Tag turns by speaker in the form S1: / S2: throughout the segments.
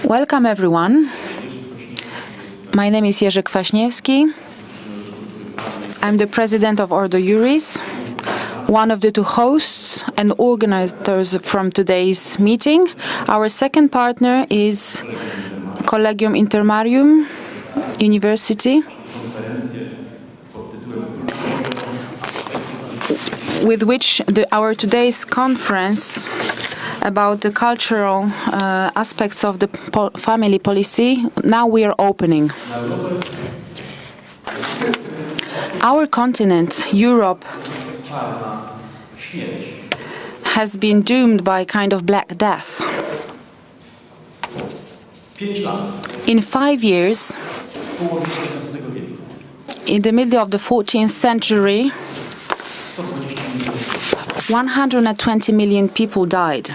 S1: Welcome everyone. My name is Jerzy Kwaśniewski. I'm the president of Ordo Iuris, one of the two hosts and organizers from today's meeting. Our second partner is Collegium Intermarium University, with which our today's conference about the cultural aspects of the family policy, now we are opening. Our continent, Europe, has been doomed by a kind of Black Death. In 5 years, in the middle of the 14th century, 120 million people died.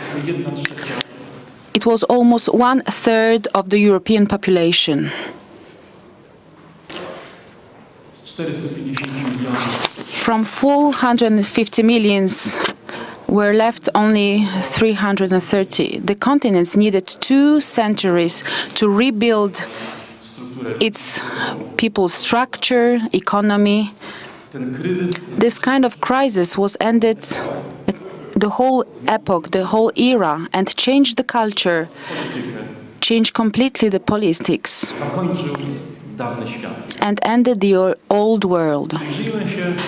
S1: It was almost 1/3 of the European population. From 450 million were left only 330. The continent needed 2 centuries to rebuild its people's structure, economy. This kind of crisis was ended the whole epoch, the whole era, and changed the culture, changed completely the politics, and ended the old world.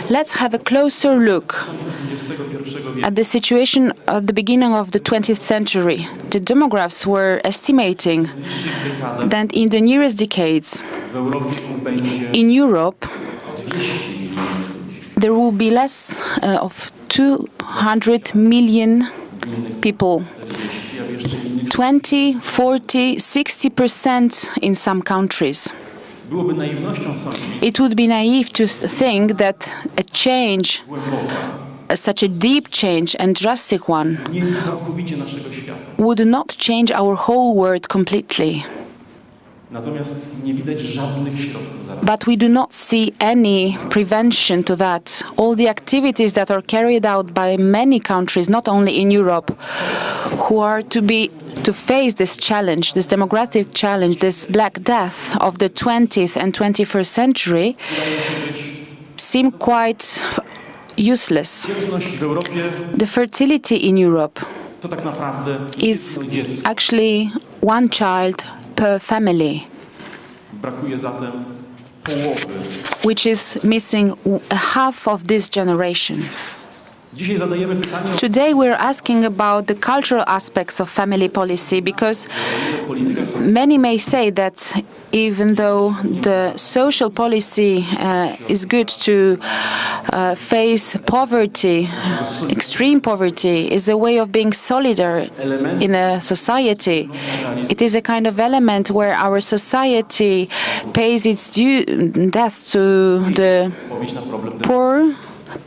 S1: Let's have a closer look at the situation at the beginning of the 20th century. The demographers were estimating that in the nearest decades, in Europe, there will be less of 200 million people, 20, 40, 60% in some countries. It would be naive to think that a change, such a deep change and drastic one, would not change our whole world completely. But we do not see any prevention to that. All the activities that are carried out by many countries, not only in Europe, who are to face this challenge, this demographic challenge, this Black Death of the 20th and 21st century, seem quite useless. The fertility in Europe is actually 1 child per family, which is missing half of this generation. Today we're asking about the cultural aspects of family policy, because many may say that even though the social policy is good to face poverty, extreme poverty, is a way of being solidar in a society. It is a kind of element where our society pays its death to the poor,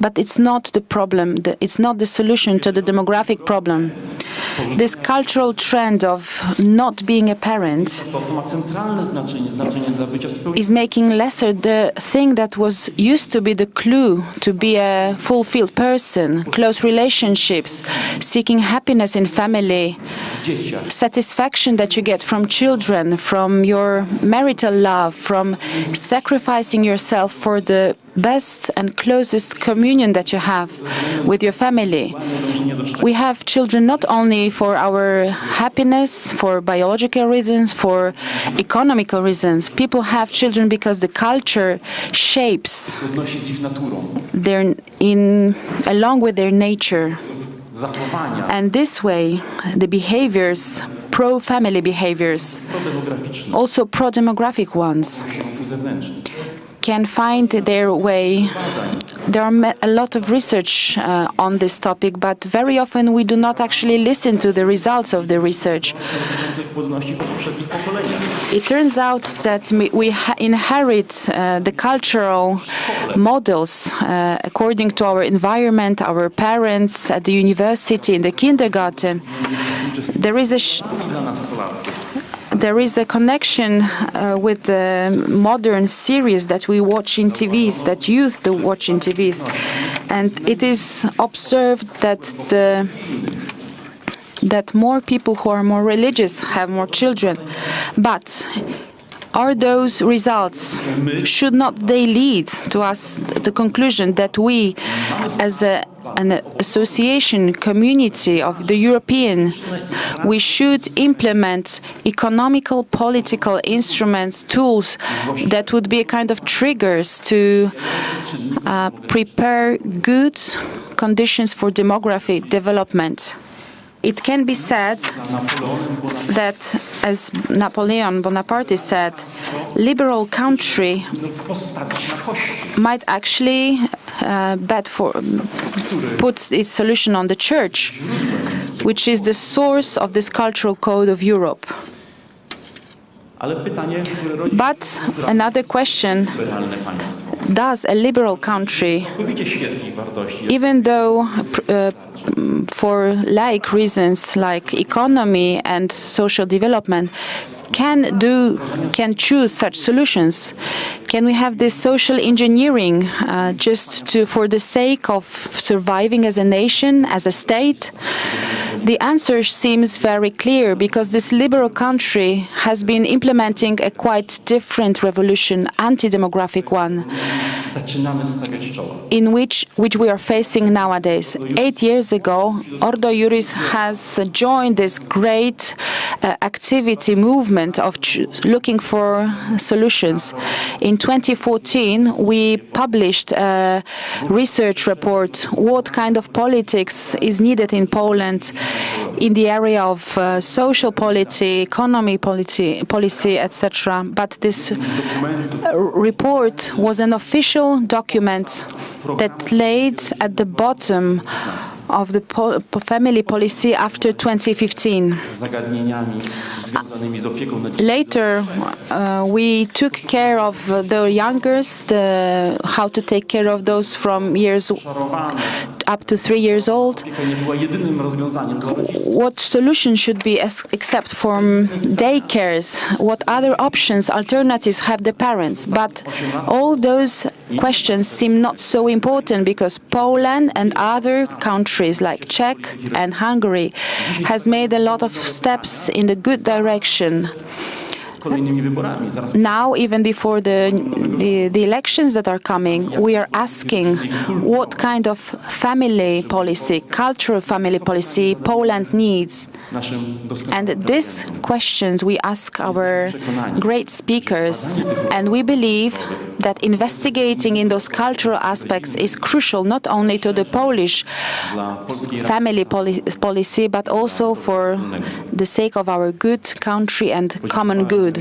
S1: but it's not the problem, it's not the solution to the demographic problem. This cultural trend of not being a parent is making lesser the thing that was used to be the clue to be a fulfilled person: close relationships, seeking happiness in family, satisfaction that you get from children, from your marital love, from sacrificing yourself for the best and closest communion that you have with your family. We have children not only for our happiness, for biological reasons, for economical reasons. People have children because the culture shapes along with their nature. And this way, the behaviors, pro-family behaviors, also pro-demographic ones, can find their way. There are a lot of research on this topic, but very often we do not actually listen to the results of the research. It turns out that we inherit the cultural models according to our environment, our parents, at the university, in the kindergarten. There is a connection with the modern series that we watch in TVs, that youth watch in TVs. And it is observed that the that more people who are more religious have more children. But are those results, should not they lead to us the conclusion that we, as an association community of the European, we should implement economical, political instruments, tools that would be a kind of triggers to prepare good conditions for demographic development? It can be said that, as Napoleon Bonaparte said, liberal country might actually put its solution on the church, which is the source of this cultural code of Europe. But another question, does a liberal country, even though for like reasons like economy and social development, can choose such solutions? Can we have this social engineering for the sake of surviving as a nation, as a state? The answer seems very clear, because this liberal country has been implementing a quite different revolution, anti-demographic one, in which we are facing nowadays. 8 years ago, Ordo Iuris has joined this great activity movement of looking for solutions. In 2014, we published a research report, what kind of politics is needed in Poland in the area of social policy, economy policy, etc. But this report was an official document that laid at the bottom of the family policy after 2015. Later, we took care of the youngest, how to take care of those from years up to 3 years old. What solution should be except from daycares? What other options, alternatives have the parents? But all those questions seem not so important, because Poland and other countries like Czech and Hungary has made a lot of steps in the good direction. Now, even before the elections that are coming, we are asking what kind of family policy, cultural family policy Poland needs. And these questions we ask our great speakers, and we believe that investigating in those cultural aspects is crucial not only to the Polish family policy, but also for the sake of our good country and common good.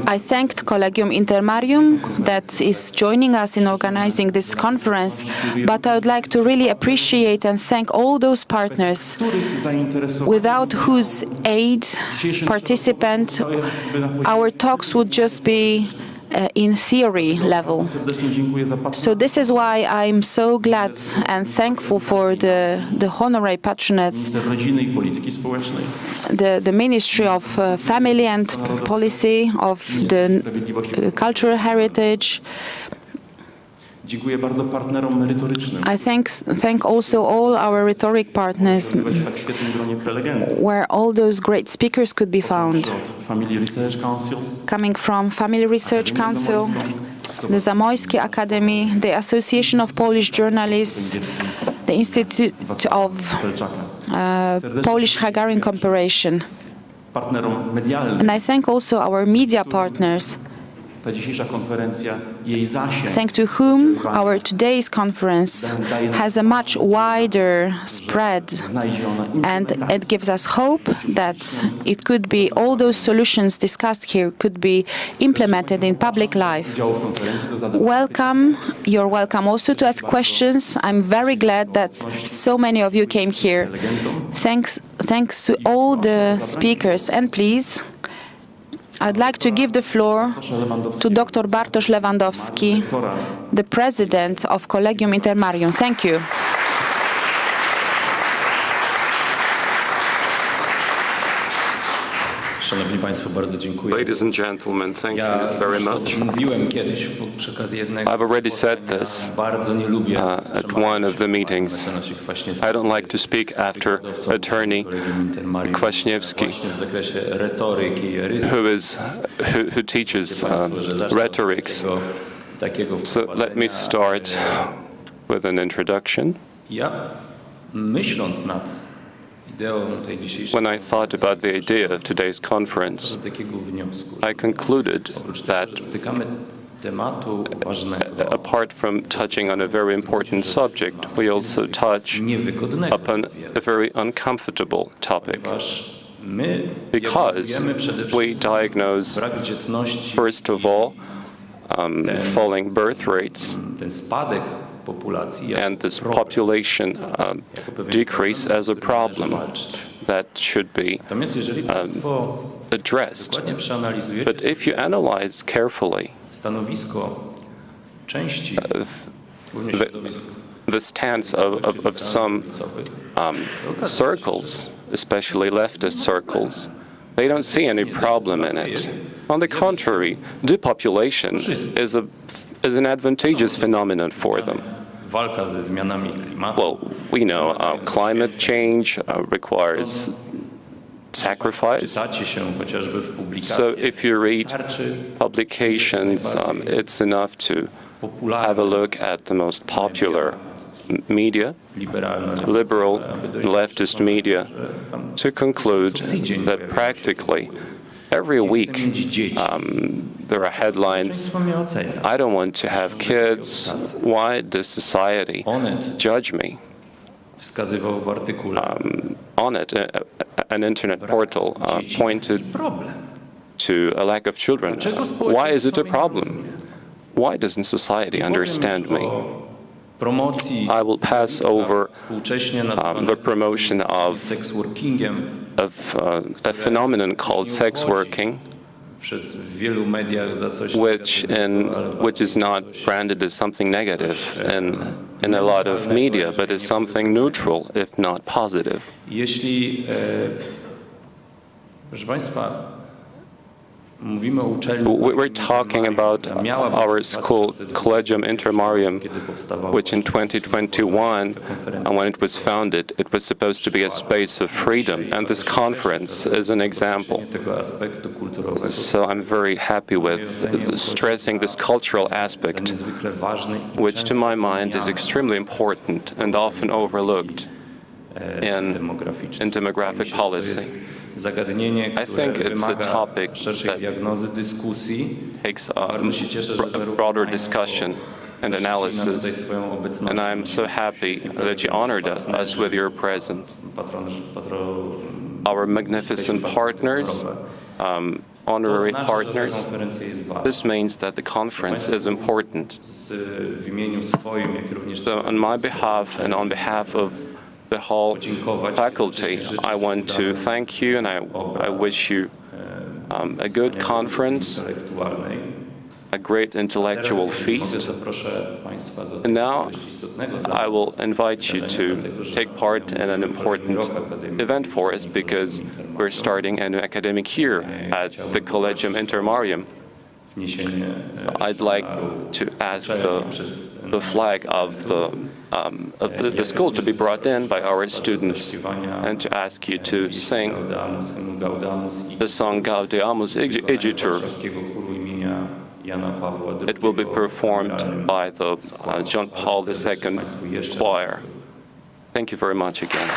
S1: I thanked Collegium Intermarium that is joining us in organizing this conference, but I would like to really appreciate and thank all those partners without whose aid, participant, our talks would just be in theory level. So this is why I'm so glad and thankful for the honorary patronates, the Ministry of Family and Policy, of the Cultural Heritage. I thank also all our rhetoric partners, where all those great speakers could be found. Coming from Family Research Council, the Zamoyski Academy, the Association of Polish Journalists, the Institute of Polish Hungarian Cooperation. And I thank also our media partners, thanks to whom our today's conference has a much wider spread, and it gives us hope that it could be, all those solutions discussed here could be implemented in public life. Welcome. You're welcome also to ask questions. I'm very glad that so many of you came here. Thanks to all the speakers, and please, I'd like to give the floor to Dr. Bartosz Lewandowski, the president of Collegium Intermarium. Thank you.
S2: Szanowni Państwo, bardzo dziękuję.
S3: Ladies and gentlemen, thank
S2: Ja
S3: you very
S2: już
S3: much.
S2: mówiłem kiedyś przy okazji jednego
S3: I've already said this
S2: bardzo nie lubię
S3: at one of the meetings. I don't like to speak after attorney Kwaśniewski,
S2: właśnie w zakresie retoryki,
S3: who teaches rhetorics. So let me start with an introduction.
S2: Ja myśląc nad ideą tej dzisiejszej
S3: When I thought about the idea of today's conference,
S2: do takiego wniosku,
S3: I concluded that
S2: dotykamy tematu ważnego,
S3: apart from touching on a very important subject, we also touch
S2: niewygodnego,
S3: upon a very uncomfortable topic,
S2: ponieważ my
S3: because
S2: diagnozujemy przede
S3: we
S2: wszystkim
S3: diagnose,
S2: brak dzietności,
S3: first of all, falling birth rates
S2: ten spadek populacji
S3: and this population decrease as a problem that should be
S2: Natomiast jeżeli Państwo
S3: addressed.
S2: dokładnie przeanalizujecie
S3: But if you analyze carefully
S2: stanowisko części środowisk
S3: the stance of some circles, especially leftist circles, they don't see any problem in it. On the contrary, depopulation is an advantageous phenomenon for them.
S2: walka ze zmianami klimatu,
S3: Well, we know climate change requires sacrifice.
S2: czytacie się chociażby w
S3: So
S2: publikacjach,
S3: if you read
S2: wystarczy
S3: publications, it's enough to have a
S2: popularne,
S3: look at the most popular media,
S2: liberalne,
S3: liberal,
S2: aby dojść
S3: leftist
S2: do
S3: media,
S2: że tam
S3: to conclude that practically every week
S2: chcę mieć dzieci.
S3: there are headlines,
S2: Państwo mnie ocenia.
S3: I don't want to have kids, why does society
S2: Onet
S3: judge me?
S2: wskazywał w artykule
S3: Onet, an internet portal, pointed
S2: problem.
S3: to a lack of children. Why is it a problem? Why doesn't society understand me?
S2: Promocji
S3: I will pass over
S2: współcześnie
S3: the
S2: nazywanego
S3: promotion of
S2: sex workingiem
S3: a phenomenon called sex working,
S2: przez w wielu mediach za coś
S3: which is not branded as something negative in a lot of media, but is something neutral, if not positive.
S2: Jeśli, proszę Państwa, mówimy o uczelni,
S3: We're talking about our school, Collegium Intermarium,
S2: kiedy powstawało,
S3: which in 2021, when it was founded, it was supposed to be a space of freedom, and this conference is an example.
S2: tego aspektu kulturowego,
S3: So I'm very happy with stressing this cultural aspect,
S2: niezwykle ważny i
S3: which to
S2: często
S3: my mind is
S2: pomijany
S3: extremely important and often overlooked in demographic policy.
S2: Zagadnienie,
S3: I
S2: które
S3: think it's a
S2: wymaga
S3: topic
S2: szerszej
S3: that
S2: diagnozy, dyskusji.
S3: Takes
S2: Bardzo się cieszę, że zarówno
S3: broader
S2: państwo
S3: discussion and
S2: zaszczycili nas tutaj
S3: analysis,
S2: swoją obecnością.
S3: and I'm so happy that you honored us with your presence. Our magnificent partners, honorary partners, this means that the conference is important.
S2: W imieniu swoim, jak również
S3: So on my behalf and on behalf of the whole faculty, I want to thank you and I wish you a good conference,
S2: intelektualnej.
S3: a great intellectual feast.
S2: Zaproszę Państwa do
S3: And now
S2: dość istotnego dla
S3: I will invite you to take part in an important event for us because we're starting a new academic year at the Collegium Intermarium.
S2: wniesienie
S3: I'd like to ask the flag of the school to be brought in by our students and to ask you to sing the song Gaudeamus Igitur.
S2: chóru imienia Jana Pawła II.
S3: It will be performed by the John Paul II choir. Thank you very much again.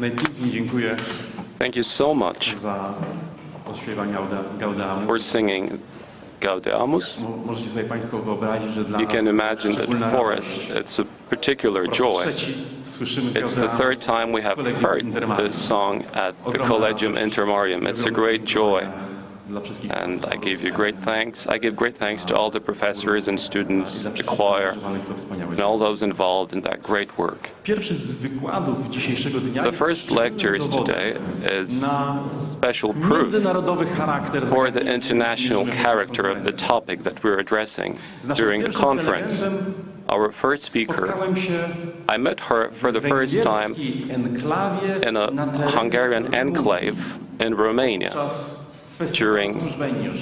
S4: Najpiękniej dziękuję
S3: Thank you so much
S4: za odśpiewanie Gaudeamus.
S3: for singing Gaudeamus.
S4: Możecie sobie Państwo wyobrazić, że dla
S3: You
S4: nas
S3: can imagine that
S4: szczególna
S3: for
S4: radość.
S3: us it's a particular
S4: Po raz
S3: joy.
S4: trzeci słyszymy
S3: It's the
S4: Gaudeamus
S3: third time we have
S4: w Collegium
S3: heard
S4: Intermarium.
S3: this song at the
S4: Ogromna
S3: Collegium
S4: radość,
S3: Intermarium. It's a
S4: ogromna
S3: great joy.
S4: dziękuję dla wszystkich
S3: And I
S4: profesorów
S3: give you great thanks. I give great thanks to all the professors and
S4: i
S3: students,
S4: dla
S3: the
S4: wszystkich
S3: choir,
S4: zaangażowanych w to wspaniałe
S3: and all those involved in that great work.
S4: Pierwszy z wykładów dzisiejszego dnia
S3: The
S4: jest
S3: first
S4: szczególnym
S3: lectures
S4: dowodem
S3: today is
S4: na
S3: special proof
S4: międzynarodowy charakter
S3: for the
S4: zagadnienia,
S3: international
S4: którym
S3: character of the
S4: konferencji.
S3: topic that we're addressing
S4: Z naszym
S3: during the
S4: pierwszym
S3: conference.
S4: prelegentem
S3: Our first speaker,
S4: spotkałem się
S3: I met her for the first time
S4: węgierskiej enklawie
S3: in a
S4: na terenie
S3: Hungarian enclave in Romania
S4: podczas
S3: during
S4: festiwalu Tuszweniusz.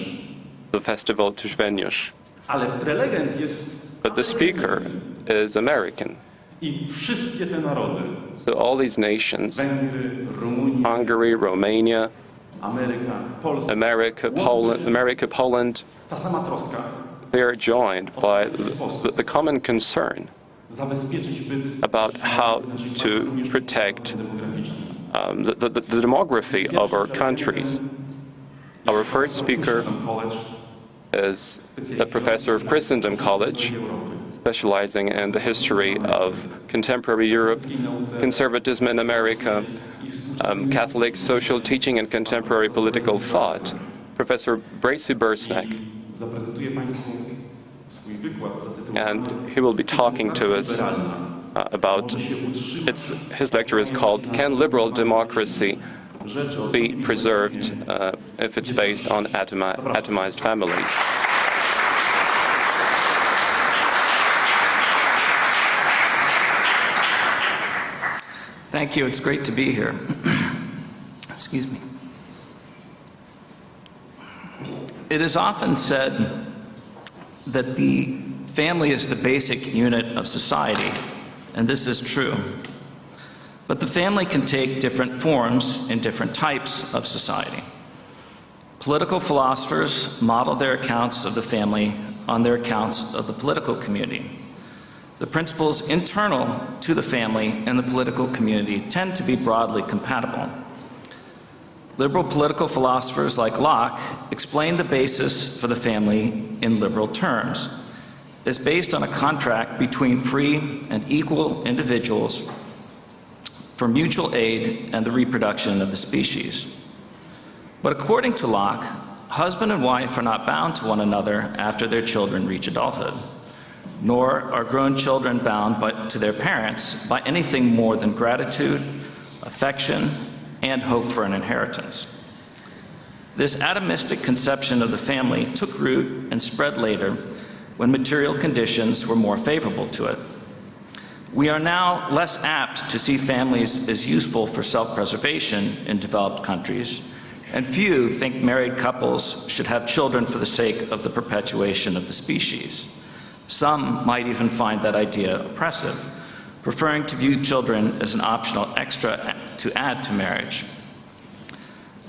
S3: the festival Tushvenyush.
S4: Ale prelegent jest
S3: But the speaker is American.
S4: i wszystkie te narody,
S3: So all these nations,
S4: Węgry, Rumunia,
S3: Hungary, Romania,
S4: Ameryka, Polska,
S3: America, Poland,
S4: ta sama troska
S3: they are joined by the common concern
S4: zabezpieczyć byt
S3: about how to protect the demography of our countries. Our first speaker is a professor of Christendom College, specializing in the history of contemporary Europe, conservatism in America, Catholic social teaching and contemporary political thought. Professor Bracy Bursnek,
S4: zaprezentuje Państwu swój wykład zatytułowany
S3: and he will be talking to us about, his lecture is called, Can Liberal Democracy be Preserved if it's based on atomized families?
S5: Thank you. It's great to be here. Excuse me. It is often said that the family is the basic unit of society, and this is true. But the family can take different forms in different types of society. Political philosophers model their accounts of the family on their accounts of the political community. The principles internal to the family and the political community tend to be broadly compatible. Liberal political philosophers like Locke explain the basis for the family in liberal terms. It's based on a contract between free and equal individuals for mutual aid and the reproduction of the species. But according to Locke, husband and wife are not bound to one another after their children reach adulthood, nor are grown children bound to their parents by anything more than gratitude, affection, and hope for an inheritance. This atomistic conception of the family took root and spread later when material conditions were more favorable to it. We are now less apt to see families as useful for self-preservation in developed countries, and few think married couples should have children for the sake of the perpetuation of the species. Some might even find that idea oppressive, preferring to view children as an optional extra to add to marriage.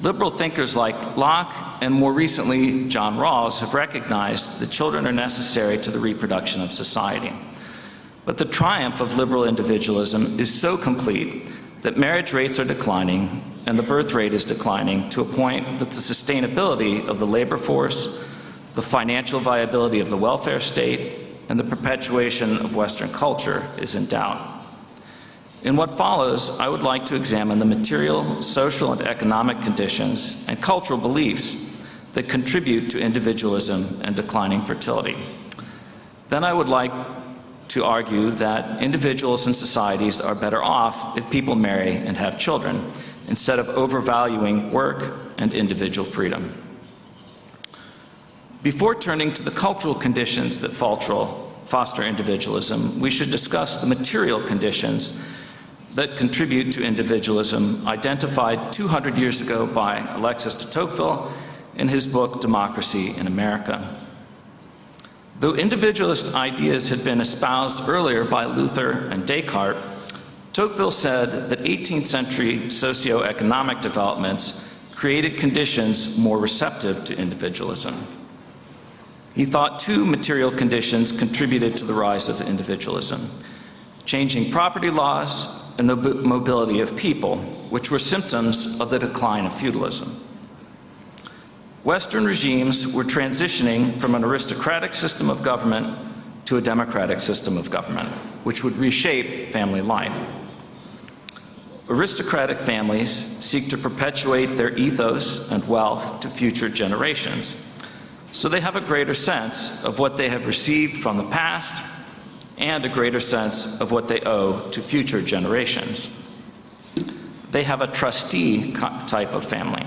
S5: Liberal thinkers like Locke and more recently John Rawls have recognized that children are necessary to the reproduction of society. But the triumph of liberal individualism is so complete that marriage rates are declining and the birth rate is declining to a point that the sustainability of the labor force, the financial viability of the welfare state, and the perpetuation of Western culture is in doubt. In what follows, I would like to examine the material, social, and economic conditions and cultural beliefs that contribute to individualism and declining fertility. Then I would like to argue that individuals and societies are better off if people marry and have children, instead of overvaluing work and individual freedom. Before turning to the cultural conditions that foster individualism, we should discuss the material conditions that contribute to individualism, identified 200 years ago by Alexis de Tocqueville in his book, Democracy in America. Though individualist ideas had been espoused earlier by Luther and Descartes, Tocqueville said that 18th century socioeconomic developments created conditions more receptive to individualism. He thought two material conditions contributed to the rise of individualism: changing property laws and the mobility of people, which were symptoms of the decline of feudalism. Western regimes were transitioning from an aristocratic system of government to a democratic system of government, which would reshape family life. Aristocratic families seek to perpetuate their ethos and wealth to future generations, so they have a greater sense of what they have received from the past and a greater sense of what they owe to future generations. They have a trustee type of family.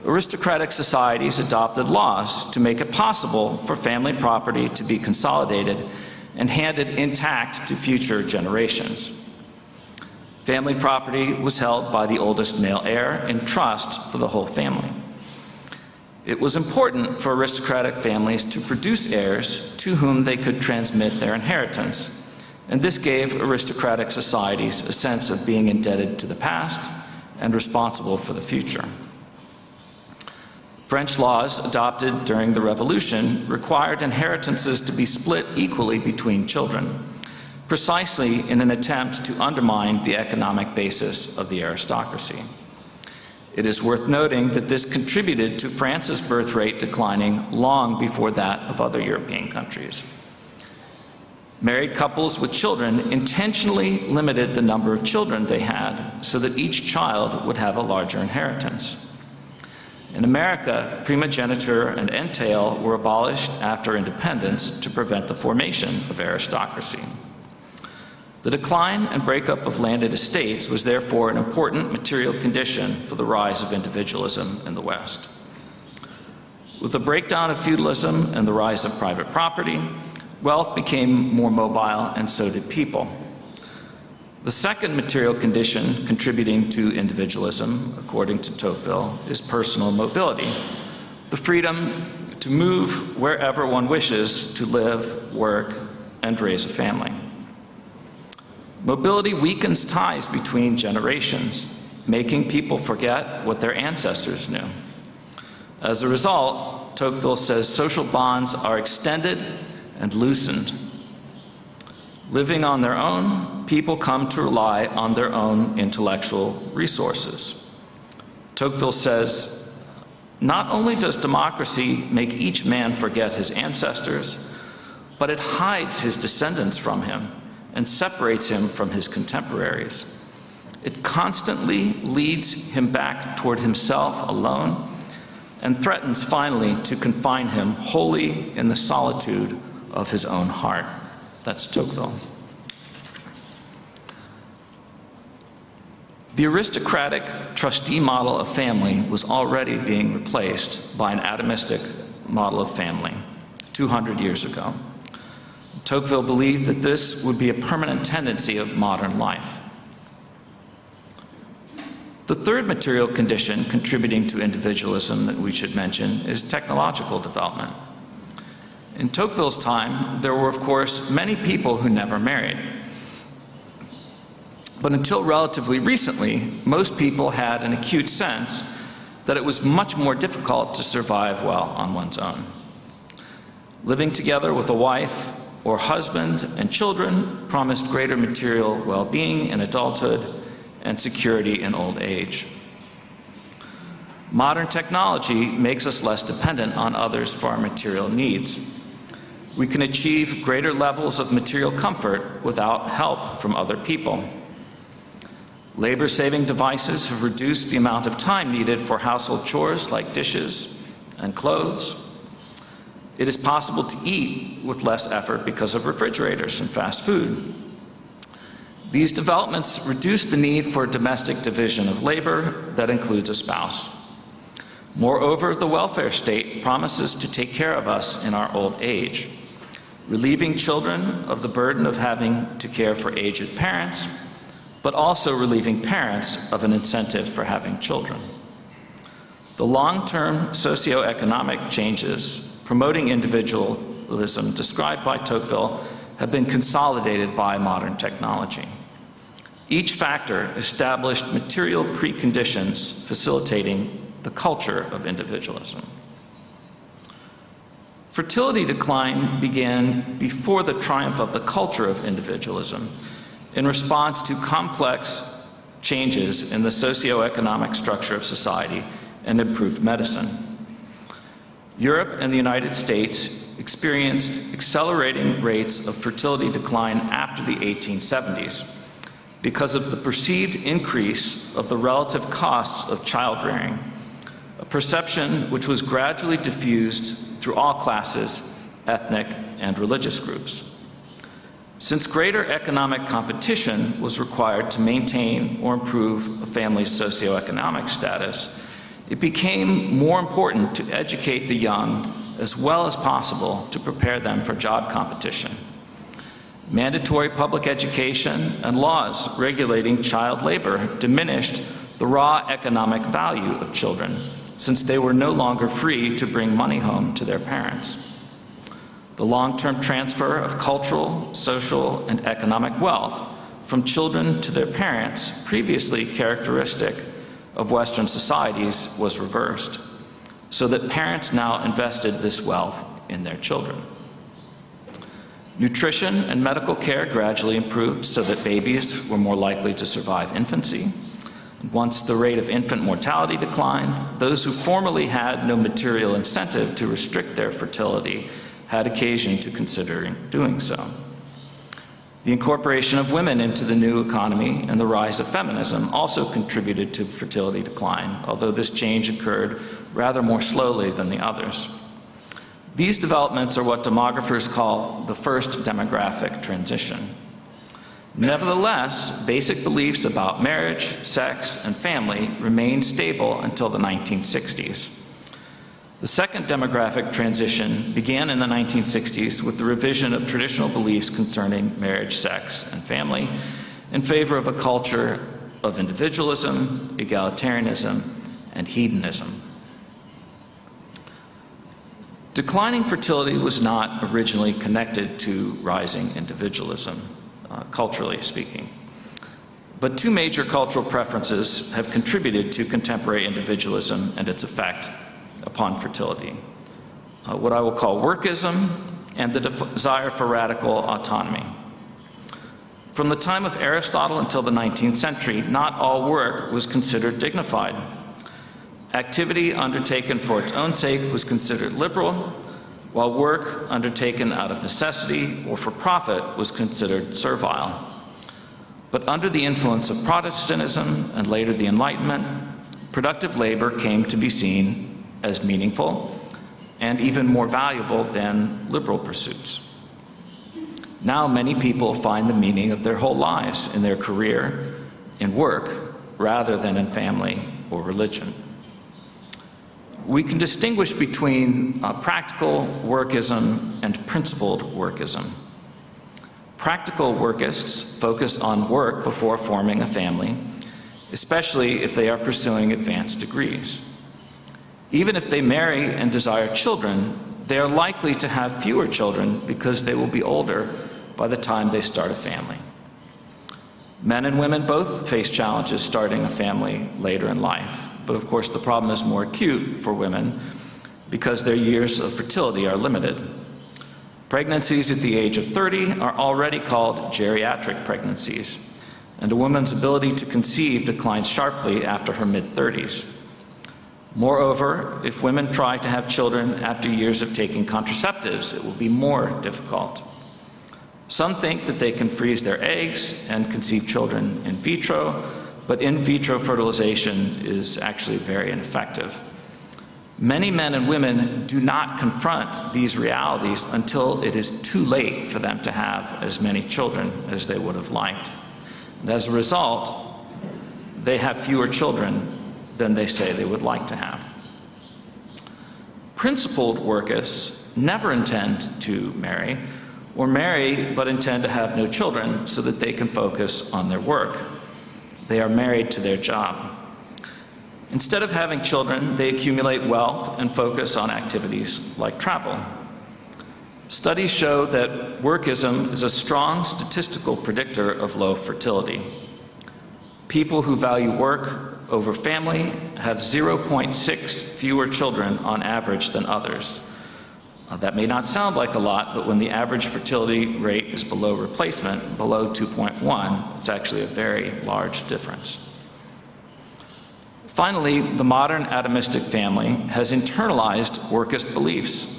S5: Aristocratic societies adopted laws to make it possible for family property to be consolidated and handed intact to future generations. Family property was held by the oldest male heir in trust for the whole family. It was important for aristocratic families to produce heirs to whom they could transmit their inheritance, and this gave aristocratic societies a sense of being indebted to the past and responsible for the future. French laws adopted during the Revolution required inheritances to be split equally between children, precisely in an attempt to undermine the economic basis of the aristocracy. It is worth noting that this contributed to France's birth rate declining long before that of other European countries. Married couples with children intentionally limited the number of children they had so that each child would have a larger inheritance. In America, primogeniture and entail were abolished after independence to prevent the formation of aristocracy. The decline and breakup of landed estates was therefore an important material condition for the rise of individualism in the West. With the breakdown of feudalism and the rise of private property, wealth became more mobile, and so did people. The second material condition contributing to individualism, according to Tocqueville, is personal mobility, the freedom to move wherever one wishes to live, work, and raise a family. Mobility weakens ties between generations, making people forget what their ancestors knew. As a result, Tocqueville says social bonds are extended and loosened. Living on their own, people come to rely on their own intellectual resources. Tocqueville says, not only does democracy make each man forget his ancestors, but it hides his descendants from him and separates him from his contemporaries. It constantly leads him back toward himself alone and threatens finally to confine him wholly in the solitude of his own heart. That's Tocqueville. The aristocratic trustee model of family was already being replaced by an atomistic model of family 200 years ago. Tocqueville believed that this would be a permanent tendency of modern life. The third material condition contributing to individualism that we should mention is technological development. In Tocqueville's time, there were, of course, many people who never married. But until relatively recently, most people had an acute sense that it was much more difficult to survive well on one's own. Living together with a wife or husband and children promised greater material well-being in adulthood and security in old age. Modern technology makes us less dependent on others for our material needs. We can achieve greater levels of material comfort without help from other people. Labor-saving devices have reduced the amount of time needed for household chores like dishes and clothes. It is possible to eat with less effort because of refrigerators and fast food. These developments reduce the need for a domestic division of labor that includes a spouse. Moreover, the welfare state promises to take care of us in our old age, relieving children of the burden of having to care for aged parents, but also relieving parents of an incentive for having children. The long-term socioeconomic changes promoting individualism described by Tocqueville have been consolidated by modern technology. Each factor established material preconditions facilitating the culture of individualism. Fertility decline began before the triumph of the culture of individualism in response to complex changes in the socioeconomic structure of society and improved medicine. Europe and the United States experienced accelerating rates of fertility decline after the 1870s because of the perceived increase of the relative costs of childrearing, a perception which was gradually diffused through all classes, ethnic and religious groups. Since greater economic competition was required to maintain or improve a family's socioeconomic status, it became more important to educate the young as well as possible to prepare them for job competition. Mandatory public education and laws regulating child labor diminished the raw economic value of children, since they were no longer free to bring money home to their parents. The long-term transfer of cultural, social, and economic wealth from children to their parents, previously characteristic of Western societies, was reversed, so that parents now invested this wealth in their children. Nutrition and medical care gradually improved so that babies were more likely to survive infancy. Once the rate of infant mortality declined, those who formerly had no material incentive to restrict their fertility had occasion to consider doing so. The incorporation of women into the new economy and the rise of feminism also contributed to fertility decline, although this change occurred rather more slowly than the others. These developments are what demographers call the first demographic transition. Nevertheless, basic beliefs about marriage, sex, and family remained stable until the 1960s. The second demographic transition began in the 1960s with the revision of traditional beliefs concerning marriage, sex, and family in favor of a culture of individualism, egalitarianism, and hedonism. Declining fertility was not originally connected to rising individualism, culturally speaking. But two major cultural preferences have contributed to contemporary individualism and its effect upon fertility. What I will call workism and the desire for radical autonomy. From the time of Aristotle until the 19th century, not all work was considered dignified. Activity undertaken for its own sake was considered liberal, while work undertaken out of necessity or for profit was considered servile. But under the influence of Protestantism and later the Enlightenment, productive labor came to be seen as meaningful and even more valuable than liberal pursuits. Now many people find the meaning of their whole lives in their career, in work, rather than in family or religion. We can distinguish between practical workism and principled workism. Practical workists focus on work before forming a family, especially if they are pursuing advanced degrees. Even if they marry and desire children, they are likely to have fewer children because they will be older by the time they start a family. Men and women both face challenges starting a family later in life, but of course the problem is more acute for women because their years of fertility are limited. Pregnancies at the age of 30 are already called geriatric pregnancies, and a woman's ability to conceive declines sharply after her mid-30s. Moreover, if women try to have children after years of taking contraceptives, it will be more difficult. Some think that they can freeze their eggs and conceive children in vitro, but in vitro fertilization is actually very ineffective. Many men and women do not confront these realities until it is too late for them to have as many children as they would have liked. And as a result, they have fewer children than they say they would like to have. Principled workists never intend to marry, or marry but intend to have no children so that they can focus on their work. They are married to their job. Instead of having children, they accumulate wealth and focus on activities like travel. Studies show that workism is a strong statistical predictor of low fertility. People who value work over family have 0.6 fewer children on average than others. That may not sound like a lot, but when the average fertility rate is below replacement, below 2.1, it's actually a very large difference. Finally, the modern atomistic family has internalized workist beliefs.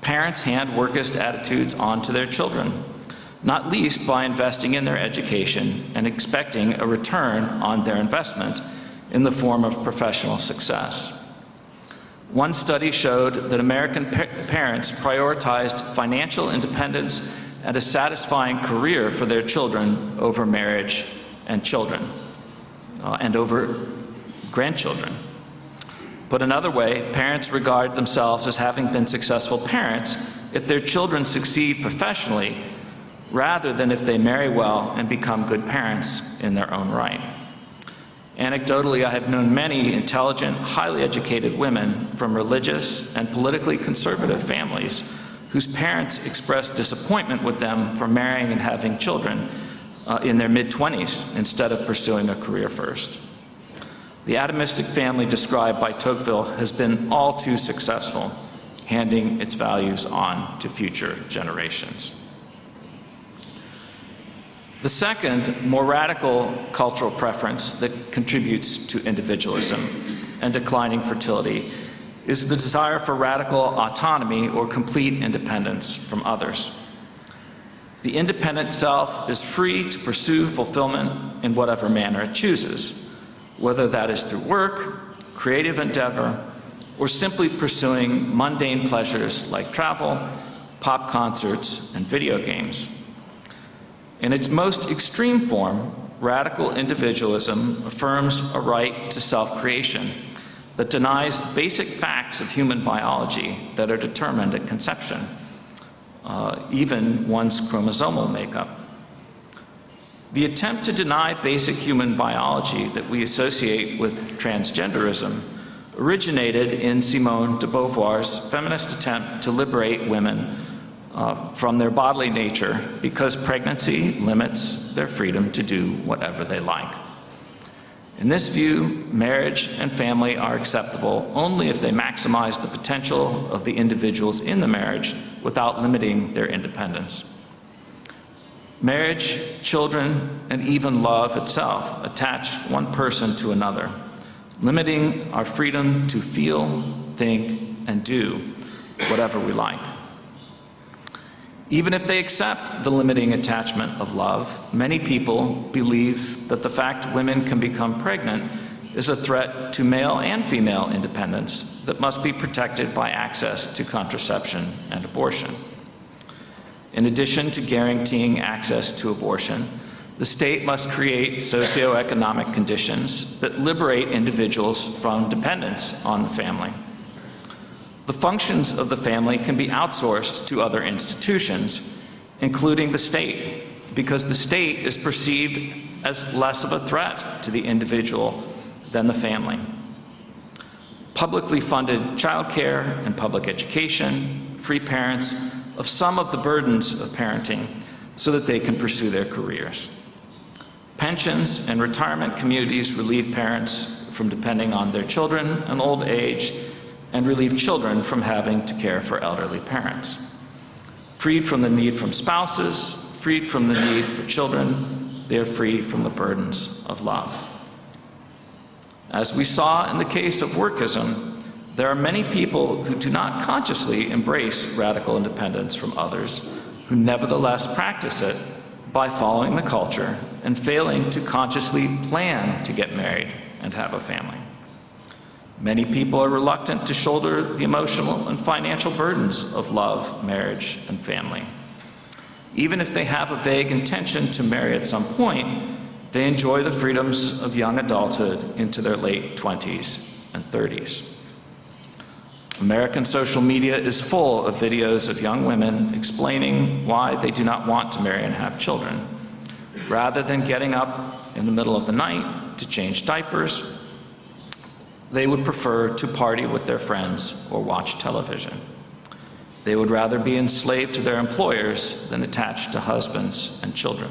S5: Parents hand workist attitudes on to their children, not least by investing in their education and expecting a return on their investment in the form of professional success. One study showed that American parents prioritized financial independence and a satisfying career for their children over marriage and children, and over grandchildren. Put another way, parents regard themselves as having been successful parents if their children succeed professionally, rather than if they marry well and become good parents in their own right. Anecdotally, I have known many intelligent, highly educated women from religious and politically conservative families whose parents expressed disappointment with them for marrying and having children in their mid-20s instead of pursuing a career first. The atomistic family described by Tocqueville has been all too successful, handing its values on to future generations. The second, more radical cultural preference that contributes to individualism and declining fertility is the desire for radical autonomy or complete independence from others. The independent self is free to pursue fulfillment in whatever manner it chooses, whether that is through work, creative endeavor, or simply pursuing mundane pleasures like travel, pop concerts, and video games. In its most extreme form, radical individualism affirms a right to self-creation that denies basic facts of human biology that are determined at conception, even one's chromosomal makeup. The attempt to deny basic human biology that we associate with transgenderism originated in Simone de Beauvoir's feminist attempt to liberate women from their bodily nature because pregnancy limits their freedom to do whatever they like. In this view, marriage and family are acceptable only if they maximize the potential of the individuals in the marriage without limiting their independence. Marriage, children, and even love itself attach one person to another, limiting our freedom to feel, think, and do whatever we like. Even if they accept the limiting attachment of love, many people believe that the fact women can become pregnant is a threat to male and female independence that must be protected by access to contraception and abortion. In addition to guaranteeing access to abortion, the state must create socioeconomic conditions that liberate individuals from dependence on the family. The functions of the family can be outsourced to other institutions, including the state, because the state is perceived as less of a threat to the individual than the family. Publicly funded childcare and public education free parents of some of the burdens of parenting so that they can pursue their careers. Pensions and retirement communities relieve parents from depending on their children in old age and relieve children from having to care for elderly parents. Freed from the need from spouses, freed from the need for children, they are free from the burdens of love. As we saw in the case of workism, there are many people who do not consciously embrace radical independence from others, who nevertheless practice it by following the culture and failing to consciously plan to get married and have a family. Many people are reluctant to shoulder the emotional and financial burdens of love, marriage, and family. Even if they have a vague intention to marry at some point, they enjoy the freedoms of young adulthood into their late 20s and 30s. American social media is full of videos of young women explaining why they do not want to marry and have children. Rather than getting up in the middle of the night to change diapers, they would prefer to party with their friends or watch television. They would rather be enslaved to their employers than attached to husbands and children.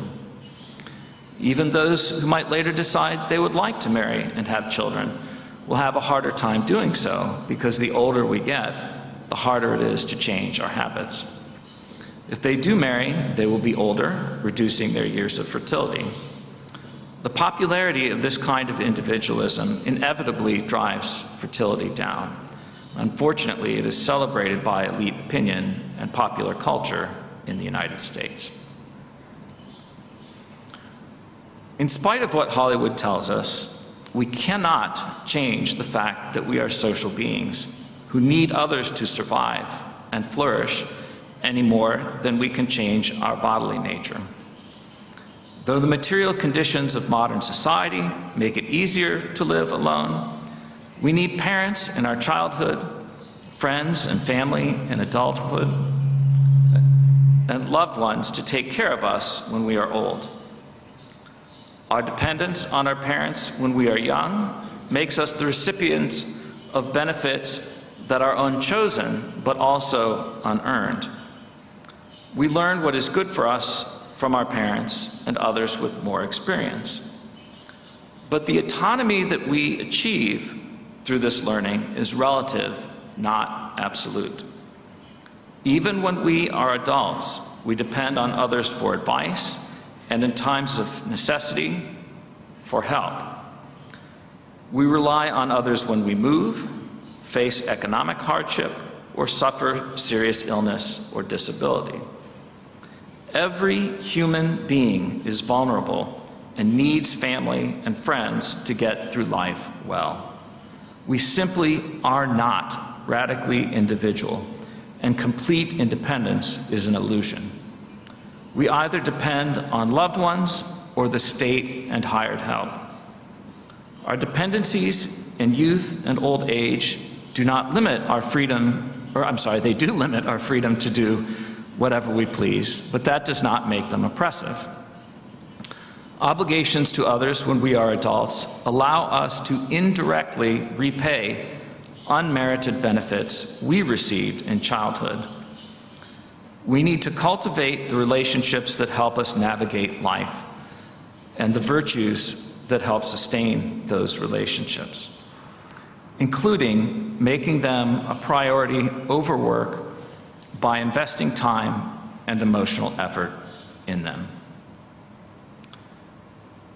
S5: Even those who might later decide they would like to marry and have children will have a harder time doing so because the older we get, the harder it is to change our habits. If they do marry, they will be older, reducing their years of fertility. The popularity of this kind of individualism inevitably drives fertility down. Unfortunately, it is celebrated by elite opinion and popular culture in the United States. In spite of what Hollywood tells us, we cannot change the fact that we are social beings who need others to survive and flourish any more than we can change our bodily nature. Though the material conditions of modern society make it easier to live alone, we need parents in our childhood, friends and family in adulthood, and loved ones to take care of us when we are old. Our dependence on our parents when we are young makes us the recipients of benefits that are unchosen but also unearned. We learn what is good for us from our parents and others with more experience. But the autonomy that we achieve through this learning is relative, not absolute. Even when we are adults, we depend on others for advice and in times of necessity, for help. We rely on others when we move, face economic hardship, or suffer serious illness or disability. Every human being is vulnerable and needs family and friends to get through life well. We simply are not radically individual, and complete independence is an illusion. We either depend on loved ones or the state and hired help. Our dependencies in youth and old age do not limit our freedom, they do limit our freedom to do whatever we please, but that does not make them oppressive. Obligations to others when we are adults allow us to indirectly repay unmerited benefits we received in childhood. We need to cultivate the relationships that help us navigate life and the virtues that help sustain those relationships, including making them a priority over work by investing time and emotional effort in them.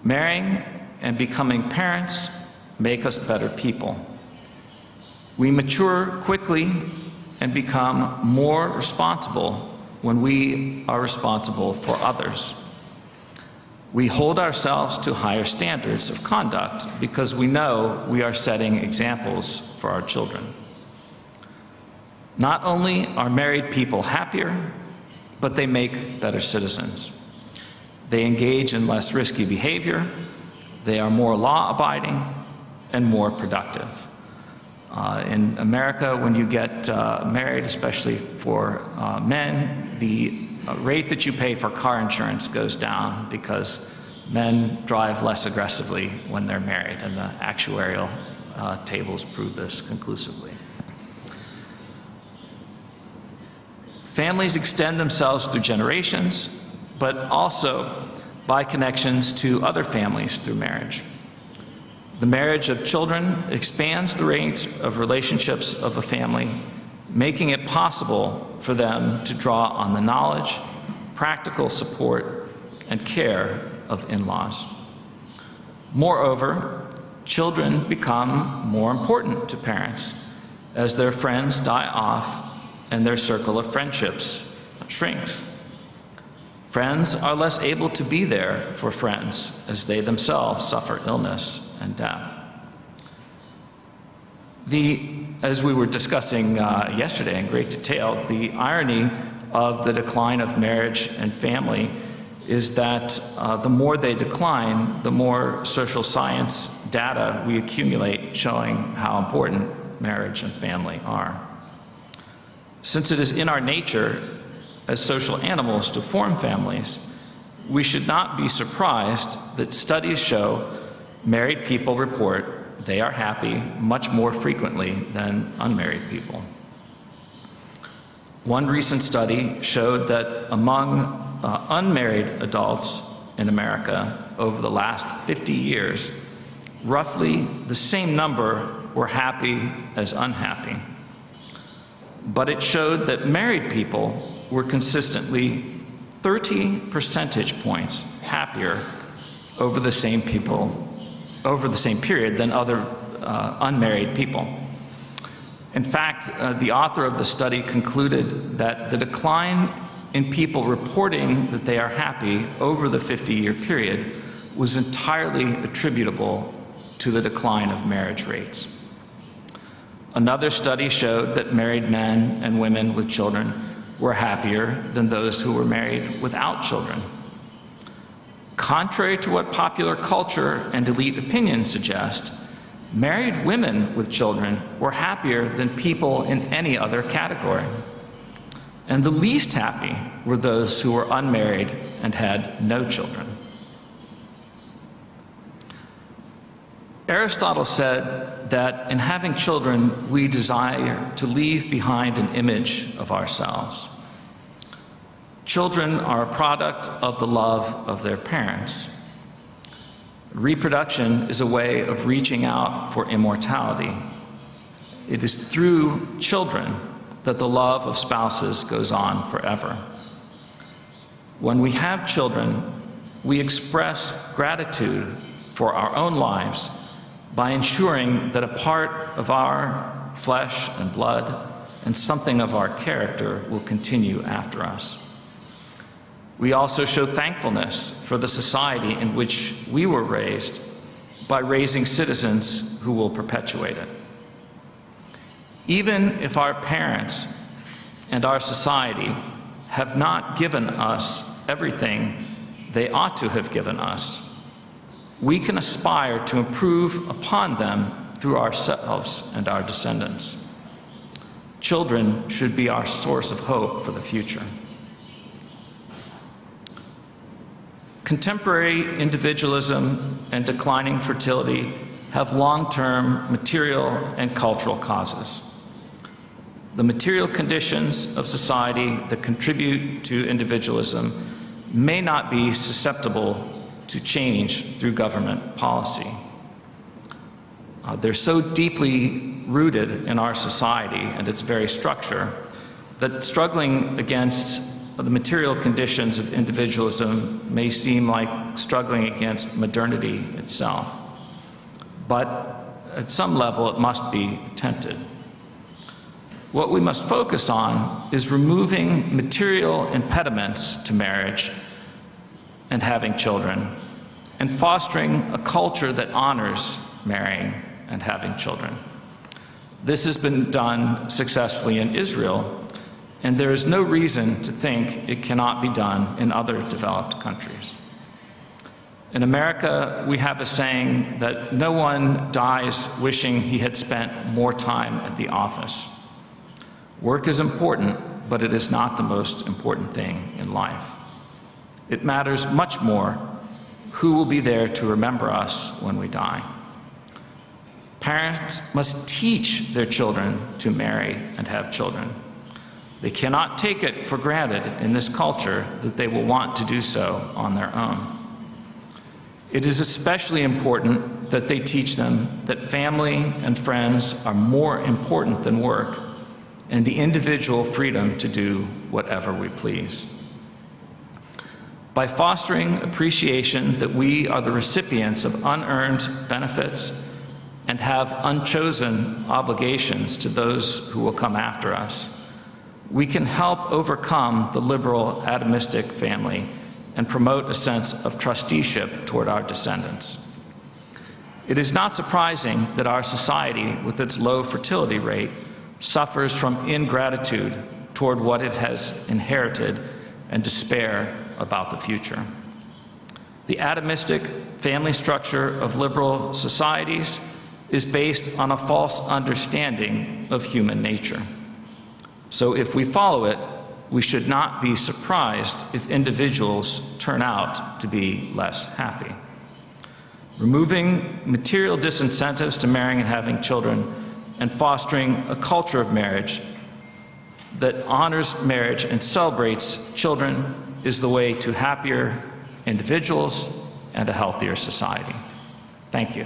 S5: Marrying and becoming parents make us better people. We mature quickly and become more responsible when we are responsible for others. We hold ourselves to higher standards of conduct because we know we are setting examples for our children. Not only are married people happier, but they make better citizens. They engage in less risky behavior, they are more law-abiding, and more productive. In America, when you get married, especially for men, the rate that you pay for car insurance goes down because men drive less aggressively when they're married, and the actuarial tables prove this conclusively. Families extend themselves through generations, but also by connections to other families through marriage. The marriage of children expands the range of relationships of a family, making it possible for them to draw on the knowledge, practical support, and care of in-laws. Moreover, children become more important to parents as their friends die off and their circle of friendships shrinks. Friends are less able to be there for friends as they themselves suffer illness and death. As we were discussing yesterday in great detail, the irony of the decline of marriage and family is that the more they decline, the more social science data we accumulate showing how important marriage and family are. Since it is in our nature as social animals to form families, we should not be surprised that studies show married people report they are happy much more frequently than unmarried people. One recent study showed that among unmarried adults in America over the last 50 years, roughly the same number were happy as unhappy. But it showed that married people were consistently 30 percentage points happier over the same period than other unmarried people. In fact, the author of the study concluded that the decline in people reporting that they are happy over the 50-year period was entirely attributable to the decline of marriage rates. Another study showed that married men and women with children were happier than those who were married without children. Contrary to what popular culture and elite opinion suggest, married women with children were happier than people in any other category. And the least happy were those who were unmarried and had no children. Aristotle said that in having children, we desire to leave behind an image of ourselves. Children are a product of the love of their parents. Reproduction is a way of reaching out for immortality. It is through children that the love of spouses goes on forever. When we have children, we express gratitude for our own lives by ensuring that a part of our flesh and blood and something of our character will continue after us. We also show thankfulness for the society in which we were raised by raising citizens who will perpetuate it. Even if our parents and our society have not given us everything they ought to have given us, we can aspire to improve upon them through ourselves and our descendants. Children should be our source of hope for the future. Contemporary individualism and declining fertility have long-term material and cultural causes. The material conditions of society that contribute to individualism may not be susceptible to change through government policy. They're so deeply rooted in our society and its very structure that struggling against the material conditions of individualism may seem like struggling against modernity itself. But at some level, it must be attempted. What we must focus on is removing material impediments to marriage and having children, and fostering a culture that honors marrying and having children. This has been done successfully in Israel, and there is no reason to think it cannot be done in other developed countries. In America, we have a saying that no one dies wishing he had spent more time at the office. Work is important, but it is not the most important thing in life. It matters much more who will be there to remember us when we die. Parents must teach their children to marry and have children. They cannot take it for granted in this culture that they will want to do so on their own. It is especially important that they teach them that family and friends are more important than work and the individual freedom to do whatever we please. By fostering appreciation that we are the recipients of unearned benefits and have unchosen obligations to those who will come after us, we can help overcome the liberal atomistic family and promote a sense of trusteeship toward our descendants. It is not surprising that our society, with its low fertility rate, suffers from ingratitude toward what it has inherited and despair about the future. The atomistic family structure of liberal societies is based on a false understanding of human nature. So if we follow it, we should not be surprised if individuals turn out to be less happy. Removing material disincentives to marrying and having children and fostering a culture of marriage that honors marriage and celebrates children is the way to happier individuals and a healthier society. Thank you.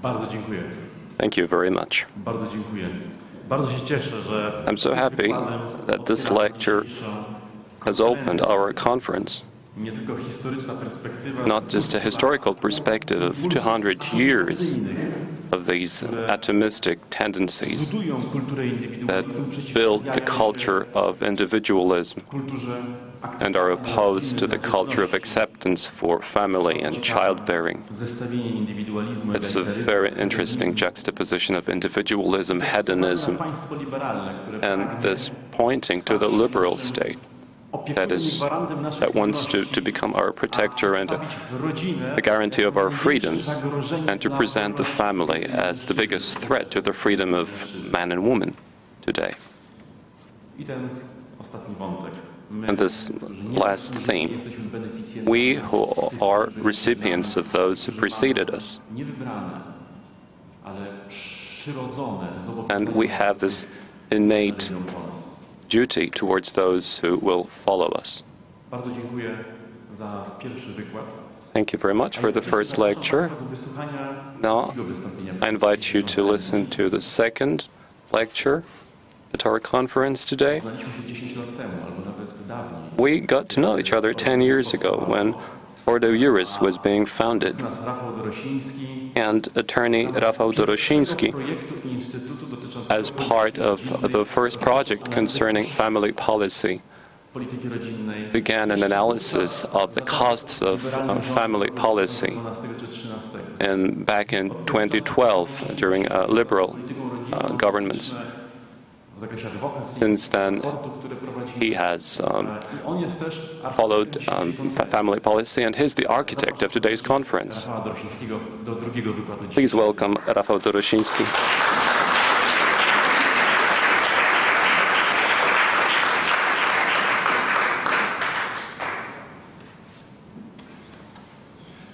S4: Bardzo dziękuję.
S3: Thank you very much.
S4: Bardzo dziękuję. Bardzo się cieszę, że
S3: I'm so happy that this lecture has opened our conference.
S4: nie tylko historyczna perspektywa,
S3: Not just a historical perspective of 200 years of these atomistic tendencies
S4: budują kulturę
S3: that
S4: indywidualizmu,
S3: build the culture of individualism
S4: kulturze
S3: and are opposed to the culture of acceptance for family and childbearing.
S4: zestawienie indywidualizmu,
S3: It's a very interesting juxtaposition of individualism, hedonism,
S4: państwo liberalne, które
S3: and this pointing to the liberal state that wants to become our protector and the guarantee of our freedoms, and to present the family as the biggest threat to the freedom of man and woman today.
S4: I ten ostatni wątek.
S3: And this last theme, we who are recipients of those who preceded us,
S4: Niewybrane, ale przyrodzone
S3: and we have this innate duty towards those who will follow us.
S4: Bardzo dziękuję za pierwszy wykład.
S3: Thank you very much for the first lecture.
S4: Do wysłuchania
S3: Now,
S4: drugiego wystąpienia.
S3: I invite you to listen to the second lecture at our conference today.
S4: Znaliśmy się 10 lat temu, albo nawet dawniej.
S3: We got to know each other 10 years ago when Ordo Juris was being founded,
S4: Nas Rafał Dorosiński,
S3: and attorney Rafał Dorosiński,
S4: projektu Instytutu dotyczącego
S3: as part of the first project concerning family policy,
S4: polityki rodzinnej,
S3: began an analysis of the costs of family policy
S4: 12 czy 13.
S3: back in 2012 during liberal governments.
S4: W zakresie adwokacji,
S3: Since then,
S4: portu, które prowadzi.
S3: he has
S4: On jest też
S3: followed family policy, and he's the architect of today's conference.
S4: Rafała Dorosińskiego do drugiego wykładu dzisiaj.
S3: Please welcome Rafał Dorosiński.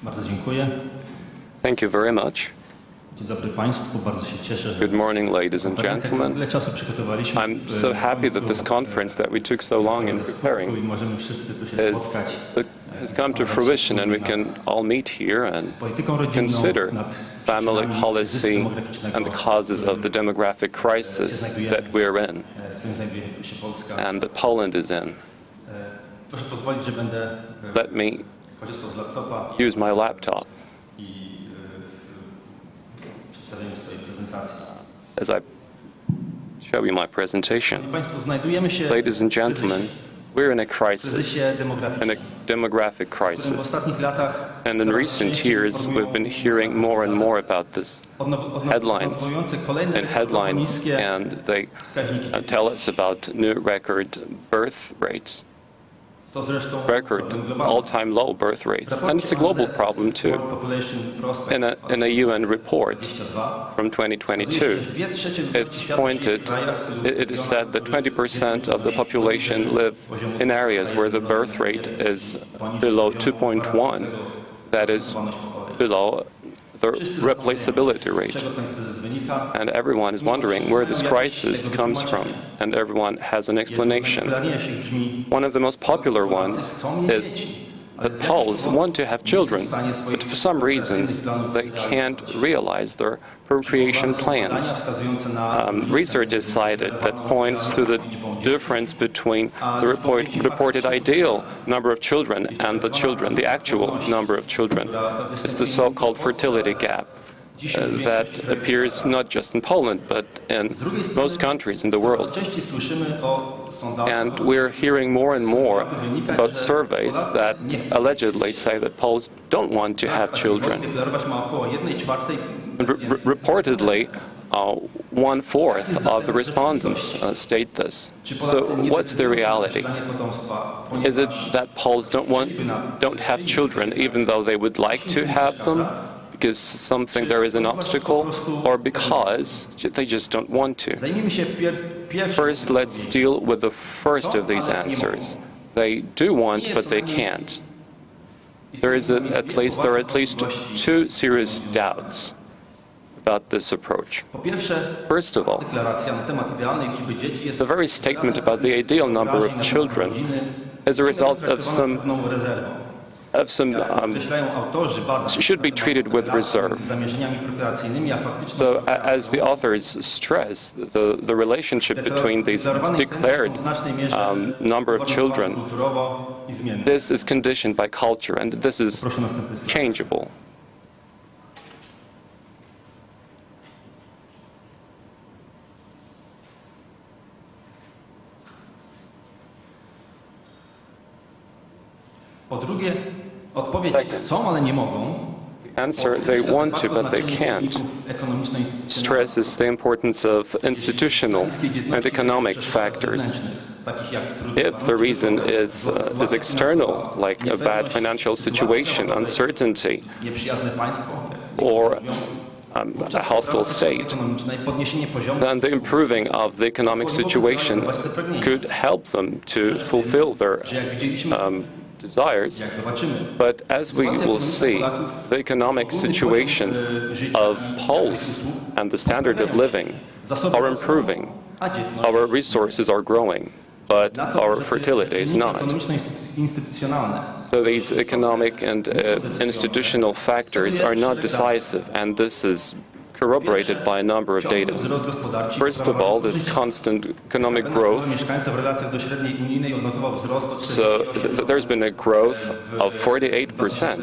S6: Bardzo dziękuję.
S3: Thank you very much.
S6: Dzień dobry Państwu, bardzo się cieszę, że
S3: Good morning, ladies and gentlemen.
S6: tyle czasu przygotowaliśmy.
S3: I'm so happy that this conference that we took so long in preparing
S6: I możemy wszyscy tu się spotkać.
S3: has come to fruition, and we can all meet here and
S6: Polityką rodzinną
S3: consider
S6: nad
S3: family
S6: przyczynami
S3: policy
S6: kryzysu demograficznego,
S3: and the causes of the demographic crisis that we're in
S6: w którym znajduje się Polska.
S3: and that Poland is in.
S6: Proszę pozwolić, że będę
S3: Let me
S6: korzystał z laptopa
S3: use my laptop
S6: i w przedstawieniu swojej prezentacji.
S3: as I show you my presentation.
S6: Szanowni Państwo, znajdujemy się
S3: Ladies and gentlemen, we're in a
S6: w
S3: crisis,
S6: kryzysie
S3: in
S6: demograficznym,
S3: a demographic
S6: w którym w
S3: crisis.
S6: ostatnich latach
S3: And in recent years, we've been hearing more and more about this headlines
S6: odwołujące kolejne
S3: and headlines,
S6: niskie
S3: and they
S6: wskaźniki.
S3: tell us about new record birth rates,
S6: To zresztą
S3: record
S6: problem globalny.
S3: all-time low birth rates. And it's a global problem too.
S6: World Population Prospect
S3: In a UN report
S6: 22
S3: from 2022, it's pointed, it is said that 20% of the population live in areas where the birth rate is below 2.1, that is below the replaceability
S6: z
S3: rate.
S6: czego ten kryzys wynika.
S3: And everyone is wondering where this crisis comes from, and everyone has an explanation.
S6: Najpopularniejszy brzmi,
S3: One of the most popular ones
S6: chcą mieć
S3: is
S6: dzieci,
S3: that Poles want to have children, but for some reasons they can't realize their procreation plans.
S6: wskazujące na
S3: Research has cited that points to the difference between the reported ideal number of children and the actual number of children. It's the so-called fertility gap that appears not just in Poland, but in most countries in the world.
S6: częściej słyszymy o sondażach,
S3: And we're hearing more and more about surveys that allegedly say that Poles don't want to have children.
S6: deklarować ma około 1/4
S3: Reportedly, 1/4 of the respondents state this. So what's the reality?
S6: potomstwa,
S3: Is it that Poles don't have children even though they would like to have them because there is an obstacle, or because they just don't want to?
S6: Zajmijmy się pierwszym.
S3: First, let's deal with the first of these answers. They do want, but they can't. There are at least two serious doubts about this approach.
S6: Po pierwsze,
S3: First of all,
S6: deklaracja na temat idealnej liczby dzieci jest
S3: the very statement about the ideal number of children is a result of some
S6: pewną rezerwą.
S3: have some
S6: Określają autorzy badań,
S3: should be treated with reserve.
S6: z zamierzeniami prokreacyjnymi, a faktyczną
S3: So,
S6: prokreacją.
S3: as the authors stress, the relationship between these declared number of children,
S6: kulturowo i zmienne.
S3: this is conditioned by culture, and this is
S6: Proszę następny slajd.
S3: changeable.
S6: Po drugie, odpowiedź chcą, ale nie mogą.
S3: Answer, they want to, but they can't, stresses the importance of institutional and economic factors. If the reason is external, like a bad financial situation, uncertainty, or a hostile state, then the improving of the economic situation could help them to fulfill their desires. But as we will see, the economic situation of Poles and the standard of living are improving. Our resources are growing, but our fertility is not. So these economic and institutional factors are not decisive, and this is corroborated by a number of data. First of all, this constant economic growth. So there's been a growth of 48%.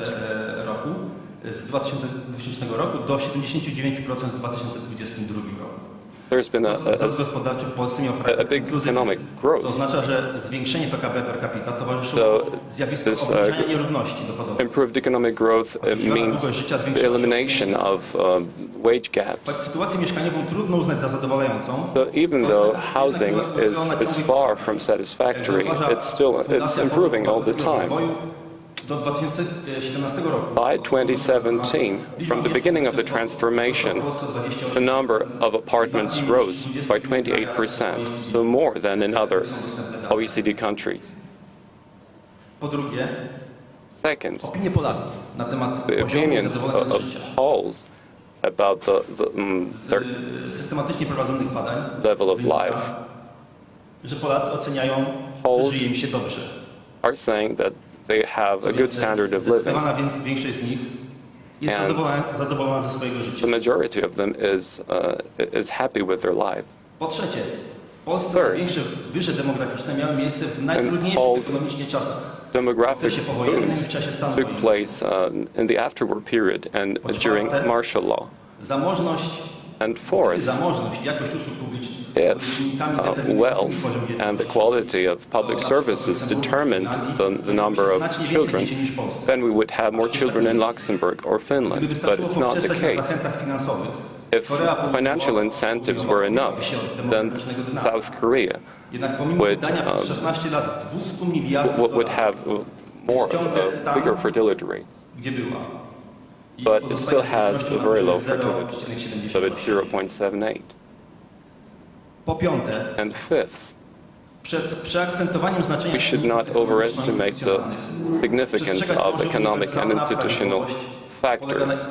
S3: There's been a big economic growth. So this improved economic growth means the elimination of wage gaps. So even though housing is far from satisfactory, it's improving all the time. By 2017, from the beginning of the transformation, the number of apartments rose by 28%, so more than in other OECD countries. Second, the opinions of Poles about their level of life. Poles are saying that they have a good standard of living, and the majority of them is happy with their life. Third, in Poland, demographic booms took place in the afterwar period and during martial law. And fourth, if wealth and the quality of public services determined the number of children, then we would have more children in Luxembourg or Finland, but it's not the case. If financial incentives were enough, then South Korea would have bigger fertility rates. But it still has a very low fertility rate, so it's 0.78. And fifth, we should not overestimate the significance of economic and institutional factors.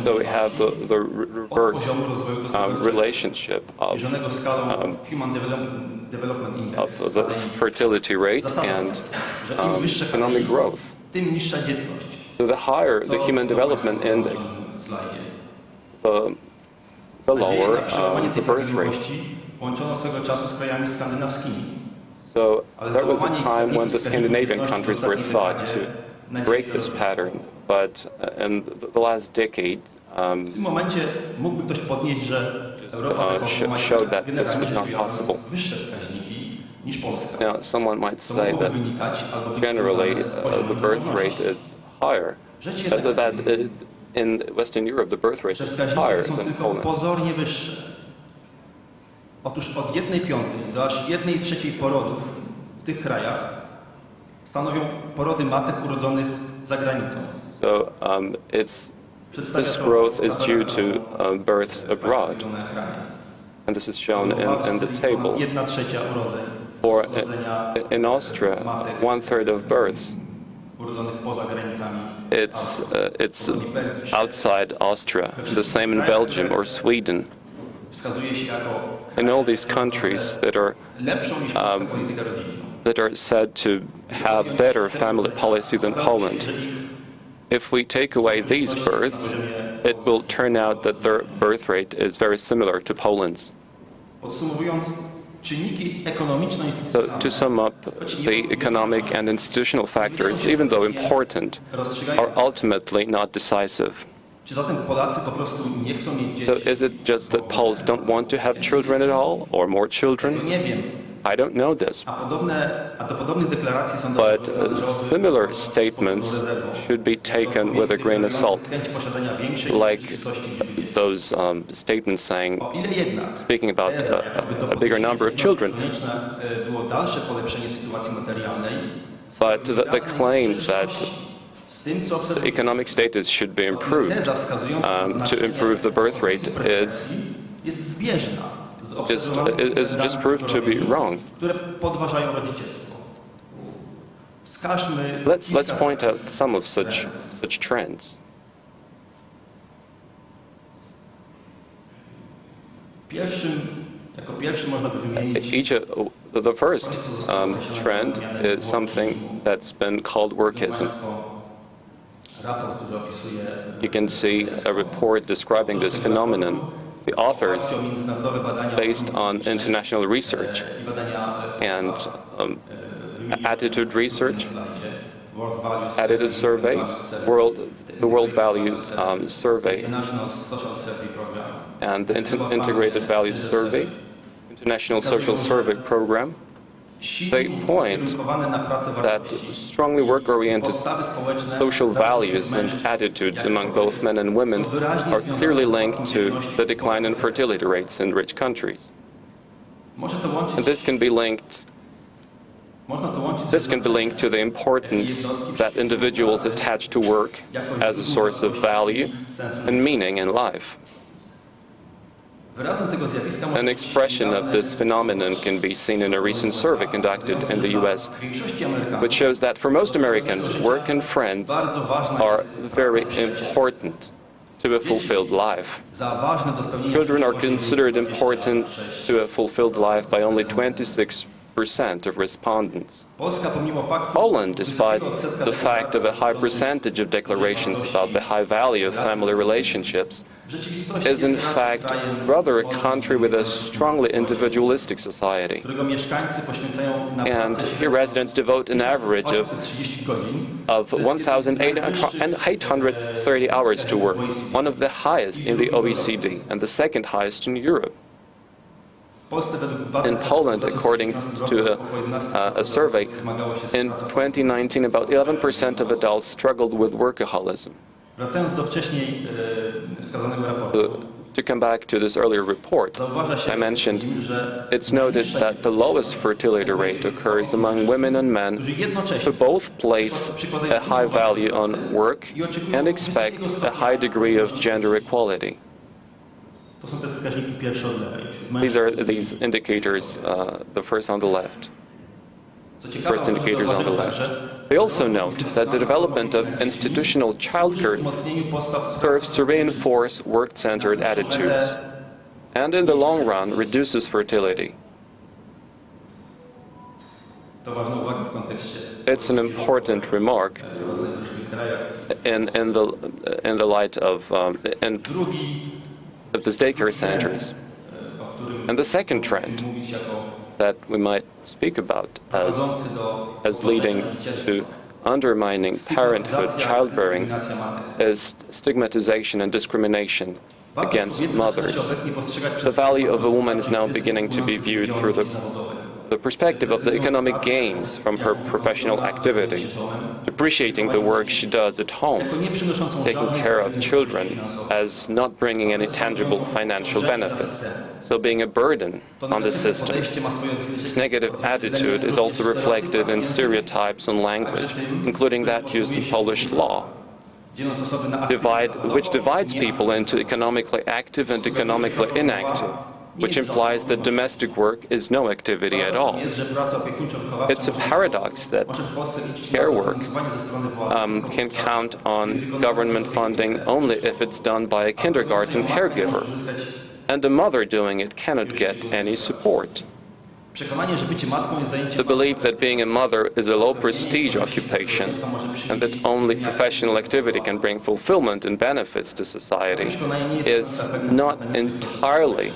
S3: So we have the reverse relationship of the fertility rate and economic growth. So the higher the Human Development Index, the lower the birth rate. So there was a time when the Scandinavian countries were thought to break this pattern, but in the last decade showed that this was not possible. Now, someone might say that generally the birth rate is higher, that in Western Europe the birth rate is higher than Poland.
S6: Otóż od 1/5 do aż 1/3 porodów w tych krajach stanowią porody matek urodzonych za granicą.
S3: So this growth is due to births abroad, and this is shown in the table. For in Austria, 1/3 of births it's outside Austria. The same in Belgium or Sweden. In all these countries that are that are said to have better family policy than Poland. If we take away these births, it will turn out that their birth rate is very similar to Poland's.
S6: Podsumowując, czynniki ekonomiczne i
S3: So to sum up, the economic and institutional factors, even though important, are ultimately not decisive.
S6: Czy zatem Polacy po prostu nie chcą mieć
S3: So
S6: dzieci?
S3: is it just that Poles don't want to have children at all, or more children?
S6: Nie wiem.
S3: I don't know this.
S6: A do podobnych deklaracji
S3: But
S6: sondażowych należałoby
S3: similar
S6: dołożyć
S3: statements
S6: swoją rezerwą.
S3: should be taken with a grain of salt,
S6: Chęć posiadania większej
S3: like
S6: rzeczywistości liczby dzieci.
S3: those statements saying,
S6: O ile jednak
S3: speaking about
S6: teza, jakby do
S3: a bigger number of children,
S6: konieczne było dalsze polepszenie sytuacji materialnej,
S3: but the claim that
S6: z tym, co
S3: the
S6: obserwujemy.
S3: economic status should be improved
S6: Teza wskazująca na
S3: to
S6: znaczenie
S3: improve the birth rate
S6: jest zbieżna z
S3: is
S6: obserwowanymi
S3: just
S6: trendami
S3: proved to be
S6: kulturowymi,
S3: wrong.
S6: które podważają rodzicielstwo. Wskażmy
S3: Let's point out some of such trends.
S6: Jako pierwszy można by wymienić
S3: The first trend is something that's been called workism.
S6: raport, który opisuje
S3: You can see a report describing this phenomenon. The authors,
S6: międzynarodowe badania
S3: based on international research
S6: i badania
S3: and attitude research,
S6: World Values
S3: attitude surveys, the World Values Survey,
S6: International Social Survey Program.
S3: and the Integrated Values Survey, International Social Survey Program. They point
S6: Ukierunkowane na pracę
S3: that
S6: wartości,
S3: strongly work-oriented
S6: postawy społeczne,
S3: social
S6: zarówno
S3: values
S6: wśród
S3: and
S6: mężczyzn,
S3: attitudes among both men and women are clearly linked to the decline in fertility rates in rich countries.
S6: Może to łączyć,
S3: And this can be linked
S6: można to łączyć
S3: This can be linked to the importance that individuals attach to work as a source of value and meaning in life.
S6: Wyrazem tego zjawiska może
S3: An
S6: być
S3: expression of this phenomenon can be seen in a recent survey conducted in the U.S.,
S6: w większości Amerykanów
S3: which shows that for most Americans, work and friends
S6: bardzo ważna
S3: are
S6: jest
S3: very
S6: praca i życie.
S3: important to a fulfilled life.
S6: Za ważne do spełnienia
S3: Children are
S6: możliwości
S3: considered
S6: 20
S3: important
S6: lat, 6.
S3: to a fulfilled life by only 26% of respondents.
S6: Polska pomimo faktu
S3: Poland, despite
S6: wysokiego odsetka
S3: the fact of a high percentage of declarations about the high value of family relationships,
S6: w rzeczywistości
S3: is in
S6: jest
S3: fact
S6: krajem
S3: rather a country with a strongly individualistic society.
S6: którego mieszkańcy poświęcają na
S3: And
S6: pracę
S3: here residents devote an average
S6: 830 godzin.
S3: of 1,830 hours to work, one of the highest in the OECD and the second highest in Europe.
S6: W Polsce według badań
S3: In Poland, according to a survey, in 2019 about 11% of adults struggled with workaholism.
S6: Wracając do wcześniej wskazanego raportu,
S3: To come back to this earlier report,
S6: zauważa się
S3: I mentioned,
S6: w nim, że
S3: it's noted that the lowest fertility rate occurs among women and men
S6: którzy
S3: who
S6: jednocześnie
S3: both place a high value on work and expect a high degree of gender equality.
S6: to są te wskaźniki pierwsze od lewej. Wśród
S3: These are
S6: mężczyzn.
S3: these indicators, the first on the left.
S6: Co ciekawe,
S3: First indicators on the left.
S6: że
S3: They also note that the development of institutional childcare
S6: wzmocnieniu postaw
S3: serves to reinforce work-centered attitudes and in the long run reduces fertility.
S6: to ważna uwaga w kontekście
S3: It's an important remark
S6: prowadzenia w różnych krajach.
S3: in the light of
S6: Drugi,
S3: of these daycare centers.
S6: o którym
S3: And the second trend
S6: mówić jako
S3: that we might speak about
S6: prowadzący do
S3: as leading to undermining parenthood, childbearing,
S6: dyskryminacja matek.
S3: is stigmatization and discrimination
S6: Warto
S3: against
S6: kobiety zaczyna
S3: mothers.
S6: się obecnie postrzegać
S3: The
S6: przez
S3: value of a woman is
S6: kobiety
S3: now beginning to be viewed through
S6: zawodowe.
S3: the perspective of the economic gains from her professional activities, appreciating the work she does at home,
S6: Jako nie przynoszącą
S3: taking
S6: żadnych
S3: care of
S6: pozytywnych
S3: children
S6: finansowych.
S3: as not bringing any tangible financial benefits, so being a burden
S6: To
S3: on the
S6: negatywne
S3: system.
S6: podejście ma swoje
S3: Its negative attitude is also reflected in stereotypes on language, including that used in Polish law,
S6: dzieląc osoby na aktywne
S3: which divides people into economically active and economically inactive, which implies that domestic work is no activity at all.
S6: Jest, że praca opiekuńczo-wychowawcza
S3: It's a paradox that
S6: może w Polsce liczyć
S3: care
S6: na
S3: work
S6: dofinansowanie ze strony władzy.
S3: can count on government funding only if it's done by a kindergarten caregiver, and a mother doing it cannot get any support.
S6: Przekonanie, że bycie matką jest zajęciem
S3: The belief that being a mother is a low-prestige occupation and that only professional activity can bring fulfillment and benefits to society is not entirely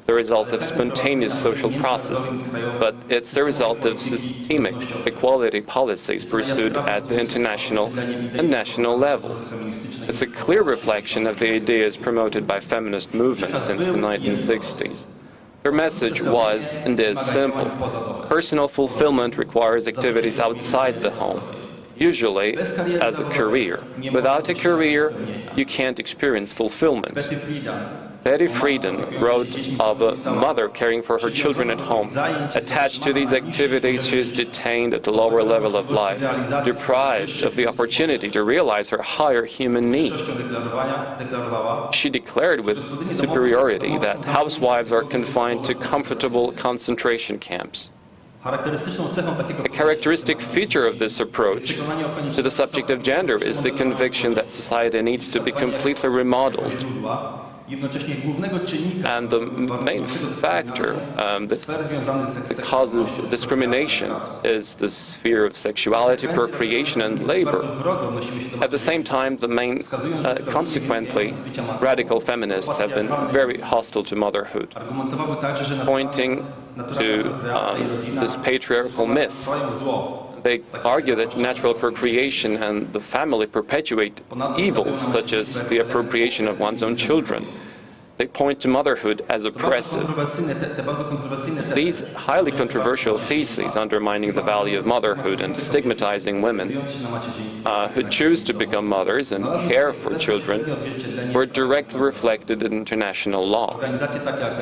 S3: the result of spontaneous social process, but it's the result of systemic equality policies pursued at the international and national levels. It's a clear reflection of the ideas promoted by feminist movements since the 1960s. Their message was and is simple. Personal fulfillment requires activities outside the home, usually as a career. Without a career, you can't experience fulfillment. Betty Friedan wrote of a mother caring for her children at home. Attached to these activities, she is detained at the lower level of life, deprived of the opportunity to realize her higher human needs. She declared with superiority that housewives are confined to comfortable concentration camps. A characteristic feature of this approach to the subject of gender is the conviction that society needs to be completely remodeled. And the main factor that causes discrimination is the sphere of sexuality, procreation, and labor. At the same time, consequently, radical feminists have been very hostile to motherhood, pointing to this patriarchal myth. They argue that natural procreation and the family perpetuate evils such as the appropriation of one's own children. They point to motherhood as oppressive. These highly controversial theses undermining the value of motherhood and stigmatizing women who choose to become mothers and care for children were directly reflected in international law.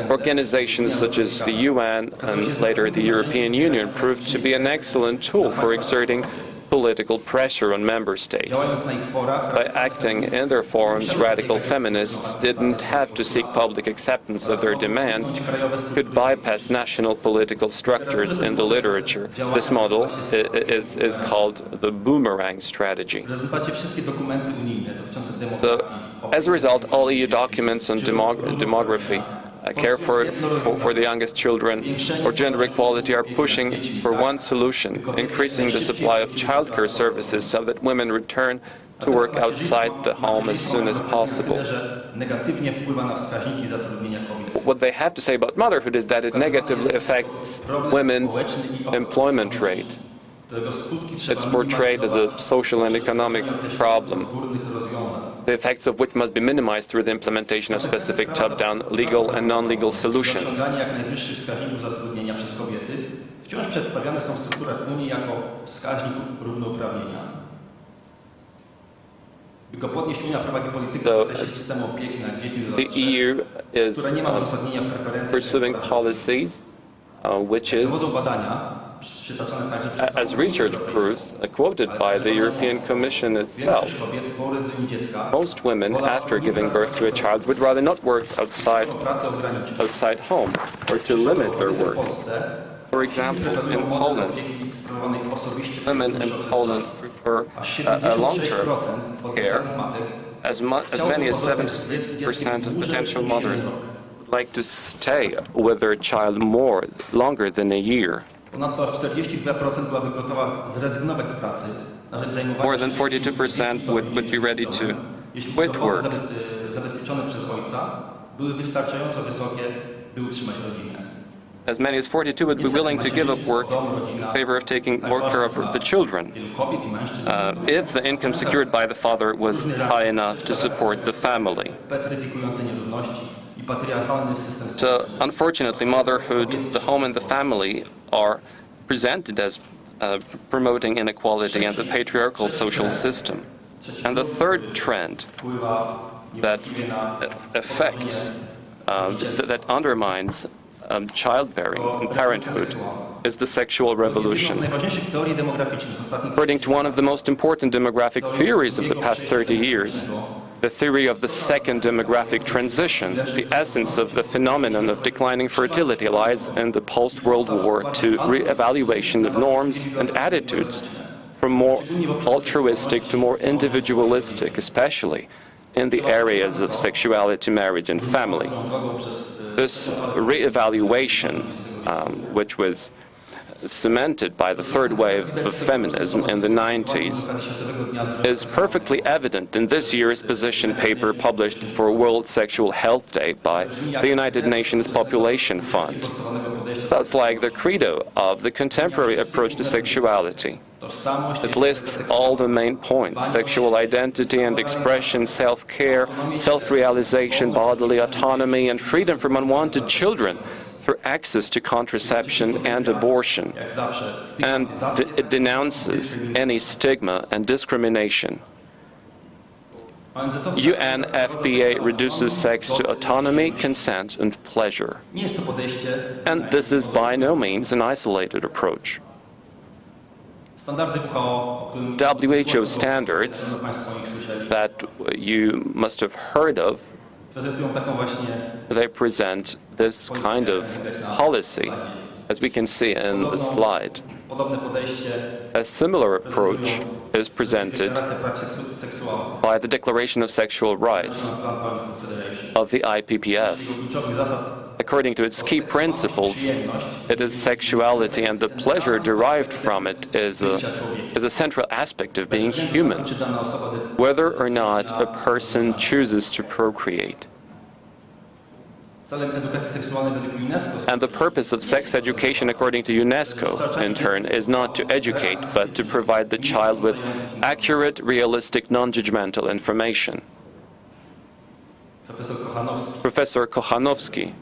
S3: Organizations such as the UN and later the European Union proved to be an excellent tool for exerting political pressure on member states. By acting in their forums, radical feminists didn't have to seek public acceptance of their demands, could bypass national political structures in the literature. This model is called the boomerang strategy. So, as a result, all EU documents on demography, care for the youngest children, or gender equality are pushing for one solution, increasing the supply of childcare services so that women return to work outside the home as soon as possible. What they have to say about motherhood is that it negatively affects women's employment rate. It's portrayed as a social and economic problem, the effects of which must be minimized through the implementation of specific top-down legal and non-legal solutions. So, the EU is pursuing policies which is, as research proves, quoted by the European Commission itself, most women, after giving birth to a child, would rather not work outside home, or to limit their work. For example, in Poland, women in Poland prefer a long-term care. As many as 76% of potential mothers would like to stay with their child longer than a year. More than 42% would be ready to quit work. As many as 42 would be willing to give up work in favor of taking more care of the children, if the income secured by the father was high enough to support the family. So, unfortunately, motherhood, the home and the family are presented as promoting inequality and the patriarchal social system. And the third trend that affects, that undermines childbearing and parenthood is the sexual revolution. According to one of the most important demographic theories of the past 30 years, the theory of the second demographic transition, the essence of the phenomenon of declining fertility lies in the post-World War II re-evaluation of norms and attitudes from more altruistic to more individualistic, especially in the areas of sexuality, marriage, and family. This re-evaluation which was cemented by the third wave of feminism in the 90s, is perfectly evident in this year's position paper published for World Sexual Health Day by the United Nations Population Fund. That's like the credo of the contemporary approach to sexuality. It lists all the main points: sexual identity and expression, self-care, self-realization, bodily autonomy, and freedom from unwanted children through access to contraception and abortion. And it denounces any stigma and discrimination. UNFPA reduces sex to autonomy, consent, and pleasure. And this is by no means an isolated approach. WHO standards that you must have heard of, they present this kind of policy, as we can see in the slide. A similar approach is presented by the Declaration of Sexual Rights of the IPPF. According to its key principles, it is sexuality and the pleasure derived from it is a central aspect of being human, whether or not a person chooses to procreate. And the purpose of sex education, according to UNESCO, in turn, is not to educate, but to provide the child with accurate, realistic, non-judgmental information. Professor Kochanowski,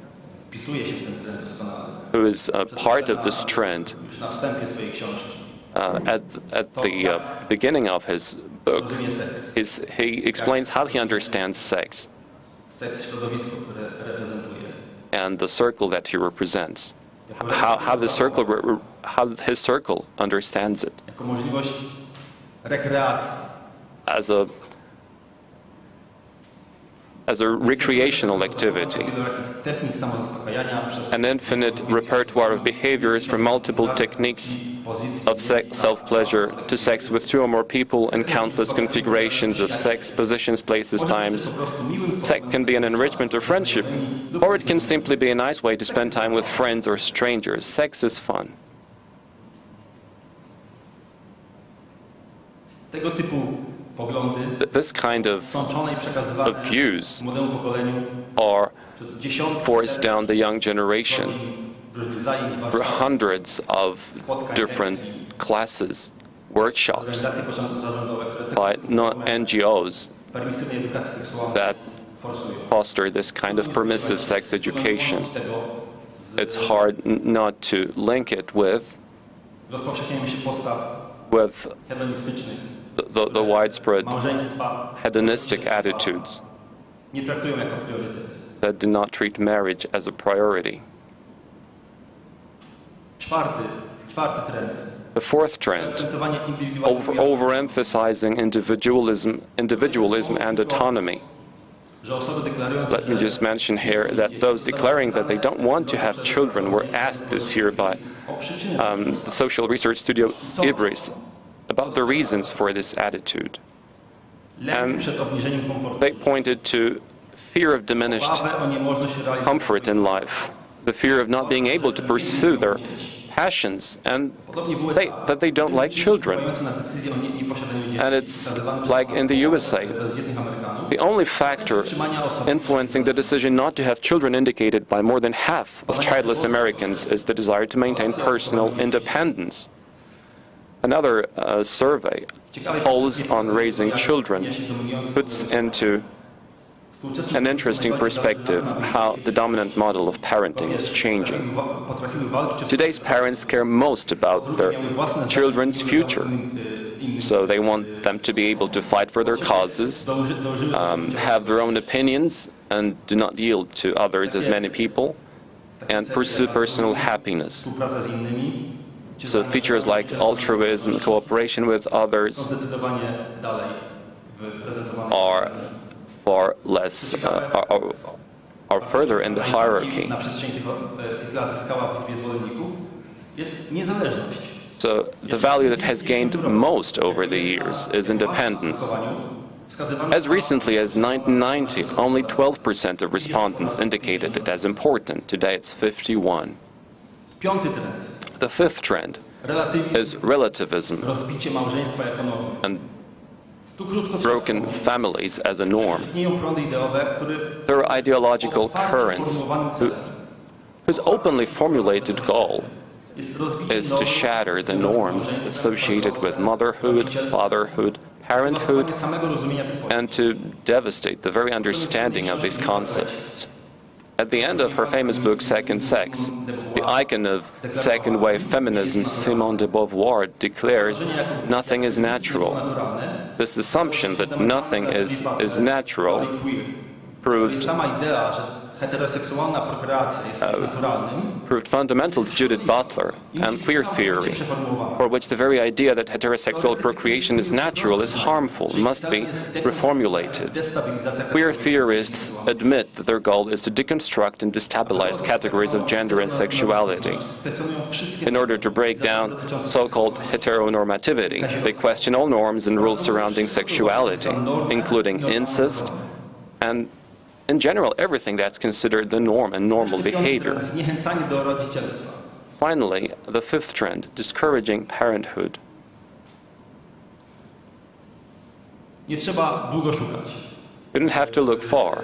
S3: who is part of this trend, at the beginning of his book, he explains how he understands sex and the circle that he represents, how his circle understands it as a recreational activity, an infinite repertoire of behaviors from multiple techniques of self-pleasure to sex with two or more people and countless configurations of sex, positions, places, times. Sex can be an enrichment of friendship, or it can simply be a nice way to spend time with friends or strangers. Sex is fun. This kind of views are forced down the young generation through hundreds of different classes, workshops by NGOs that foster this kind of permissive sex education. It's hard not to link it with the widespread hedonistic attitudes that do not treat marriage as a priority. The fourth trend, overemphasizing individualism and autonomy. Let me just mention here that those declaring that they don't want to have children were asked this year by the social research studio IBRIS about the reasons for this attitude. And they pointed to fear of diminished comfort in life, the fear of not being able to pursue their passions, and that they don't like children. And it's like in the USA. The only factor influencing the decision not to have children indicated by more than half of childless Americans is the desire to maintain personal independence. Another survey, Polls on Raising Children, puts into an interesting perspective how the dominant model of parenting is changing. Today's parents care most about their children's future, so they want them to be able to fight for their causes, have their own opinions, and do not yield to others as many people, and pursue personal happiness. So features like altruism, cooperation with others are far less, are further in the hierarchy. So the value that has gained most over the years is independence. As recently as 1990, only 12% of respondents indicated it as important. Today it's 51%.
S6: Piąty trend.
S3: The fifth trend
S6: Relatywizm.
S3: is relativism
S6: Rozbicie małżeństwa jako normy.
S3: and
S6: Tu krótko
S3: broken
S6: przedstawię.
S3: families as a norm.
S6: Istnieją prądy ideowe, które
S3: There are ideological
S6: otwarcie
S3: currents
S6: formułowanym celem
S3: whose openly formulated goal
S6: jest rozbicie
S3: is to
S6: norm
S3: shatter the
S6: związanych z
S3: norms
S6: małżeństwem,
S3: associated with
S6: rodzicostwem,
S3: motherhood,
S6: rodzicielstwem,
S3: fatherhood, parenthood,
S6: rozpalanie samego rozumienia tych pojęć.
S3: and to devastate the very understanding of these concepts. At the end of her famous book, Second Sex, the icon of second-wave feminism, Simone de Beauvoir, declares nothing is natural. This assumption that nothing is natural proved
S6: Sama idea, że heteroseksualna prokreacja jest czymś naturalnym,
S3: proved fundamental to Judith Butler and queer theory, for which the very idea that heterosexual procreation is natural is harmful and must be reformulated.
S6: destabilizacja
S3: Queer theorists admit that their goal is to deconstruct and destabilize categories of gender and sexuality.
S6: kwestionują wszystkie
S3: In order to break down so-called heteronormativity, they question all norms and rules surrounding sexuality, including incest and, in general, everything that's considered the norm and normal behavior.
S6: zniechęcanie do rodzicielstwa.
S3: Finally, the fifth trend, discouraging parenthood.
S6: Nie trzeba długo szukać.
S3: You don't have to look far.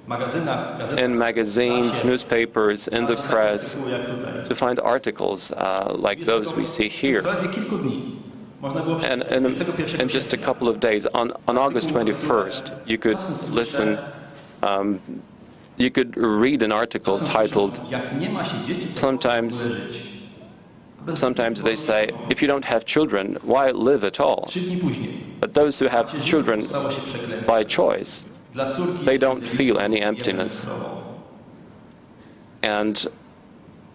S6: W magazynach, gazetach,
S3: In magazines, newspapers, in the press,
S6: jak tutaj.
S3: to find articles like those we see here.
S6: Zaledwie kilku dni można było
S3: And
S6: przeczytać. 21
S3: in just a
S6: sierpnia.
S3: couple of days, on August 21st, you could read an article titled,
S6: Jak nie ma się dzieci, to
S3: sometimes,
S6: żyć.
S3: sometimes they say, if you don't have children, why live at all?
S6: 3 dni później.
S3: But those who have children
S6: Stało się przekleństwem.
S3: by choice,
S6: Dla córki
S3: they
S6: jest
S3: don't
S6: wtedy
S3: feel any
S6: jeden
S3: emptiness.
S6: zdrowo.
S3: and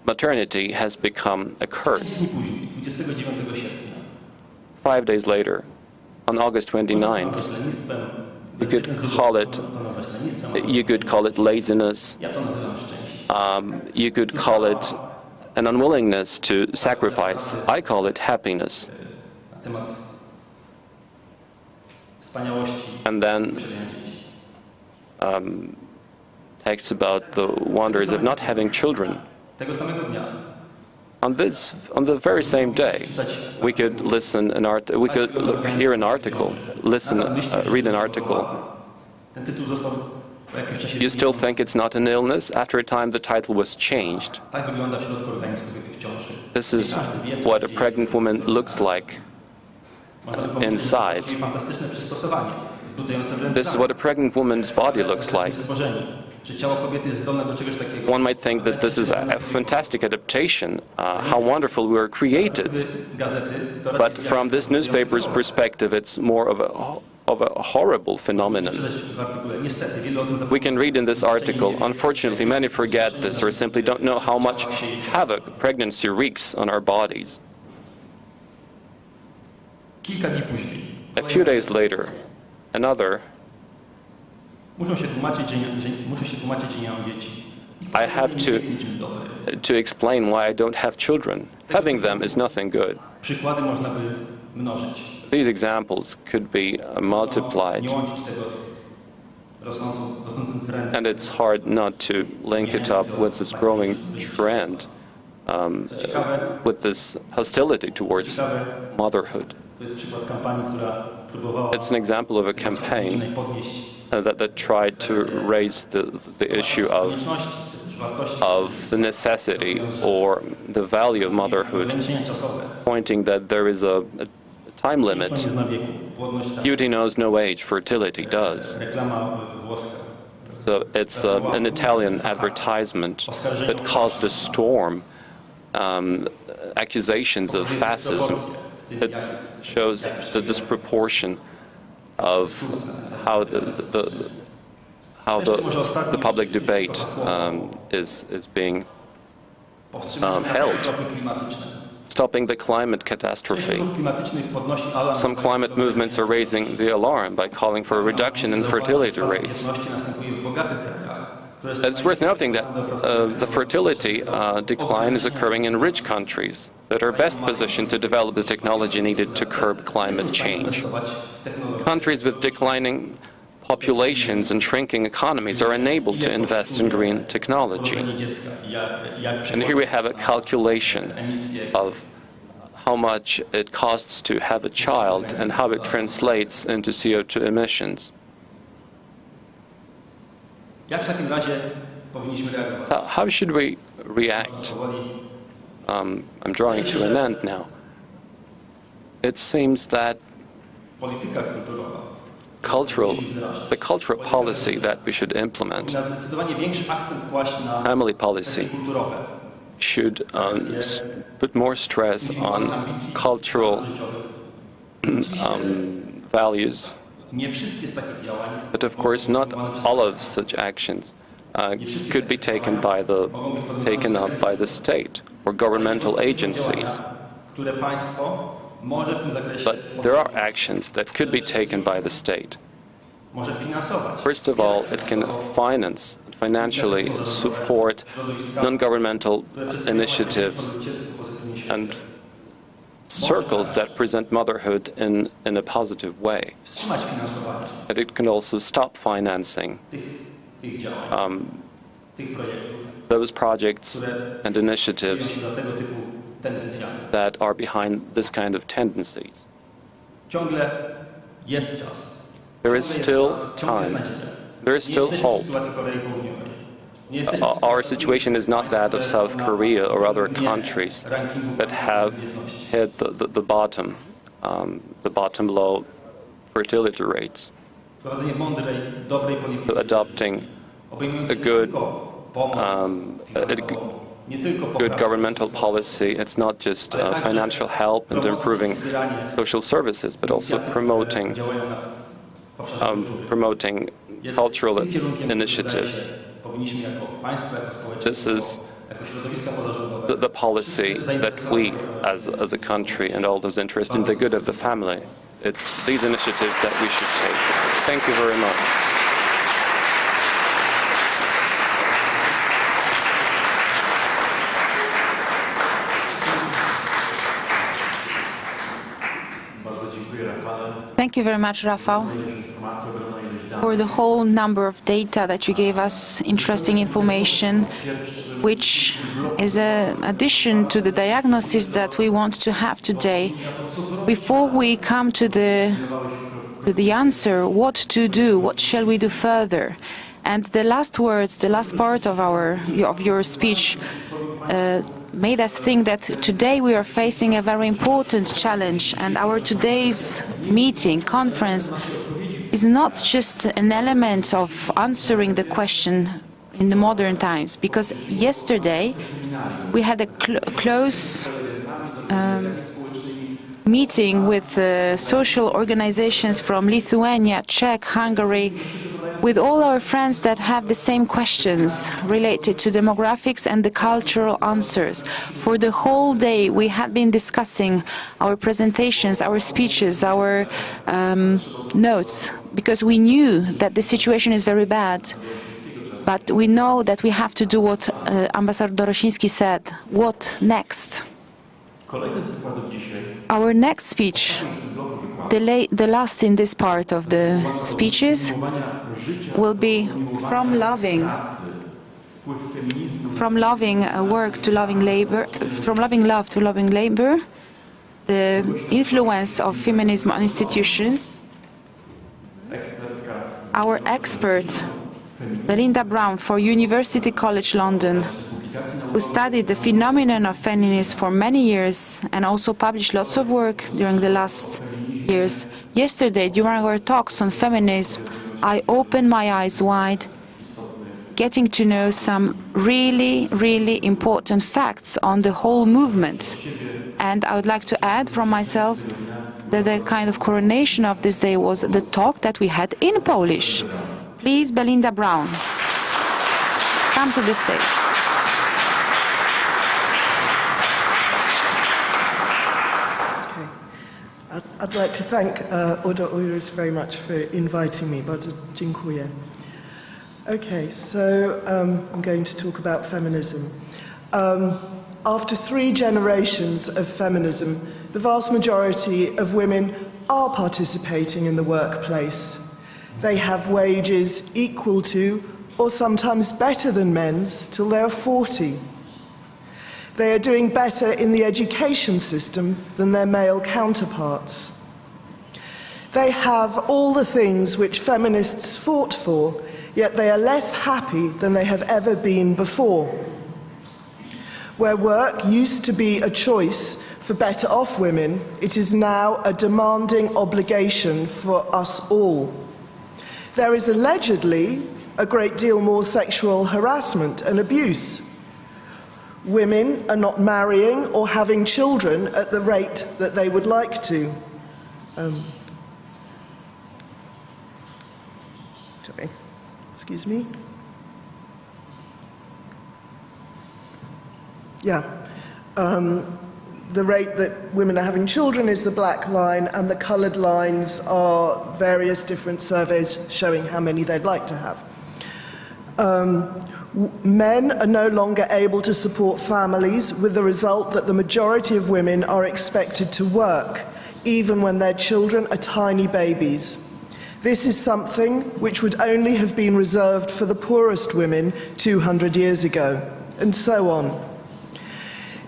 S3: maternity has become a curse.
S6: Dni później, 29 sierpnia.
S3: 5 days later, on August 29th, you could call it laziness,
S6: Ja to nazywam szczęście.
S3: you could call it an unwillingness to sacrifice. I call it happiness.
S6: Na temat wspaniałości
S3: And then
S6: posiadania dzieci.
S3: text about the wonders of not having children.
S6: Tego samego dnia
S3: On the very same day, we could hear an article, read an article.
S6: ten tytuł został po jakimś czasie
S3: You still
S6: zmieniony.
S3: think it's not an illness? After a time, the title was changed.
S6: Tak wygląda w środku organizmu kobiety w ciąży.
S3: This is
S6: Każdy wie, co
S3: what a
S6: się
S3: pregnant woman looks like.
S6: Można by pomyśleć,
S3: inside.
S6: że to fantastyczne przystosowanie, wzbudzające wręcz
S3: This is what a pregnant woman's body looks like.
S6: stworzenie, że ciało kobiety jest zdolne do czegoś takiego.
S3: One might think that this is a fantastic adaptation, how wonderful we were created.
S6: Gazety, to
S3: But
S6: raczej
S3: from this newspaper's perspective, it's more of a horrible phenomenon.
S6: w artykule. Niestety, wiele o tym
S3: We can read in this article, unfortunately, many forget this or simply don't know how much havoc pregnancy wreaks on our bodies.
S6: Kilka dni później.
S3: A few days later, another,
S6: Muszą się tłumaczyć, że nie mam dzieci. Ich
S3: I have
S6: nie jest niczym dobrym.
S3: to explain why I don't have children. Having them is nothing good.
S6: Przykłady można by mnożyć.
S3: These examples could be multiplied,
S6: Nie łączyć tego z rosnącym trendem.
S3: and it's hard not to link it up with this growing trend,
S6: Ciekawe,
S3: with this hostility towards motherhood.
S6: to jest przykład kampanii, która próbowała
S3: It's an example of a campaign
S6: podnieść
S3: that tried to raise the issue
S6: konieczności, czy też wartości
S3: of the necessity or the value of motherhood,
S6: ograniczenia czasowe.
S3: pointing that there is a time
S6: Nie
S3: limit.
S6: zna wieku. Płodność tak.
S3: Beauty knows no age, fertility does.
S6: Reklama włoska.
S3: So it's an Italian advertisement that caused a storm, accusations of fascism. It shows the disproportion of how the public debate is being
S6: Powstrzymanie
S3: held.
S6: katastrofy klimatyczne.
S3: stopping the climate catastrophe.
S6: Grup klimatycznych podnosi alarm.
S3: Some climate movements are raising the alarm by calling for a reduction in fertility rates.
S6: Następuje w bogatych krajach, które
S3: It's worth noting that the fertility decline is occurring in rich countries that are best positioned to develop the technology needed to curb climate change. Countries with declining populations and shrinking economies are unable to invest in green technology. And here we have a calculation of how much it costs to have a child and how it translates into CO2 emissions. So how should we react? I'm drawing to an end now. It seems that the cultural policy that we should implement, family policy, should put more stress on cultural values. But of course, not all of such actions could be taken up by the state or governmental agencies. But there are actions that could be taken by the state. First of all, it can financially support non-governmental initiatives and circles that present motherhood in a positive way. And it can also stop financing those projects and initiatives that are behind this kind of tendencies. There is still time. There is still hope. Our situation is not that of South Korea or other countries that have hit the bottom low fertility rates. So adopting a good governmental policy, it's not just financial help and improving social services, but also promoting cultural initiatives. This is the policy that we, as a country, and all those interested in the good of the family, it's these initiatives that we should take. Thank you very much.
S1: Thank you very much, Rafał, for the whole number of data that you gave us, interesting information, which is an addition to the diagnosis that we want to have today. Before we come to the answer, what to do, what shall we do further? And the last words, the last part of your speech made us think that today we are facing a very important challenge, and our today's meeting, conference, is not just an element of answering the question in the modern times, because yesterday we had a close meeting with social organizations from Lithuania, Czech, Hungary, with all our friends that have the same questions related to demographics and the cultural answers. For the whole day we had been discussing our presentations, our speeches, our notes, because we knew that the situation is very bad. But we know that we have to do what Ambassador Dorosiński said. What next? Our next speech, the last in this part of the speeches, will be from loving work to loving labor, from loving love to loving labor, the influence of feminism on institutions. Our expert, Belinda Brown for University College London, who studied the phenomenon of feminism for many years and also published lots of work during the last years. Yesterday, during our talks on feminism, I opened my eyes wide, getting to know some really, really important facts on the whole movement. And I would like to add from myself that the kind of coronation of this day was the talk that we had in Polish. Please, Belinda Brown, come to the stage.
S7: I'd like to thank Oda Oiris very much for inviting me. Bardzo dziękuję. Okay, so I'm going to talk about feminism. After 3 generations of feminism, the vast majority of women are participating in the workplace. They have wages equal to, or sometimes better than men's, till they are 40. They are doing better in the education system than their male counterparts. They have all the things which feminists fought for, yet they are less happy than they have ever been before. Where work used to be a choice for better off women, it is now a demanding obligation for us all. There is allegedly a great deal more sexual harassment and abuse. Women are not marrying or having children at the rate that they would like to. Sorry, excuse me. Yeah. The rate that women are having children is the black line, and the coloured lines are various different surveys showing how many they'd like to have. Men are no longer able to support families, with the result that the majority of women are expected to work, even when their children are tiny babies. This is something which would only have been reserved for the poorest women 200 years ago, and so on.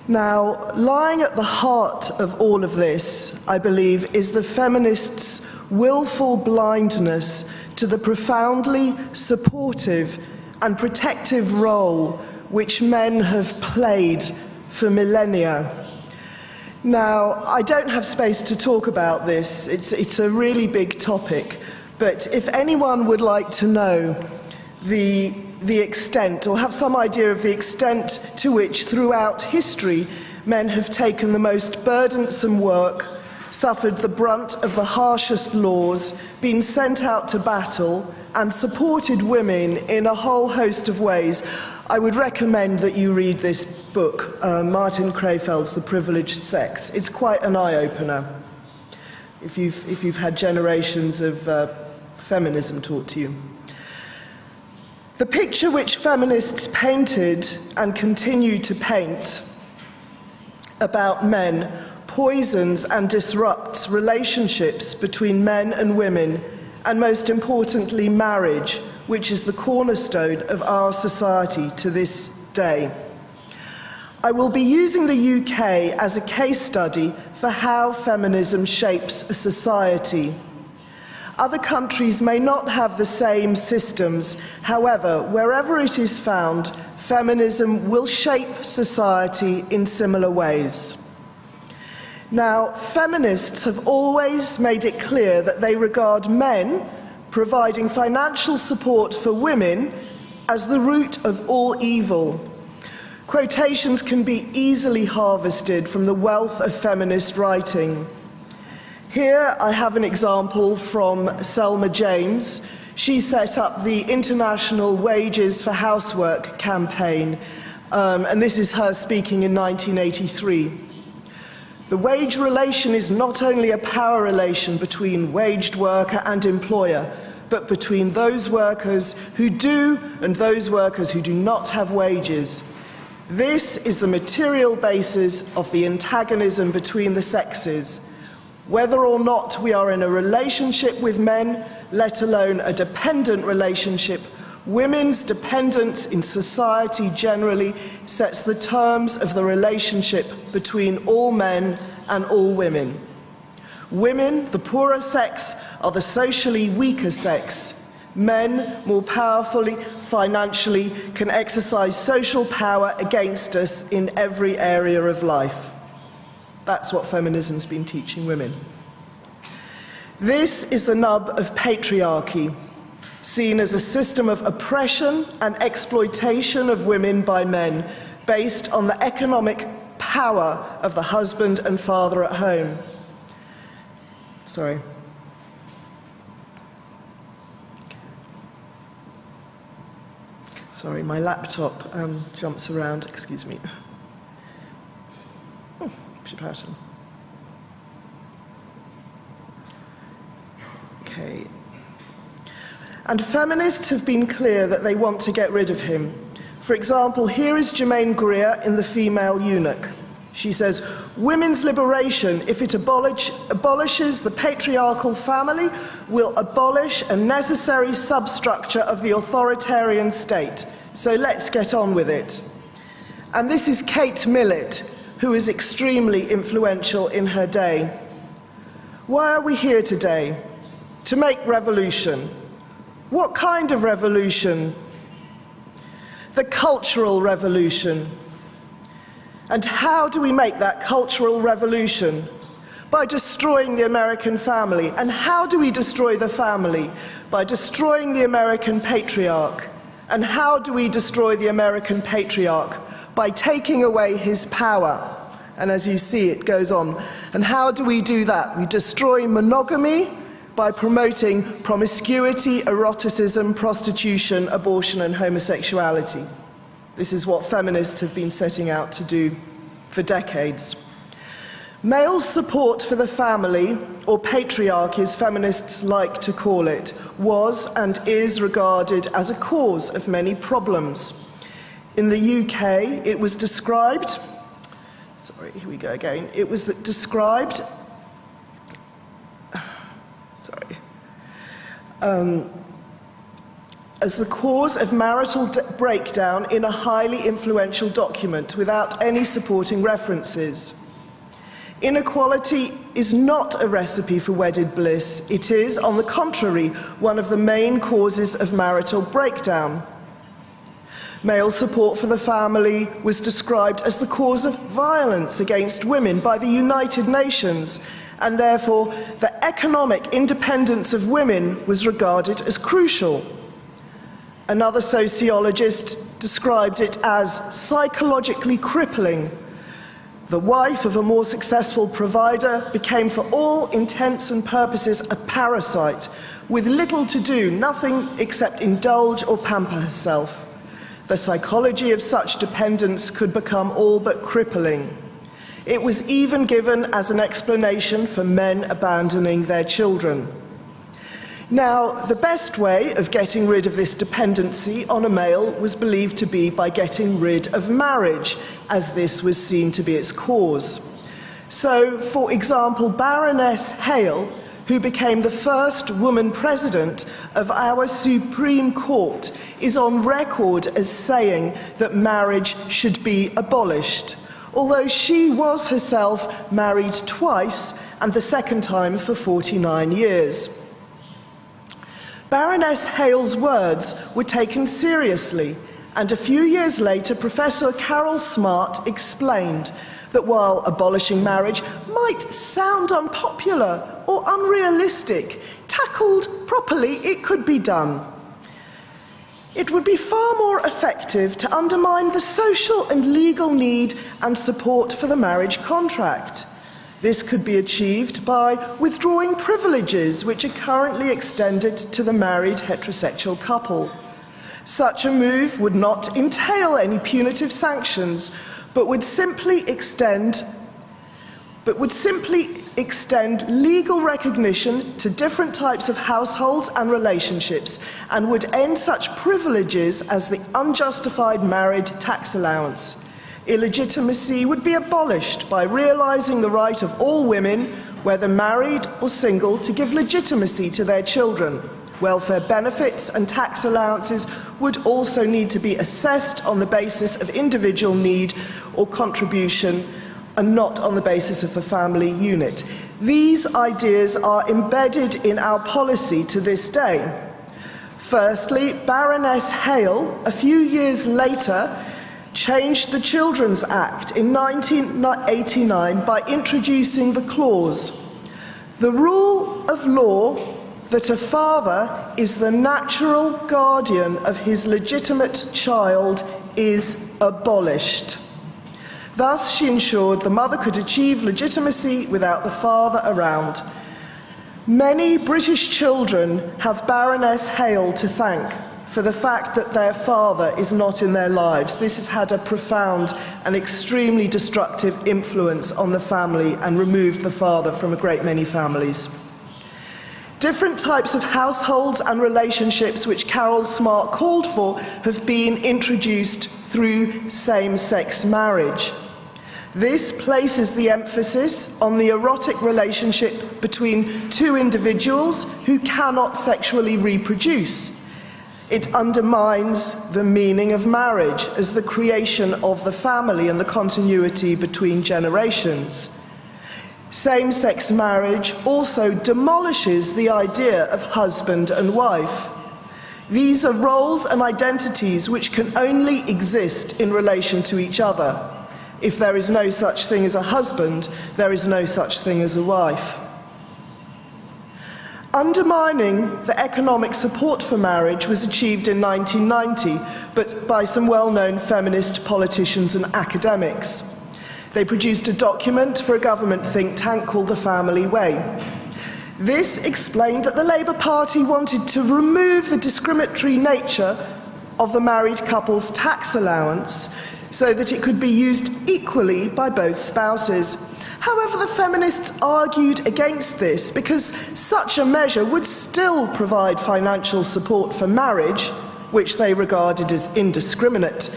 S7: Now, lying at the heart of all of this, I believe, is the feminists' willful blindness to the profoundly supportive and protective role which men have played for millennia. Now, I don't have space to talk about this. It's a really big topic, but if anyone would like to know the extent, or have some idea of the extent to which throughout history men have taken the most burdensome work, suffered the brunt of the harshest laws, been sent out to battle, and supported women in a whole host of ways, I would recommend that you read this book, Martin Krefeld's The Privileged Sex. It's quite an eye-opener if you've had generations of feminism taught to you. The picture which feminists painted and continue to paint about men poisons and disrupts relationships between men and women, and most importantly, marriage, which is the cornerstone of our society to this day. I will be using the UK as a case study for how feminism shapes a society. Other countries may not have the same systems. However, wherever it is found, feminism will shape society in similar ways. Now, feminists have always made it clear that they regard men providing financial support for women as the root of all evil. Quotations can be easily harvested from the wealth of feminist writing. Here I have an example from Selma James. She set up the International Wages for Housework campaign, and this is her speaking in 1983. The wage relation is not only a power relation between waged worker and employer, but between those workers who do and those workers who do not have wages. This is the material basis of the antagonism between the sexes. Whether or not we are in a relationship with men, let alone a dependent relationship, women's dependence in society generally sets the terms of the relationship between all men and all women. Women, the poorer sex, are the socially weaker sex. Men, more powerfully, financially, can exercise social power against us in every area of life. That's what feminism's been teaching women. This is the nub of patriarchy, seen as a system of oppression and exploitation of women by men, based on the economic power of the husband and father at home. Sorry. Sorry, my laptop jumps around, excuse me. Przepraszam. Okay. And feminists have been clear that they want to get rid of him. For example, here is Germaine Greer in The Female Eunuch. She says, women's liberation, if it abolishes the patriarchal family, will abolish a necessary substructure of the authoritarian state. So let's get on with it. And this is Kate Millett, who is extremely influential in her day. Why are we here today? To make revolution. What kind of revolution? The cultural revolution. And how do we make that cultural revolution? By destroying the American family. And how do we destroy the family? By destroying the American patriarch. And how do we destroy the American patriarch? By taking away his power. And as you see, it goes on. And how do we do that? We destroy monogamy by promoting promiscuity, eroticism, prostitution, abortion, and homosexuality. This is what feminists have been setting out to do for decades. Male support for the family, or patriarchy as feminists like to call it, was and is regarded as a cause of many problems. In the UK, it was described, here we go again, it was described, as the cause of marital breakdown in a highly influential document without any supporting references. Inequality is not a recipe for wedded bliss. It is, on the contrary, one of the main causes of marital breakdown. Male support for the family was described as the cause of violence against women by the United Nations, and therefore the economic independence of women was regarded as crucial. Another sociologist described it as psychologically crippling. The wife of a more successful provider became, for all intents and purposes, a parasite, with little to do, nothing except indulge or pamper herself. The psychology of such dependence could become all but crippling. It was even given as an explanation for men abandoning their children. Now, the best way of getting rid of this dependency on a male was believed to be by getting rid of marriage, as this was seen to be its cause. So, for example, Baroness Hale, who became the first woman president of our Supreme Court, is on record as saying that marriage should be abolished, although she was herself married twice, and the second time for 49 years. Baroness Hale's words were taken seriously, and a few years later, Professor Carol Smart explained that while abolishing marriage might sound unpopular or unrealistic, tackled properly, it could be done. It would be far more effective to undermine the social and legal need and support for the marriage contract. This could be achieved by withdrawing privileges which are currently extended to the married heterosexual couple. Such a move would not entail any punitive sanctions, but would simply extend legal recognition to different types of households and relationships, and would end such privileges as the unjustified married tax allowance. Illegitimacy would be abolished by realizing the right of all women, whether married or single, to give legitimacy to their children. Welfare benefits and tax allowances would also need to be assessed on the basis of individual need or contribution, and not on the basis of the family unit. These ideas are embedded in our policy to this day. Firstly, Baroness Hale, a few years later, changed the Children's Act in 1989 by introducing the clause, "The rule of law that a father is the natural guardian of his legitimate child is abolished." Thus, she ensured the mother could achieve legitimacy without the father around. Many British children have Baroness Hale to thank for the fact that their father is not in their lives. This has had a profound and extremely destructive influence on the family and removed the father from a great many families. Different types of households and relationships which Carol Smart called for have been introduced through same-sex marriage. This places the emphasis on the erotic relationship between two individuals who cannot sexually reproduce. It undermines the meaning of marriage as the creation of the family and the continuity between generations. Same-sex marriage also demolishes the idea of husband and wife. These are roles and identities which can only exist in relation to each other. If there is no such thing as a husband, there is no such thing as a wife. Undermining the economic support for marriage was achieved in 1990, but by some well-known feminist politicians and academics. They produced a document for a government think tank called The Family Way. This explained that the Labour Party wanted to remove the discriminatory nature of the married couple's tax allowance so that it could be used equally by both spouses. However, the feminists argued against this because such a measure would still provide financial support for marriage, which they regarded as indiscriminate.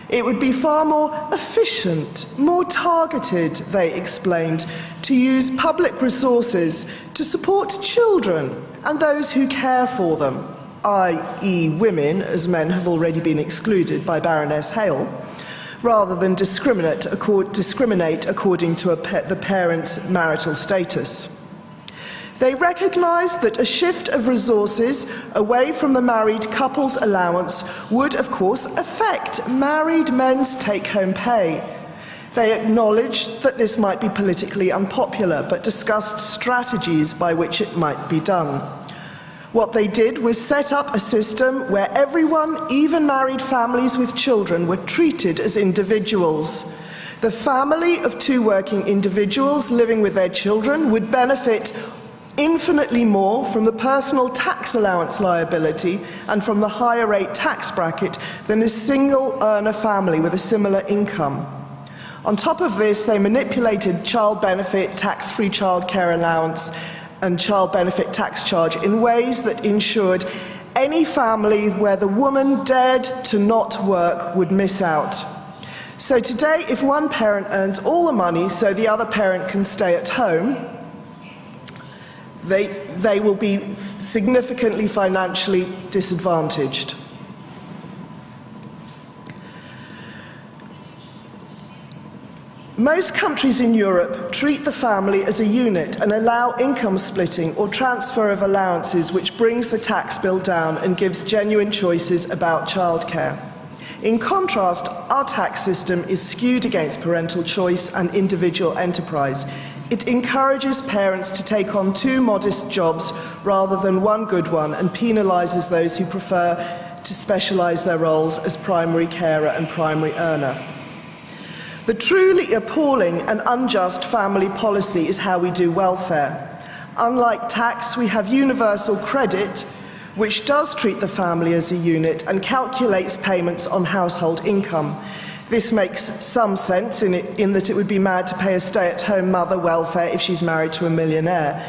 S7: It would be far more efficient, more targeted, they explained, to use public resources to support children and those who care for them, i.e. women, as men have already been excluded by Baroness Hale, rather than discriminate according to the parent's marital status. They recognised that a shift of resources away from the married couple's allowance would, of course, affect married men's take-home pay. They acknowledged that this might be politically unpopular, but discussed strategies by which it might be done. What they did was set up a system where everyone, even married families with children, were treated as individuals. The family of two working individuals living with their children would benefit infinitely more from the personal tax allowance liability and from the higher rate tax bracket than a single earner family with a similar income. On top of this, they manipulated child benefit, tax-free childcare allowance, and child benefit tax charge in ways that ensured any family where the woman dared to not work would miss out. So today, if one parent earns all the money so the other parent can stay at home, they will be significantly financially disadvantaged. Most countries in Europe treat the family as a unit and allow income splitting or transfer of allowances, which brings the tax bill down and gives genuine choices about childcare. In contrast, our tax system is skewed against parental choice and individual enterprise. It encourages parents to take on two modest jobs rather than one good one and penalises those who prefer to specialise their roles as primary carer and primary earner. The truly appalling and unjust family policy is how we do welfare. Unlike tax, we have universal credit, which does treat the family as a unit and calculates payments on household income. This makes some sense in that it would be mad to pay a stay-at-home mother welfare if she's married to a millionaire.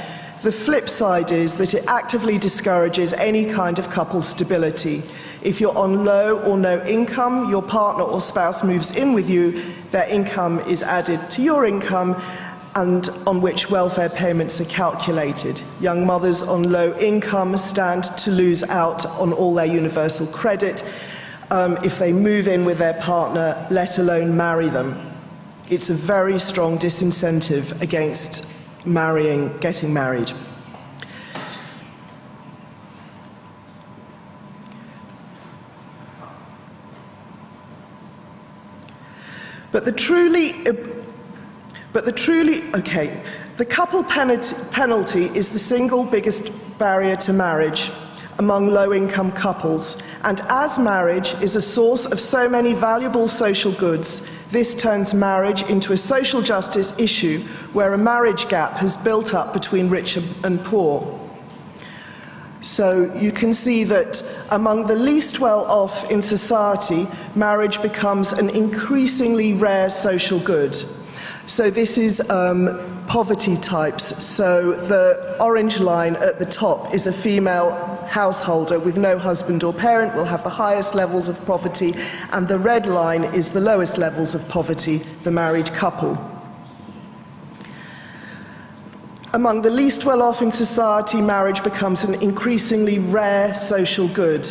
S7: The flip side is that it actively discourages any kind of couple stability. If you're on low or no income, your partner or spouse moves in with you, their income is added to your income, and on which welfare payments are calculated. Young mothers on low income stand to lose out on all their universal credit if they move in with their partner, let alone marry them. It's a very strong disincentive against getting married. The couple penalty is the single biggest barrier to marriage among low-income couples, and as marriage is a source of so many valuable social goods, this turns marriage into a social justice issue where a marriage gap has built up between rich and poor. So you can see that among the least well-off in society, marriage becomes an increasingly rare social good. So this is poverty types. So the orange line at the top is a female householder with no husband or parent will have the highest levels of poverty, and the red line is the lowest levels of poverty, the married couple. Among the least well-off in society, marriage becomes an increasingly rare social good.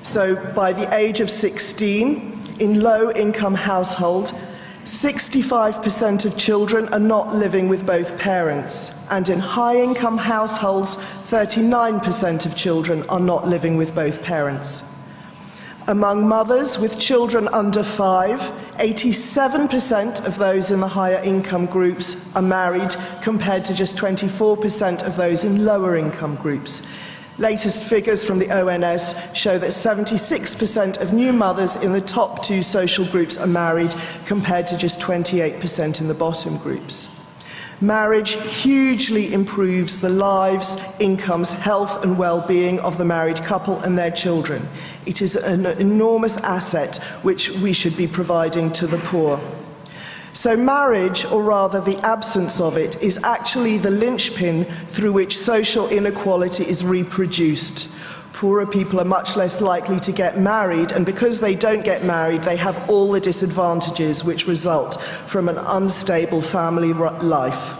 S7: So by the age of 16, in low-income households, 65% of children are not living with both parents, and in high-income households, 39% of children are not living with both parents. Among mothers with children under 5, 87% of those in the higher income groups are married, compared to just 24% of those in lower income groups. Latest figures from the ONS show that 76% of new mothers in the top 2 social groups are married, compared to just 28% in the bottom groups. Marriage hugely improves the lives, incomes, health and well-being of the married couple and their children. It is an enormous asset which we should be providing to the poor. So marriage, or rather the absence of it, is actually the linchpin through which social inequality is reproduced. Poorer people are much less likely to get married, and because they don't get married, they have all the disadvantages which result from an unstable family life.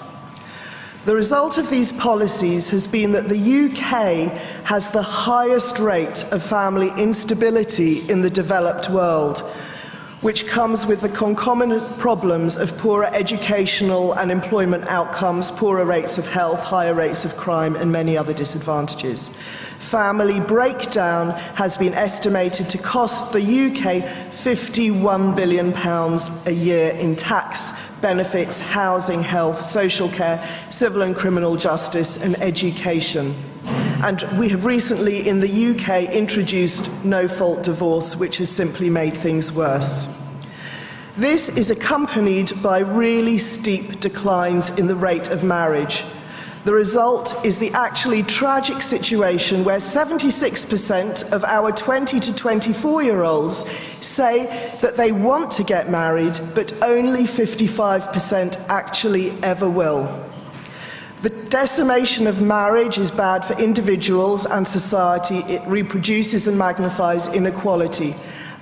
S7: The result of these policies has been that the UK has the highest rate of family instability in the developed world, which comes with the concomitant problems of poorer educational and employment outcomes, poorer rates of health, higher rates of crime, and many other disadvantages. Family breakdown has been estimated to cost the UK £51 billion a year in tax, benefits, housing, health, social care, civil and criminal justice, and education. And we have recently in the UK introduced no-fault divorce, which has simply made things worse. This is accompanied by really steep declines in the rate of marriage. The result is the actually tragic situation where 76% of our 20 to 24-year-olds say that they want to get married, but only 55% actually ever will. The decimation of marriage is bad for individuals and society. It reproduces and magnifies inequality.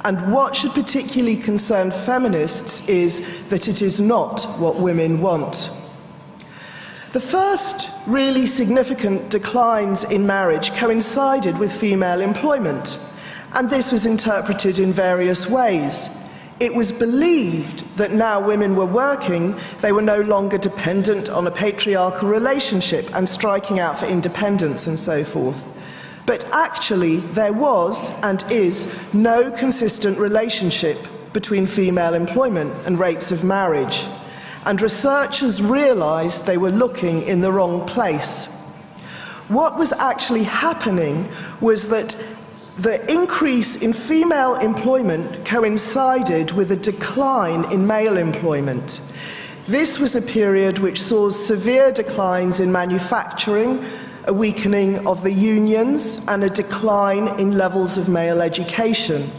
S7: And what should particularly concern feminists is that it is not what women want. The first really significant declines in marriage coincided with female employment, and this was interpreted in various ways. It was believed that now women were working, they were no longer dependent on a patriarchal relationship and striking out for independence and so forth. But actually, there was and is no consistent relationship between female employment and rates of marriage. And researchers realized they were looking in the wrong place. What was actually happening was that the increase in female employment coincided with a decline in male employment. This was a period which saw severe declines in manufacturing, a weakening of the unions, and a decline in levels of male education.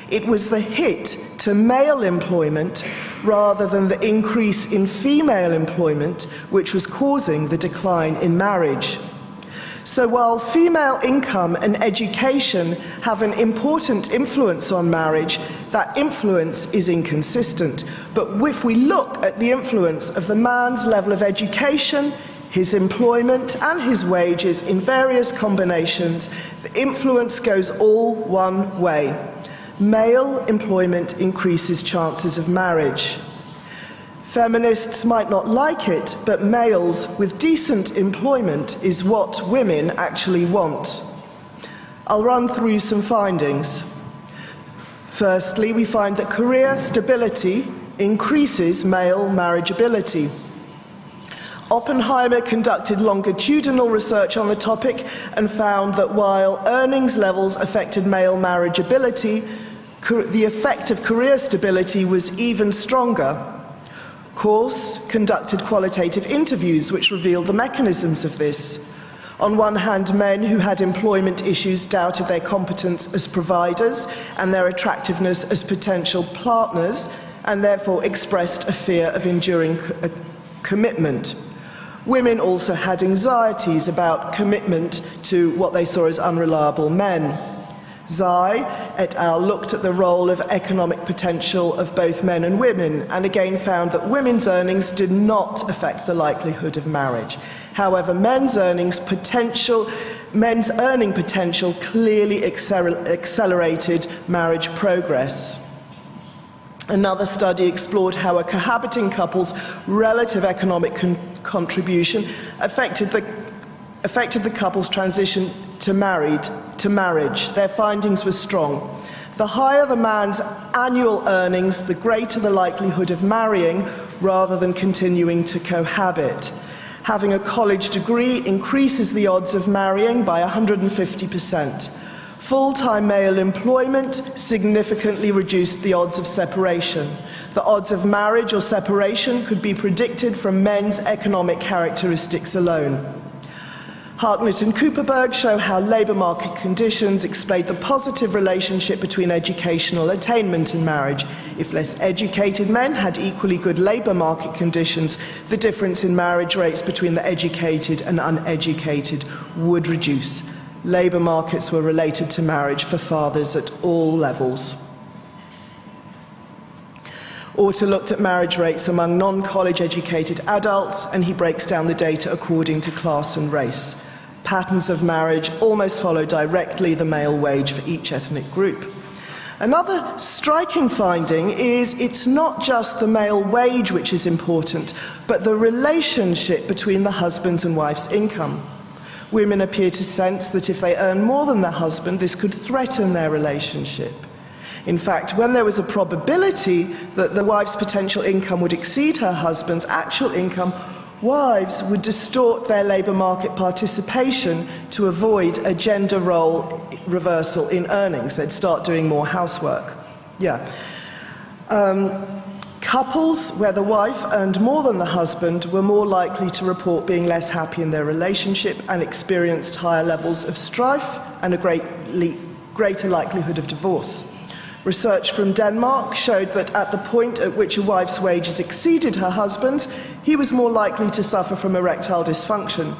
S7: It was the hit to male employment rather than the increase in female employment which was causing the decline in marriage. So while female income and education have an important influence on marriage, that influence is inconsistent. But if we look at the influence of the man's level of education, his employment and his wages in various combinations, the influence goes all one way. Male employment increases chances of marriage. Feminists might not like it, but males with decent employment is what women actually want. I'll run through some findings. Firstly, we find that career stability increases male marriageability. Oppenheimer conducted longitudinal research on the topic and found that while earnings levels affected male marriageability, the effect of career stability was even stronger. Course conducted qualitative interviews which revealed the mechanisms of this. On one hand, men who had employment issues doubted their competence as providers and their attractiveness as potential partners, and therefore expressed a fear of enduring commitment. Women also had anxieties about commitment to what they saw as unreliable men. Zai et al. Looked at the role of economic potential of both men and women, and again found that women's earnings did not affect the likelihood of marriage. However, men's earning potential clearly accelerated marriage progress. Another study explored how a cohabiting couple's relative economic contribution affected the couple's transition to marriage. Their findings were strong. The higher the man's annual earnings, the greater the likelihood of marrying rather than continuing to cohabit. Having a college degree increases the odds of marrying by 150%. Full-time male employment significantly reduced the odds of separation. The odds of marriage or separation could be predicted from men's economic characteristics alone. Hartnett and Kuperberg show how labour market conditions explain the positive relationship between educational attainment and marriage. If less educated men had equally good labour market conditions, the difference in marriage rates between the educated and uneducated would reduce. Labour markets were related to marriage for fathers at all levels. Orta looked at marriage rates among non-college educated adults, and he breaks down the data according to class and race. Patterns of marriage almost follow directly the male wage for each ethnic group. Another striking finding is it's not just the male wage which is important, but the relationship between the husband's and wife's income. Women appear to sense that if they earn more than their husband, this could threaten their relationship. In fact, when there was a probability that the wife's potential income would exceed her husband's actual income, wives would distort their labour market participation to avoid a gender role reversal in earnings. They'd start doing more housework. Couples where the wife earned more than the husband were more likely to report being less happy in their relationship and experienced higher levels of strife and a greater likelihood of divorce. Research from Denmark showed that at the point at which a wife's wages exceeded her husband's, he was more likely to suffer from erectile dysfunction.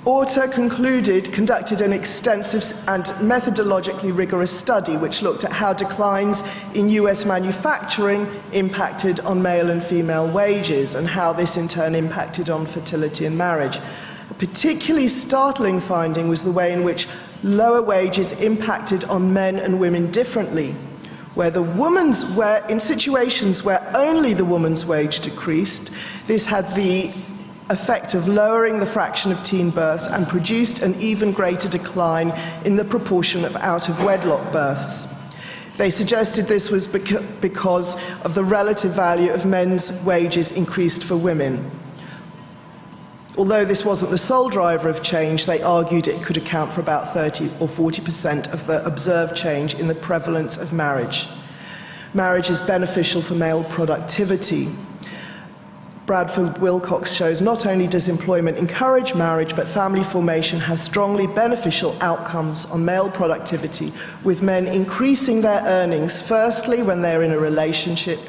S7: Orta conducted an extensive and methodologically rigorous study which looked at how declines in US manufacturing impacted on male and female wages and how this in turn impacted on fertility and marriage. A particularly startling finding was the way in which lower wages impacted on men and women differently, in situations where only the woman's wage decreased, this had the effect of lowering the fraction of teen births and produced an even greater decline in the proportion of out-of-wedlock births. They suggested this was because of the relative value of men's wages increased for women. Although this wasn't the sole driver of change, they argued it could account for about 30 or 40% of the observed change in the prevalence of marriage. Marriage is beneficial for male productivity. Bradford Wilcox shows not only does employment encourage marriage, but family formation has strongly beneficial outcomes on male productivity, with men increasing their earnings, firstly when they're in a relationship,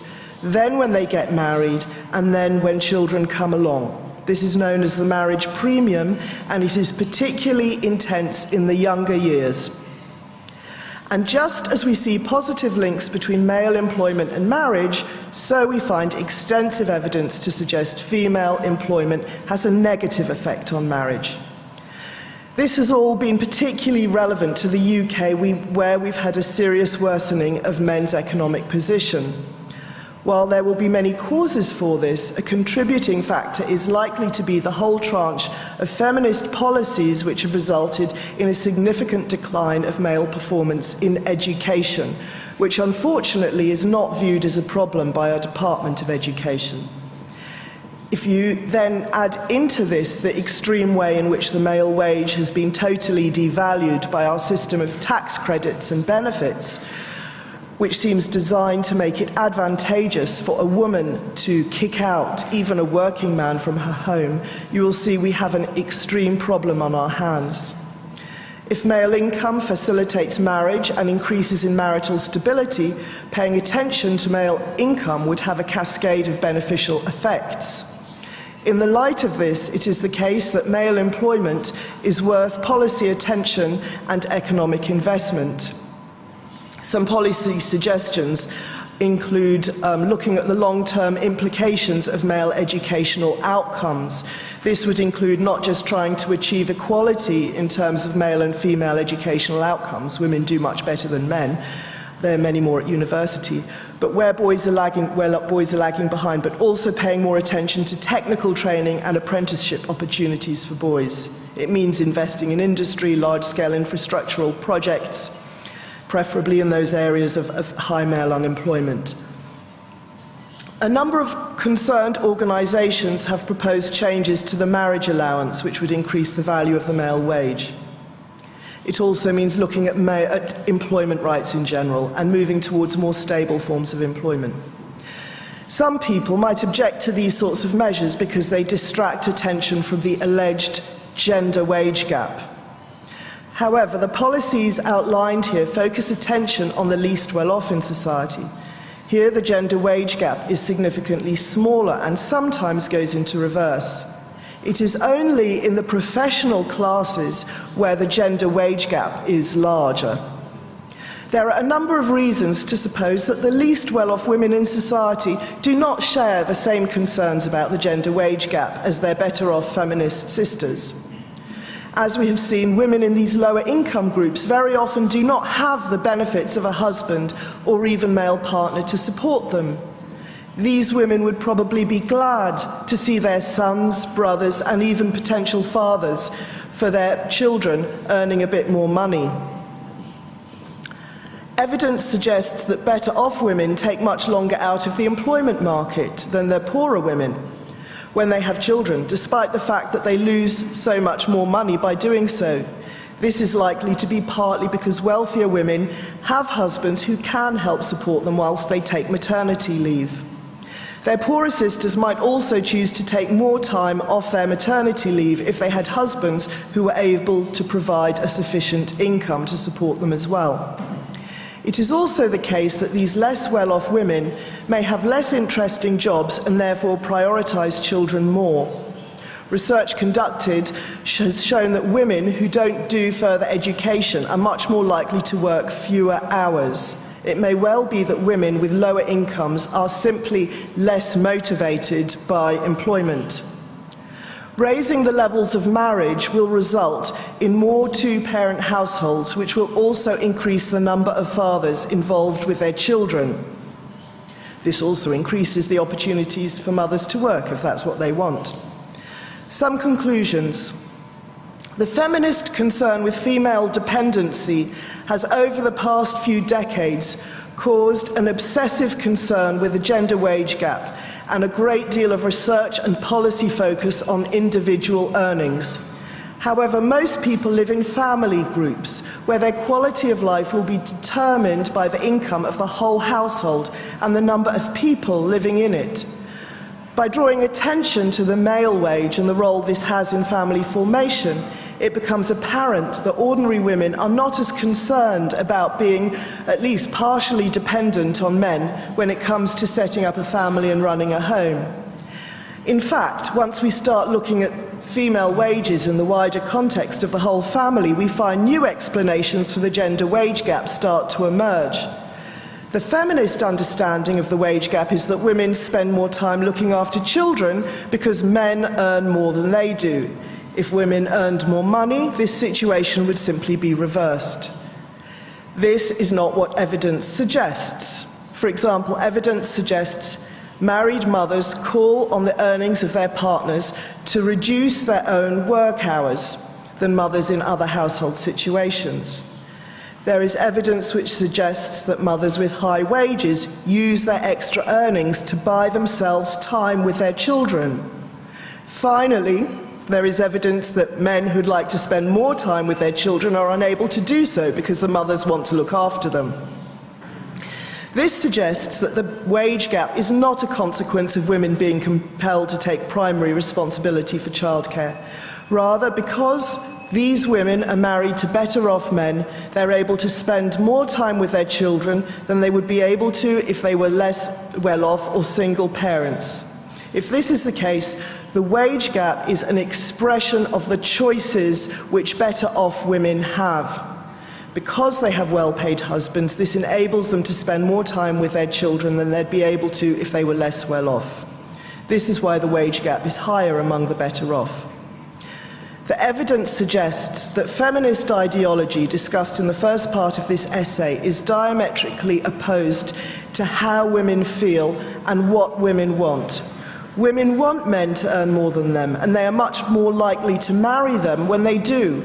S7: then when they get married, and then when children come along. This is known as the marriage premium, and it is particularly intense in the younger years. And just as we see positive links between male employment and marriage, so we find extensive evidence to suggest female employment has a negative effect on marriage. This has all been particularly relevant to the UK, where we've had a serious worsening of men's economic position. While there will be many causes for this, a contributing factor is likely to be the whole tranche of feminist policies which have resulted in a significant decline of male performance in education, which unfortunately is not viewed as a problem by our Department of Education. If you then add into this the extreme way in which the male wage has been totally devalued by our system of tax credits and benefits, which seems designed to make it advantageous for a woman to kick out even a working man from her home, you will see we have an extreme problem on our hands. If male income facilitates marriage and increases in marital stability, paying attention to male income would have a cascade of beneficial effects. In the light of this, it is the case that male employment is worth policy attention and economic investment. Some policy suggestions include looking at the long-term implications of male educational outcomes. This would include not just trying to achieve equality in terms of male and female educational outcomes. Women do much better than men. There are many more at university. But where boys are lagging behind, but also paying more attention to technical training and apprenticeship opportunities for boys. It means investing in industry, large-scale infrastructural projects, preferably in those areas of high male unemployment. A number of concerned organisations have proposed changes to the marriage allowance, which would increase the value of the male wage. It also means looking at employment rights in general and moving towards more stable forms of employment. Some people might object to these sorts of measures because they distract attention from the alleged gender wage gap. However, the policies outlined here focus attention on the least well-off in society. Here, the gender wage gap is significantly smaller and sometimes goes into reverse. It is only in the professional classes where the gender wage gap is larger. There are a number of reasons to suppose that the least well-off women in society do not share the same concerns about the gender wage gap as their better-off feminist sisters. As we have seen, women in these lower income groups very often do not have the benefits of a husband or even male partner to support them. These women would probably be glad to see their sons, brothers, and even potential fathers for their children earning a bit more money. Evidence suggests that better off women take much longer out of the employment market than their poorer women when they have children, despite the fact that they lose so much more money by doing so. This is likely to be partly because wealthier women have husbands who can help support them whilst they take maternity leave. Their poorer sisters might also choose to take more time off their maternity leave if they had husbands who were able to provide a sufficient income to support them as well. It is also the case that these less well-off women may have less interesting jobs and therefore prioritise children more. Research conducted has shown that women who don't do further education are much more likely to work fewer hours. It may well be that women with lower incomes are simply less motivated by employment. Raising the levels of marriage will result in more two-parent households, which will also increase the number of fathers involved with their children. This also increases the opportunities for mothers to work if that's what they want. Some conclusions. The feminist concern with female dependency has over the past few decades caused an obsessive concern with the gender wage gap and a great deal of research and policy focus on individual earnings. However, most people live in family groups where their quality of life will be determined by the income of the whole household and the number of people living in it. By drawing attention to the male wage and the role this has in family formation, it becomes apparent that ordinary women are not as concerned about being at least partially dependent on men when it comes to setting up a family and running a home. In fact, once we start looking at female wages in the wider context of the whole family, we find new explanations for the gender wage gap start to emerge. The feminist understanding of the wage gap is that women spend more time looking after children because men earn more than they do. If women earned more money, this situation would simply be reversed. This is not what evidence suggests. For example, evidence suggests married mothers call on the earnings of their partners to reduce their own work hours than mothers in other household situations. There is evidence which suggests that mothers with high wages use their extra earnings to buy themselves time with their children. Finally, there is evidence that men who'd like to spend more time with their children are unable to do so because the mothers want to look after them. This suggests that the wage gap is not a consequence of women being compelled to take primary responsibility for childcare. Rather, because these women are married to better-off men, they're able to spend more time with their children than they would be able to if they were less well-off or single parents. If this is the case, the wage gap is an expression of the choices which better off women have. Because they have well-paid husbands, this enables them to spend more time with their children than they'd be able to if they were less well off. This is why the wage gap is higher among the better off. The evidence suggests that feminist ideology discussed in the first part of this essay is diametrically opposed to how women feel and what women want. Women want men to earn more than them, and they are much more likely to marry them when they do.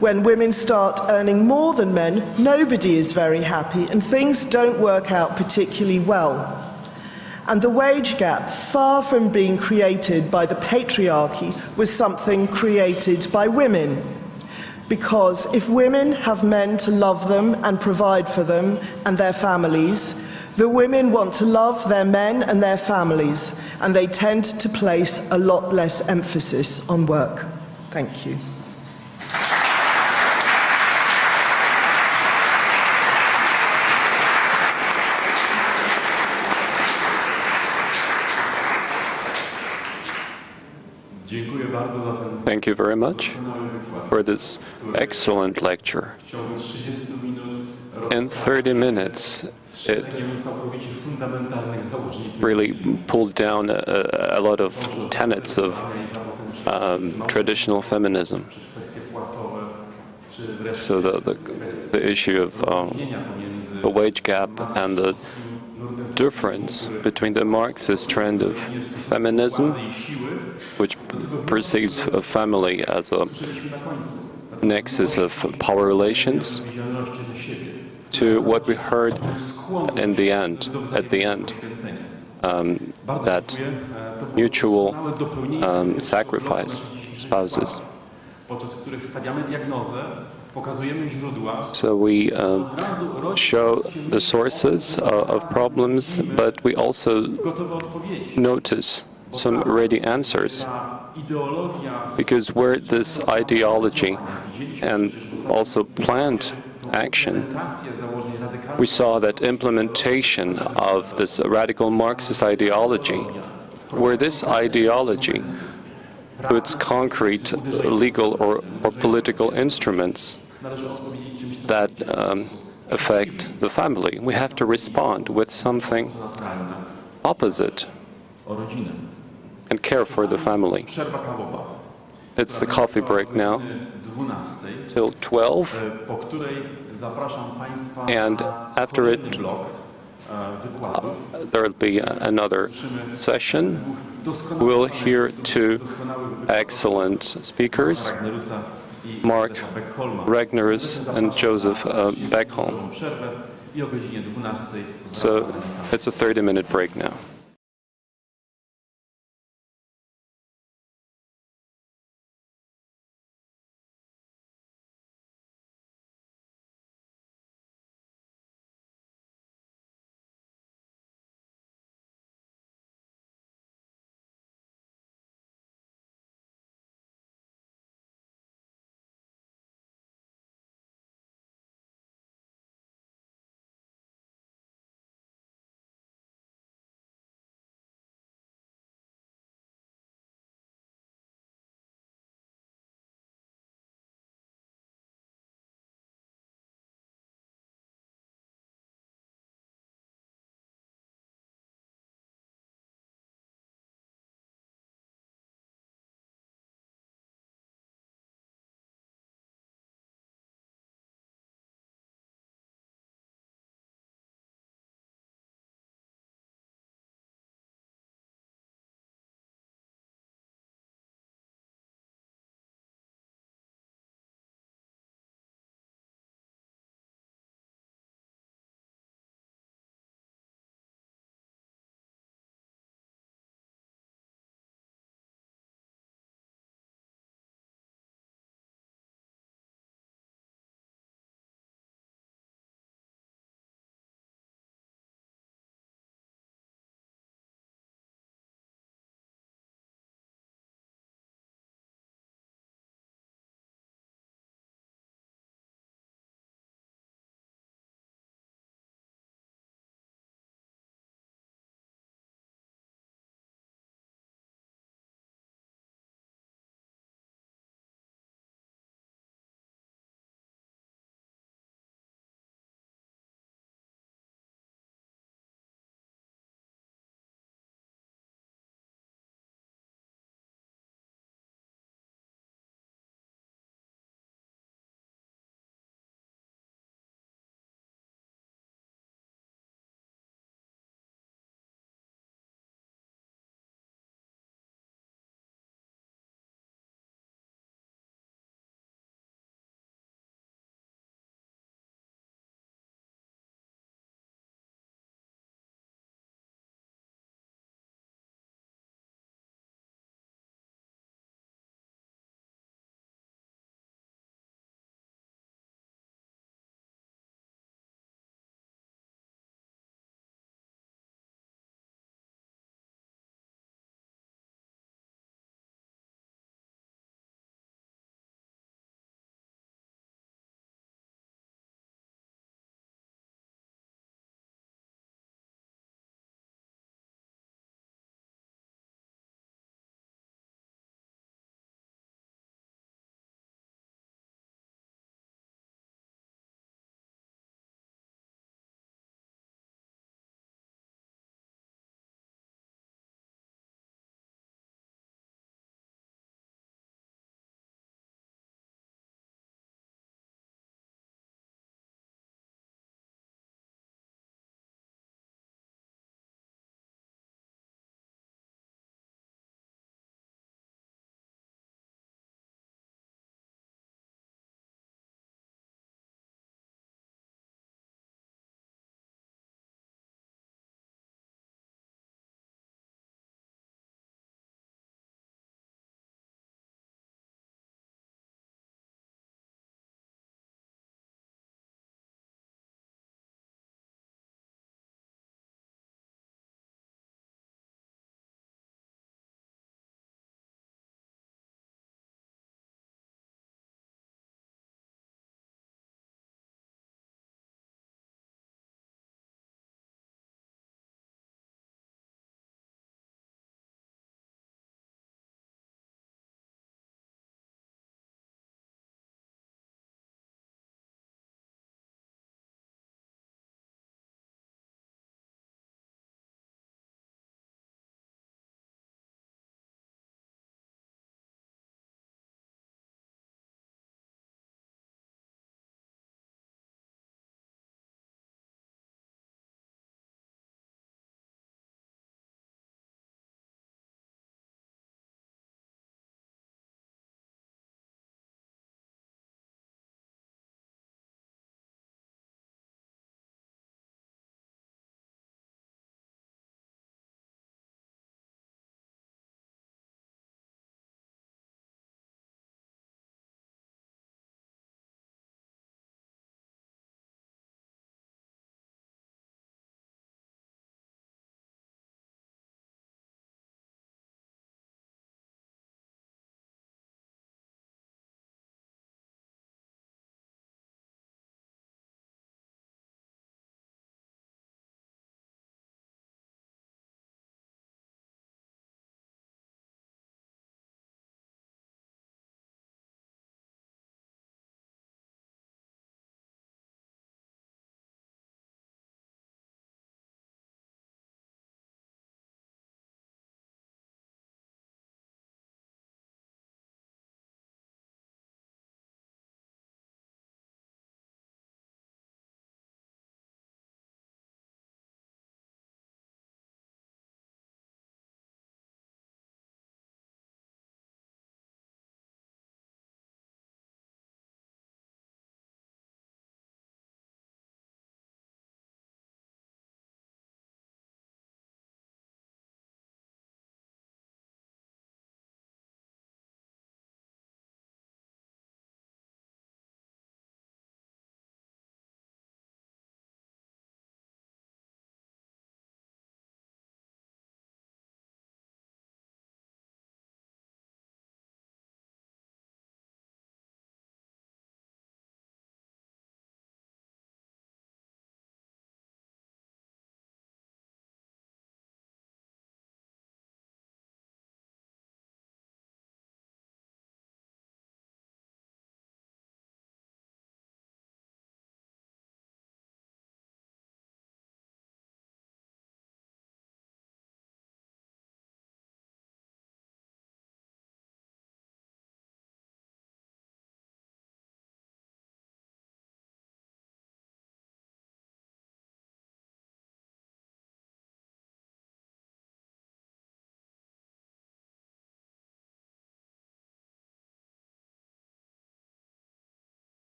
S7: When women start earning more than men, nobody is very happy, and things don't work out particularly well. And the wage gap, far from being created by the patriarchy, was something created by women. Because if women have men to love them and provide for them and their families, the women want to love their men and their families, and they tend to place a lot less emphasis on work. Thank you.
S3: Thank you very much for this excellent lecture. In 30 minutes, it really pulled down a lot of tenets of traditional feminism. So the issue of the wage gap and the difference between the Marxist trend of feminism, which perceives a family as a nexus of power relations, to what we heard in the end, that mutual sacrifice spouses. So we show the sources of problems, but we also notice some ready answers. Because where this ideology and also planned action, we saw that implementation of this radical Marxist ideology, where this ideology puts concrete legal or political instruments that affect the family, we have to respond with something opposite and care for the family. It's the coffee break now till 12, and after it there will be another session. We'll hear two excellent speakers, Mark Regnerus and Joseph Beckholm. So it's a 30-minute break now.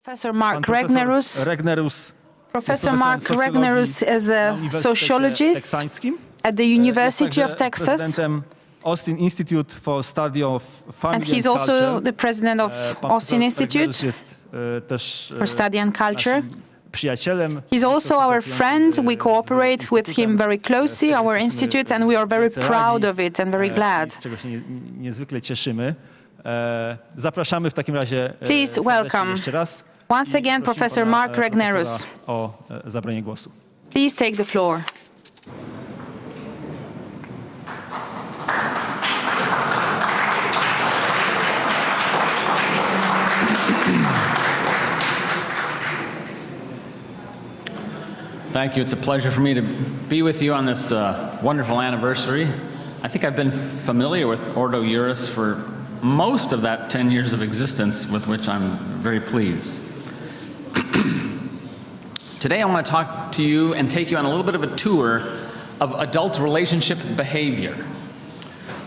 S1: Professor Mark Regnerus. Professor Mark Regnerus is a sociologist at the University of Texas.
S6: Austin Institute for Study of Family
S1: And he's
S6: and
S1: also
S6: Culture.
S1: the president of Austin Institute for Study and Culture. He's also our friend. We cooperate with him very closely, our institute, and we are very proud of it and very glad. Please welcome once again Professor Mark Regnerus. Please take the floor.
S8: Thank you. It's a pleasure for me to be with you on this wonderful anniversary. I think I've been familiar with Ordo Iuris for most of that 10 years of existence, with which I'm very pleased. Today I want to talk to you and take you on a little bit of a tour of adult relationship behavior,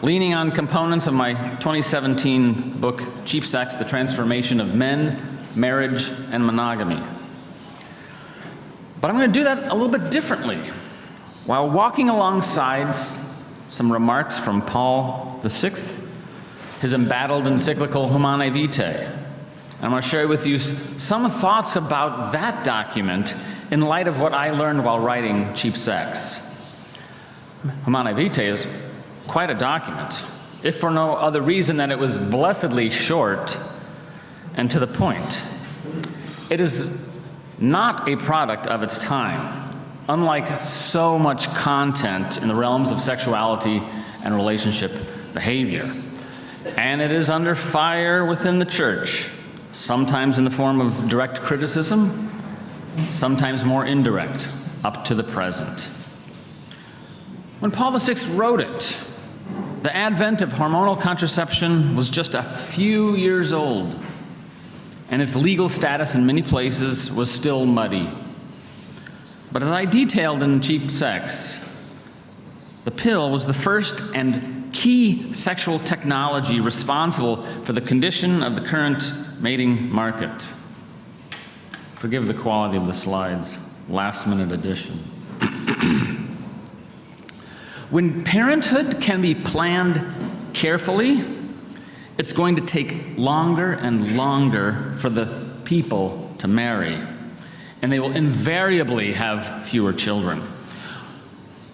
S8: leaning on components of my 2017 book, Cheap Sex, The Transformation of Men, Marriage, and Monogamy. But I'm going to do that a little bit differently, while walking alongside some remarks from Paul VI, his embattled encyclical Humanae Vitae. I'm going to share with you some thoughts about that document in light of what I learned while writing Cheap Sex. Humanae Vitae is quite a document, if for no other reason than it was blessedly short and to the point. It is not a product of its time, unlike so much content in the realms of sexuality and relationship behavior. And it is under fire within the church, sometimes in the form of direct criticism, sometimes more indirect, up to the present. When Paul VI wrote it, the advent of hormonal contraception was just a few years old, and its legal status in many places was still muddy. But as I detailed in Cheap Sex, the pill was the first and key sexual technology responsible for the condition of the current mating market. Forgive the quality of the slides, last-minute edition. When parenthood can be planned carefully, it's going to take longer and longer for the people to marry, and they will invariably have fewer children.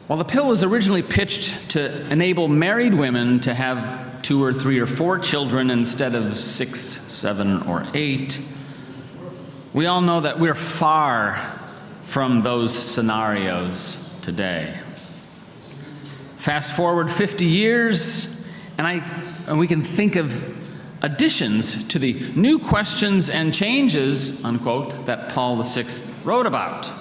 S8: While the pill was originally pitched to enable married women to have 2 or 3 or 4 children instead of 6, 7, or 8, we all know that we're far from those scenarios today. Fast forward 50 years, and we can think of additions to the new questions and changes, unquote, that Paul VI wrote about.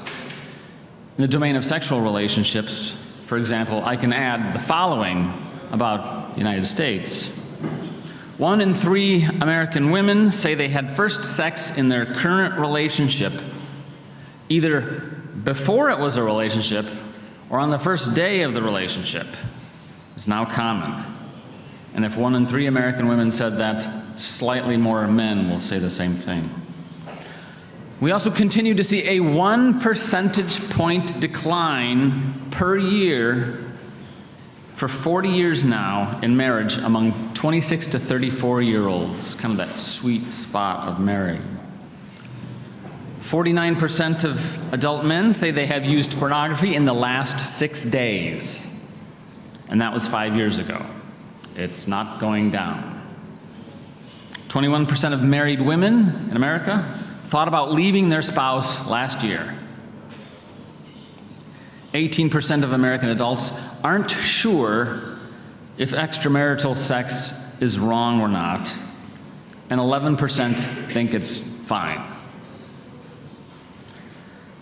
S8: In the domain of sexual relationships, for example, I can add the following about the United States. 1 in 3 American women say they had first sex in their current relationship either before it was a relationship or on the first day of the relationship. It's now common. And if 1 in 3 American women said that, slightly more men will say the same thing. We also continue to see a 1 percentage point decline per year for 40 years now in marriage among 26 to 34-year-olds, kind of that sweet spot of marrying. 49% of adult men say they have used pornography in the last 6 days, and that was 5 years ago. It's not going down. 21% of married women in America thought about leaving their spouse last year. 18% of American adults aren't sure if extramarital sex is wrong or not, and 11% think it's fine.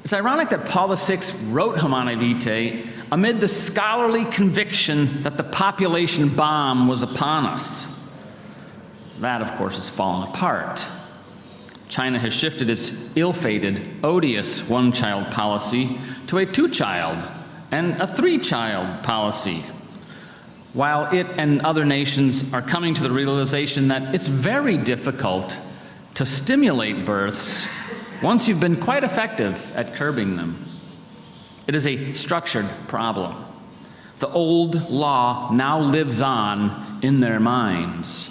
S8: It's ironic that Paul VI wrote Humanae Vitae amid the scholarly conviction that the population bomb was upon us. That, of course, has fallen apart. China has shifted its ill-fated, odious one-child policy to a 2-child and a 3-child policy, while it and other nations are coming to the realization that it's very difficult to stimulate births once you've been quite effective at curbing them. It is a structured problem. The old law now lives on in their minds.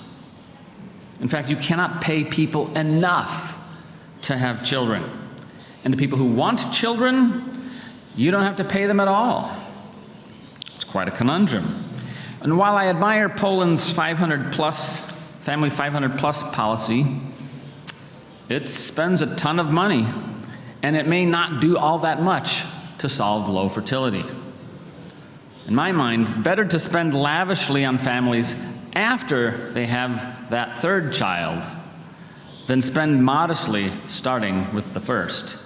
S8: In fact, you cannot pay people enough to have children. And the people who want children, you don't have to pay them at all. It's quite a conundrum. And while I admire Poland's 500-plus, family 500-plus policy, it spends a ton of money, and it may not do all that much to solve low fertility. In my mind, better to spend lavishly on families after they have that third child than spend modestly starting with the first.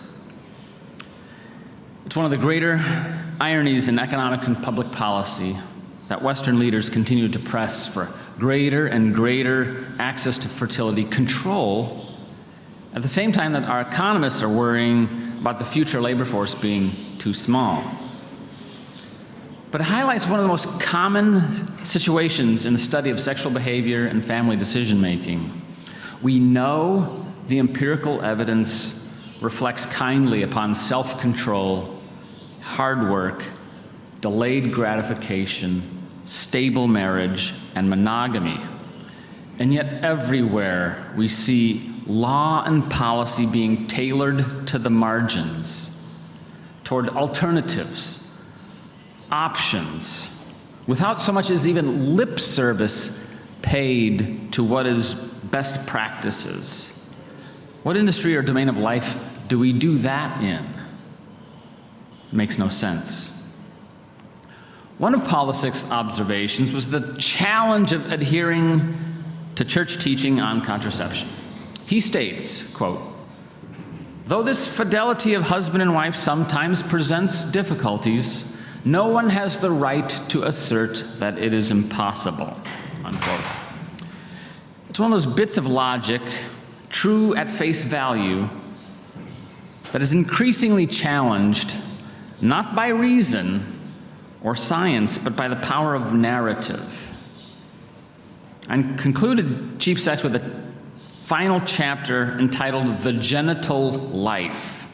S8: It's one of the greater ironies in economics and public policy that Western leaders continue to press for greater and greater access to fertility control, at the same time that our economists are worrying about the future labor force being too small. But it highlights one of the most common situations in the study of sexual behavior and family decision-making. We know the empirical evidence reflects kindly upon self-control, hard work, delayed gratification, stable marriage, and monogamy. And yet everywhere we see law and policy being tailored to the margins, toward alternatives, options, without so much as even lip service paid to what is best practices. What industry or domain of life do we do that in? It makes no sense. One of Polassek's observations was the challenge of adhering to church teaching on contraception. He states, quote, "Though this fidelity of husband and wife sometimes presents difficulties, no one has the right to assert that it is impossible," unquote. It's one of those bits of logic, true at face value, that is increasingly challenged, not by reason or science, but by the power of narrative. I concluded Cheap Sex with a final chapter entitled "The Genital Life."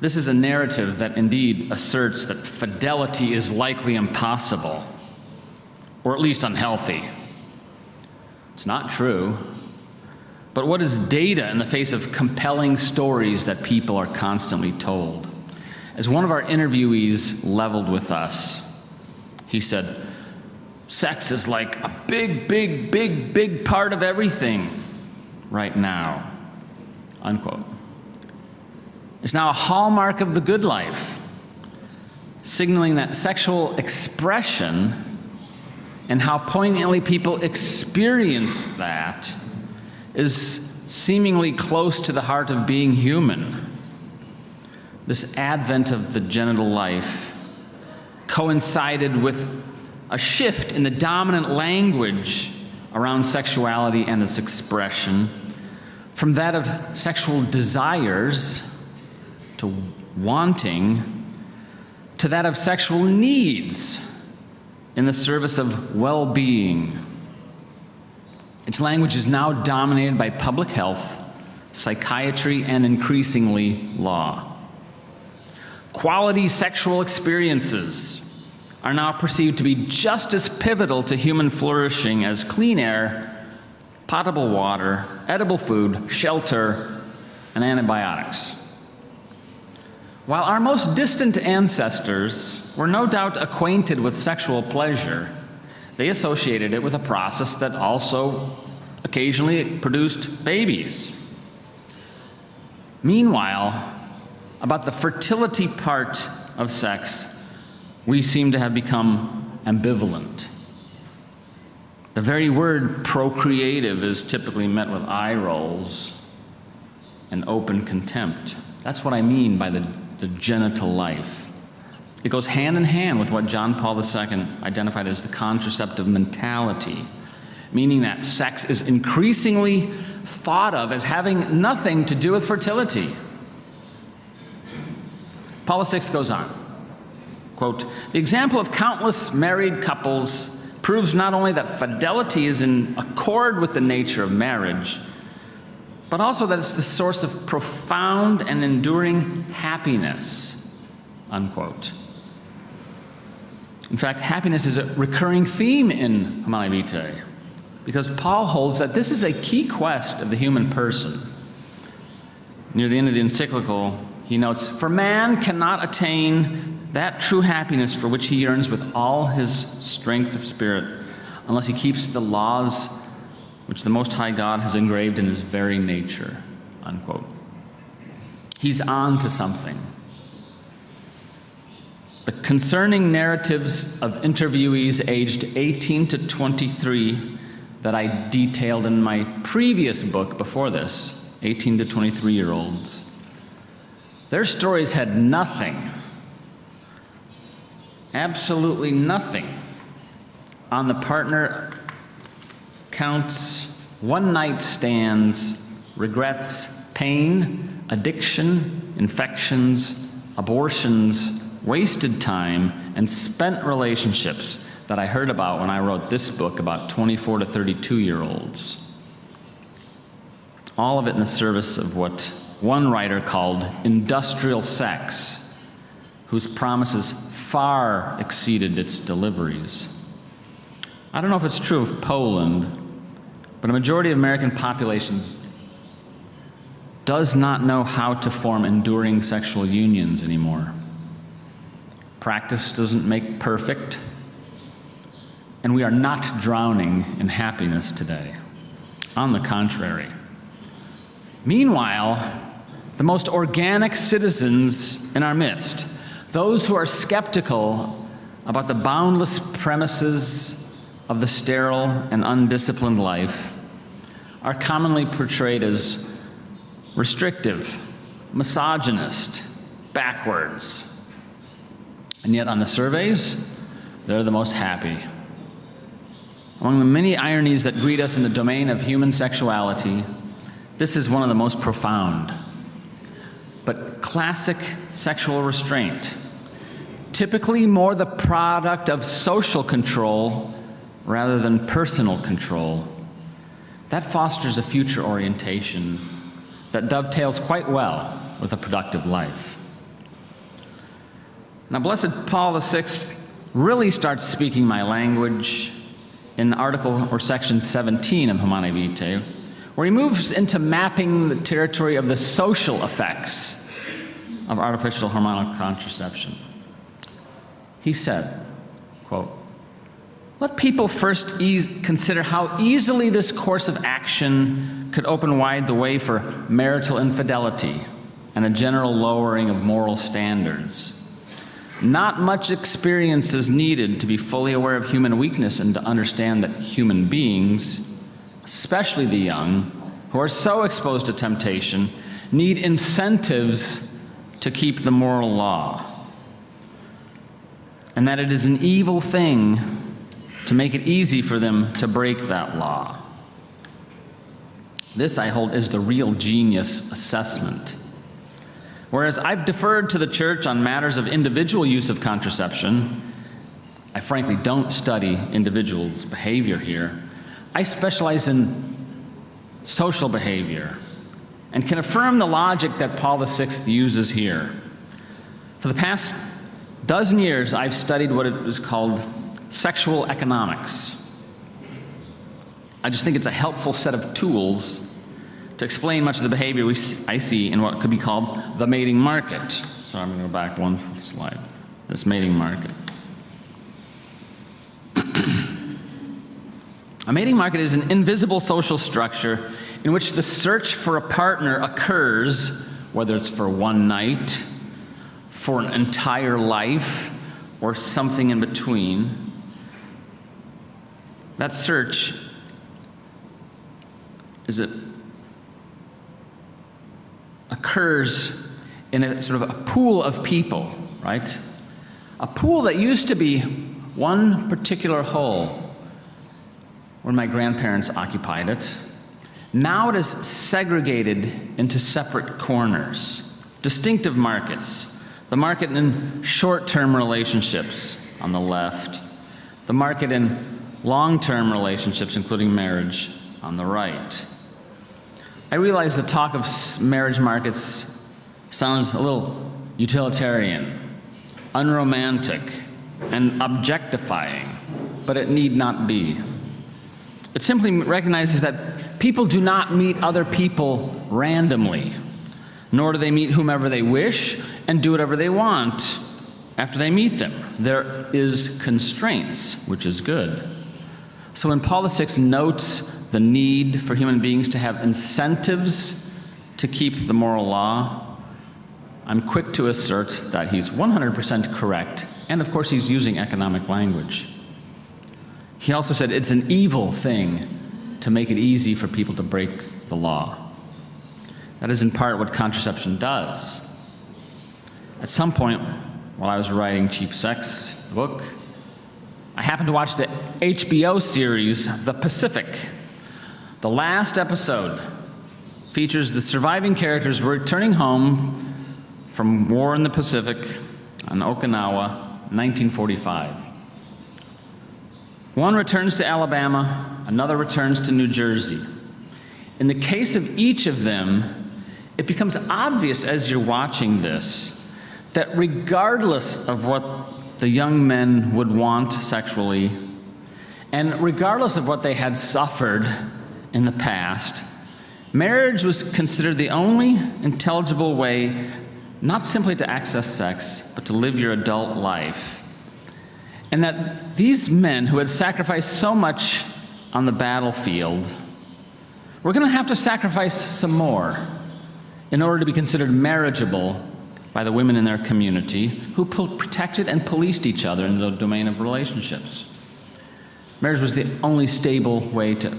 S8: This is a narrative that indeed asserts that fidelity is likely impossible, or at least unhealthy. It's not true. But what is data in the face of compelling stories that people are constantly told? As one of our interviewees leveled with us, he said, "Sex is like a big, big, big, big part of everything right now," unquote. It's now a hallmark of the good life, signaling that sexual expression and how poignantly people experience that is seemingly close to the heart of being human. This advent of the genital life coincided with a shift in the dominant language around sexuality and its expression from that of sexual desires to wanting to that of sexual needs in the service of well-being. Its language is now dominated by public health, psychiatry, and increasingly law. Quality sexual experiences are now perceived to be just as pivotal to human flourishing as clean air, potable water, edible food, shelter, and antibiotics. While our most distant ancestors were no doubt acquainted with sexual pleasure, they associated it with a process that also occasionally produced babies. Meanwhile, about the fertility part of sex, we seem to have become ambivalent. The very word procreative is typically met with eye rolls and open contempt. That's what I mean by the genital life. It goes hand in hand with what John Paul II identified as the contraceptive mentality, meaning that sex is increasingly thought of as having nothing to do with fertility. Paul VI goes on, quote, "The example of countless married couples proves not only that fidelity is in accord with the nature of marriage, but also that it's the source of profound and enduring happiness, unquote. In fact, happiness is a recurring theme in Humanae Vitae, because Paul holds that this is a key quest of the human person. Near the end of the encyclical, he notes, "For man cannot attain that true happiness for which he yearns with all his strength of spirit, unless he keeps the laws which the Most High God has engraved in his very nature," unquote. He's on to something. The concerning narratives of interviewees aged 18 to 23 that I detailed in my previous book before this, 18 to 23-year-olds, their stories had nothing, absolutely nothing, on the partner counts, one-night stands, regrets, pain, addiction, infections, abortions, wasted time, and spent relationships that I heard about when I wrote this book about 24 to 32-year-olds. All of it in the service of what one writer called industrial sex, whose promises far exceeded its deliveries. I don't know if it's true of Poland, but a majority of American populations does not know how to form enduring sexual unions anymore. Practice doesn't make perfect, and we are not drowning in happiness today. On the contrary. Meanwhile, the most organic citizens in our midst, those who are skeptical about the boundless premises of the sterile and undisciplined life, are commonly portrayed as restrictive, misogynist, backwards. And yet on the surveys, they're the most happy. Among the many ironies that greet us in the domain of human sexuality, this is one of the most profound. But classic sexual restraint, typically more the product of social control rather than personal control, that fosters a future orientation that dovetails quite well with a productive life. Now, Blessed Paul VI really starts speaking my language in Article or Section 17 of Humanae Vitae, where he moves into mapping the territory of the social effects of artificial hormonal contraception. He said, quote, "Let people first consider how easily this course of action could open wide the way for marital infidelity and a general lowering of moral standards. Not much experience is needed to be fully aware of human weakness and to understand that human beings, especially the young, who are so exposed to temptation, need incentives to keep the moral law, and that it is an evil thing to make it easy for them to break that law." This, I hold, is the real genius assessment. Whereas I've deferred to the church on matters of individual use of contraception, I frankly don't study individuals' behavior here. I specialize in social behavior and can affirm the logic that Paul VI uses here. For the past dozen years, I've studied what is called sexual economics. I just think it's a helpful set of tools to explain much of the behavior I see in what could be called the mating market. So I'm going to go back one slide. This mating market. A mating market is an invisible social structure in which the search for a partner occurs, whether it's for one night, for an entire life, or something in between. That search occurs in a sort of a pool of people, right? A pool that used to be one particular whole when my grandparents occupied it. Now it is segregated into separate corners, distinctive markets. The market in short-term relationships on the left, the market in long-term relationships, including marriage, on the right. I realize the talk of marriage markets sounds a little utilitarian, unromantic, and objectifying, but it need not be. It simply recognizes that people do not meet other people randomly, nor do they meet whomever they wish and do whatever they want after they meet them. There is constraints, which is good. So when Paul VI notes the need for human beings to have incentives to keep the moral law, I'm quick to assert that he's 100% correct, and of course he's using economic language. He also said it's an evil thing to make it easy for people to break the law. That is in part what contraception does. At some point, while I was writing Cheap Sex, the book, I happened to watch the HBO series, The Pacific. The last episode features the surviving characters returning home from war in the Pacific on Okinawa, 1945. One returns to Alabama, another returns to New Jersey. In the case of each of them, it becomes obvious as you're watching this that regardless of what the young men would want sexually, and regardless of what they had suffered in the past, marriage was considered the only intelligible way not simply to access sex, but to live your adult life. And that these men who had sacrificed so much on the battlefield were going to have to sacrifice some more in order to be considered marriageable by the women in their community who protected and policed each other in the domain of relationships. Marriage was the only stable way to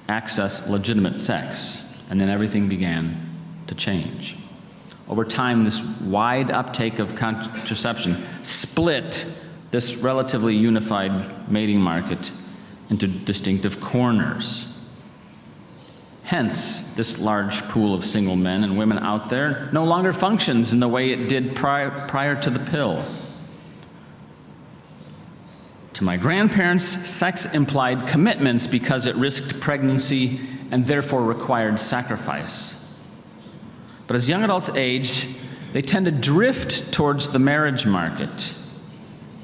S8: access legitimate sex, and then everything began to change. Over time, this wide uptake of contraception split this relatively unified mating market into distinctive corners. Hence, this large pool of single men and women out there no longer functions in the way it did prior to the pill. To my grandparents, sex implied commitments because it risked pregnancy and therefore required sacrifice. But as young adults age, they tend to drift towards the marriage market,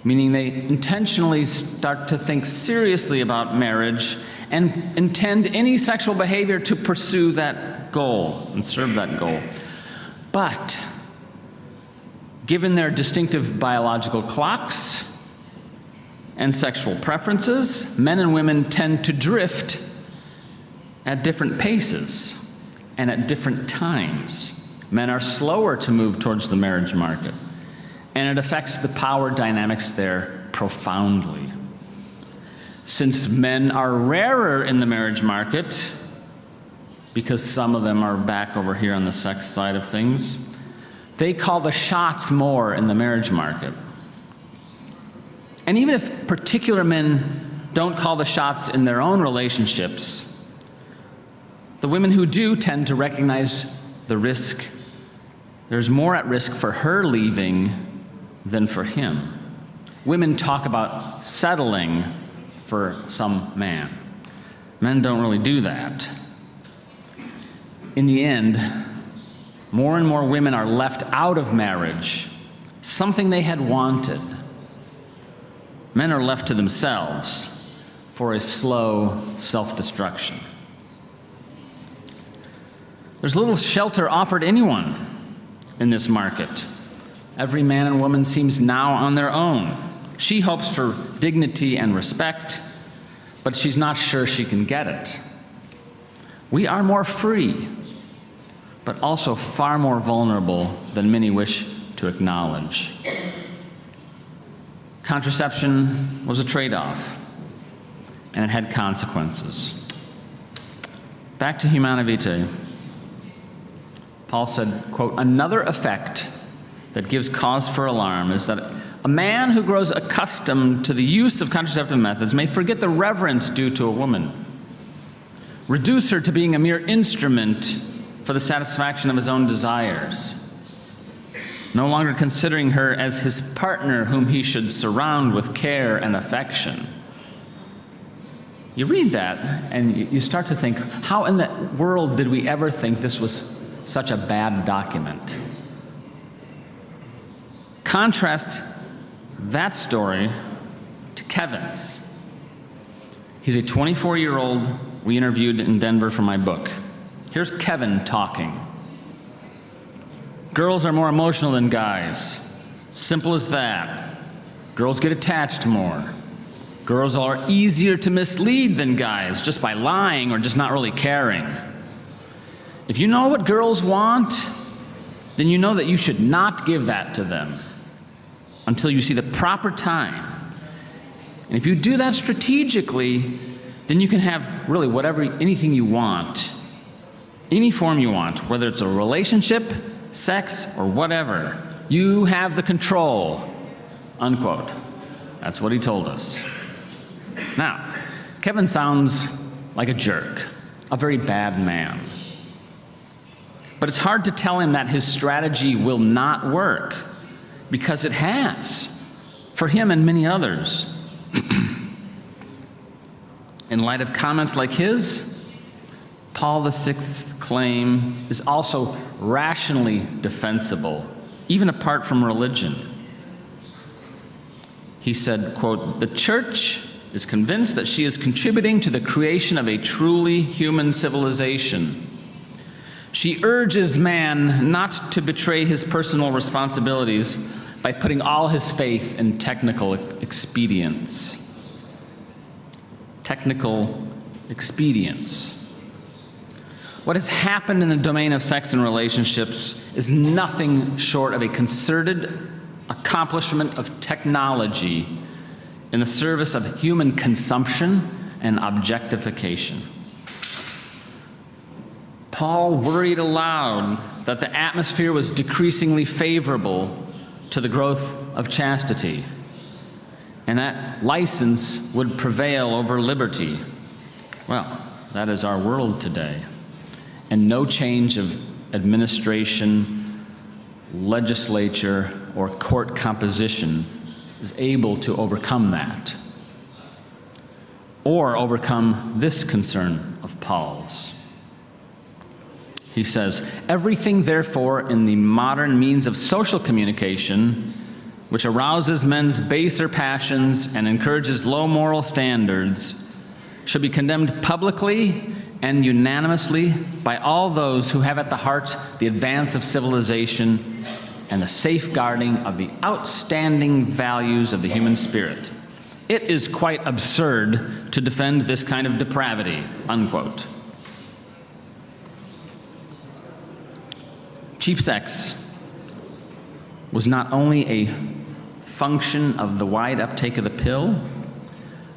S8: meaning they intentionally start to think seriously about marriage and intend any sexual behavior to pursue that goal and serve that goal. But given their distinctive biological clocks and sexual preferences, men and women tend to drift at different paces and at different times. Men are slower to move towards the marriage market, and it affects the power dynamics there profoundly. Since men are rarer in the marriage market, because some of them are back over here on the sex side of things, they call the shots more in the marriage market. And even if particular men don't call the shots in their own relationships, the women who do tend to recognize the risk. There's more at risk for her leaving than for him. Women talk about settling for some man. Men don't really do that. In the end, more and more women are left out of marriage, something they had wanted. Men are left to themselves for a slow self-destruction. There's little shelter offered anyone in this market. Every man and woman seems now on their own. She hopes for dignity and respect, but she's not sure she can get it. We are more free, but also far more vulnerable than many wish to acknowledge. Contraception was a trade-off, and it had consequences. Back to Humanae Vitae. Paul said, quote, "Another effect that gives cause for alarm is that a man who grows accustomed to the use of contraceptive methods may forget the reverence due to a woman, reduce her to being a mere instrument for the satisfaction of his own desires, no longer considering her as his partner whom he should surround with care and affection. You read that and you start to think, how in the world did we ever think this was such a bad document? Contrast that story to Kevin's. He's a 24-year-old we interviewed in Denver for my book. Here's Kevin talking. Girls are more emotional than guys. Simple as that. Girls get attached more. Girls are easier to mislead than guys, just by lying or just not really caring. If you know what girls want, then you know that you should not give that to them until you see the proper time. And if you do that strategically, then you can have really anything you want, any form you want, whether it's a relationship, sex, or whatever. You have the control, unquote. That's what he told us. Now, Kevin sounds like a jerk, a very bad man. But it's hard to tell him that his strategy will not work, because it has, for him and many others. In light of comments like his, Paul VI's claim is also rationally defensible, even apart from religion. He said, quote, "The church is convinced that she is contributing to the creation of a truly human civilization. She urges man not to betray his personal responsibilities by putting all his faith in technical expedients." Technical expedients. What has happened in the domain of sex and relationships is nothing short of a concerted accomplishment of technology in the service of human consumption and objectification. Paul worried aloud that the atmosphere was decreasingly favorable to the growth of chastity, and that license would prevail over liberty. Well, that is our world today, and no change of administration, legislature, or court composition is able to overcome that, or overcome this concern of Paul's. He says, "Everything, therefore, in the modern means of social communication, which arouses men's baser passions and encourages low moral standards, should be condemned publicly and unanimously by all those who have at the heart the advance of civilization and the safeguarding of the outstanding values of the human spirit. It is quite absurd to defend this kind of depravity," unquote. Cheap sex was not only a function of the wide uptake of the pill,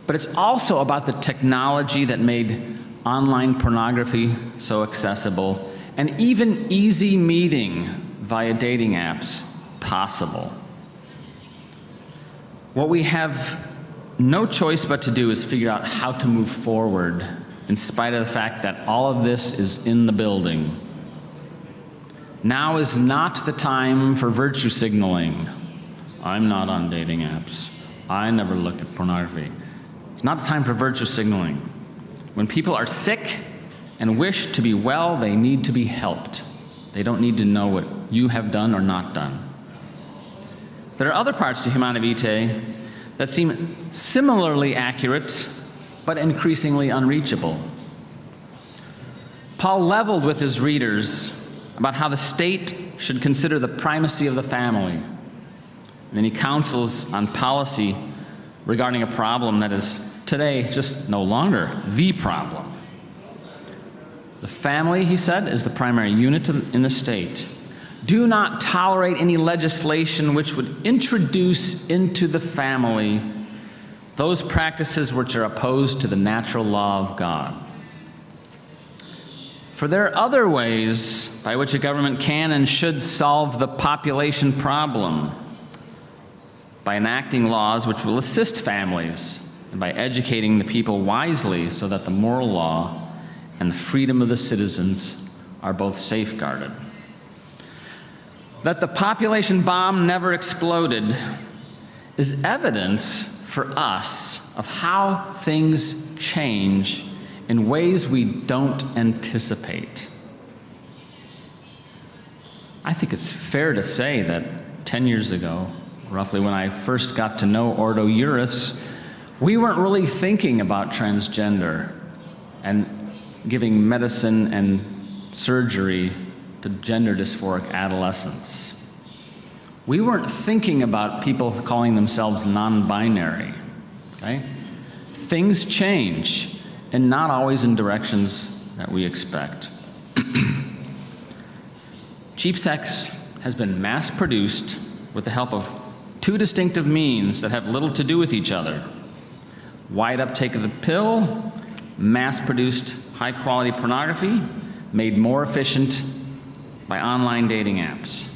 S8: but it's also about the technology that made online pornography so accessible and even easy meeting via dating apps possible. What we have no choice but to do is figure out how to move forward in spite of the fact that all of this is in the building. Now is not the time for virtue signaling. I'm not on dating apps. I never look at pornography. It's not the time for virtue signaling. When people are sick and wish to be well, they need to be helped. They don't need to know what you have done or not done. There are other parts to Humanae Vitae that seem similarly accurate, but increasingly unreachable. Paul leveled with his readers about how the state should consider the primacy of the family. And then he counsels on policy regarding a problem that is today just no longer the problem. The family, he said, is the primary unit in the state. Do not tolerate any legislation which would introduce into the family those practices which are opposed to the natural law of God. For there are other ways by which a government can and should solve the population problem, by enacting laws which will assist families and by educating the people wisely so that the moral law and the freedom of the citizens are both safeguarded. That the population bomb never exploded is evidence for us of how things change in ways we don't anticipate. I think it's fair to say that 10 years ago, roughly when I first got to know Ordo Iuris, we weren't really thinking about transgender and giving medicine and surgery to gender dysphoric adolescents. We weren't thinking about people calling themselves non-binary, okay? Things change, and not always in directions that we expect. Cheap sex has been mass-produced with the help of two distinctive means that have little to do with each other: wide uptake of the pill, mass-produced high-quality pornography, made more efficient by online dating apps.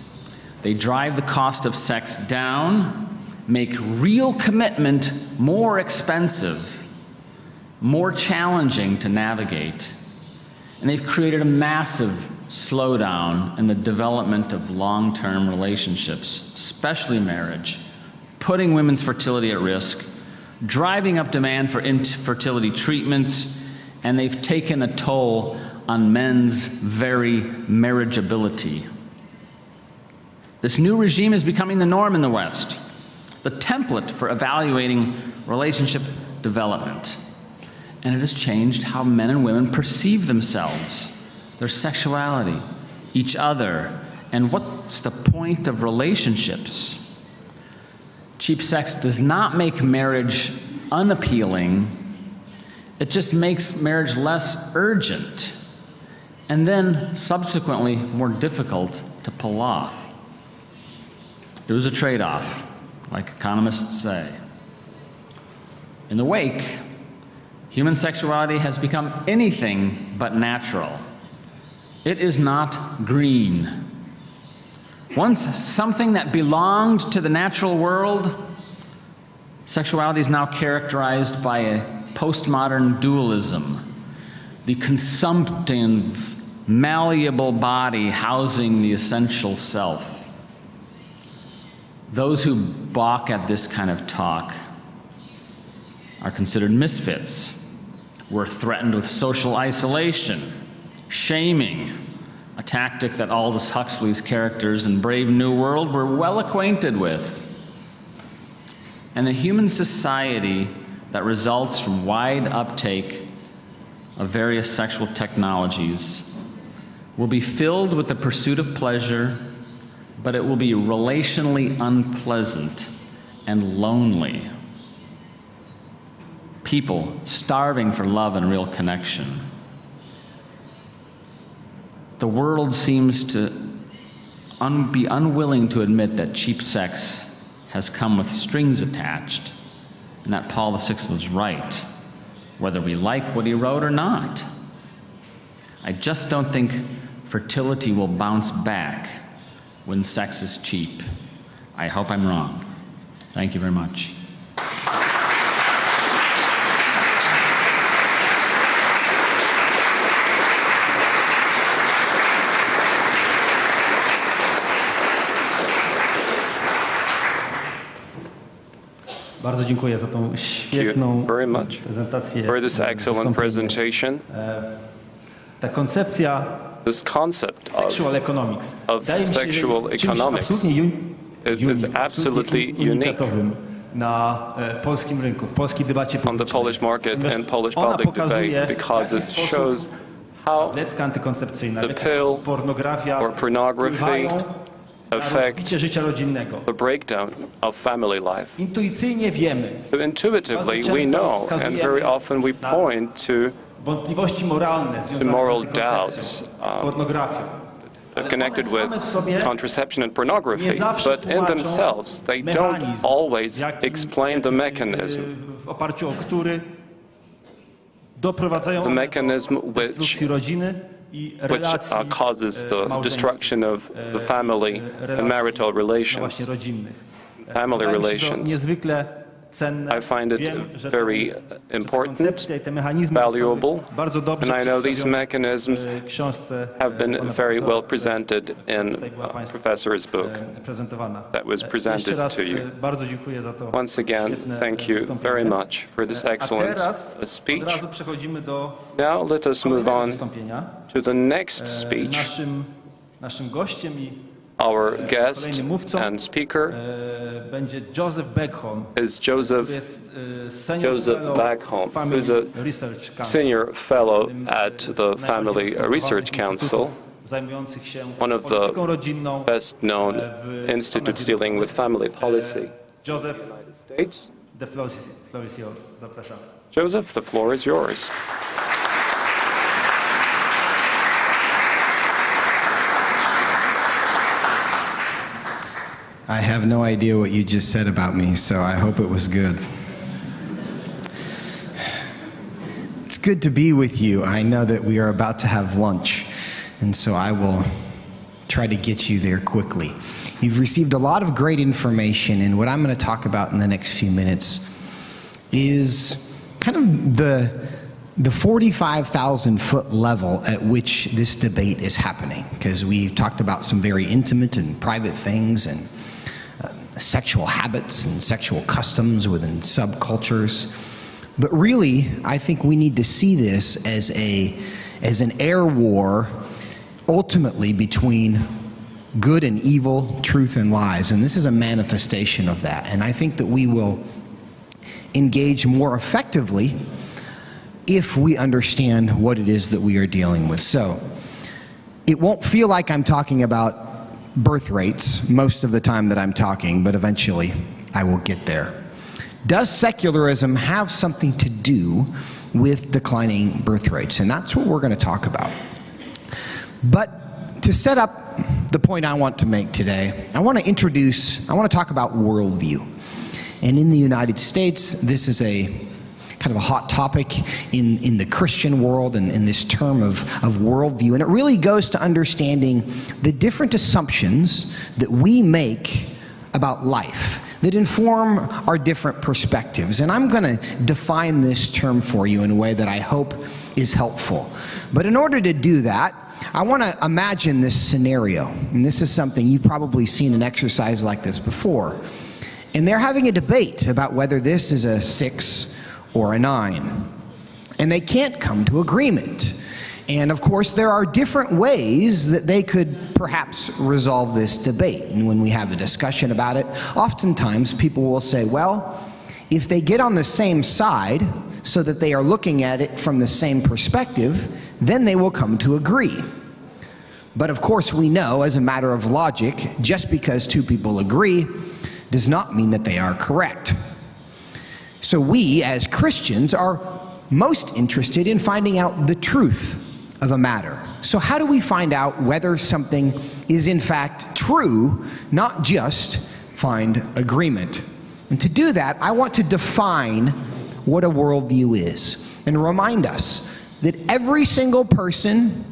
S8: They drive the cost of sex down, make real commitment more expensive, more challenging to navigate, and they've created a massive slowdown in the development of long-term relationships, especially marriage, putting women's fertility at risk, driving up demand for infertility treatments, and they've taken a toll on men's very marriageability. This new regime is becoming the norm in the West, the template for evaluating relationship development. And it has changed how men and women perceive themselves, their sexuality, each other, and what's the point of relationships. Cheap sex does not make marriage unappealing, it just makes marriage less urgent, and then subsequently more difficult to pull off. It was a trade-off, like economists say. In the wake, human sexuality has become anything but natural. It is not green. Once something that belonged to the natural world, sexuality is now characterized by a postmodern dualism, the consumptive, malleable body housing the essential self. Those who balk at this kind of talk are considered misfits. We're threatened with social isolation, shaming, a tactic that Aldous Huxley's characters in Brave New World were well acquainted with. And the human society that results from wide uptake of various sexual technologies will be filled with the pursuit of pleasure, but it will be relationally unpleasant and lonely. People starving for love and real connection. The world seems to be unwilling to admit that cheap sex has come with strings attached, and that Paul VI was right, whether we like what he wrote or not. I just don't think fertility will bounce back when sex is cheap. I hope I'm wrong. Thank you very much.
S6: Bardzo dziękuję za tą świetną prezentację.
S3: For this excellent presentation.
S6: Ta koncepcja
S3: This concept
S6: sexual economics
S3: is absolutely unique
S6: na polskim rynku, w polskiej debacie
S3: on the Polish market and Polish public debate, because it shows how the pill or pornography affect the breakdown of family life. So intuitively we know, and very often we point to moral doubts connected with contraception and pornography, but in themselves they don't always explain the mechanism. The mechanism which causes the destruction of the family and marital relations, family relations.
S6: cenne.
S3: I find it
S6: Wiem, że
S3: very
S6: te
S3: important,
S6: koncepcje i te mechanizmy
S3: valuable,
S6: zostały bardzo dobrze
S3: and I know these
S6: przedstawione
S3: mechanisms
S6: w książce
S3: have been
S6: pana
S3: very
S6: profesora,
S3: well presented in
S6: tutaj była państwu
S3: Professor's book
S6: prezentowana.
S3: that was
S6: Jeszcze
S3: presented
S6: raz
S3: to you.
S6: bardzo dziękuję za to
S3: Once again,
S6: świetne
S3: thank you
S6: wystąpienie.
S3: very much for this
S6: A
S3: excellent
S6: teraz od
S3: speech.
S6: razu przechodzimy do
S3: Now let us move
S6: kolejnego
S3: on
S6: wystąpienia.
S3: to the next speech.
S6: Naszym gościem i
S3: Our guest
S6: kolejnym mówcą
S3: and speaker
S6: będzie Joseph Beckholm,
S3: is Joseph
S6: który jest senior
S3: Joseph
S6: fellow
S3: Beckholm,
S6: Family
S3: who's a
S6: Research Council,
S3: senior fellow at the
S6: najbardziej
S3: Family
S6: rozbudowanych
S3: Research Council,
S6: instytutów zajmujących się
S3: one of the
S6: polityką rodzinną
S3: best-known
S6: w
S3: institutes
S6: Stanach
S3: dealing with family policy.
S6: Joseph,
S3: States.
S6: the floor is yours. Zapraszam.
S3: Joseph, the floor is yours.
S9: I have no idea what you just said about me, so I hope it was good. It's good to be with you. I know that we are about to have lunch, and so I will try to get you there quickly. You've received a lot of great information, and what I'm going to talk about in the next few minutes is kind of the 45,000-foot level at which this debate is happening, because we've talked about some very intimate and private things, and sexual habits and sexual customs within subcultures. But really, I think we need to see this as an air war, ultimately between good and evil, truth and lies. And this is a manifestation of that. And I think that we will engage more effectively if we understand what it is that we are dealing with. So it won't feel like I'm talking about birth rates most of the time that I'm talking, but eventually I will get there. Does secularism have something to do with declining birth rates? And that's what we're going to talk about. But to set up the point I want to make today, I want to talk about worldview. And in the United States, this is a kind of a hot topic in the Christian world and in this term of worldview. And it really goes to understanding the different assumptions that we make about life that inform our different perspectives. And I'm going to define this term for you in a way that I hope is helpful. But in order to do that, I want to imagine this scenario. And this is something you've probably seen an exercise like this before. And they're having a debate about whether this is a 6 or a 9. And they can't come to agreement. And of course, there are different ways that they could perhaps resolve this debate. And when we have a discussion about it, oftentimes people will say, well, if they get on the same side so that they are looking at it from the same perspective, then they will come to agree. But of course, we know as a matter of logic, just because two people agree does not mean that they are correct. So we, as Christians, are most interested in finding out the truth of a matter. So how do we find out whether something is in fact true, not just find agreement? And to do that, I want to define what a worldview is and remind us that every single person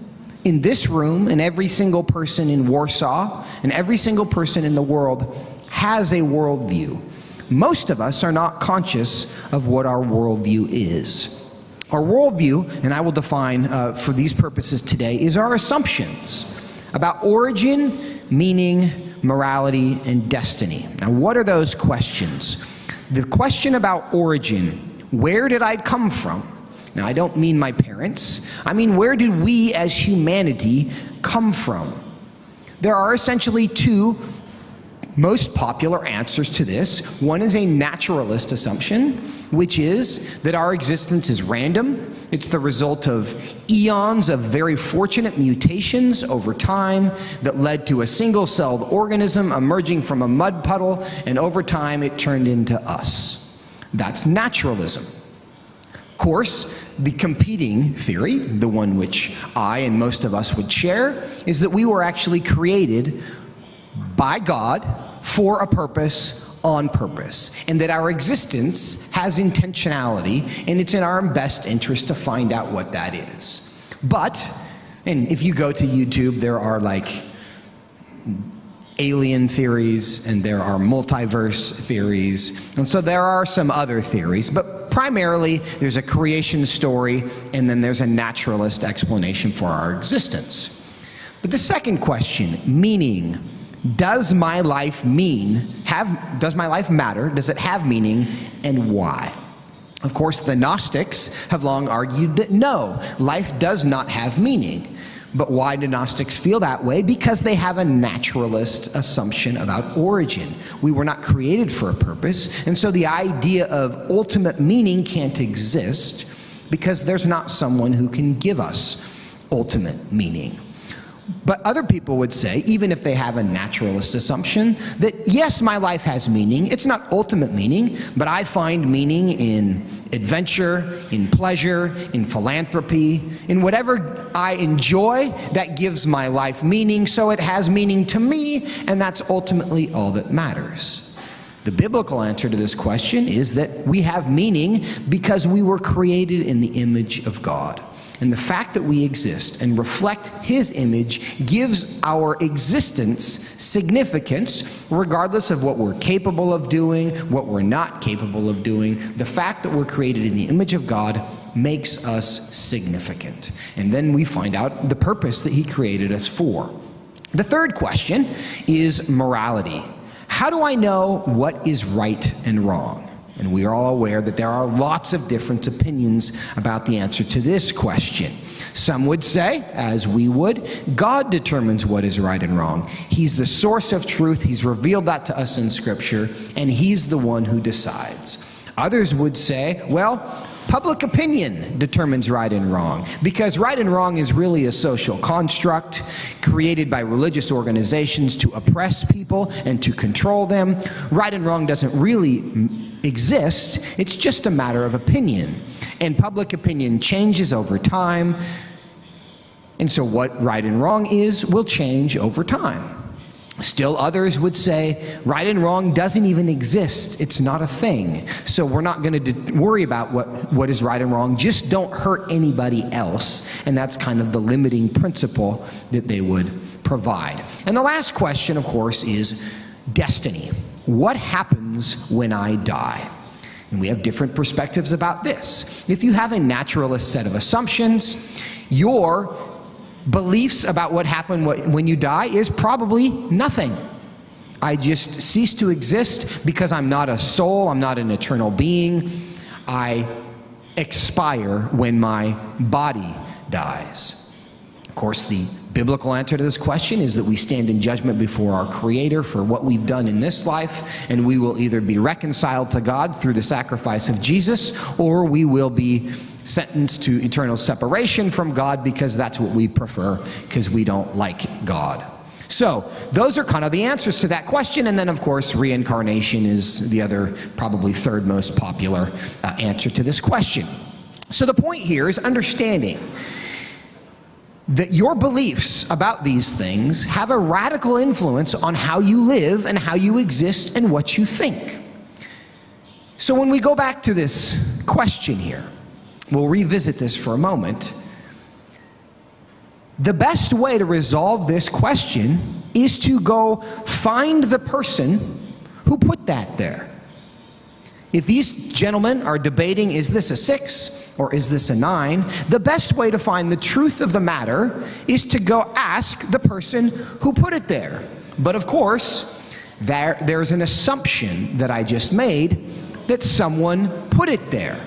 S9: in this room and every single person in Warsaw and every single person in the world has a worldview. Most of us are not conscious of what our worldview is. Our worldview, and I will define for these purposes today, is our assumptions about origin, meaning, morality, and destiny. Now, what are those questions? The question about origin, where did I come from? Now, I don't mean my parents. I mean, where did we as humanity come from? There are essentially two most popular answers to this. One is a naturalist assumption, which is that our existence is random. It's the result of eons of very fortunate mutations over time that led to a single-celled organism emerging from a mud puddle, and over time it turned into us. That's naturalism. Of course, the competing theory, the one which I and most of us would share, is that we were actually created by God for a purpose, on purpose, and that our existence has intentionality, and it's in our best interest to find out what that is. But, and if you go to YouTube, there are like alien theories, and there are multiverse theories, and so there are some other theories, but primarily there's a creation story, and then there's a naturalist explanation for our existence. But the second question, meaning, does my life does my life matter? Does it have meaning, and why? Of course, the Gnostics have long argued that no, life does not have meaning. But why do Gnostics feel that way? Because they have a naturalist assumption about origin. We were not created for a purpose, and so the idea of ultimate meaning can't exist because there's not someone who can give us ultimate meaning. But other people would say, even if they have a naturalist assumption, that yes, my life has meaning. It's not ultimate meaning, but I find meaning in adventure, in pleasure, in philanthropy, in whatever I enjoy that gives my life meaning, so it has meaning to me, and that's ultimately all that matters. The biblical answer to this question is that we have meaning because we were created in the image of God. And the fact that we exist and reflect His image gives our existence significance, regardless of what we're capable of doing, what we're not capable of doing. The fact that we're created in the image of God makes us significant. And then we find out the purpose that He created us for. The third question is morality. How do I know what is right and wrong? And we are all aware that there are lots of different opinions about the answer to this question. Some would say, as we would, God determines what is right and wrong. He's the source of truth. He's revealed that to us in Scripture, and He's the one who decides. Others would say, well, public opinion determines right and wrong, because right and wrong is really a social construct created by religious organizations to oppress people and to control them. Right and wrong doesn't really exist. It's just a matter of opinion. And public opinion changes over time. And so what right and wrong is will change over time. Still others would say right and wrong doesn't even exist. It's not a thing. So we're not going to worry about what is right and wrong. Just don't hurt anybody else. And that's kind of the limiting principle that they would provide. And the last question, of course, is destiny. What happens when I die? And we have different perspectives about this. If you have a naturalist set of assumptions, your beliefs about what happened when you die is probably nothing. I just cease to exist because I'm not a soul, I'm not an eternal being. I expire when my body dies. Of course, the biblical answer to this question is that we stand in judgment before our Creator for what we've done in this life, and we will either be reconciled to God through the sacrifice of Jesus, or we will be sentenced to eternal separation from God because that's what we prefer, because we don't like God. So those are kind of the answers to that question, and then of course reincarnation is the other, probably third most popular answer to this question. So the point here is understanding that your beliefs about these things have a radical influence on how you live and how you exist and what you think. So when we go back to this question here, we'll revisit this for a moment. The best way to resolve this question is to go find the person who put that there. If these gentlemen are debating, is this a 6 or is this a 9, the best way to find the truth of the matter is to go ask the person who put it there. But of course, there's an assumption that I just made that someone put it there.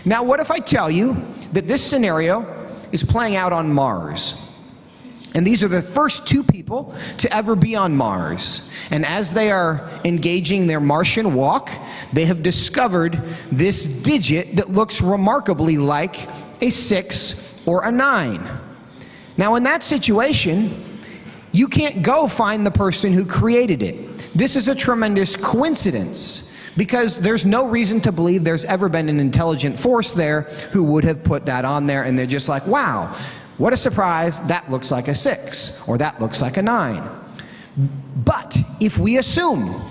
S9: Now, what if I tell you that this scenario is playing out on Mars? And these are the first 2 people to ever be on Mars. And as they are engaging their Martian walk, they have discovered this digit that looks remarkably like a 6 or a 9. Now, in that situation, you can't go find the person who created it. This is a tremendous coincidence, because there's no reason to believe there's ever been an intelligent force there who would have put that on there, and they're just like, wow, what a surprise, that looks like a 6, or that looks like a 9. But if we assume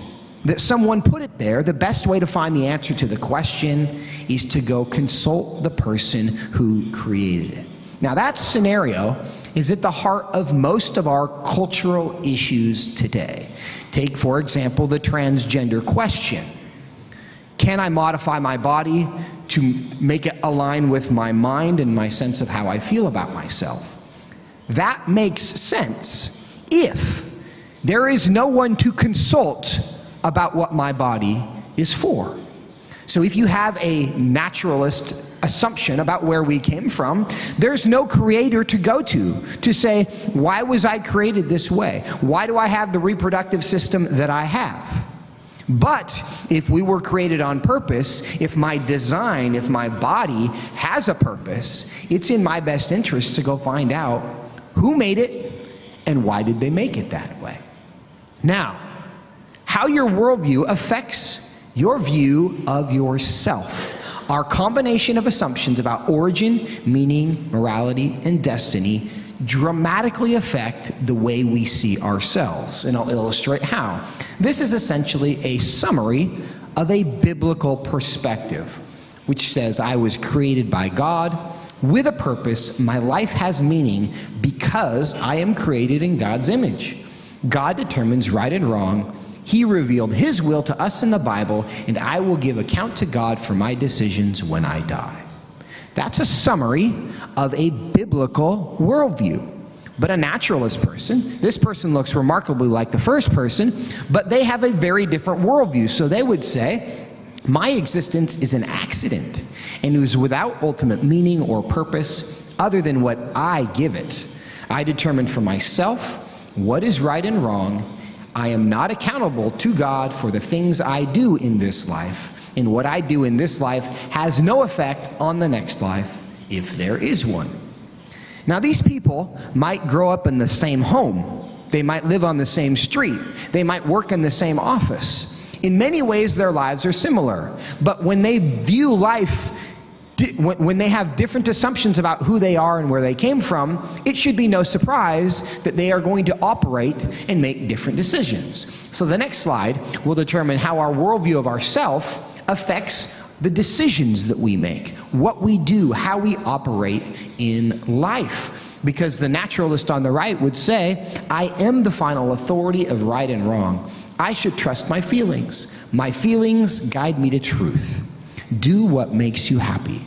S9: that someone put it there, the best way to find the answer to the question is to go consult the person who created it. Now that scenario is at the heart of most of our cultural issues today. Take, for example, the transgender question. Can I modify my body to make it align with my mind and my sense of how I feel about myself? That makes sense if there is no one to consult about what my body is for. So if you have a naturalist assumption about where we came from, there's no creator to go to say, why was I created this way? Why do I have the reproductive system that I have? But if we were created on purpose, if my design, if my body has a purpose, it's in my best interest to go find out who made it and why did they make it that way. Now, how your worldview affects your view of yourself. Our combination of assumptions about origin, meaning, morality, and destiny dramatically affect the way we see ourselves, and I'll illustrate how. This is essentially a summary of a biblical perspective, which says I was created by God with a purpose. My life has meaning because I am created in God's image. God determines right and wrong. He revealed his will to us in the Bible, and I will give account to God for my decisions when I die. That's a summary of a biblical worldview. But a naturalist person, this person looks remarkably like the first person, but they have a very different worldview. So they would say, my existence is an accident and it is without ultimate meaning or purpose other than what I give it. I determine for myself what is right and wrong. I am not accountable to God for the things I do in this life, and what I do in this life has no effect on the next life, if there is one. Now, these people might grow up in the same home. They might live on the same street. They might work in the same office. In many ways, their lives are similar. But when they view life, when they have different assumptions about who they are and where they came from, it should be no surprise that they are going to operate and make different decisions. So the next slide will determine how our worldview of ourselves affects the decisions that we make, what we do, how we operate in life. Because the naturalist on the right would say, I am the final authority of right and wrong. I should trust my feelings. My feelings guide me to truth. Do what makes you happy.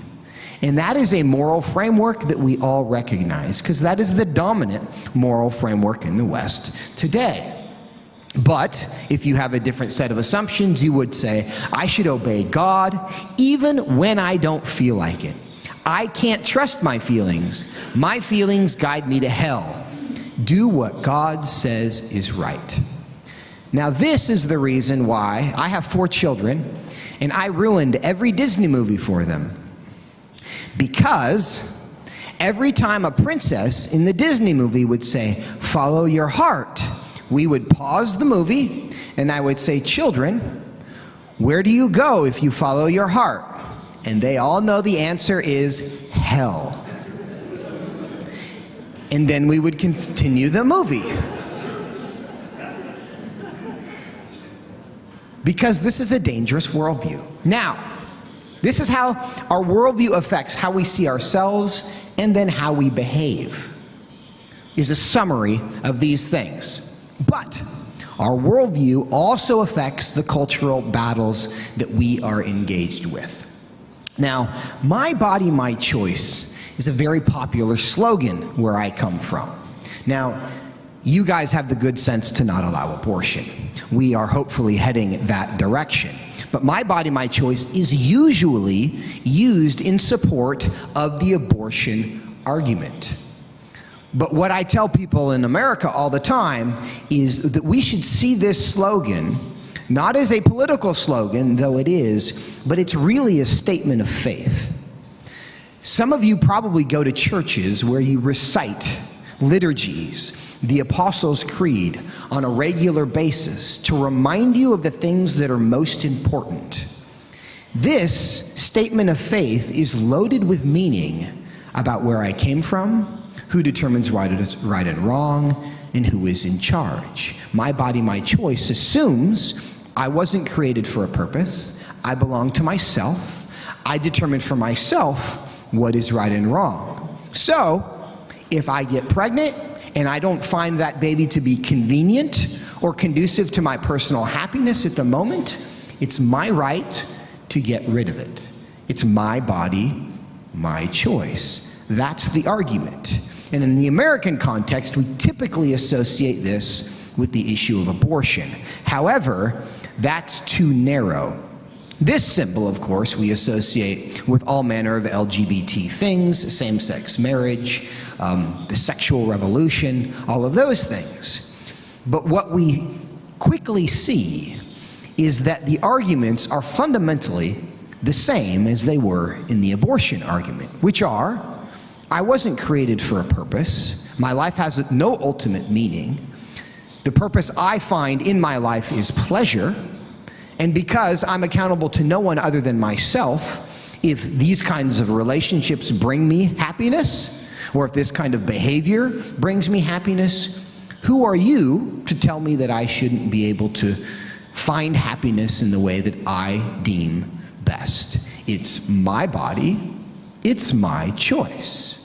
S9: And that is a moral framework that we all recognize, because that is the dominant moral framework in the West today. But if you have a different set of assumptions, you would say, I should obey God even when I don't feel like it. I can't trust my feelings. My feelings guide me to hell. Do what God says is right. Now, this is the reason why I have 4 children, and I ruined every Disney movie for them. Because every time a princess in the Disney movie would say, follow your heart, we would pause the movie, and I would say, children, where do you go if you follow your heart? And they all know the answer is hell. And then we would continue the movie. Because this is a dangerous worldview. Now, this is how our worldview affects how we see ourselves and then how we behave. Is a summary of these things. But our worldview also affects the cultural battles that we are engaged with. Now, my body, my choice is a very popular slogan where I come from. Now, you guys have the good sense to not allow abortion. We are hopefully heading that direction. But my body, my choice is usually used in support of the abortion argument. But what I tell people in America all the time is that we should see this slogan not as a political slogan, though it is, but it's really a statement of faith. Some of you probably go to churches where you recite liturgies, the Apostles' Creed, on a regular basis to remind you of the things that are most important. This statement of faith is loaded with meaning about where I came from, who determines right and wrong, and who is in charge. My body, my choice assumes I wasn't created for a purpose. I belong to myself. I determine for myself what is right and wrong. So, If I get pregnant and I don't find that baby to be convenient or conducive to my personal happiness at the moment, it's my right to get rid of it. It's my body, my choice. That's the argument. And in the American context, we typically associate this with the issue of abortion. However, that's too narrow. This symbol, of course, we associate with all manner of LGBT things, same-sex marriage, the sexual revolution, all of those things. But what we quickly see is that the arguments are fundamentally the same as they were in the abortion argument, which are, I wasn't created for a purpose, my life has no ultimate meaning, the purpose I find in my life is pleasure, and because I'm accountable to no one other than myself, if these kinds of relationships bring me happiness, or if this kind of behavior brings me happiness, who are you to tell me that I shouldn't be able to find happiness in the way that I deem best? It's my body, it's my choice.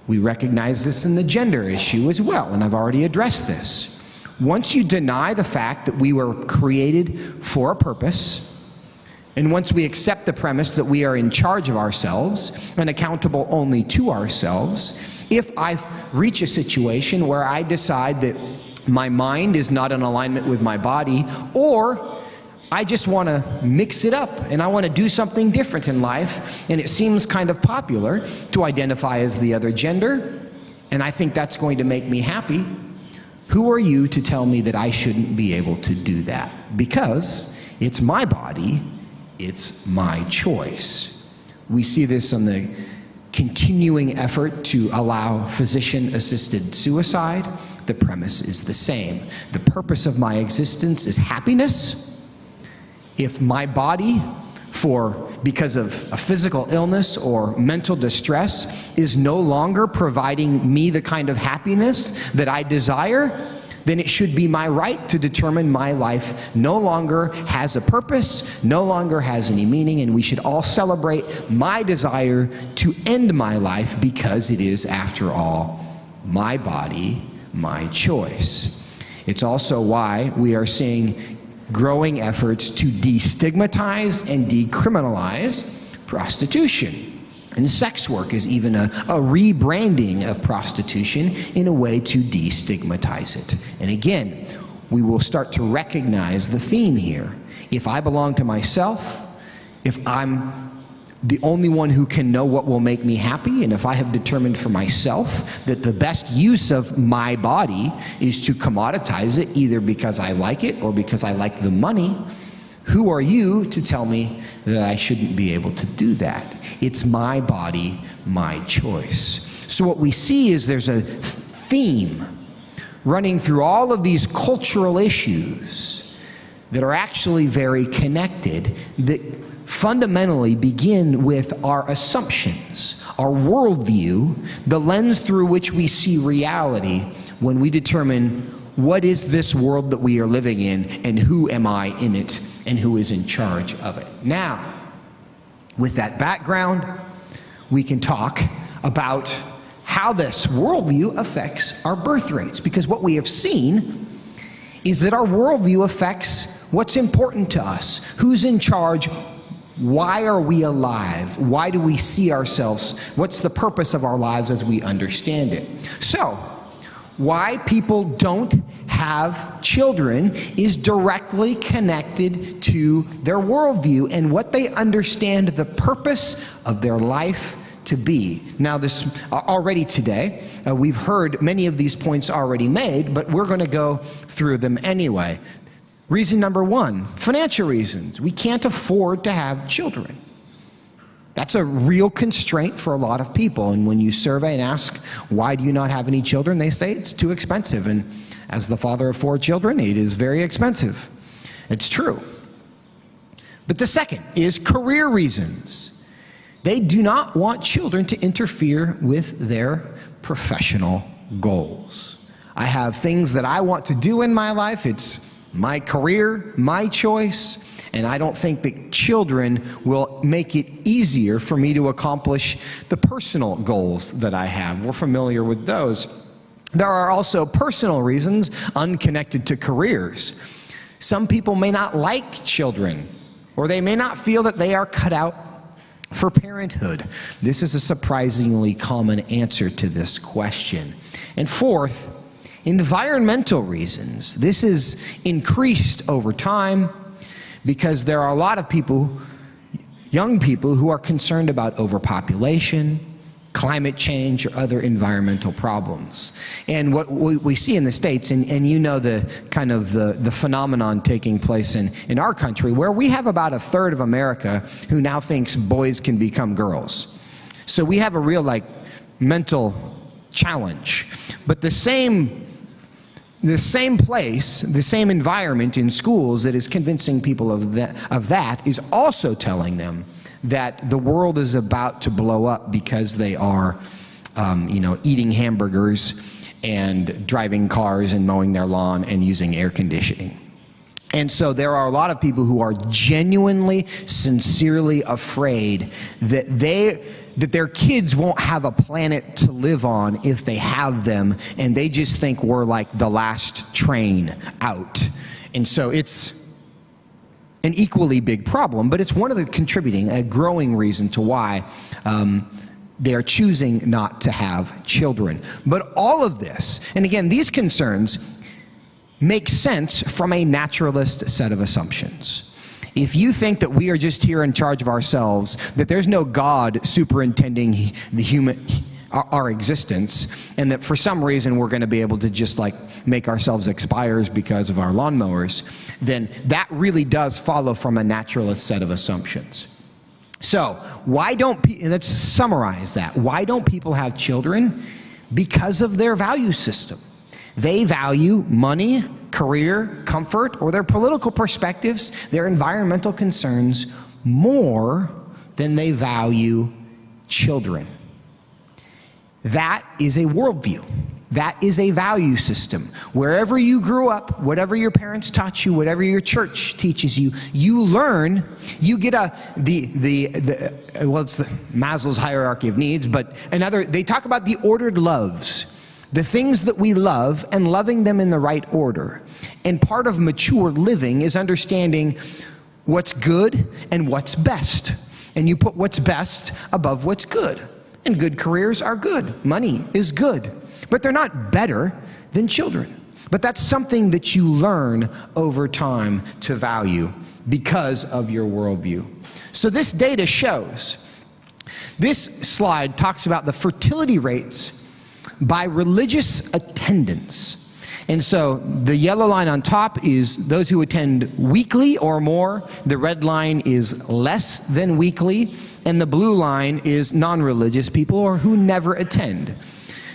S9: We recognize this in the gender issue as well, and I've already addressed this. Once you deny the fact that we were created for a purpose, and once we accept the premise that we are in charge of ourselves and accountable only to ourselves, if I reach a situation where I decide that my mind is not in alignment with my body, or I just want to mix it up and I want to do something different in life, and it seems kind of popular to identify as the other gender, and I think that's going to make me happy, who are you to tell me that I shouldn't be able to do that? Because it's my body, it's my choice. We see this on the continuing effort to allow physician-assisted suicide. The premise is the same. The purpose of my existence is happiness. If my body, because of a physical illness or mental distress, is no longer providing me the kind of happiness that I desire, then it should be my right to determine my life no longer has a purpose, no longer has any meaning, and we should all celebrate my desire to end my life because it is, after all, my body, my choice. It's also why we are seeing growing efforts to destigmatize and decriminalize prostitution. And sex work is even a rebranding of prostitution in a way to destigmatize it. And again, we will start to recognize the theme here. If I belong to myself, if I'm the only one who can know what will make me happy, and if I have determined for myself that the best use of my body is to commoditize it, either because I like it or because I like the money, who are you to tell me that I shouldn't be able to do that? It's my body, my choice. So what we see is there's a theme running through all of these cultural issues that are actually very connected, that fundamentally begin with our assumptions, our worldview, the lens through which we see reality when we determine what is this world that we are living in and who am I in it and who is in charge of it. Now, with that background, we can talk about how this worldview affects our birth rates, because what we have seen is that our worldview affects what's important to us, who's in charge. Why are we alive? Why do we see ourselves? What's the purpose of our lives as we understand it? So, why people don't have children is directly connected to their worldview and what they understand the purpose of their life to be. Now, already today, we've heard many of these points already made, but we're going to go through them anyway. Reason number one, financial reasons. We can't afford to have children. That's a real constraint for a lot of people. And when you survey and ask, why do you not have any children? They say it's too expensive. And as the father of 4 children, it is very expensive. It's true. But the second is career reasons. They do not want children to interfere with their professional goals. I have things that I want to do in my life. It's my career, my choice, And I don't think that children will make it easier for me to accomplish the personal goals that I have. We're familiar with those. There are also personal reasons unconnected to careers. Some people may not like children, or they may not feel that they are cut out for parenthood. This is a surprisingly common answer to this question. And fourth, environmental reasons. This is increased over time because there are a lot of people, young people, who are concerned about overpopulation, climate change, or other environmental problems. And what we see in the States, and you know the kind of the phenomenon taking place in our country, where we have about a third of America who now thinks boys can become girls. So we have a real mental challenge. But the same place, the same environment in schools that is convincing people of that is also telling them that the world is about to blow up because they are, eating hamburgers and driving cars and mowing their lawn and using air conditioning. And so there are a lot of people who are genuinely, sincerely afraid that their kids won't have a planet to live on if they have them, and they just think we're like the last train out. And so it's an equally big problem, but it's one of the a growing reason to why they are choosing not to have children. But all of this, and again, these concerns make sense from a naturalist set of assumptions. If you think that we are just here in charge of ourselves, that there's no God superintending our existence, and that for some reason we're going to be able to just make ourselves expires because of our lawnmowers, then that really does follow from a naturalist set of assumptions. So let's summarize that. Why don't people have children? Because of their value system. They value money, career, comfort, or their political perspectives, their environmental concerns, more than they value children. That is a worldview. That is a value system. Wherever you grew up, whatever your parents taught you, whatever your church teaches you, you learn, you get it's the Maslow's hierarchy of needs, but they talk about the ordered loves. The things that we love and loving them in the right order. And part of mature living is understanding what's good and what's best. And you put what's best above what's good. And good careers are good. Money is good. But they're not better than children. But that's something that you learn over time to value because of your worldview. So this data shows, this slide talks about the fertility rates by religious attendance. And so the yellow line on top is those who attend weekly or more. The red line is less than weekly. And the blue line is non-religious people or who never attend.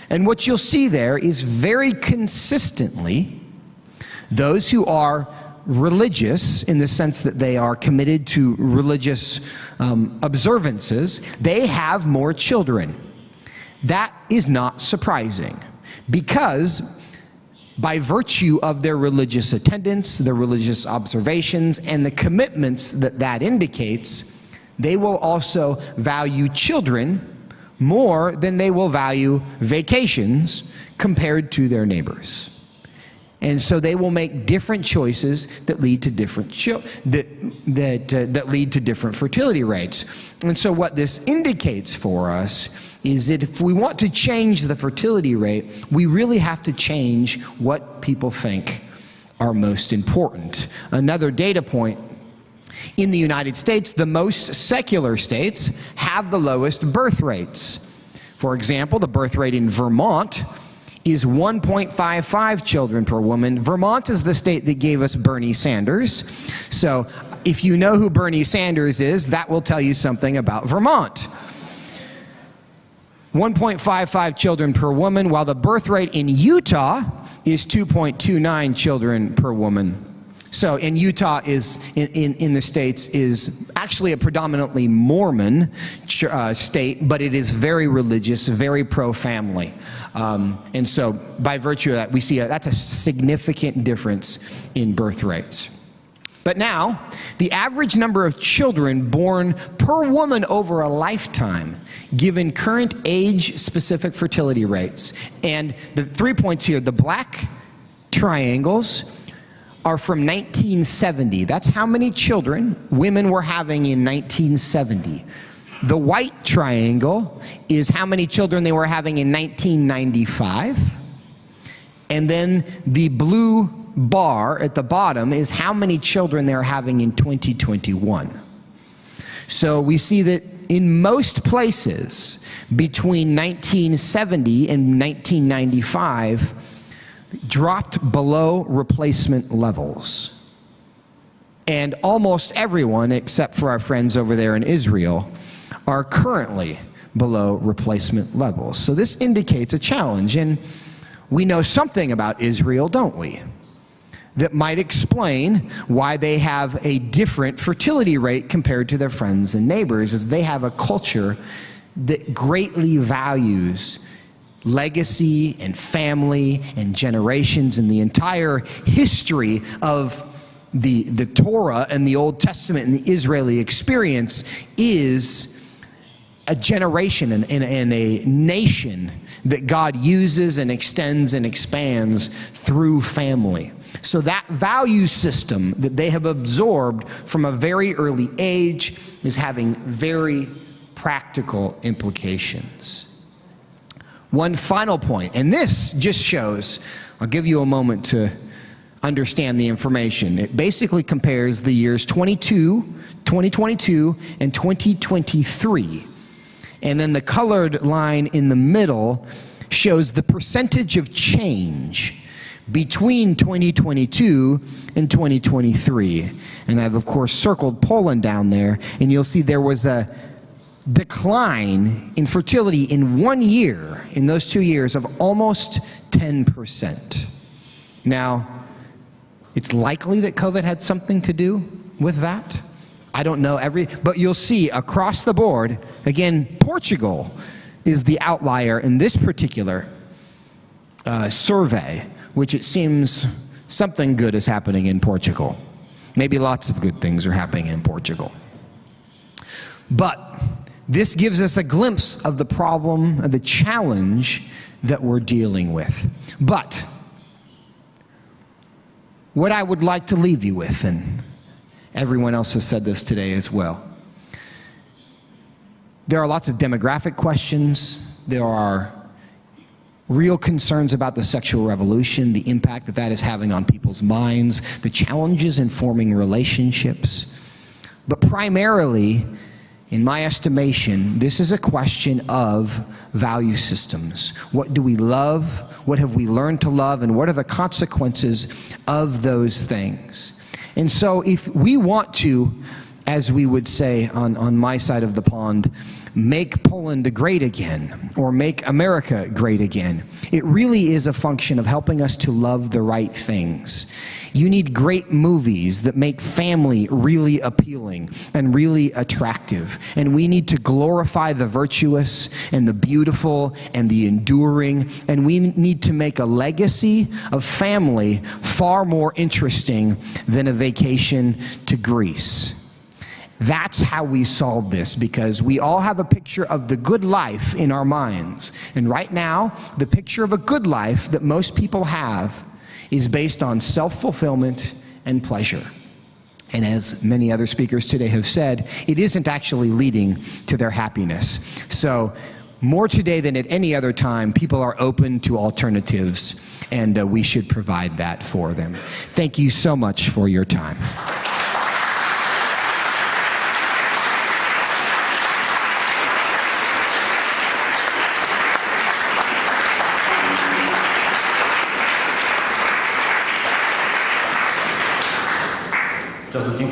S9: And what you'll see there is very consistently those who are religious in the sense that they are committed to religious observances, they have more children. That is not surprising because by virtue of their religious attendance, their religious observations, and the commitments that indicates, they will also value children more than they will value vacations compared to their neighbors. And so they will make different choices that lead to different that lead to different fertility rates. And so what this indicates for us is that if we want to change the fertility rate, we really have to change what people think are most important. Another data point, in the United States, the most secular states have the lowest birth rates. For example, the birth rate in Vermont is 1.55 children per woman. Vermont is the state that gave us Bernie Sanders. So if you know who Bernie Sanders is, that will tell you something about Vermont. 1.55 children per woman, while the birth rate in Utah is 2.29 children per woman. So in Utah in the States is actually a predominantly Mormon state, but it is very religious, very pro-family. And so by virtue of that, we see that's a significant difference in birth rates. But now, the average number of children born per woman over a lifetime, given current age-specific fertility rates, and the 3 points here, the black triangles are from 1970. That's how many children women were having in 1970. The white triangle is how many children they were having in 1995. And then the blue bar at the bottom is how many children they're having in 2021. So we see that in most places between 1970 and 1995 dropped below replacement levels. And almost everyone, except for our friends over there in Israel, are currently below replacement levels. So this indicates a challenge, and we know something about Israel, don't we? That might explain why they have a different fertility rate compared to their friends and neighbors, is they have a culture that greatly values legacy and family and generations, and the entire history of the Torah and the Old Testament and the Israeli experience is a generation and a nation that God uses and extends and expands through family. So that value system that they have absorbed from a very early age is having very practical implications. One final point, and this just shows, I'll give you a moment to understand the information. It basically compares the years 2022, and 2023. And then the colored line in the middle shows the percentage of change between 2022 and 2023. And I've, of course, circled Poland down there, and you'll see there was a decline in fertility in 1 year, in those 2 years, of almost 10%. Now, it's likely that COVID had something to do with that. I don't know but you'll see across the board, again, Portugal is the outlier in this particular survey, which it seems something good is happening in Portugal. Maybe lots of good things are happening in Portugal. But this gives us a glimpse of the problem, of the challenge that we're dealing with. But what I would like to leave you with, and everyone else has said this today as well, there are lots of demographic questions. There are real concerns about the sexual revolution, the impact that that is having on people's minds, the challenges in forming relationships. But primarily, in my estimation, this is a question of value systems. What do we love? What have we learned to love? And what are the consequences of those things? And so if we want to, as we would say on my side of the pond, make Poland great again, or make America great again, it really is a function of helping us to love the right things. You need great movies that make family really appealing and really attractive. And we need to glorify the virtuous and the beautiful and the enduring. And we need to make a legacy of family far more interesting than a vacation to Greece. That's how we solve this, because we all have a picture of the good life in our minds. And right now, the picture of a good life that most people have is based on self-fulfillment and pleasure. And as many other speakers today have said, it isn't actually leading to their happiness. So more today than at any other time, people are open to alternatives, and we should provide that for them. Thank you so much for your time.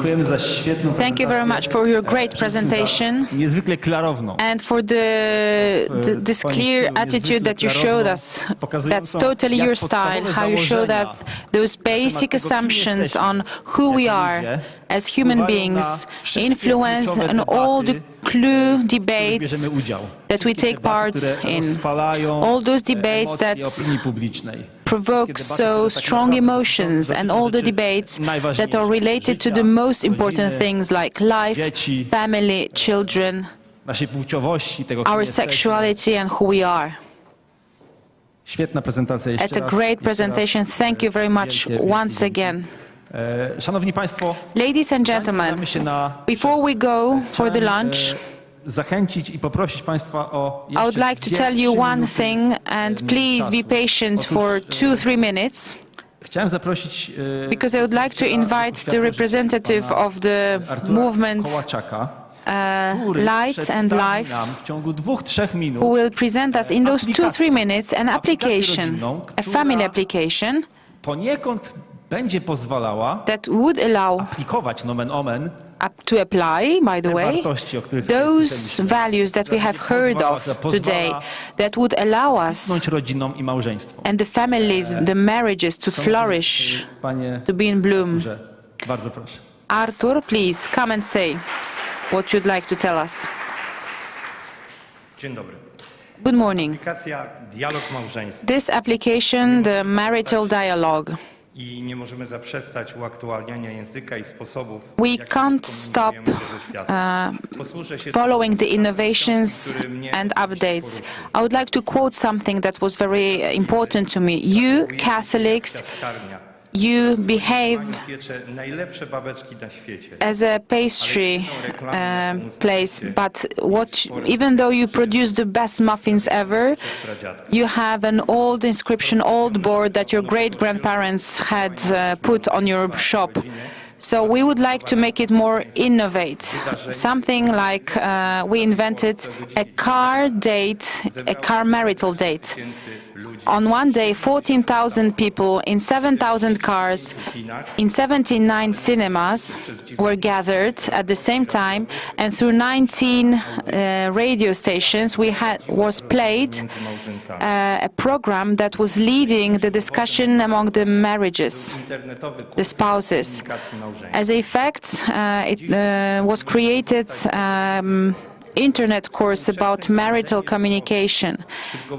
S1: Thank you very much for your great presentation and for this clear attitude that you showed us. That's totally your style, how you show that those basic assumptions on who we are as human beings influence and all the clue debates that we take part in. All those debates that provokes so strong emotions, and all the debates that are related to the most important things like life, family, children,
S6: naszej płciowości, tego, kim
S1: our
S6: jesteśmy.
S1: sexuality and who we are.
S6: Świetna prezentacja jeszcze
S1: It's a
S6: raz.
S1: great
S6: Jeszcze
S1: presentation.
S6: raz,
S1: Thank you very much
S6: wielkie
S1: once
S6: dzięki.
S1: again.
S6: Szanowni Państwo,
S1: Ladies and
S6: zanim
S1: gentlemen,
S6: udamy się na
S1: before we go for the
S6: chciałem,
S1: lunch,
S6: zachęcić i poprosić Państwa o
S1: I would like to tell you one thing, and please be patient for 2-3 minutes,
S6: Chciałem zaprosić
S1: because I would like to invite the representative of the movement Light and Life,
S6: w ciągu 2-3 minut
S1: who will present us in those 2-3 minutes an application, a family application
S6: poniekąd będzie pozwalała
S1: that would allow
S6: aplikować nomen omen
S1: to apply, by the way,
S6: wartości, o których tutaj
S1: those
S6: słyszeliśmy,
S1: values that we have heard of today, that would allow us
S6: rodzinom i małżeństwom.
S1: and the families, the marriages to flourish,
S6: Panie
S1: to be in bloom.
S6: Arturze, bardzo proszę.
S1: Artur, please come and say what you'd like to tell us.
S10: Dzień dobry.
S1: Good morning.
S10: Aplikacja Dialog Małżeństwa.
S1: This application, the marital dialogue.
S10: I nie możemy zaprzestać uaktualniania języka i sposobów,
S1: We
S10: w jaki
S1: can't stop
S10: komunikujemy się ze światem. Posłużę się
S1: following the
S10: tym,
S1: innovations
S10: który mnie
S1: and
S10: osobiście
S1: updates.
S10: poruszył.
S1: I would like to quote something that was very important to me. You, Catholics,
S10: Ciastkarnia.
S1: you behave
S10: Piecze najlepsze babeczki na świecie.
S1: as a pastry place, but even though you produce the best muffins ever, you have an old inscription, old board that your great-grandparents had put on your shop. So we would like to make it more innovate, something like we invented a car date, a car marital date. On one day, 14,000 people in 7,000 cars in 79 cinemas were gathered at the same time, and through 19 radio stations was played a program that was leading the discussion among the marriages, the spouses. As a fact, it was created internet course about marital communication.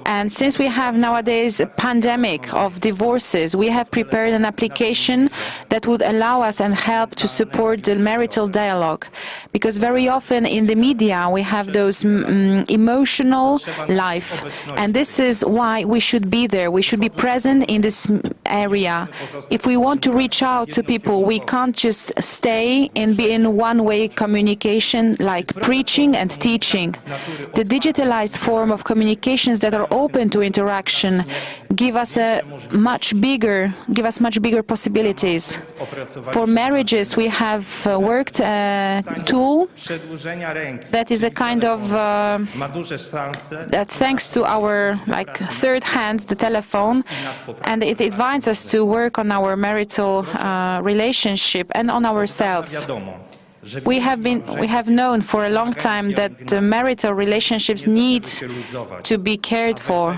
S1: And since we have nowadays a pandemic of divorces, we have prepared an application that would allow us and help to support the marital dialogue. Because very often in the media we have those emotional life, and this is why we should be there. We should be present in this area. If we want to reach out to people, we can't just stay and be in one-way communication like preaching and teaching. The digitalized form of communications that are open to interaction give us much bigger possibilities. For marriages, we have worked a tool that is a kind of that thanks to our third hand, the telephone, and it invites us to work on our marital relationship and on ourselves. We have known for a long time that the marital relationships need to be cared for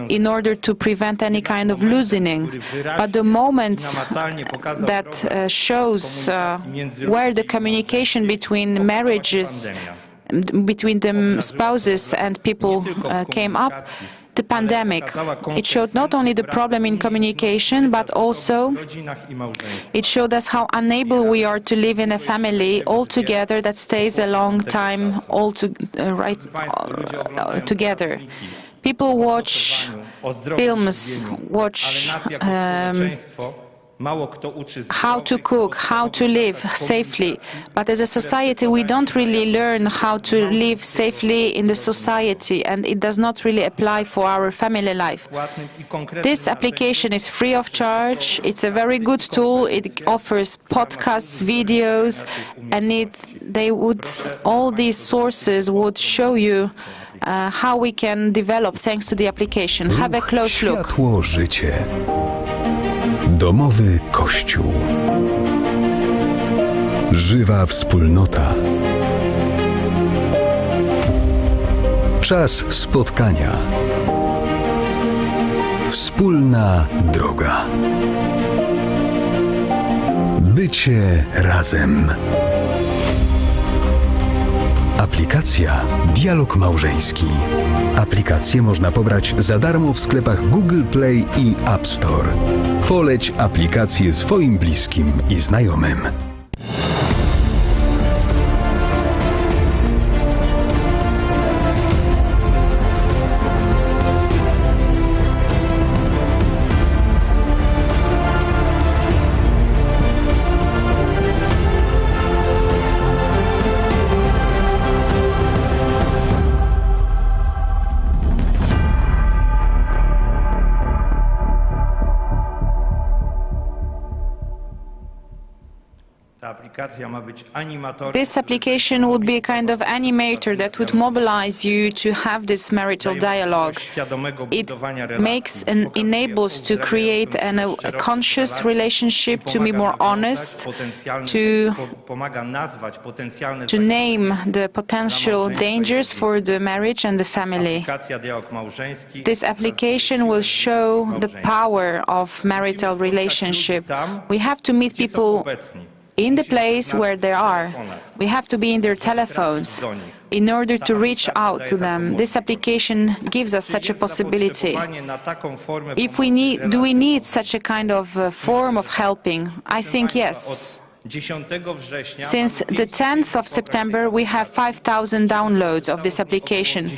S1: in order to prevent any kind of loosening. But the moment that shows where the communication between marriages, between the spouses and people came up, the pandemic. It showed not only the problem in communication, but also it showed us how unable we are to live in a family all together that stays a long time together. People watch films, watch how to cook, how to live safely. But as a society, we don't really learn how to live safely in the society, and it does not really apply for our family life. This application is free of charge. It's a very good tool. It offers podcasts, videos, and all these sources would show you how we can develop thanks to the application. Have a close look.
S11: Światło, życie. Domowy kościół. Żywa wspólnota. Czas spotkania. Wspólna droga. Bycie razem. Aplikacja Dialog Małżeński. Aplikację można pobrać za darmo w sklepach Google Play i App Store. Poleć aplikację swoim bliskim i znajomym.
S1: This application would be a kind of animator that would mobilize you to have this marital dialogue. It makes and enables to create a conscious relationship, to be more honest, to name the potential dangers for the marriage and the family. This application will show the power of marital relationship. We have to meet people in the place where they are. We have to be in their telephones in order to reach out to them. This application gives us such a possibility. Do we need such a kind of form of helping? I think yes. Since the 10th of September, we have 5,000 downloads of this application.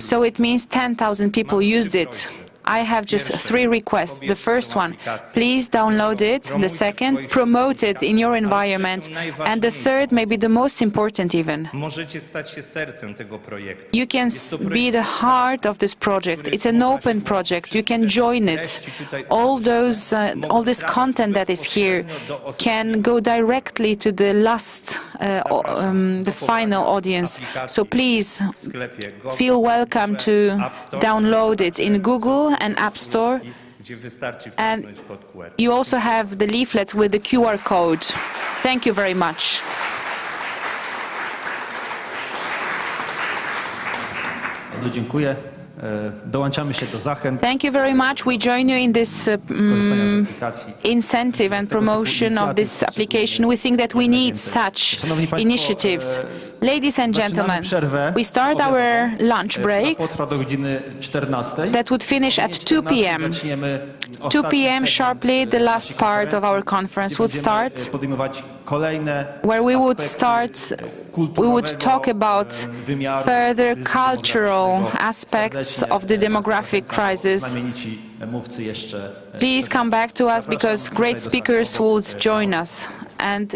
S1: So it means 10,000 people used it. I have just 3 requests. The first one, please download it. The second, promote it in your environment. And the third, maybe the most important even. You can be the heart of this project. It's an open project. You can join it. All this content that is here can go directly to the the final audience. So please feel welcome to download it in Google and App Store, and you also have the leaflets with the QR code. Thank you very much.
S6: Bardzo dziękuję. Dołączamy się do zachęt.
S1: Thank you very much. We join you in this incentive and promotion of this application. We think that we need such initiatives. Ladies and gentlemen, we start our lunch break that would finish at 2 p.m. 2 p.m. sharply, the last part of our conference would start, where we would talk about further cultural aspects of the demographic crisis. Please come back to us because great speakers would join us. And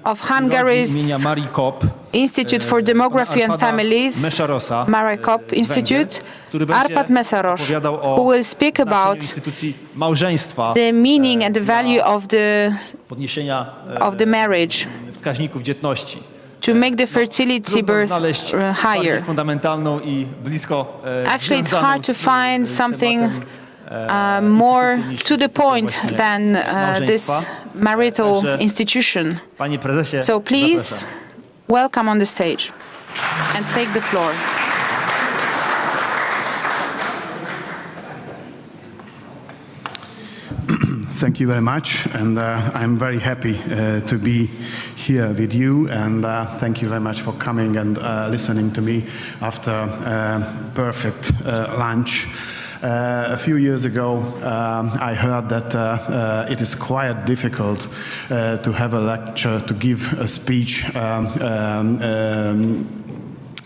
S1: of Hungary's Institute for Demography and Families, Marekop Institute, Arpad Mesaros, who will speak about the meaning and the value of the marriage to make the fertility birth higher. Actually, it's hard to find something more to the point than this marital institution. So please, welcome on the stage and take the floor.
S12: Thank you very much, and I'm very happy to be here with you, and thank you very much for coming and listening to me after a perfect lunch. A few years ago, I heard that it is quite difficult to have a lecture, to give a speech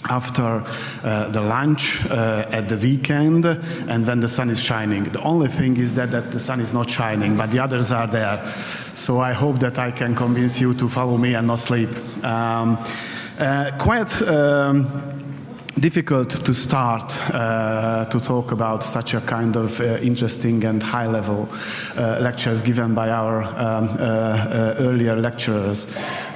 S12: after the lunch at the weekend and when the sun is shining. The only thing is that the sun is not shining, but the others are there. So I hope that I can convince you to follow me and not sleep. Difficult to start to talk about such a kind of interesting and high-level lectures given by our earlier lecturers.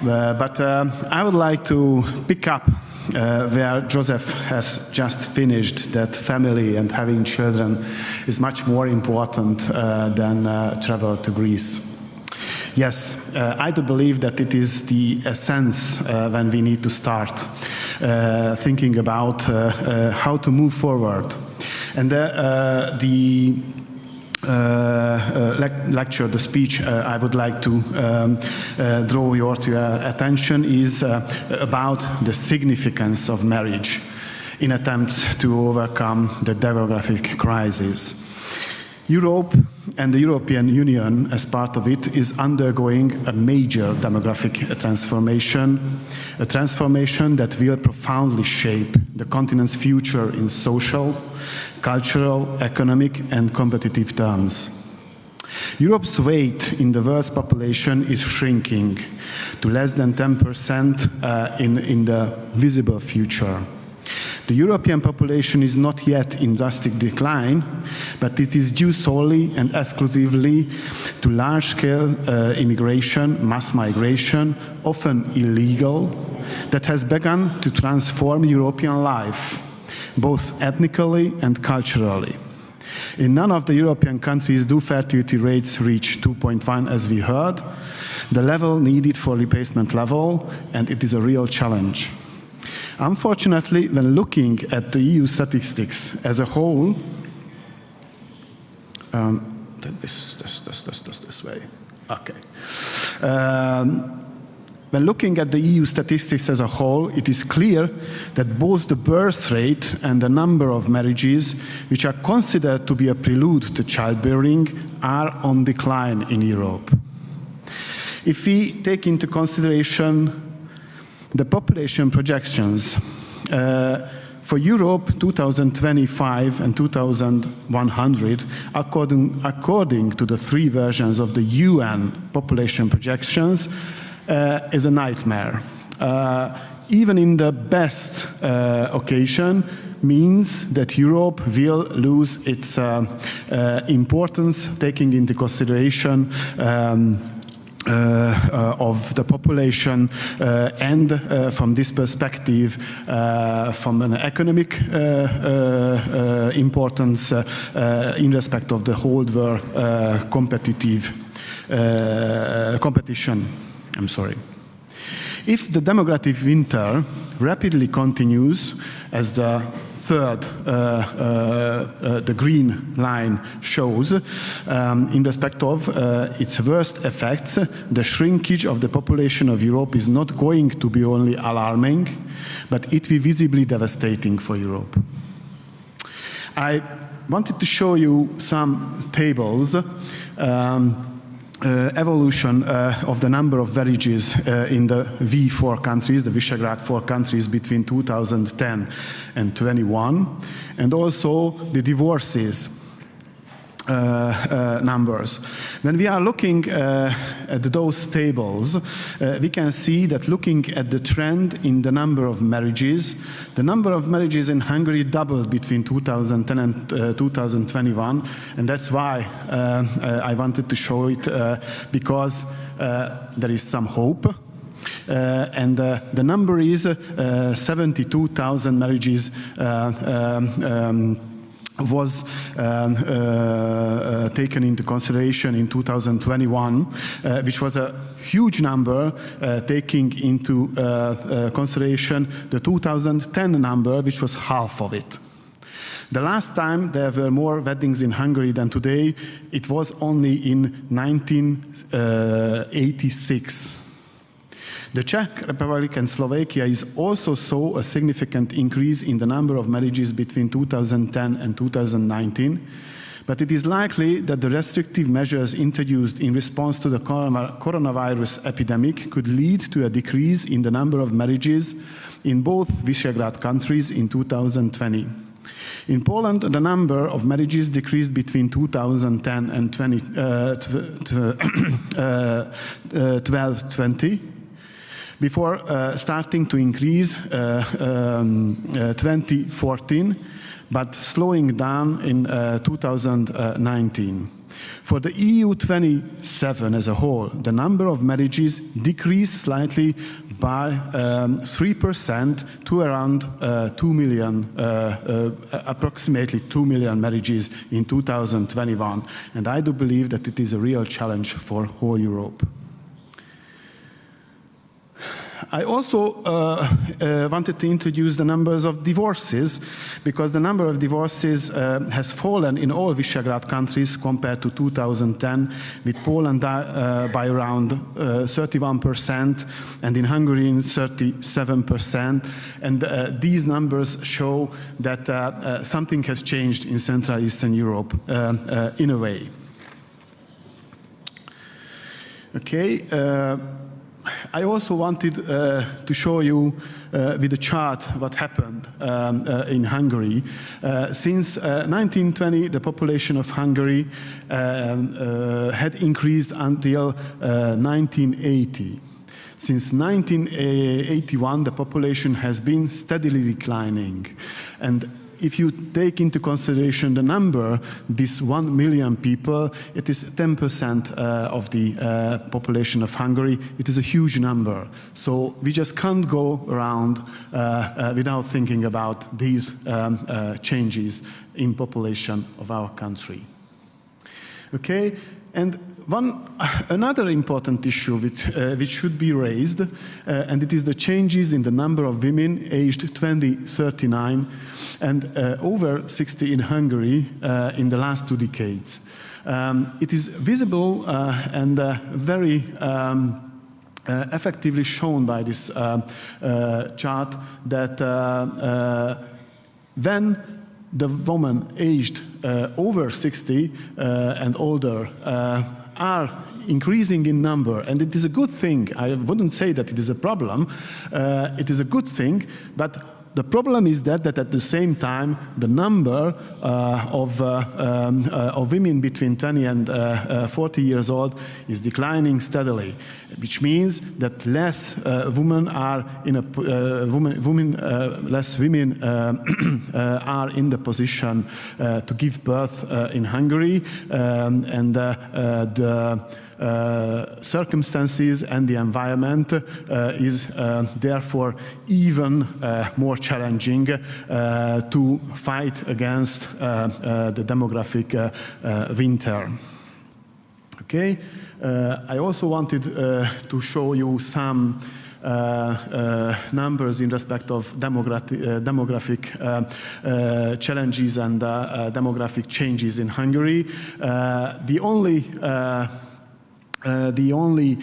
S12: But I would like to pick up where Joseph has just finished, that family and having children is much more important than travel to Greece. Yes, I do believe that it is the essence when we need to start thinking about how to move forward. And the lecture, the speech I would like to draw your attention is about the significance of marriage in attempts to overcome the demographic crisis. Europe and the European Union, as part of it, is undergoing a major demographic transformation, a transformation that will profoundly shape the continent's future in social, cultural, economic, and competitive terms. Europe's weight in the world's population is shrinking to less than 10% in the visible future. The European population is not yet in drastic decline, but it is due solely and exclusively to large-scale immigration, mass migration, often illegal, that has begun to transform European life, both ethnically and culturally. In none of the European countries do fertility rates reach 2.1, as we heard, the level needed for replacement level, and it is a real challenge. Unfortunately, when looking at the EU statistics as a whole, this way. Okay. When looking at the EU statistics as a whole, it is clear that both the birth rate and the number of marriages, which are considered to be a prelude to childbearing, are on decline in Europe. If we take into consideration the population projections for Europe 2025 and 2100, according to the three versions of the UN population projections, is a nightmare. Even in the best occasion, means that Europe will lose its importance, taking into consideration of the population and from this perspective, from an economic importance in respect of the whole world competition. I'm sorry. If the demographic winter rapidly continues, as the third, the green line shows, in respect of its worst effects, the shrinkage of the population of Europe is not going to be only alarming, but it will be visibly devastating for Europe. I wanted to show you some tables, evolution of the number of marriages in the V4 countries, the Visegrad 4 countries between 2010 and 21, and also the divorces. numbers. When we are looking at those tables, we can see that looking at the trend in the number of marriages, the number of marriages in Hungary doubled between 2010 and 2021, and that's why I wanted to show it, because there is some hope. And the number is 72,000 marriages was taken into consideration in 2021, which was a huge number, taking into consideration the 2010 number, which was half of it. The last time there were more weddings in Hungary than today, it was only in 1986. The Czech Republic and Slovakia also saw a significant increase in the number of marriages between 2010 and 2019, but it is likely that the restrictive measures introduced in response to the coronavirus epidemic could lead to a decrease in the number of marriages in both Visegrad countries in 2020. In Poland, the number of marriages decreased between 2010 and 2012-20, before starting to increase 2014, but slowing down in 2019. For the EU 27 as a whole, the number of marriages decreased slightly by 3% to around 2 million, approximately 2 million marriages in 2021. And I do believe that it is a real challenge for whole Europe. I also wanted to introduce the numbers of divorces, because the number of divorces has fallen in all Visegrad countries compared to 2010, with Poland by around 31% and in Hungary 37%. And these numbers show that something has changed in Central Eastern Europe in a way. Okay. I also wanted to show you with a chart what happened in Hungary. Since 1920, the population of Hungary had increased until 1980. Since 1981, the population has been steadily declining. And if you take into consideration the number, this 1 million people, it is 10% of the population of Hungary. It is a huge number. So we just can't go around without thinking about these changes in population of our country. Okay, and another important issue which should be raised, and it is the changes in the number of women aged 20-39 and over 60 in Hungary in the last 2 decades. It is visible and very effectively shown by this chart that when the woman aged over 60 and older are increasing in number, and it is a good thing. I wouldn't say that it is a problem. It is a good thing, but the problem is that at the same time, the number of women between 20 and 40 years old is declining steadily, which means that less women are in less women are in the position to give birth in Hungary, and the circumstances and the environment is therefore even more challenging to fight against the demographic winter. Okay, I also wanted to show you some numbers in respect of demographic challenges and demographic changes in Hungary. The only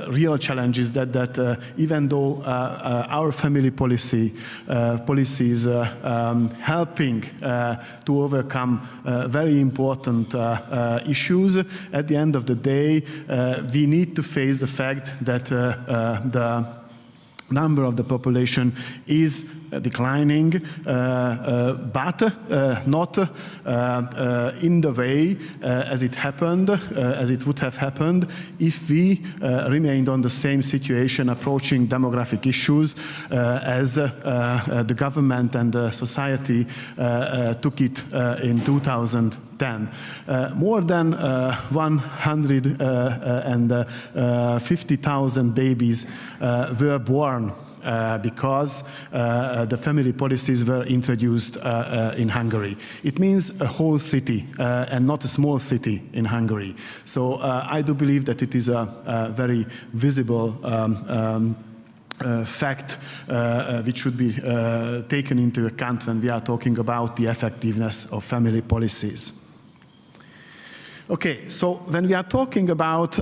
S12: real challenge is that even though our family policy is helping to overcome very important issues, at the end of the day, we need to face the fact that the number of the population is declining, but not in the way as it happened, as it would have happened if we remained on the same situation approaching demographic issues as the government and the society took it in 2010. More than 150,000 babies were born because the family policies were introduced in Hungary. It means a whole city and not a small city in Hungary. So I do believe that it is a very visible fact which should be taken into account when we are talking about the effectiveness of family policies. Okay, so when we are talking about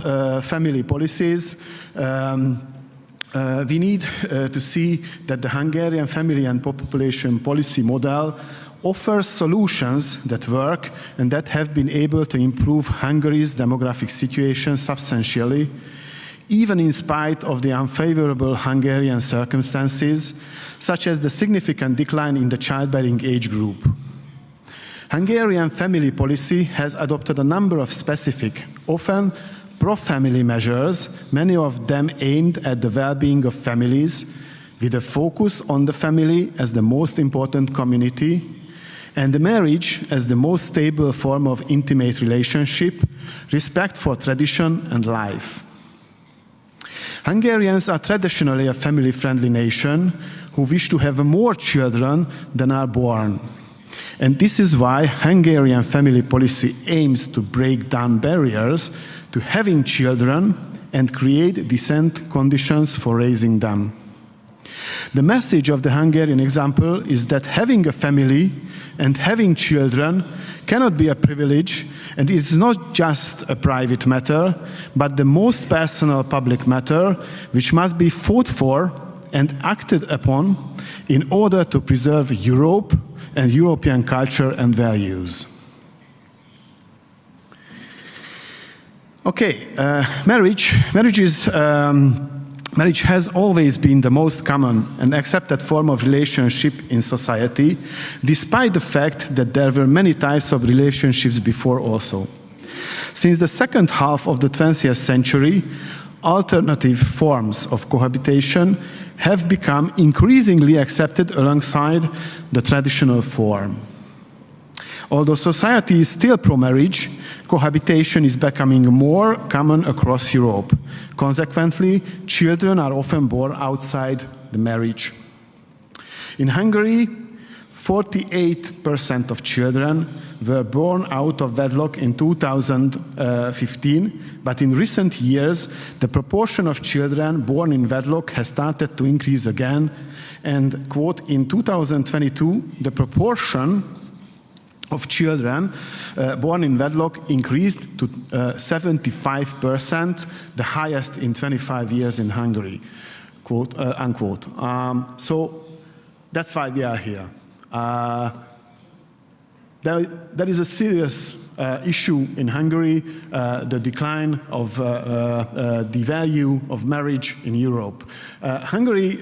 S12: family policies, we need to see that the Hungarian family and population policy model offers solutions that work and that have been able to improve Hungary's demographic situation substantially, even in spite of the unfavorable Hungarian circumstances, such as the significant decline in the childbearing age group. Hungarian family policy has adopted a number of specific, often pro-family measures, many of them aimed at the well-being of families, with a focus on the family as the most important community, and the marriage as the most stable form of intimate relationship, respect for tradition and life. Hungarians are traditionally a family-friendly nation who wish to have more children than are born. And this is why Hungarian family policy aims to break down barriers to having children and create decent conditions for raising them. The message of the Hungarian example is that having a family and having children cannot be a privilege, and it is not just a private matter, but the most personal public matter which must be fought for and acted upon in order to preserve Europe and European culture and values. Okay, marriage has always been the most common and accepted form of relationship in society, despite the fact that there were many types of relationships before also. Since the second half of the 20th century, alternative forms of cohabitation have become increasingly accepted alongside the traditional form. Although society is still pro-marriage, cohabitation is becoming more common across Europe. Consequently, children are often born outside the marriage. In Hungary, 48% of children were born out of wedlock in 2015, but in recent years, the proportion of children born in wedlock has started to increase again, and, quote, in 2022, the proportion of children born in wedlock increased to 75%, the highest in 25 years in Hungary, quote, unquote. So that's why we are here. There is a serious issue in Hungary, the decline of the value of marriage in Europe. Hungary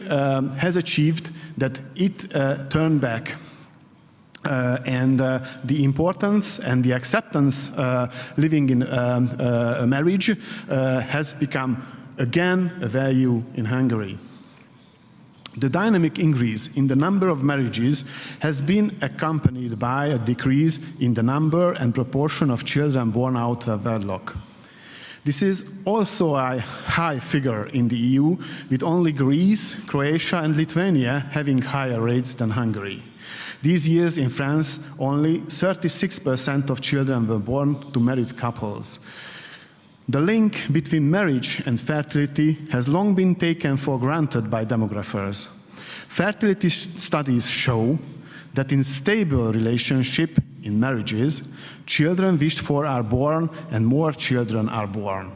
S12: has achieved that it turned back and the importance and the acceptance living in a marriage has become again a value in Hungary. The dynamic increase in the number of marriages has been accompanied by a decrease in the number and proportion of children born out of wedlock. This is also a high figure in the EU, with only Greece, Croatia and Lithuania having higher rates than Hungary. These years in France, only 36% of children were born to married couples. The link between marriage and fertility has long been taken for granted by demographers. Fertility studies show that in stable relationship, in marriages, children wished for are born and more children are born.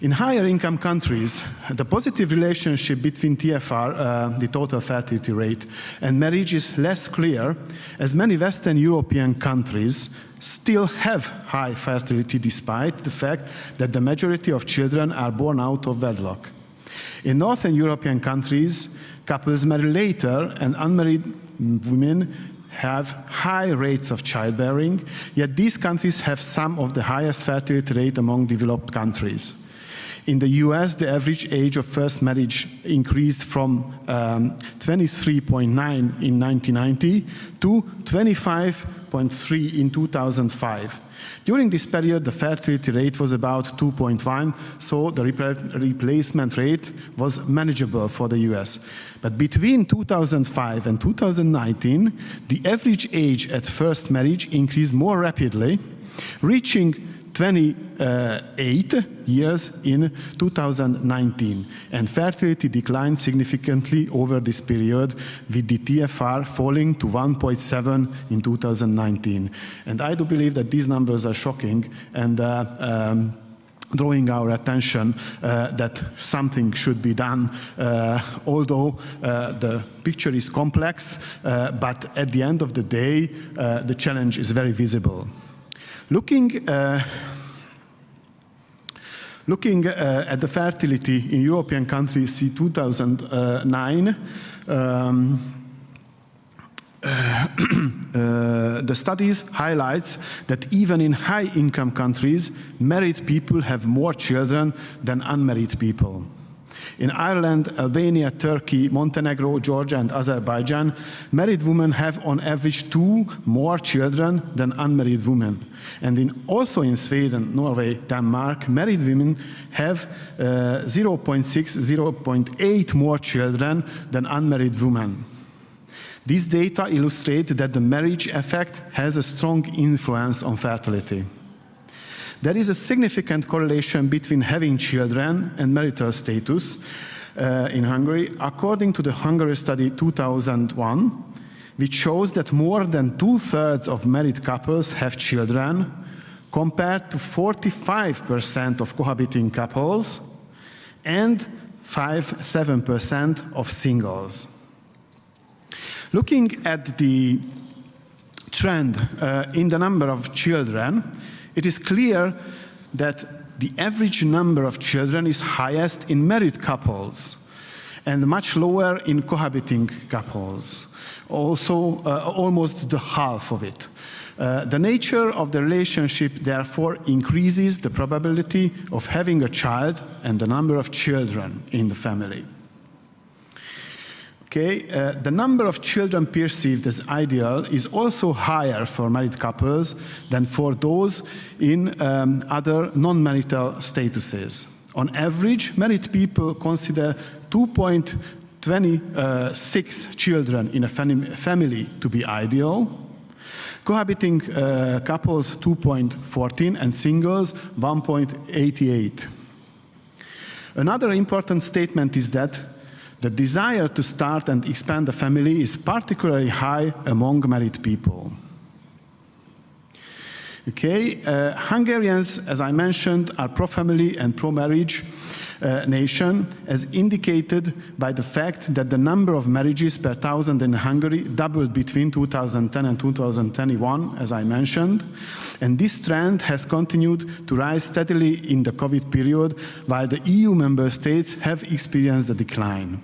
S12: In higher income countries, the positive relationship between TFR, the total fertility rate, and marriage is less clear, as many Western European countries still have high fertility despite the fact that the majority of children are born out of wedlock. In Northern European countries, couples marry later and unmarried women have high rates of childbearing, yet these countries have some of the highest fertility rate among developed countries. In the US, the average age of first marriage increased from 23.9 in 1990 to 25.3 in 2005. During this period, the fertility rate was about 2.1, so the replacement rate was manageable for the US. But between 2005 and 2019, the average age at first marriage increased more rapidly, reaching 28 years in 2019, and fertility declined significantly over this period, with the TFR falling to 1.7 in 2019. And I do believe that these numbers are shocking and drawing our attention that something should be done, although the picture is complex, but at the end of the day, the challenge is very visible. Looking at the fertility in European countries since 2009, the studies highlights that even in high-income countries, married people have more children than unmarried people. In Ireland, Albania, Turkey, Montenegro, Georgia, and Azerbaijan, married women have on average 2 more children than unmarried women. And also in Sweden, Norway, Denmark, married women have 0.6, 0.8 more children than unmarried women. These data illustrate that the marriage effect has a strong influence on fertility. There is a significant correlation between having children and marital status in Hungary, according to the Hungary study 2001, which shows that more than 2/3 of married couples have children, compared to 45% of cohabiting couples and 7% of singles. Looking at the trend in the number of children, it is clear that the average number of children is highest in married couples and much lower in cohabiting couples, also almost the half of it. The nature of the relationship therefore increases the probability of having a child and the number of children in the family. The number of children perceived as ideal is also higher for married couples than for those in other non-marital statuses. On average, married people consider 2.26 children in a family to be ideal, cohabiting couples 2.14, and singles 1.88. Another important statement is that the desire to start and expand a family is particularly high among married people. Hungarians, as I mentioned, are pro-family and pro-marriage nation, as indicated by the fact that the number of marriages per thousand in Hungary doubled between 2010 and 2021, as I mentioned. And this trend has continued to rise steadily in the COVID period, while the EU member states have experienced a decline.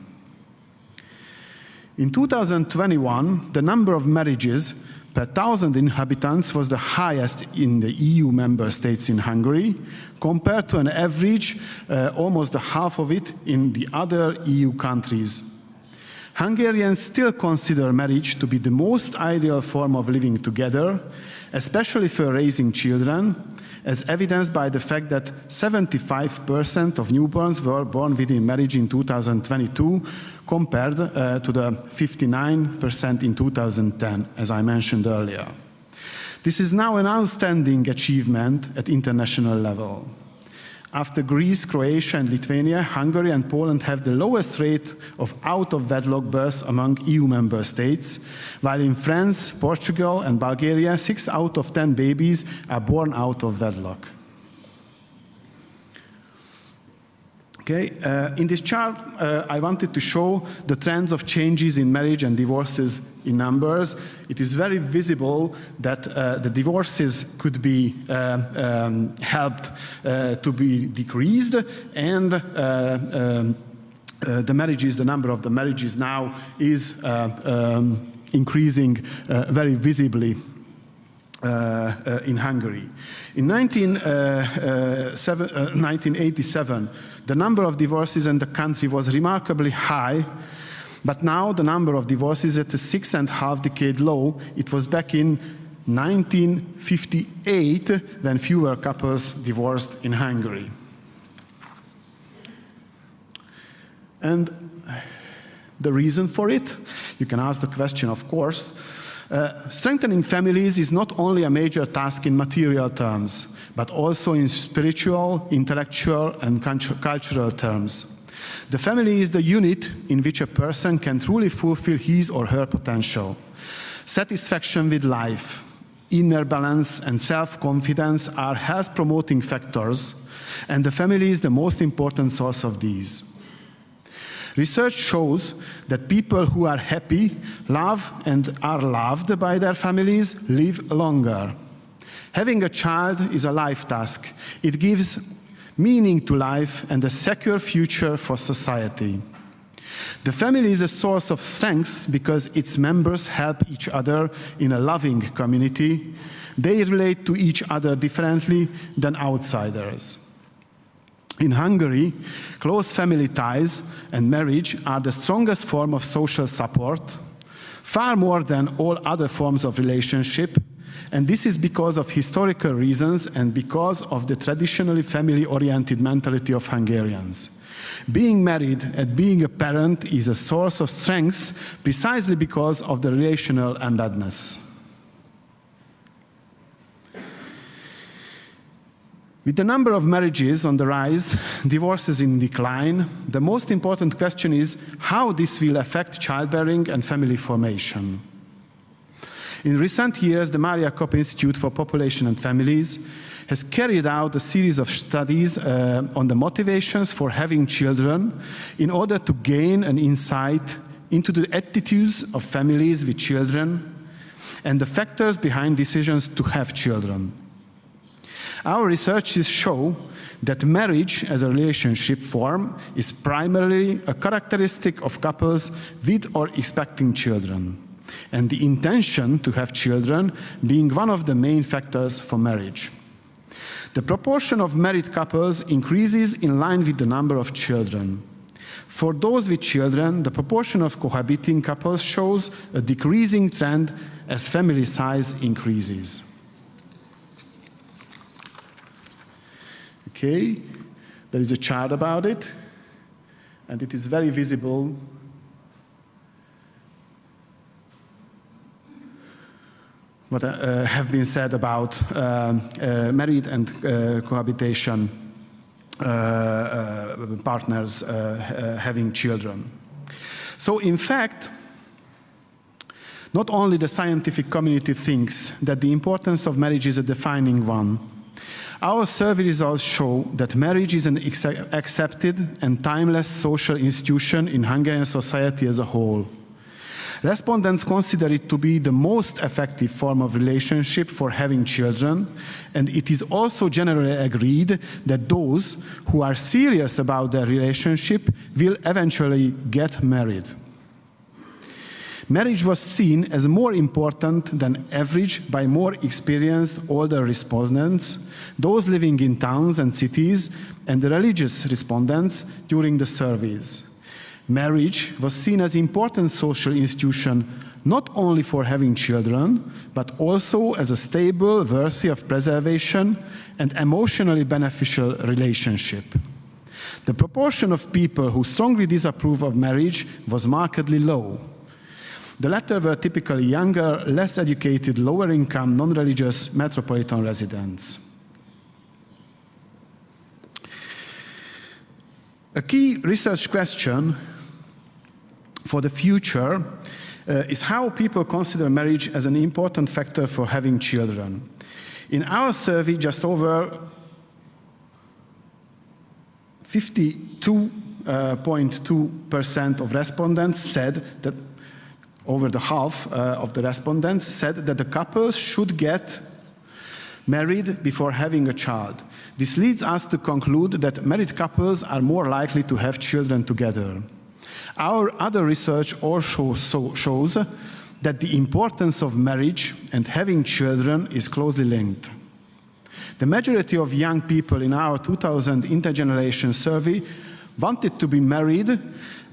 S12: In 2021, the number of marriages per thousand inhabitants was the highest in the EU member states in Hungary, compared to an average, almost the half of it in the other EU countries. Hungarians still consider marriage to be the most ideal form of living together, especially for raising children, as evidenced by the fact that 75% of newborns were born within marriage in 2022, compared to the 59% in 2010, as I mentioned earlier. This is now an outstanding achievement at international level. After Greece, Croatia, and Lithuania, Hungary and Poland have the lowest rate of out-of-wedlock births among EU member states, while in France, Portugal, and Bulgaria, 6 out of 10 babies are born out of wedlock. In this chart, I wanted to show the trends of changes in marriage and divorces in numbers. It is very visible that the divorces could be helped to be decreased, and the number of the marriages now is increasing very visibly in Hungary. In 1987, the number of divorces in the country was remarkably high, but now the number of divorces at a 6.5 decade low. It was back in 1958 when fewer couples divorced in Hungary. And the reason for it, you can ask the question, of course. Strengthening families is not only a major task in material terms, but also in spiritual, intellectual, and cultural terms. The family is the unit in which a person can truly fulfill his or her potential. Satisfaction with life, inner balance, and self-confidence are health-promoting factors, and the family is the most important source of these. Research shows that people who are happy, love, and are loved by their families live longer. Having a child is a life task. It gives meaning to life and a secure future for society. The family is a source of strength because its members help each other in a loving community. They relate to each other differently than outsiders. In Hungary, close family ties and marriage are the strongest form of social support, far more than all other forms of relationship, and this is because of historical reasons and because of the traditionally family-oriented mentality of Hungarians. Being married and being a parent is a source of strength precisely because of the relational embeddedness. With the number of marriages on the rise, divorces in decline, the most important question is how this will affect childbearing and family formation. In recent years, the Maria Kopp Institute for Population and Families has carried out a series of studies on the motivations for having children in order to gain an insight into the attitudes of families with children and the factors behind decisions to have children. Our researches show that marriage as a relationship form is primarily a characteristic of couples with or expecting children, and the intention to have children being one of the main factors for marriage. The proportion of married couples increases in line with the number of children. For those with children, the proportion of cohabiting couples shows a decreasing trend as family size increases. Okay, there is a chart about it, and it is very visible. What have been said about married and cohabitation partners having children. So in fact, not only the scientific community thinks that the importance of marriage is a defining one. Our survey results show that marriage is an accepted and timeless social institution in Hungarian society as a whole. Respondents consider it to be the most effective form of relationship for having children, and it is also generally agreed that those who are serious about their relationship will eventually get married. Marriage was seen as more important than average by more experienced older respondents, those living in towns and cities, and the religious respondents during the surveys. Marriage was seen as an important social institution not only for having children, but also as a stable, worthy of preservation and emotionally beneficial relationship. The proportion of people who strongly disapprove of marriage was markedly low. The latter were typically younger, less educated, lower income, non-religious metropolitan residents. A key research question for the future is how people consider marriage as an important factor for having children. In our survey, just over 52.2% of respondents said that over the half of the respondents said that the couples should get married before having a child. This leads us to conclude that married couples are more likely to have children together. Our other research also shows that the importance of marriage and having children is closely linked. The majority of young people in our 2000 intergeneration survey wanted to be married,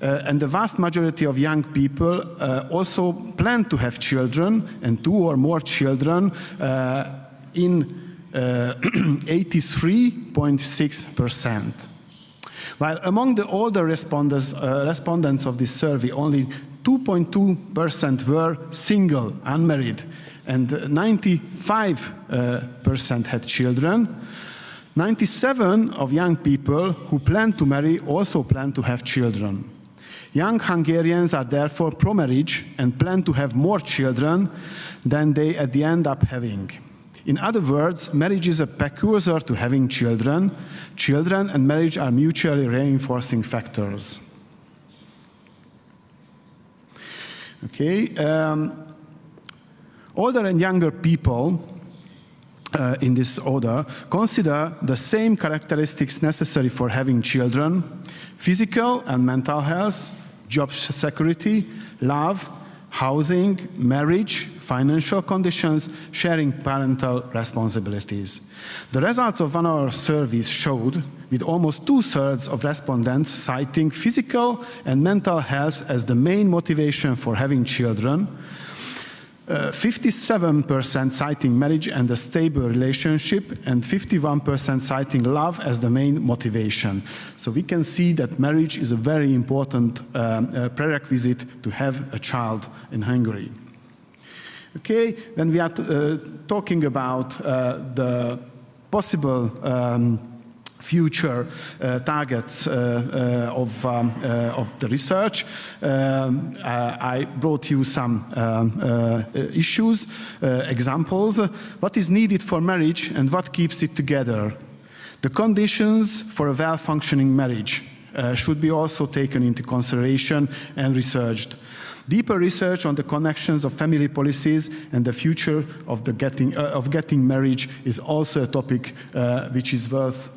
S12: and the vast majority of young people also plan to have children, and 2 or more children in 83.6%. While among the older respondents of this survey, only 2.2% were single, unmarried, and 95% had children. 97% of young people who plan to marry also plan to have children. Young Hungarians are therefore pro-marriage and plan to have more children than they at the end up having. In other words, marriage is a precursor to having children. Children and marriage are mutually reinforcing factors. Okay, older and younger people in this order consider the same characteristics necessary for having children: physical and mental health, job security, love, housing, marriage, financial conditions, sharing parental responsibilities. The results of one of our surveys showed, with almost 2/3 of respondents citing physical and mental health as the main motivation for having children, 57% citing marriage and a stable relationship, and 51% citing love as the main motivation. So we can see that marriage is a very important prerequisite to have a child in Hungary. Okay, when we are talking about the possible future targets of the research, I brought you some issues, examples. What is needed for marriage and what keeps it together? The conditions for a well-functioning marriage should be also taken into consideration and researched. Deeper research on the connections of family policies and the future of getting marriage is also a topic which is worth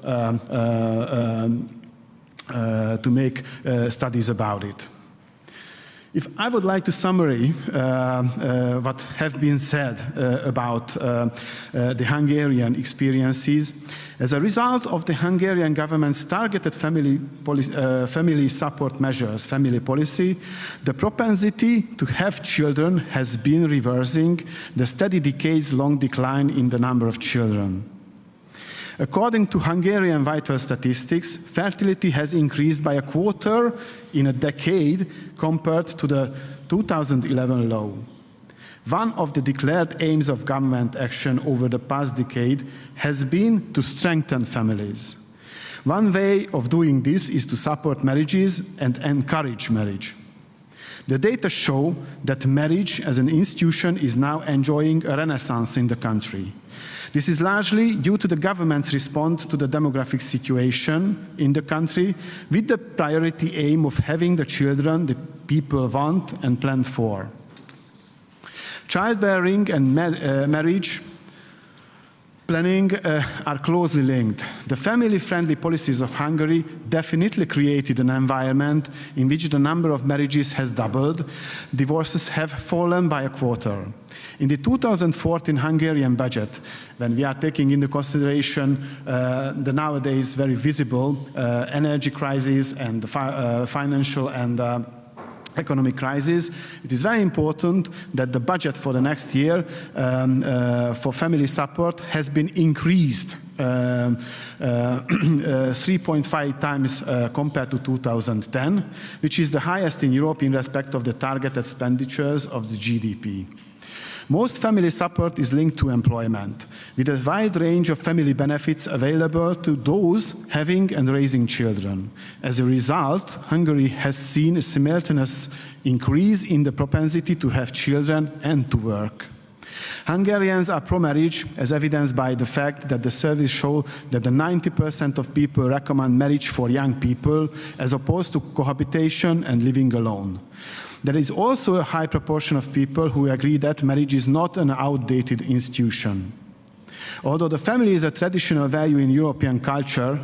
S12: to make studies about it. If I would like to summarize what have been said about the Hungarian experiences, as a result of the Hungarian government's targeted family support measures, family policy, the propensity to have children has been reversing the steady decades-long decline in the number of children. According to Hungarian vital statistics, fertility has increased by 1/4 in a decade compared to the 2011 low. One of the declared aims of government action over the past decade has been to strengthen families. One way of doing this is to support marriages and encourage marriage. The data show that marriage as an institution is now enjoying a renaissance in the country. This is largely due to the government's response to the demographic situation in the country, with the priority aim of having the children the people want and plan for. Childbearing and marriage planning are closely linked. The family-friendly policies of Hungary definitely created an environment in which the number of marriages has doubled. Divorces have fallen by 1/4. In the 2014 Hungarian budget, when we are taking into consideration the nowadays very visible energy crisis and the financial and economic crisis, it is very important that the budget for the next year for family support has been increased 3.5 times compared to 2010, which is the highest in Europe in respect of the target expenditures of the GDP. Most family support is linked to employment, with a wide range of family benefits available to those having and raising children. As a result, Hungary has seen a simultaneous increase in the propensity to have children and to work. Hungarians are pro-marriage, as evidenced by the fact that the surveys show that the 90% of people recommend marriage for young people, as opposed to cohabitation and living alone. There is also a high proportion of people who agree that marriage is not an outdated institution. Although the family is a traditional value in European culture,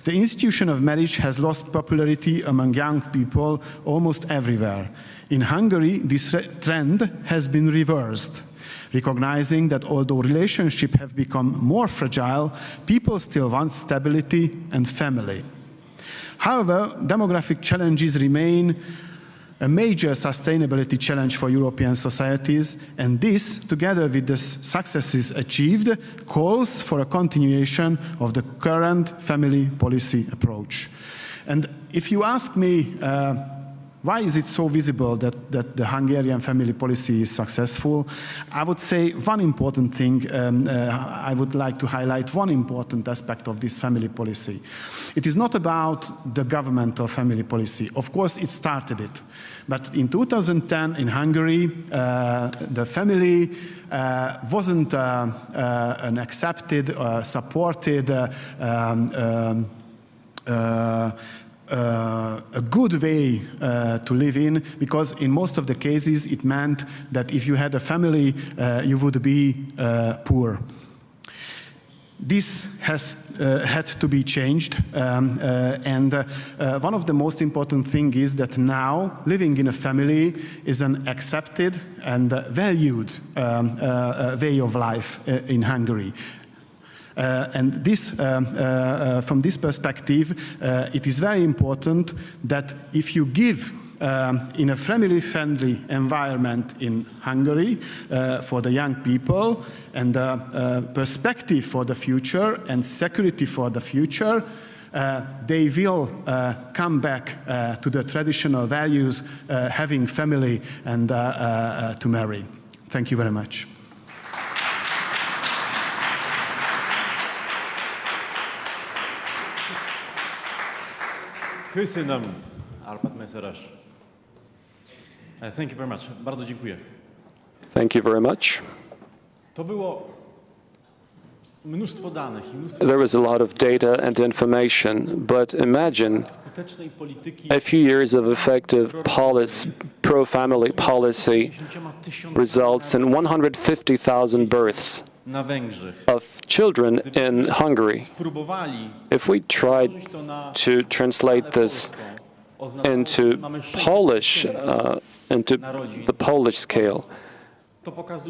S12: the institution of marriage has lost popularity among young people almost everywhere. In Hungary, this trend has been reversed. Recognizing that although relationships have become more fragile, people still want stability and family. However, demographic challenges remain a major sustainability challenge for European societies, and this, together with the successes achieved, calls for a continuation of the current family policy approach. And if you ask me, why is it so visible that the Hungarian family policy is successful? I would say one important thing, I would like to highlight one important aspect of this family policy. It is not about the government of family policy. Of course, it started it. But in 2010 in Hungary, the family wasn't an accepted, supported, a good way to live in, because in most of the cases it meant that if you had a family, you would be poor. This has had to be changed, and one of the most important things is that now living in a family is an accepted and valued way of life in Hungary. And this, from this perspective, it is very important that if you give in a family-friendly environment in Hungary for the young people, and perspective for the future and security for the future, they will come back to the traditional values, having family and to marry. Thank you very much.
S4: Köszönöm, Arpad Meseras. Thank you very much. Bardzo dziękuję.
S3: Thank you very much.
S4: To było mnóstwo danych i mnóstwo...
S3: There was a lot of data and information, but imagine a few years of effective pro-family policy results in 150,000 births of children in Hungary. If we tried to translate this into Polish, into the Polish scale,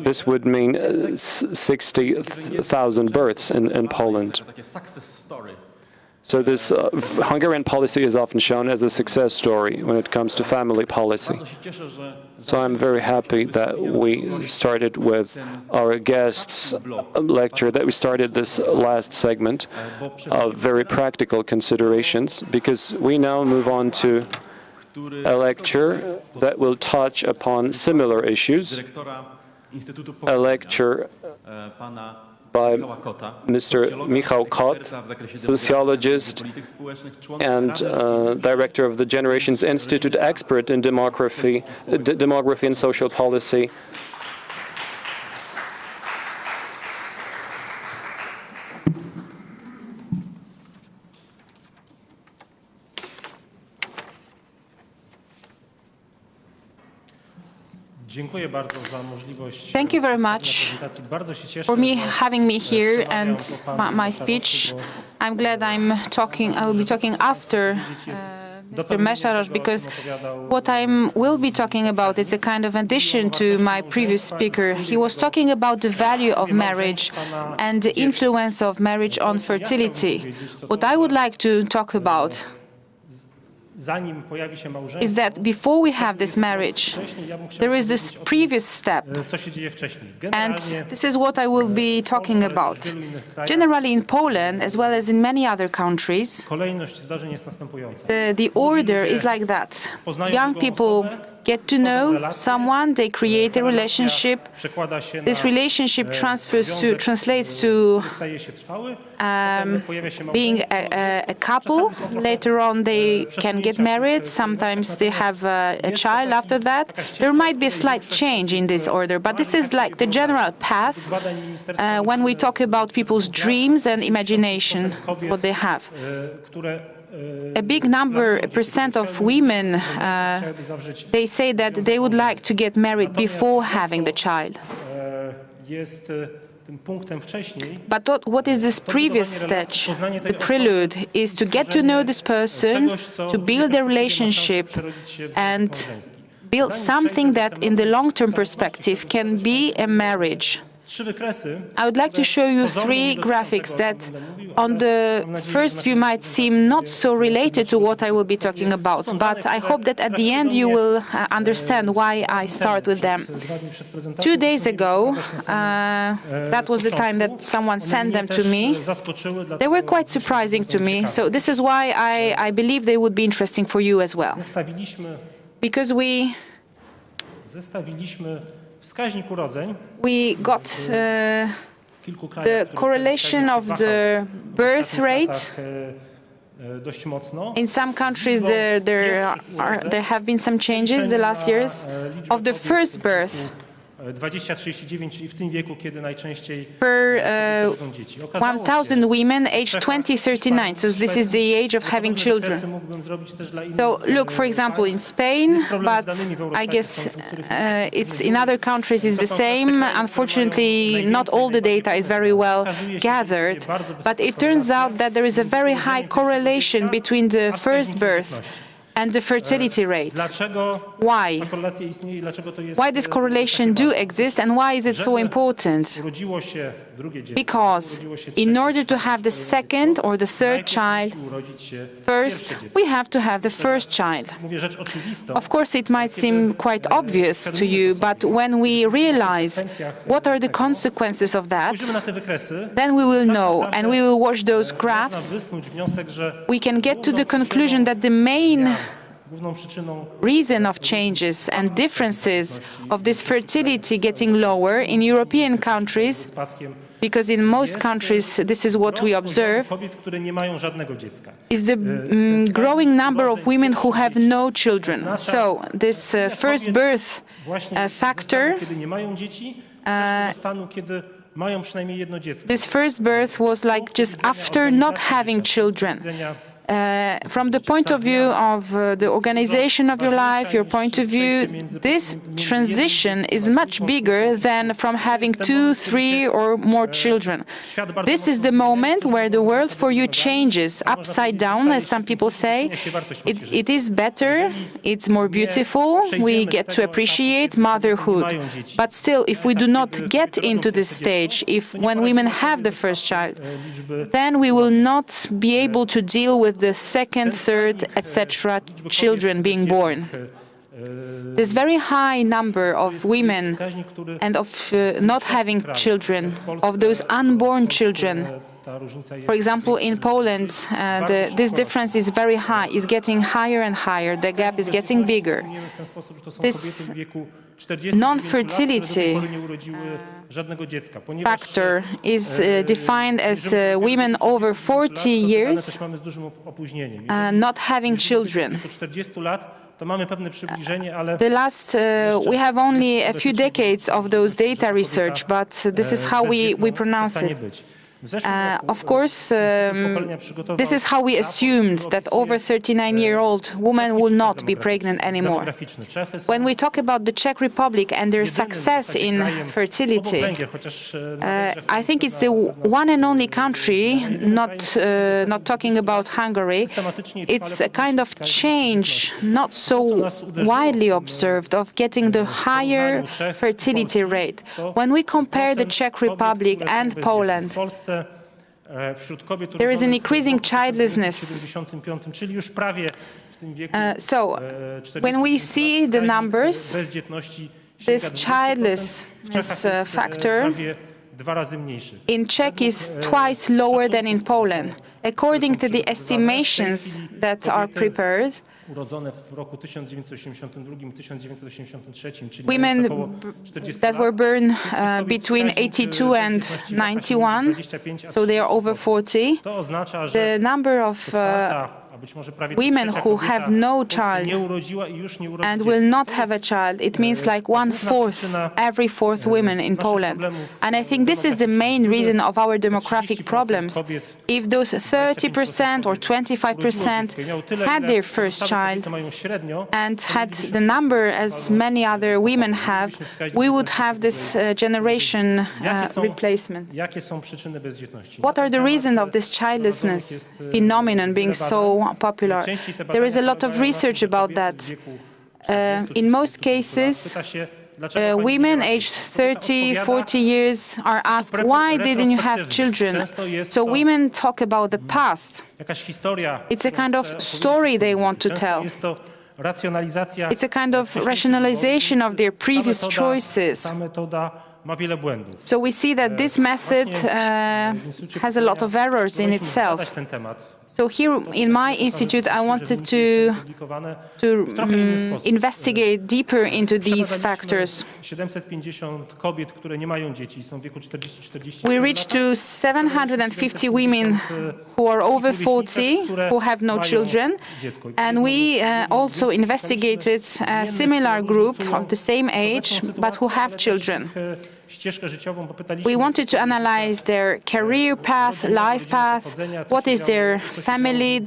S3: this would mean 60,000 births in Poland. So this Hungarian policy is often shown as a success story when it comes to family policy. So I'm very happy that we started with our guests' lecture, that we started this last segment of very practical considerations, because we now move on to a lecture that will touch upon similar issues, a lecture by Mr. Michał Kot, sociologist and director of the Generations Institute, expert in demography and social policy.
S1: Thank you very much for having me here and my speech. I'm glad I will be talking after Mr. Meseros, because what I will be talking about is a kind of addition to my previous speaker. He was talking about the value of marriage and the influence of marriage on fertility. What I would like to talk about is that before we have this marriage, there is this previous step, and this is what I will be talking about. Generally in Poland, as well as in many other countries, the order is like that. Young people get to know someone, they create a relationship. This relationship translates to being a couple. Later on, they can get married. Sometimes they have a child after that. There might be a slight change in this order, but this is like the general path when we talk about people's dreams and imagination, what they have. A big percent of women, they say that they would like to get married before having the child.
S6: tym punktem wcześniej,
S1: But what is this previous stage? The prelude is to get to know this person, to build a relationship, and build something that in the long-term perspective can be a marriage. I would like to show you three graphics that on the first view might seem not so related to what I will be talking about, but I hope that at the end you will understand why I start with them. 2 days ago, that was the time that someone sent them to me. They were quite surprising to me, so this is why I believe they would be interesting for you as well. Because we got the correlation of the birth rate. In some countries there have been some changes the last years of the first birth.
S6: 20-39, czyli w tym wieku, kiedy najczęściej
S1: per 1,000 women aged 20-39, so this is the age of having children. So look, for example, in Spain, but I guess it's in other countries is the same. Unfortunately, not all the data is very well gathered, but it turns out that there is a very high correlation between the first birth and the fertility rate. Why? Why this correlation do exist and why is it so important? Because in order to have the second or the third child, first we have to have the first child. Of course, it might seem quite obvious to you, but when we realize what are the consequences of that, then we will know, and we will watch those graphs. We can get to the conclusion that the main reason of changes and differences of this fertility getting lower in European countries, because in most countries this is what we observe, is the growing number of women who have no children. So this first birth factor, this first birth was like just after not having children. From the point of view of the organization of your life, your point of view, this transition is much bigger than from having 2, 3 or more children. This is the moment where the world for you changes upside down, as some people say. It is better, it's more beautiful, we get to appreciate motherhood. But still, if we do not get into this stage, when women have the first child, then we will not be able to deal with the second, third, etc. children being born. This very high number of women and of not having children, of those unborn children. For example, in Poland, this difference is very high, is getting higher and higher, the gap is getting bigger. This non-fertility factor is defined as women over 40 years not having children. We have only a few decades of those data research, but this is how we pronounce it. Of course, this is how we assumed that over 39-year-old women will not be pregnant anymore. When we talk about the Czech Republic and their success in fertility, I think it's the one and only country, not talking about Hungary, it's a kind of change, not so widely observed, of getting the higher fertility rate. When we compare the Czech Republic and Poland, there is an increasing childlessness. So, when we see the numbers, this childlessness factor in Czech is twice lower than in Poland. According to the estimations that are prepared, women that were born between 82 and 91, so they are over 40, the number of women who have no child and will not have a child, it means like 1/4, every fourth woman in Poland. And I think this is the main reason of our demographic problems. If those 30% or 25% had their first child and had the number as many other women have, we would have this generation replacement. What are the reasons of this childlessness phenomenon being so popular? There is a lot of research about that. In most cases, women aged 30, 40 years are asked, why didn't you have children? So women talk about the past. It's a kind of story they want to tell. It's a kind of rationalization of their previous choices. So we see that this method has a lot of errors in itself. So here in my institute, I wanted to investigate deeper into these factors. We reached to 750 women who are over 40, who have no children, and we also investigated a similar group of the same age, but who have children. We wanted to analyze their career path, life path, what is their family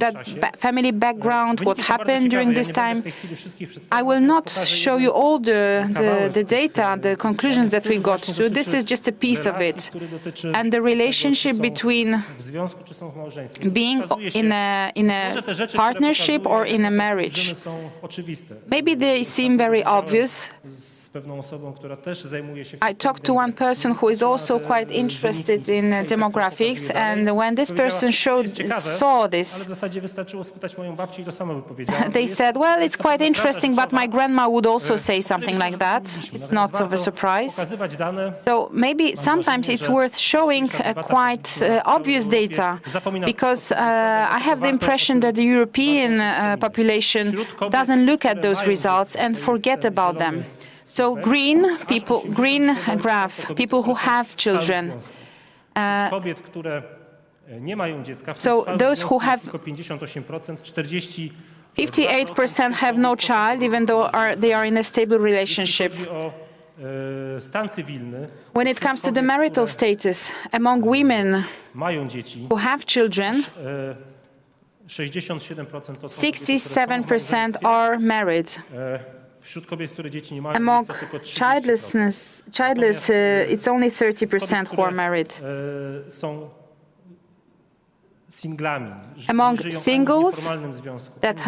S1: background, what happened during this time. I will not show you all the data, the conclusions that we got to. This is just a piece of it. And the relationship between being in a partnership or in a marriage. Maybe they seem very obvious. I talked to one person who is also quite interested in demographics, and when this person saw this, they said, well, it's quite interesting, but my grandma would also say something like that. It's not of a surprise. So maybe sometimes it's worth showing quite obvious data, because I have the impression that the European population doesn't look at those results and forget about them. So green graph, people who have children. So those who have 58% have no child, even though they are in a stable relationship. When it comes to the marital status, among women who have children, 67% are married. Among childless, it's only 30% who are married. Among singles that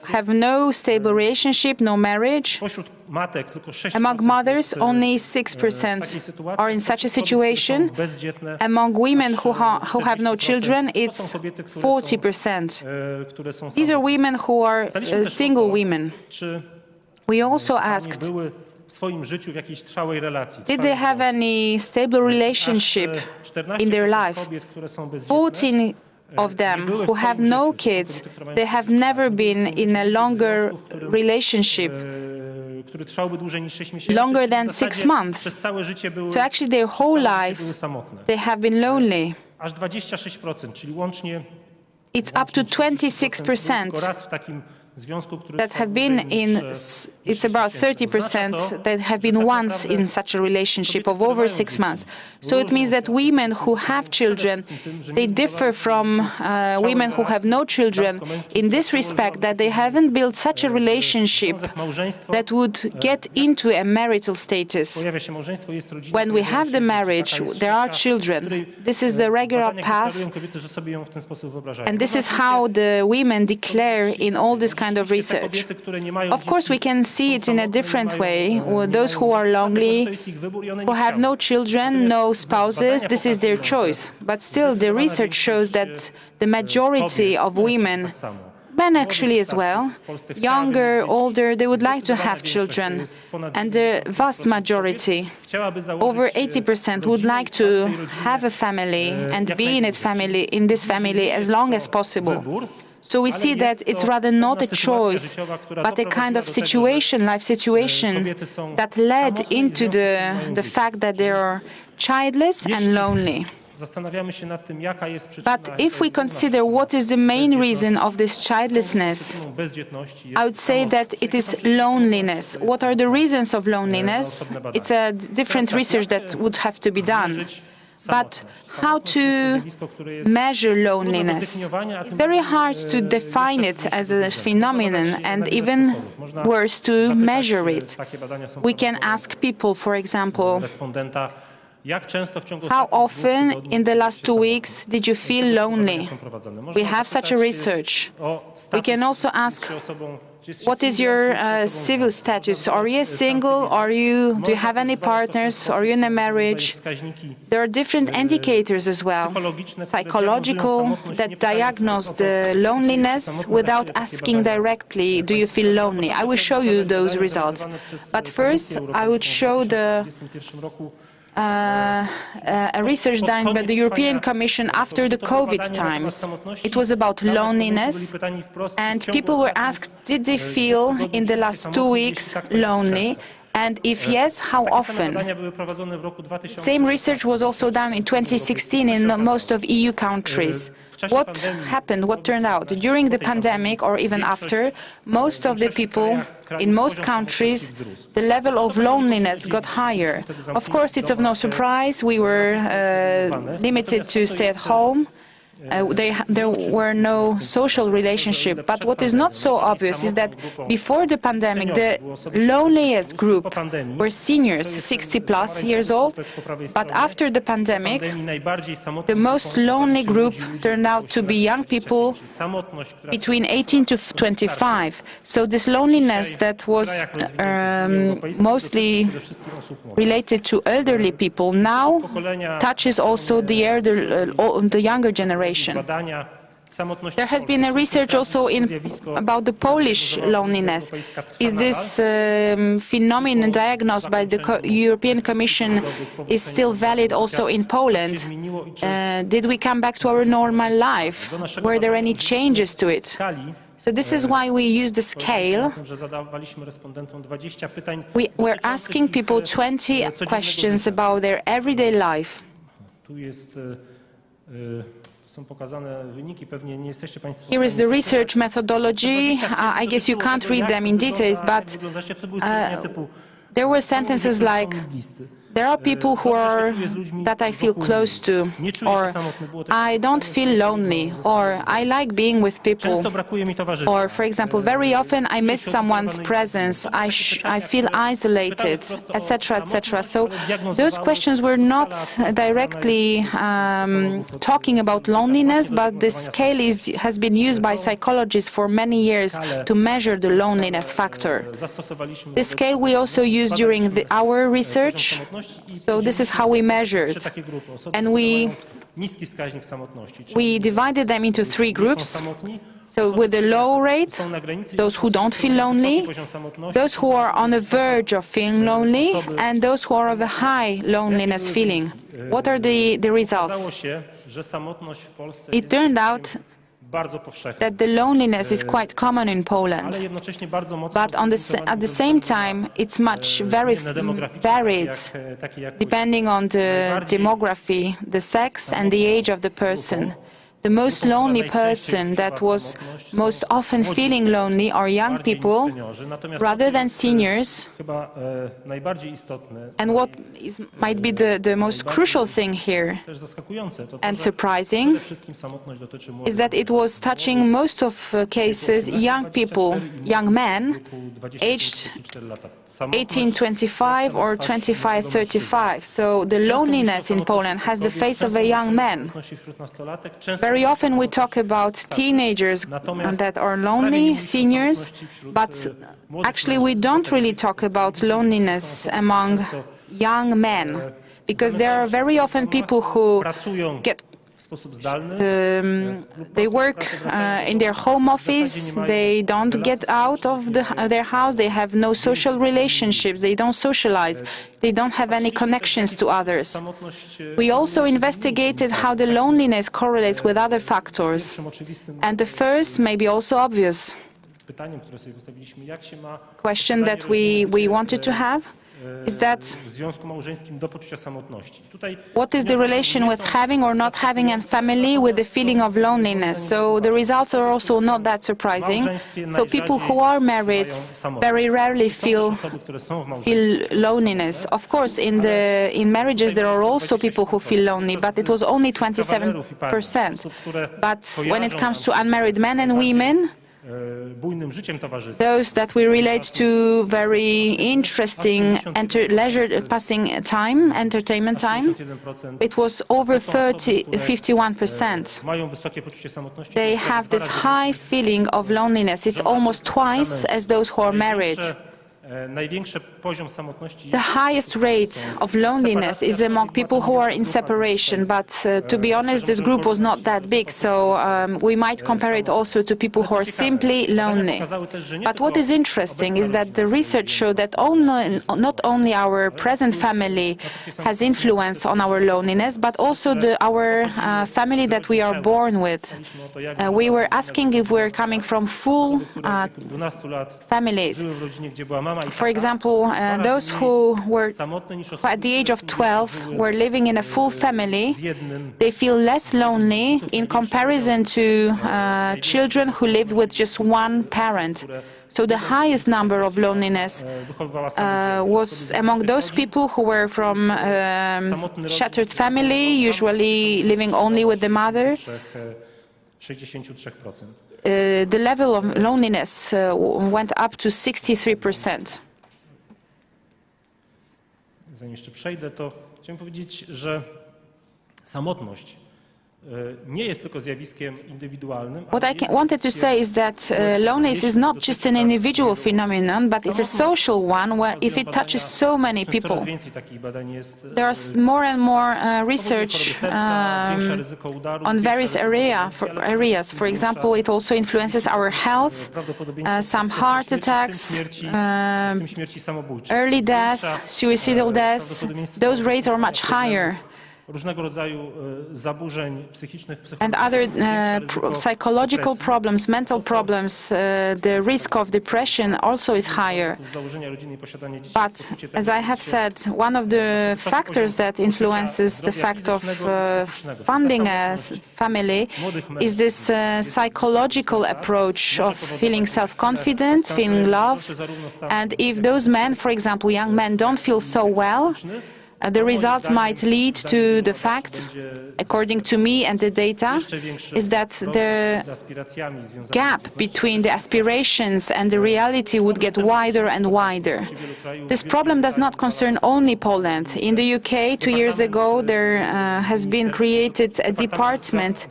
S1: have no stable relationship, no marriage, among mothers, only 6% are in such a situation. Among women who have no children, it's 40%. These are women who are single women. We also asked, did they have any stable relationship in their life? 14 of them who have no kids, they have never been in a longer relationship, longer than 6 months. So actually their whole life, they have been lonely. It's up to 26%. That have been in, it's about 30% that have been once in such a relationship of over 6 months. So it means that women who have children, they differ from women who have no children in this respect, that they haven't built such a relationship that would get into a marital status. When we have the marriage, there are children. This is the regular path, and this is how the women declare in all this kind of research. Of course, we can see it in a different way. Those who are lonely, who have no children, no spouses, this is their choice. But still, the research shows that the majority of women, men actually as well, younger, older, they would like to have children. And the vast majority, over 80%, would like to have a family and be in this family as long as possible. So we see that it's rather not a choice, but a kind of situation, life situation, that led into the fact that they are childless and lonely. But if we consider what is the main reason of this childlessness, I would say that it is loneliness. What are the reasons of loneliness? It's a different research that would have to be done. But how to measure loneliness? It's very hard to define it as a phenomenon, and even worse, to measure it. We can ask people, for example, how often in the last 2 weeks did you feel lonely? We have such a research. We can also ask, what is your civil status? Are you single? Do you have any partners? Are you in a marriage? There are different indicators as well, psychological, that diagnose the loneliness without asking directly, do you feel lonely? I will show you those results. But first, I would show a research done by the European Commission after the COVID times. It was about loneliness, and people were asked, did they feel in the last 2 weeks lonely? And if yes, how often? Same research was also done in 2016 in most of EU countries. What happened? What turned out? During the pandemic or even after, most of the people in most countries, the level of loneliness got higher. Of course, it's of no surprise. We were limited to stay at home. There were no social relationships. But what is not so obvious is that before the pandemic, the loneliest group were seniors, 60+ years old. But after the pandemic, the most lonely group turned out to be young people between 18 to 25. So this loneliness that was mostly related to elderly people now touches also the younger generation. There has been a research also about the Polish loneliness. Is this phenomenon diagnosed by the European Commission is still valid also in Poland? Did we come back to our normal life? Were there any changes to it? So this is why we use the scale. We were asking people 20 questions about their everyday life. Here is the research methodology. I guess you can't read them in details, but there were sentences like, there are people that I feel close to, or I don't feel lonely, or I like being with people, or, for example, very often I miss someone's presence, I feel isolated, etc., etc. So those questions were not directly talking about loneliness, but the scale has been used by psychologists for many years to measure the loneliness factor. This scale we also used during our research. So this is how we measured, and we divided them into 3 groups. So with a low rate, those who don't feel lonely, those who are on the verge of feeling lonely, and those who are of a high loneliness feeling. What are the results? It turned out that the loneliness is quite common in Poland, but at the same time it's very varied, depending on the demography, the sex and the age of the person. The most lonely person that was most often feeling lonely are young people rather than seniors. And what might be the most crucial thing here and surprising is that it was touching most of cases young people, young men aged 18-25 or 25-35. So the loneliness in Poland has the face of a young man. Very often we talk about teenagers that are lonely, seniors, but actually we don't really talk about loneliness among young men, because there are very often people who they work in their home office, they don't get out of their house, they have no social relationships, they don't socialize, they don't have any connections to others. We also investigated how the loneliness correlates with other factors. And the first may be also obvious question that we wanted to have is that
S10: w związku małżeńskim do poczucia samotności.
S1: what is the relation with having or not having a family with the feeling of loneliness? So the results are also not that surprising. So people who are married very rarely feel loneliness. Of course, in marriages there are also people who feel lonely, but it was only 27%. But when it comes to unmarried men and women, those that we relate to very interesting entertainment time, it was over 51%. They have this high feeling of loneliness. It's almost twice as those who are married. The highest rate of loneliness is among people who are in separation, but to be honest, this group was not that big, so we might compare it also to people who are simply lonely. But what is interesting is that the research showed that not only our present family has influence on our loneliness, but also our family that we are born with. We were asking if we're coming from full families. For example, those who were at the age of 12 were living in a full family, they feel less lonely in comparison to children who lived with just one parent. So the highest number of loneliness was among those people who were from shattered family, usually living only with the mother. The level of loneliness went up to 63%.
S10: Zanim jeszcze przejdę, to chciałem powiedzieć, że samotność nie jest tylko zjawiskiem indywidualnym.
S1: What I wanted to say is that loneliness is not just an individual phenomenon, but it's a social one where if it touches so many people. There is more and more research on various areas. For example, it also influences our health, some heart attacks, early death, suicidal deaths. Those rates are much higher. And other psychological problems, mental problems, the risk of depression also is higher. But, as I have said, one of the factors that influences the fact of funding a family is this psychological approach of feeling self-confident, feeling loved. And if those men, for example, young men, don't feel so well, the result might lead to the fact, according to me and the data, is that the gap between the aspirations and the reality would get wider and wider. This problem does not concern only Poland. In the UK, 2 years ago, there has been created a department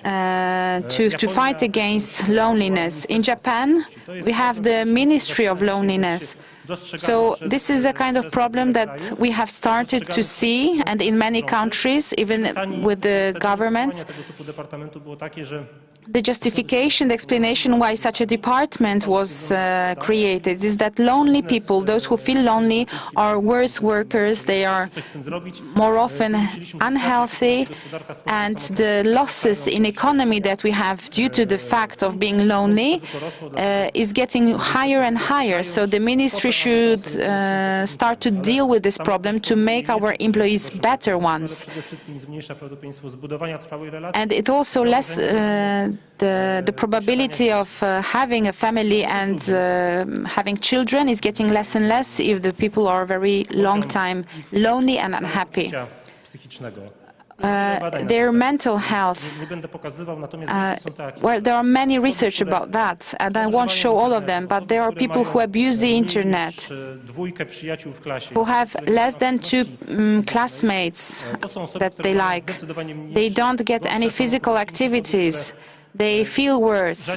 S1: to fight against loneliness. In Japan, we have the Ministry of Loneliness. So this is a kind of problem that we have started to see, and in many countries, even with the governments, the justification, the explanation why such a department was created is that lonely people, those who feel lonely, are worse workers, they are more often unhealthy, and the losses in economy that we have due to the fact of being lonely is getting higher and higher. So the ministry should start to deal with this problem to make our employees better ones. And it also the probability of having a family and having children is getting less and less if the people are very long time lonely and unhappy. Their mental health. Well, there are many research about that, and I won't show all of them, but there are people who abuse the internet, who have less than 2 classmates that they like. They don't get any physical activities. They feel worse.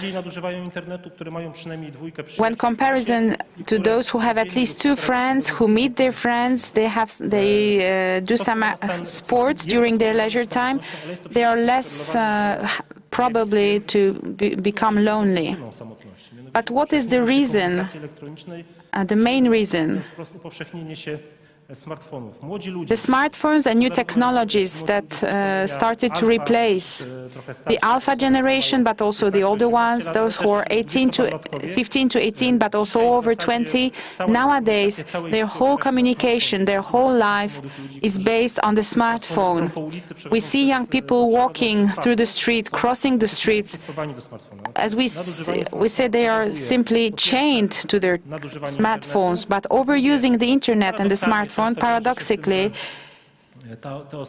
S1: When comparison to those who have at least 2 friends, who meet their friends, they do some sports during their leisure time, they are less probably to become lonely. But what is the reason? The main reason? The smartphones and new technologies that started to replace the alpha generation, but also the older ones, those who are 15 to 18, but also over 20, nowadays their whole communication, their whole life is based on the smartphone. We see young people walking through the street, crossing the streets. As we say, they are simply chained to their smartphones, but overusing the internet and the smartphone, paradoxically,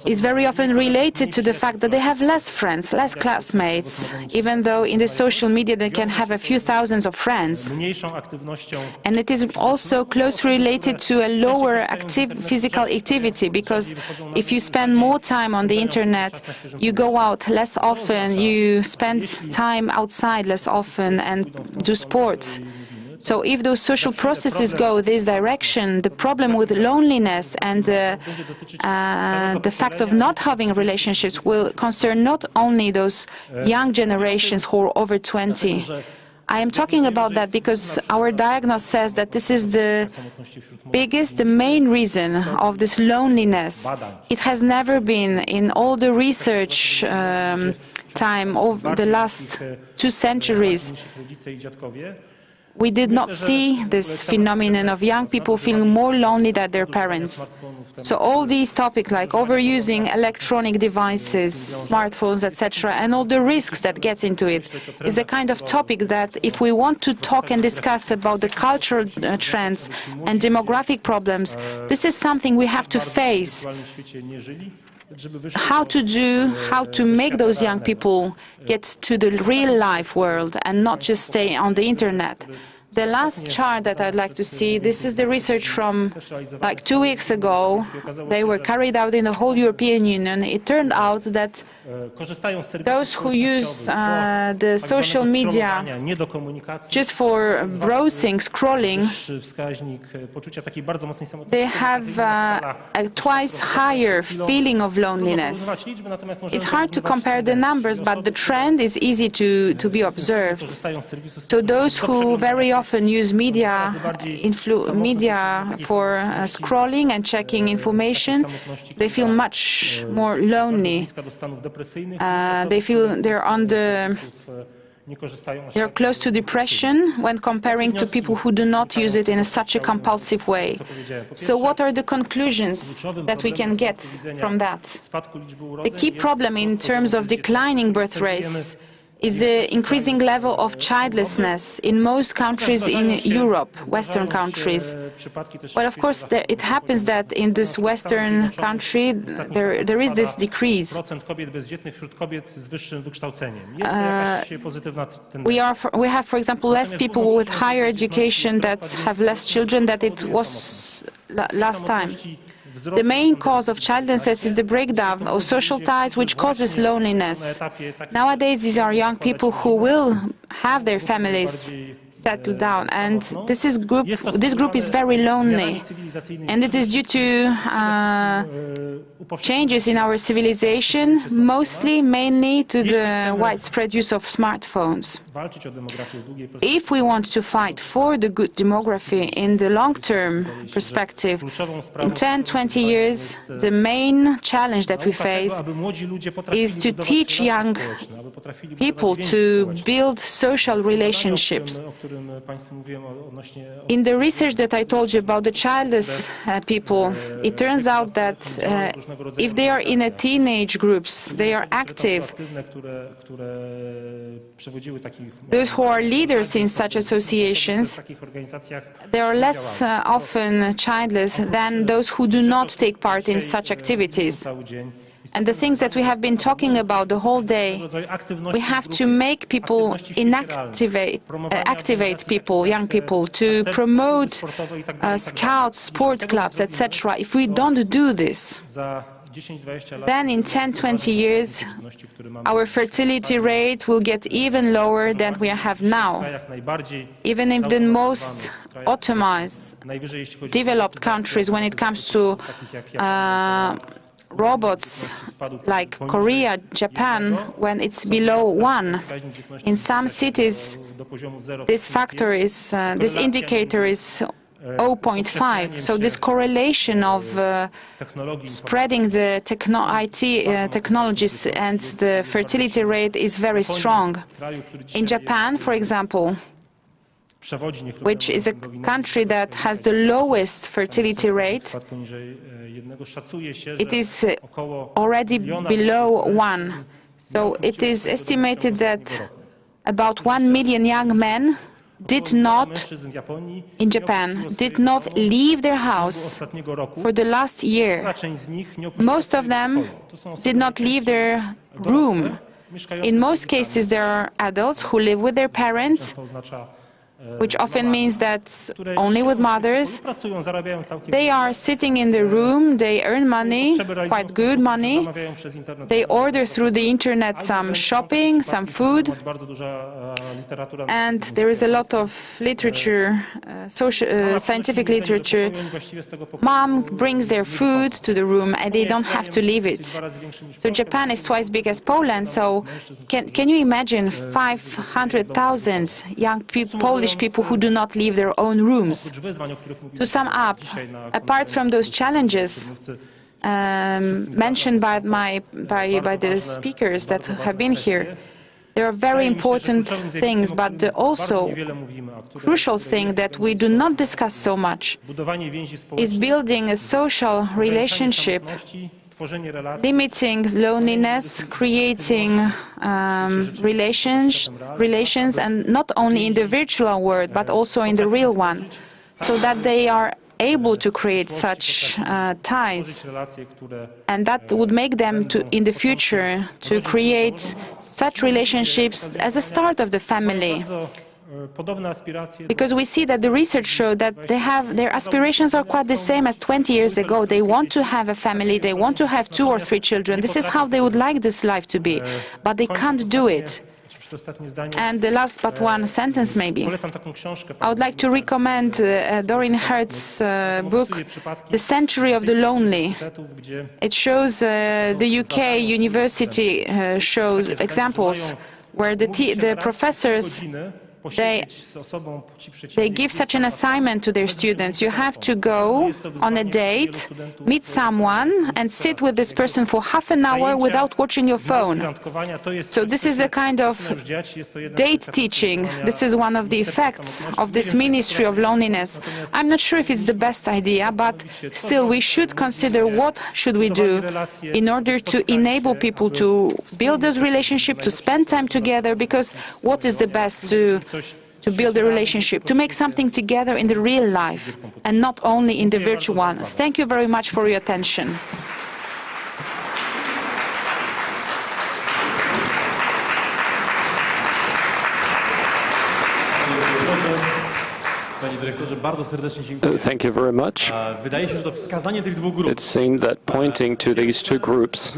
S1: is very often related to the fact that they have less friends, less classmates, even though in the social media they can have a few thousands of friends. And it is also closely related to a lower physical activity, because if you spend more time on the internet, you go out less often, you spend time outside less often and do sports. So if those social processes go this direction, the problem with loneliness and the fact of not having relationships will concern not only those young generations who are over 20. I am talking about that because our diagnosis says that this is the main reason of this loneliness. It has never been in all the research time over the last 2 centuries. We did not see this phenomenon of young people feeling more lonely than their parents. So all these topics like overusing electronic devices, smartphones, etc., and all the risks that get into it is a kind of topic that if we want to talk and discuss about the cultural trends and demographic problems, this is something we have to face. How to make those young people get to the real life world and not just stay on the internet. The last chart that I'd like to see, this is the research from like 2 weeks ago. They were carried out in the whole European Union. It turned out that those who use the social media just for browsing, scrolling, they have a twice higher feeling of loneliness. It's hard to compare the numbers, but the trend is easy to be observed. So those who very often use media for scrolling and checking information, they feel much more lonely. They feel they're close to depression when comparing to people who do not use it in such a compulsive way. So what are the conclusions that we can get from that? The key problem in terms of declining birth rates is the increasing level of childlessness in most countries in Europe, Western countries. Well, of course, it happens that in this Western country, there is this decrease. We have, for example, less people with higher education that have less children than it was last time. The main cause of childlessness is the breakdown of social ties, which causes loneliness. Nowadays, these are young people who will have their families settle down, and this group is very lonely, and it is due to changes in our civilization, mainly to the widespread use of smartphones. If we want to fight for the good demography in the long-term perspective, in 10-20 years, the main challenge that we face is to teach young people to build social relationships. In the research that I told you about the childless people, it turns out that if they are in a teenage groups, they are active. Those who are leaders in such associations, they are less often childless than those who do not take part in such activities. And the things that we have been talking about the whole day, we have to make people activate people, young people, to promote scouts, sport clubs, etc. If we don't do this, then in 10-20 years, our fertility rate will get even lower than we have now. Even if the most optimized, developed countries, when it comes to robots like Korea, Japan, when it's below 1. In some cities, this indicator is 0.5. So this correlation of spreading the IT technologies and the fertility rate is very strong. In Japan, for example, which is a country that has the lowest fertility rate, it is already below 1. So it is estimated that about 1 million young men in Japan did not leave their house for the last year. Most of them did not leave their room. In most cases, there are adults who live with their parents, which often means that only with mothers. They are sitting in the room, they earn money, quite good money. They order through the internet some shopping, some food. And there is a lot of literature, scientific literature. Mom brings their food to the room and they don't have to leave it. So Japan is twice big as Poland. So can you imagine 500,000 young Polish people who do not leave their own rooms? To sum up, apart from those challenges mentioned by the speakers that have been here, there are very important things, but the also crucial thing that we do not discuss so much is building a social relationship, limiting loneliness, creating relations, and not only in the virtual world, but also in the real one, so that they are able to create such ties, and that would make them in the future to create such relationships as a start of the family. Because we see that the research showed that their aspirations are quite the same as 20 years ago. They want to have a family, they want to have 2 or 3 children. This is how they would like this life to be, but they can't do it. And the last but one sentence maybe. I would like to recommend Doreen Hart's book, The Century of the Lonely. It shows the UK university shows examples where the professors they give such an assignment to their students. You have to go on a date, meet someone, and sit with this person for half an hour without watching your phone. So this is a kind of date teaching. This is one of the effects of this ministry of loneliness. I'm not sure if it's the best idea, but still we should consider what should we do in order to enable people to build this relationship, to spend time together, because what is the best to build a relationship, to make something together in the real life and not only in the virtual one. Thank you very much for your attention.
S3: Thank you very much. It seemed that pointing to these two groups,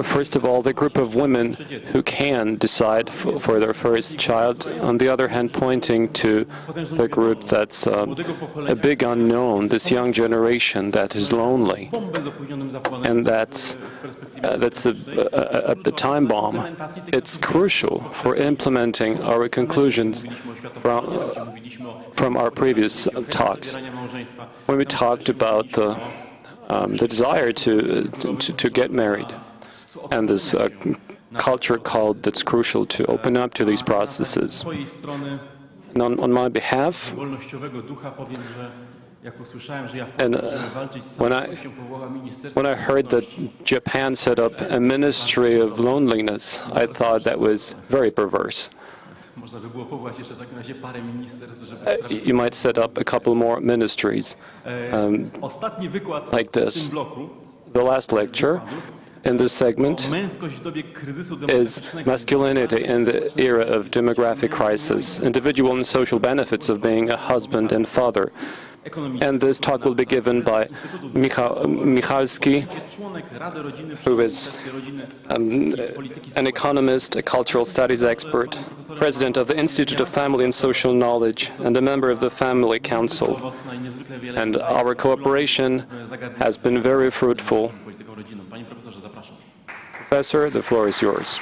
S3: first of all, the group of women who can decide for their first child, on the other hand, pointing to the group that's a big unknown, this young generation that is lonely, and that's a time bomb. It's crucial for implementing our conclusions from our previous talks. When we talked about the desire to get married, and this culture called that's crucial to open up to these processes. And on my behalf, and when I heard that Japan set up a ministry of loneliness, I thought that was very perverse. You might set up a couple more ministries like this. The last lecture in this segment is masculinity in the era of demographic crisis, individual and social benefits of being a husband and father. And this talk will be given by Michalski, who is an economist, a cultural studies expert, president of the Institute of Family and Social Knowledge, and a member of the Family Council. And our cooperation has been very fruitful. Professor, the floor is yours.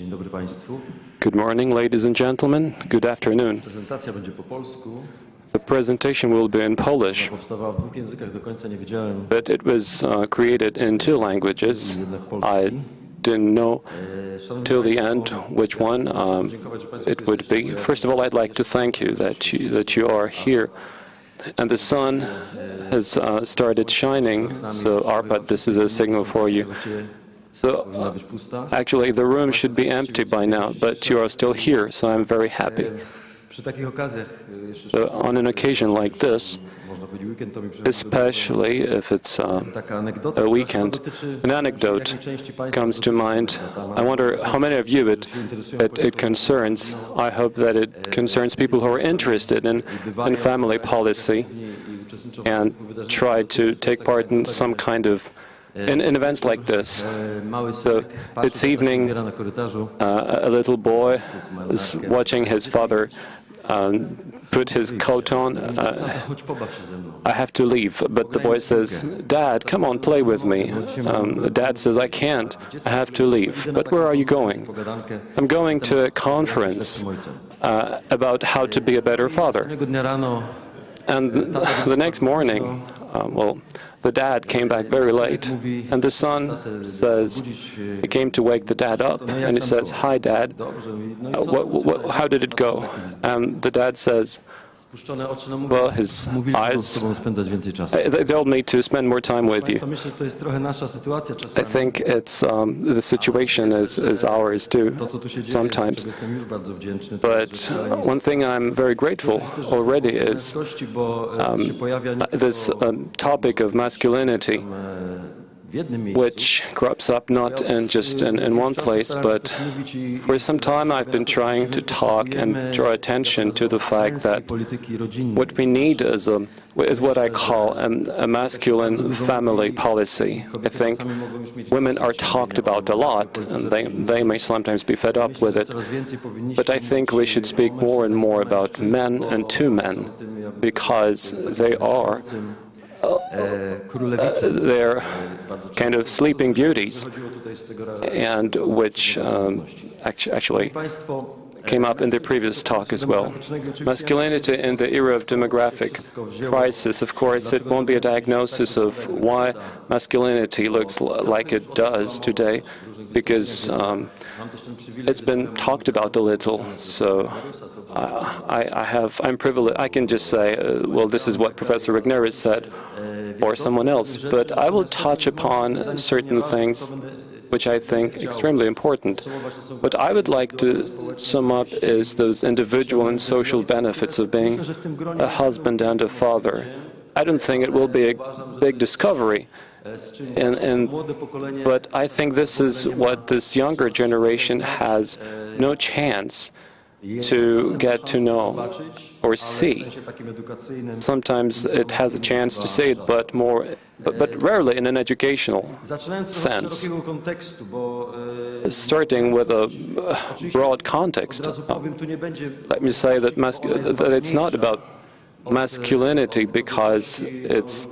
S6: Dzień dobry Państwu.
S3: Good morning, ladies and gentlemen. Good afternoon.
S6: Prezentacja będzie po polsku.
S3: The presentation will be in Polish,
S6: Powstawała w dwóch językach, do końca nie wiedziałem.
S3: but it was created in two languages. I didn't know till the end which one it would be. First of all, I'd like to thank you that you are here. And the sun has started shining, so Arpad, this is a signal for you. So actually the room should be empty by now, but you are still here, so I'm very happy. So on an occasion like this, especially if it's a weekend, an anecdote comes to mind. I wonder how many of you it concerns. I hope that it concerns people who are interested in family policy and try to take part in some kind of in events like this. So it's evening, a little boy is watching his father put his coat on. I have to leave, but the boy says, "Dad, come on, play with me." The dad says, "I can't, I have to leave." "But where are you going?" "I'm going to a conference about how to be a better father." And the next morning, the dad came back very late, and the son says, he came to wake the dad up, and he says, "Hi, Dad, how did it go?" And the dad says, well, his eyes, they told me to spend more time with you. I think it's the situation is ours too, sometimes. But one thing I'm very grateful already is this topic of masculinity, which crops up not just in one place, but for some time I've been trying to talk and draw attention to the fact that what we need is what I call a masculine family policy. I think women are talked about a lot, and they may sometimes be fed up with it, but I think we should speak more and more about men and to men, because they are they're kind of sleeping beauties, and which actually came up in the previous talk as well. Masculinity in the era of demographic crisis, of course, it won't be a diagnosis of why masculinity looks like it does today, because it's been talked about a little. So I'm privileged. I can just say, well, this is what Professor Regnerus said, or someone else. But I will touch upon certain things which I think extremely important. What I would like to sum up is those individual and social benefits of being a husband and a father. I don't think it will be a big discovery, but I think this is what this younger generation has no chance to get to know or see. Sometimes it has a chance to see it, but rarely in an educational sense. Starting with a broad context, let me say that it's not about masculinity, because it's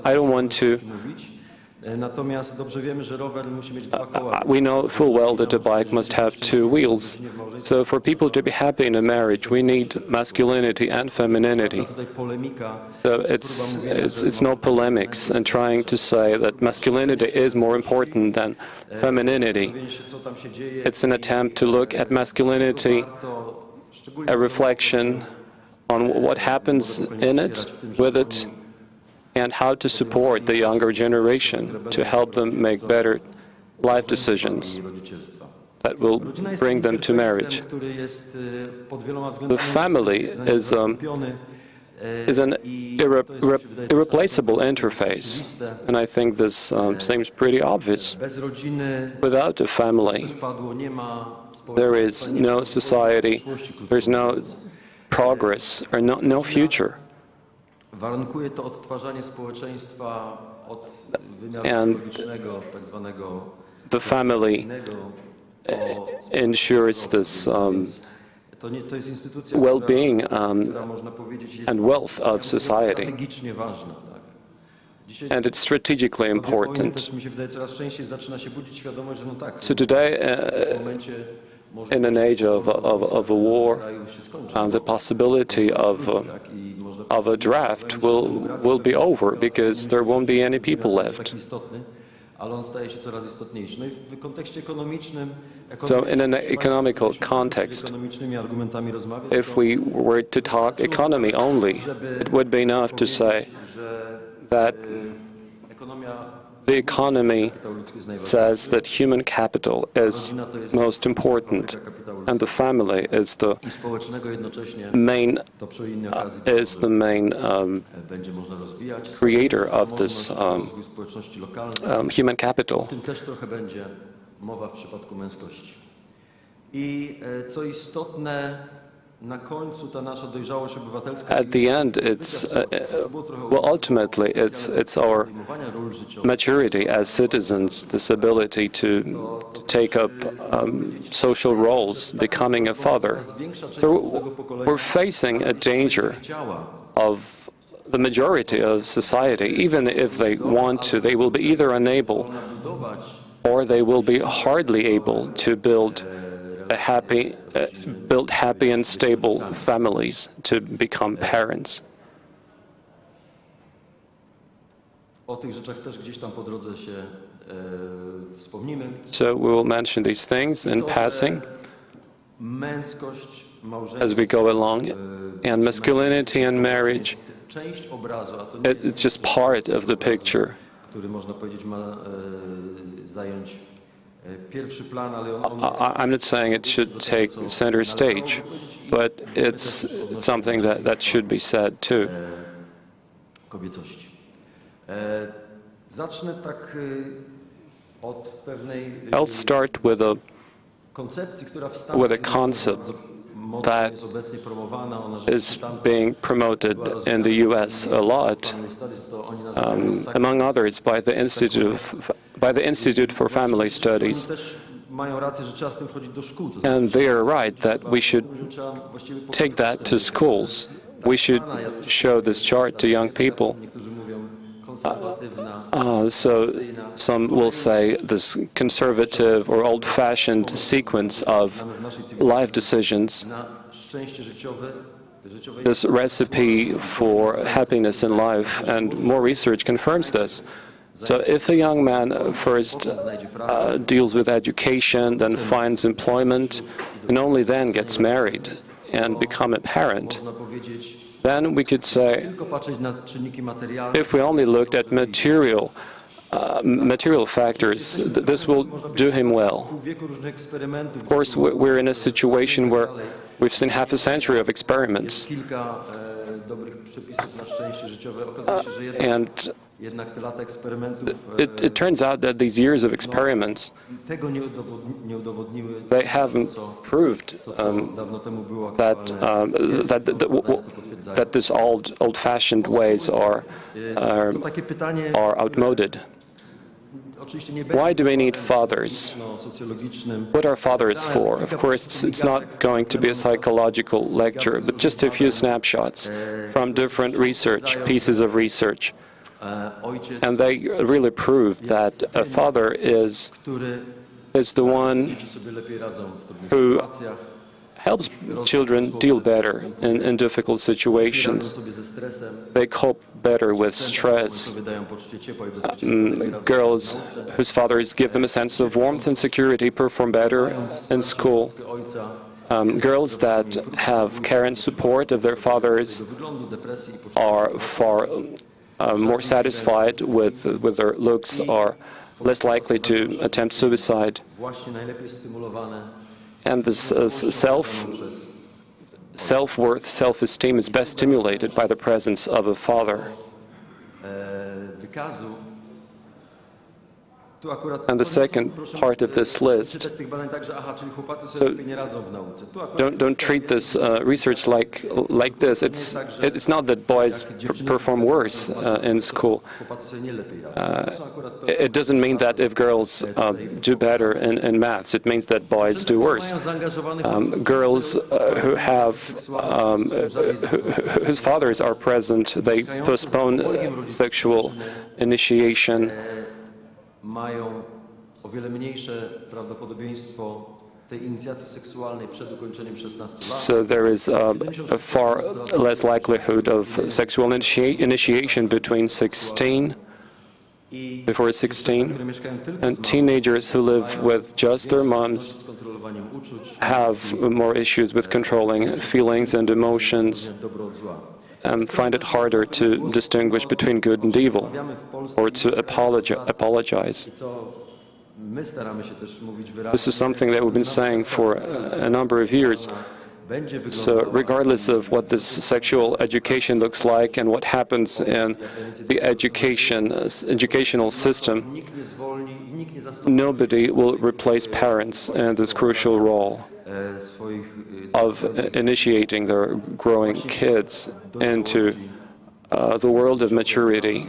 S3: I don't want to. We know full well that a bike must have two wheels. So for people to be happy in a marriage, we need masculinity and femininity. So it's no polemics and trying to say that masculinity is more important than femininity. It's an attempt to look at masculinity, a reflection on what happens in it, with it, and how to support the younger generation to help them make better life decisions that will bring them to marriage. The family is an irreplaceable interface, and I think this seems pretty obvious. Without a family, there is no society, there's no progress, or no future.
S6: Warunkuje to odtwarzanie społeczeństwa od wymiaru biologicznego, tak zwanego
S3: the family ensures this well-being and wealth of society. and it's strategically important.
S6: Mi się wydaje, coraz częściej zaczyna się budzić świadomość, że no tak,
S3: So today,
S6: w tym momencie
S3: in an age of a war, the possibility of a draft will be over because there won't be any people left.
S6: Ale on staje się coraz istotniejszy. No i w kontekście ekonomicznym,
S3: So in an economical context, if we were to talk economy only, it would be enough to say that the economy says that human capital is most important, and the family is the main creator of this human capital.
S6: Mowa w przypadku męskości. I co istotne, na końcu ta nasza dojrzałość obywatelska.
S3: At the end, ultimately, it's our maturity as citizens, this ability to take up social roles, becoming a father. So we're facing a danger of the majority of society. Even if they want to, they will be either unable or they will be hardly able to build happy and stable families, to become parents.
S6: O tych rzeczach też gdzieś tam po drodze się wspomnimy.
S3: So we will mention these things in passing as we go along. And masculinity and marriage, it's just part of the picture.
S6: Który można powiedzieć ma zająć pierwszy plan, ale
S3: I'm not saying it should take center stage, but it's something that should be said too.
S6: Kobiecości. Zacznę tak od pewnej
S3: I'll start with a
S6: koncepcji, która w
S3: concept that is being promoted in the U.S. a lot, among others by the Institute for Family Studies. And they are right that we should take that to schools. We should show this chart to young people. So some will say this conservative or old-fashioned sequence of life decisions, this recipe for happiness in life, and more research confirms this. So if a young man first deals with education, then finds employment, and only then gets married and become a parent, then we could say, if we only looked at material factors, this will do him well. Of course, we're in a situation where we've seen half a century of experiments. And it turns out that these years of experiments, they haven't proved that this old-fashioned ways are outmoded. Why do we need fathers? What are fathers for? Of course, it's not going to be a psychological lecture, but just a few snapshots from different pieces of research. And they really prove that a father is the one who helps children deal better in difficult situations. They cope better with stress. Girls whose fathers give them a sense of warmth and security perform better in school. Girls that have care and support of their fathers are far more satisfied with their looks, are less likely to attempt suicide. And this self-worth, self-esteem is best stimulated by the presence of a father. And the second part of this list, so don't treat this research like this. It's not that boys perform worse in school. It doesn't mean that if girls do better in maths, it means that boys do worse. Girls who have whose fathers are present, they postpone sexual initiation.
S6: Mają o wiele mniejsze prawdopodobieństwo tej inicjacji seksualnej przed ukończeniem 16 lat.
S3: So there is a far less likelihood of sexual initiation before 16, and teenagers who live with just their moms have more issues with controlling feelings and emotions, and find it harder to distinguish between good and evil, or to apologize. This is something that we've been saying for a number of years. So regardless of what this sexual education looks like and what happens in the educational system, nobody will replace parents in this crucial role of initiating their growing kids into the world of maturity,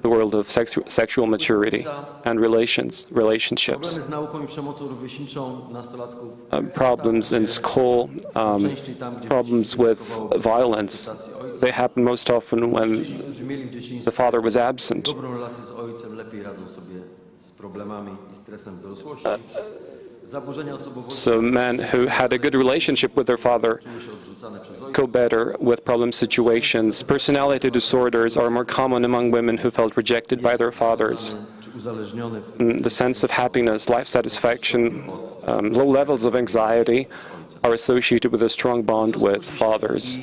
S3: the world of sexual maturity and relationships. Problems in school, problems with violence, they happen most often when the father was absent. So men who had a good relationship with their father go better with problem situations. Personality disorders are more common among women who felt rejected by their fathers. The sense of happiness, life satisfaction, low levels of anxiety are associated with a strong bond with fathers.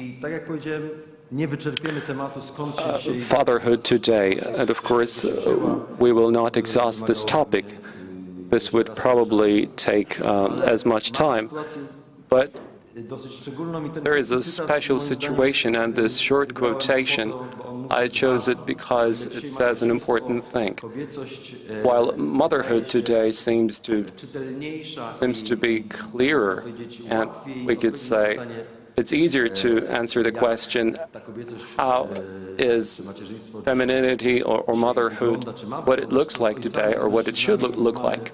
S3: Fatherhood today, and of course we will not exhaust this topic. This would probably take as much time, but there is a special situation, and this short quotation, I chose it because it says an important thing. While motherhood today seems to be clearer, and we could say it's easier to answer the question, how is femininity or motherhood, what it looks like today, or what it should look like?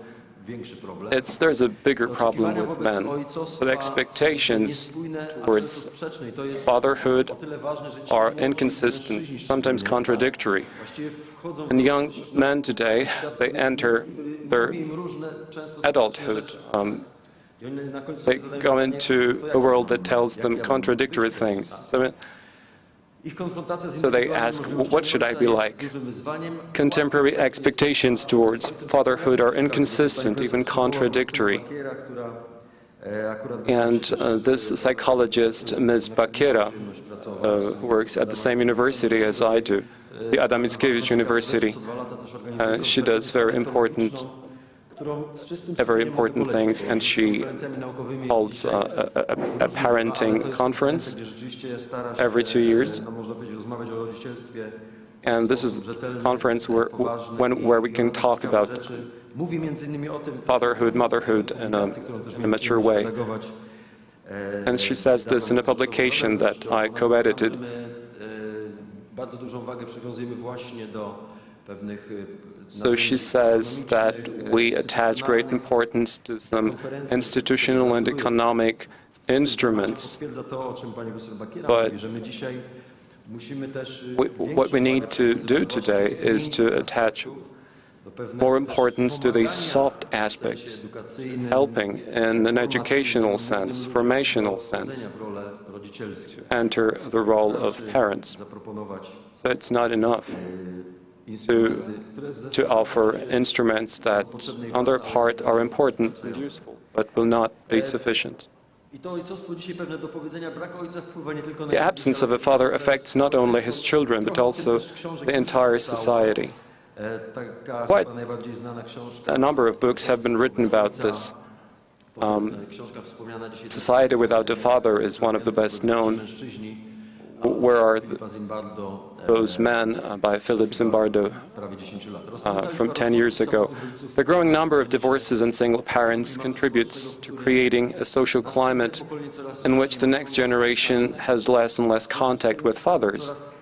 S3: There's a bigger problem with men. The expectations towards fatherhood are inconsistent, sometimes contradictory. And young men today, they enter their adulthood. They go into a world that tells them contradictory things. So they ask, what should I be like? Contemporary expectations towards fatherhood are inconsistent, even contradictory. And this psychologist, Ms. Bakiera, who works at the same university as I do, the Adam Mickiewicz University, she does very important things, and she holds a parenting conference every 2 years. And this is a conference where we can talk about fatherhood, motherhood in a mature way. And she says this in a publication that I co-edited. So she says that we attach great importance to some institutional and economic instruments, but what we need to do today is to attach more importance to these soft aspects, helping in an educational sense, formational sense, to enter the role of parents. So it's not enough to offer instruments that, on their part, are important and useful, but will not be sufficient. The absence of a father affects not only his children, but also the entire society. Quite a number of books have been written about this. Society Without a Father is one of the best known. Where are those men by Philip Zimbardo from 10 years ago? The growing number of divorces and single parents contributes to creating a social climate in which the next generation has less and less contact with fathers,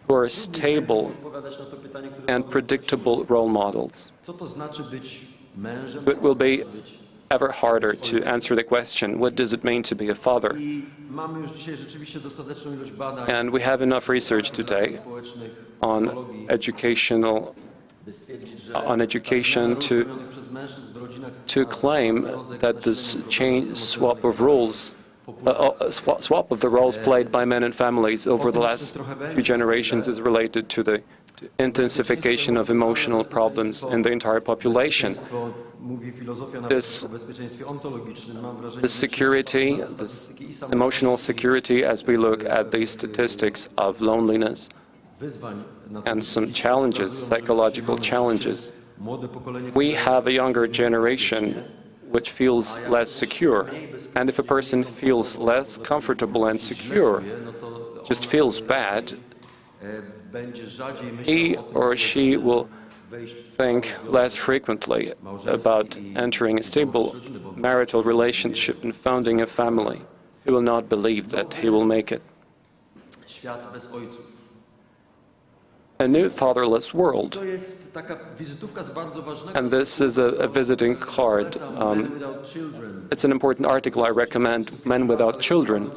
S3: who are stable and predictable role models. So it will be ever harder to answer the question, what does it mean to be a father? And we have enough research today on education to claim that this swap of the roles played by men and families over the last few generations is related to the intensification of emotional problems in the entire population. This security, this emotional security, as we look at these statistics of loneliness and some challenges, psychological challenges, we have a younger generation which feels less secure. And if a person feels less comfortable and secure, just feels bad, he or she will think less frequently about entering a stable marital relationship and founding a family. He will not believe that he will make it. A new fatherless world. And this is a visiting card. It's an important article I recommend, Men Without Children,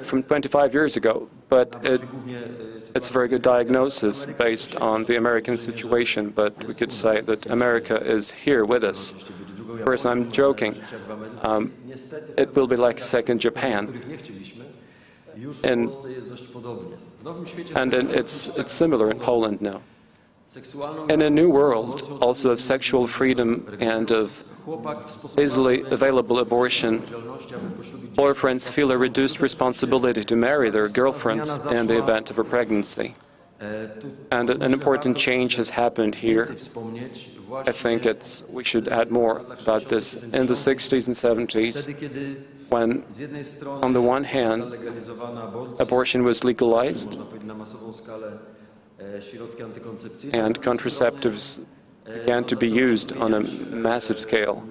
S3: from 25 years ago. But it's a very good diagnosis based on the American situation. But we could say that America is here with us. Of course, I'm joking. It will be like a second Japan. And it's similar in Poland now. In a new world, also of sexual freedom and of easily available abortion, boyfriends feel a reduced responsibility to marry their girlfriends in the event of a pregnancy. And an important change has happened here. I think we should add more about this. In the 60s and 70s, when, on the one hand, abortion was legalized and contraceptives began to be used on a massive scale,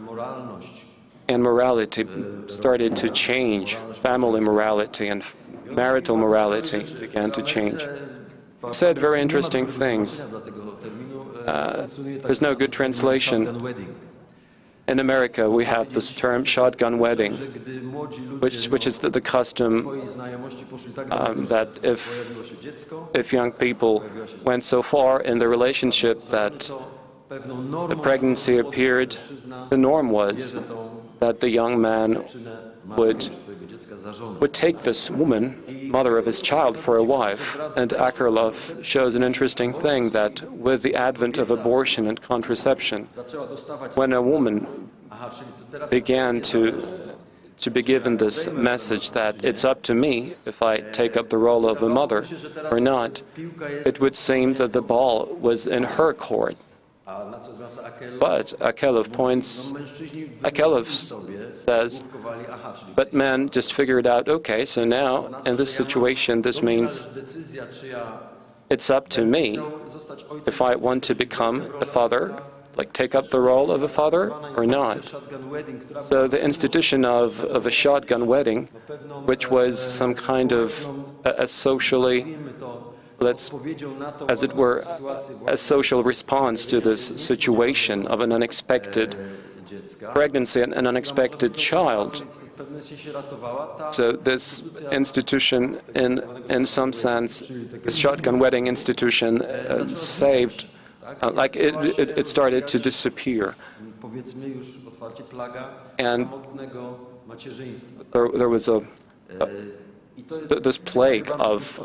S3: and morality started to change, family morality and marital morality began to change. He said very interesting things. There's no good translation. In America, we have this term shotgun wedding, which is the custom that if young people went so far in the relationship that the pregnancy appeared, the norm was that the young man would take this woman, mother of his child, for a wife. And Akerlof shows an interesting thing, that with the advent of abortion and contraception, when a woman began to be given this message that it's up to me if I take up the role of a mother or not, it would seem that the ball was in her court. But Akerlof says, but men just figured out, okay, so now in this situation, this means it's up to me if I want to become a father, like take up the role of a father or not. So the institution of a shotgun wedding, which was some kind of a socially, as it were, a social response to this situation of an unexpected pregnancy and an unexpected child. So this institution, in some sense, this shotgun wedding institution saved, like it started to disappear. And there was this plague of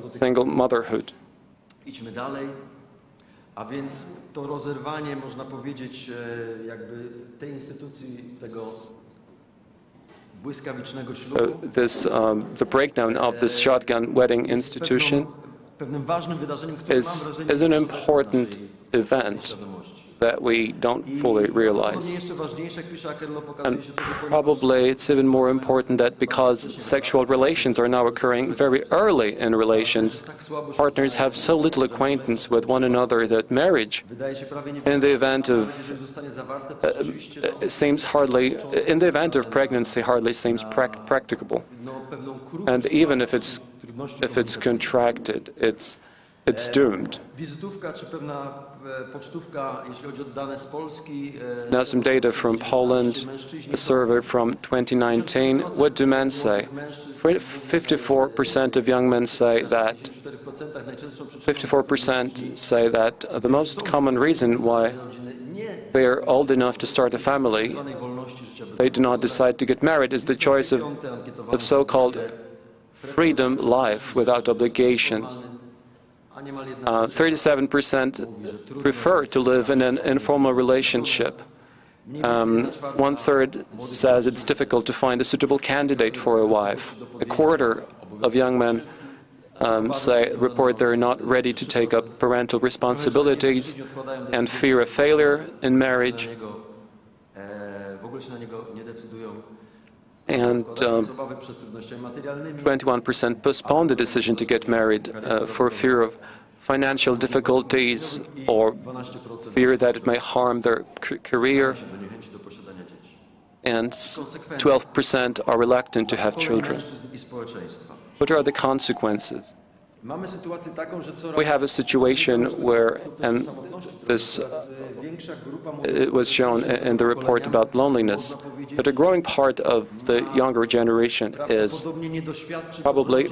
S3: single motherhood.
S6: A więc to rozerwanie, można powiedzieć, jakby tej instytucji, tego błyskawicznego ślubu.
S3: The breakdown of this shotgun wedding institution is an important event that we don't fully realize. And probably it's even more important that because sexual relations are now occurring very early in relations, partners have so little acquaintance with one another that marriage, in the event of pregnancy, hardly seems practicable. And even if it's contracted, it's doomed. Now some data from Poland, a survey from 2019. What do men say? 54% of young men say that 54% say that the most common reason why they are old enough to start a family, they do not decide to get married, is the choice of so-called freedom life without obligations. 37% prefer to live in an informal relationship. 1/3 says it's difficult to find a suitable candidate for a wife. A quarter of young men report they're not ready to take up parental responsibilities and fear a failure in marriage. And 21% postpone the decision to get married for fear of financial difficulties or fear that it may harm their career. And 12% are reluctant to have children. What are the consequences? We have a situation where, and this it was shown in the report about loneliness, that a growing part of the younger generation is probably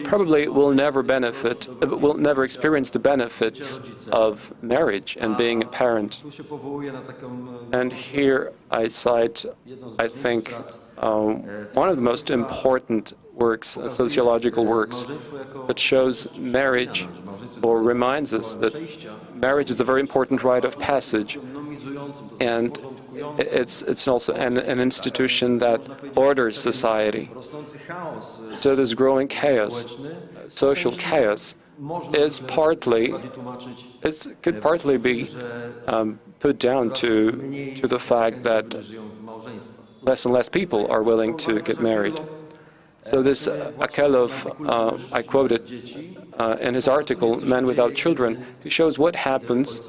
S3: will never experience the benefits of marriage and being a parent. And here I cite, I think, one of the most important works, sociological works, that shows marriage, or reminds us that marriage is a very important rite of passage, and it's also an institution that orders society. So this growing chaos, social chaos, could partly be put down to the fact that less and less people are willing to get married. So this Akelov, I quoted in his article, Men Without Children, he shows what happens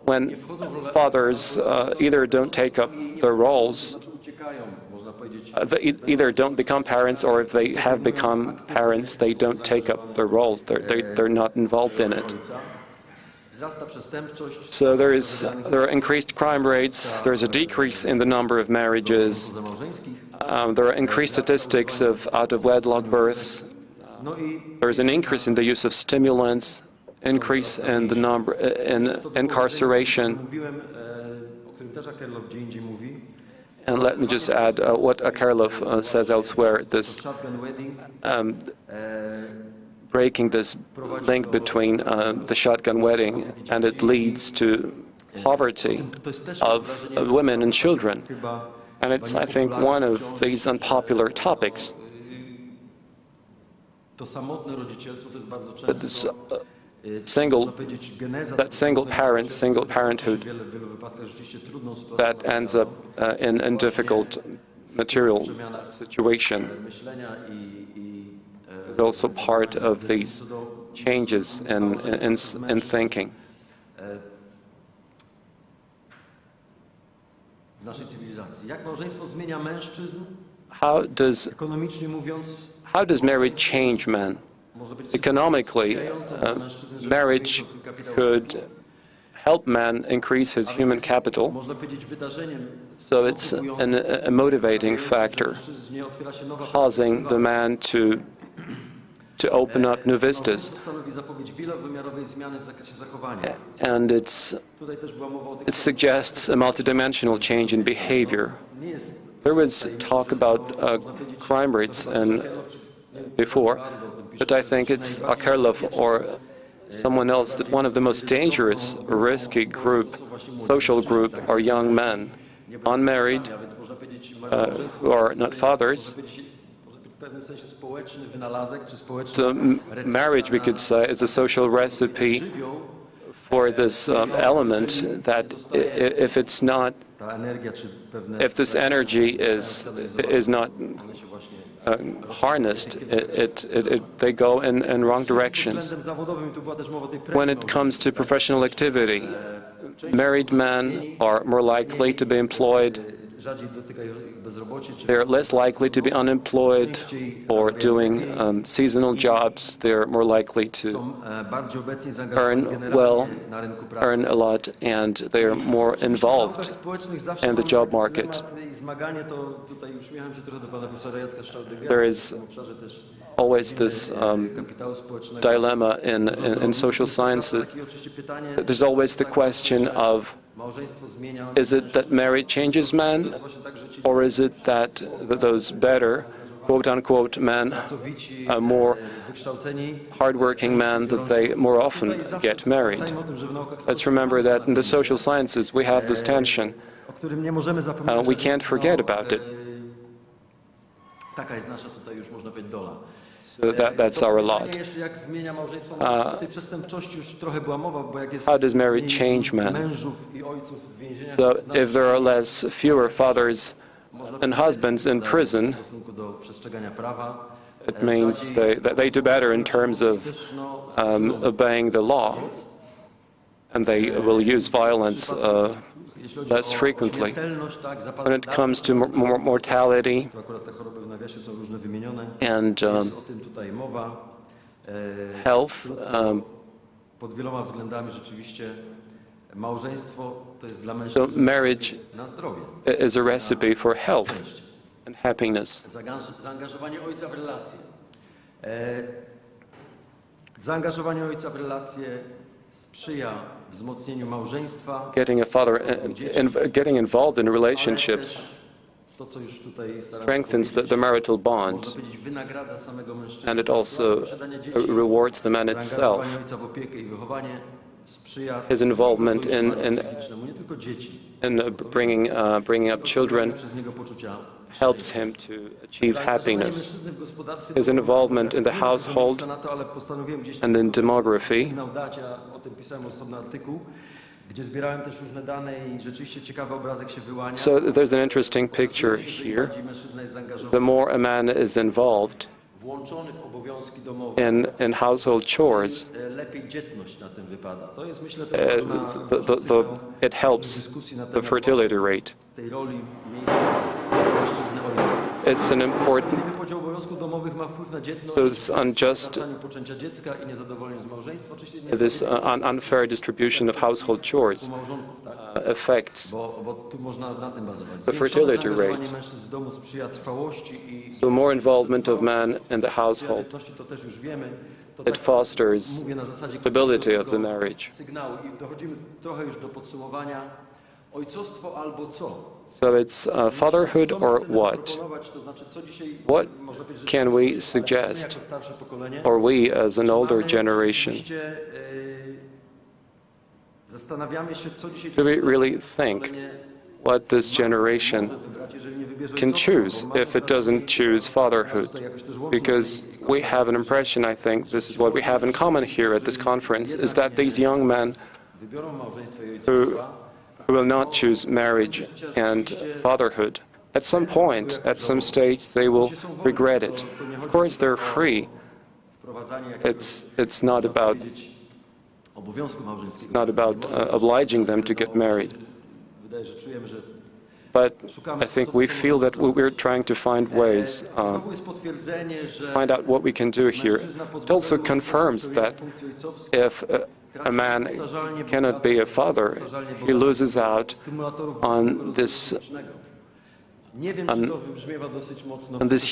S3: when fathers either don't take up their roles, they either don't become parents, or if they have become parents, they don't take up their roles. They're not involved in it. So there are increased crime rates, there's a decrease in the number of marriages, there are increased statistics of out-of-wedlock births, there's an increase in the use of stimulants, increase in the number in incarceration. And let me just add what Karlov says elsewhere, this breaking this link between the shotgun wedding, and it leads to poverty of women and children. And it's, I think, one of these unpopular topics. Single parenthood that ends up in a difficult material situation is also part of these changes in thinking. How does marriage change men? Economically, marriage could help man increase his human capital, so it's a motivating factor, causing the man to open up new vistas. And it suggests a multidimensional change in behavior. There was talk about crime rates before, but I think it's Akerlov or someone else that one of the most dangerous, risky social group are young men, unmarried, who are not fathers. So marriage, we could say, is a social recipe for this element that if it's not, if this energy is not harnessed, they go in wrong directions. When it comes to professional activity, married men are more likely to be employed. They're less likely to be unemployed or doing seasonal jobs. They're more likely to earn well, earn a lot, and they are more involved in the job market. There is always this dilemma in social sciences. There's always the question of, is it that marriage changes men, or is it that those better, quote-unquote, men, more hardworking men, that they more often get married? Let's remember that in the social sciences we have this tension. We can't forget about it. So that's our lot. How does marriage change men? So if there are fewer fathers and husbands in prison, it means that they do better in terms of obeying the law, and they will use violence less frequently. When it comes to mortality and health, so marriage is a recipe for health and happiness.
S6: Zaangażowanie ojca w relacje sprzyja wzmocnieniu małżeństwa.
S3: Getting involved in relationships strengthens the marital bond, and it also rewards the man itself. His involvement in bringing up children helps him to achieve happiness. His involvement in the household and in demography. So there's an interesting picture here. The more a man is involved in household chores, it helps the fertility rate. It's an important, so it's unjust, this unfair distribution of household chores affects the fertility rate. So more involvement of man in the household, it fosters stability of the marriage. So it's fatherhood or what? What can we suggest, or we as an older generation? Do we really think what this generation can choose if it doesn't choose fatherhood? Because we have an impression, I think, this is what we have in common here at this conference, is that these young men who will not choose marriage and fatherhood, at some point, at some stage, they will regret it. Of course, they're free. It's not about obliging them to get married. But I think we feel that we're trying to find ways, find out what we can do here. It also confirms that if a man cannot be a father, he loses out on this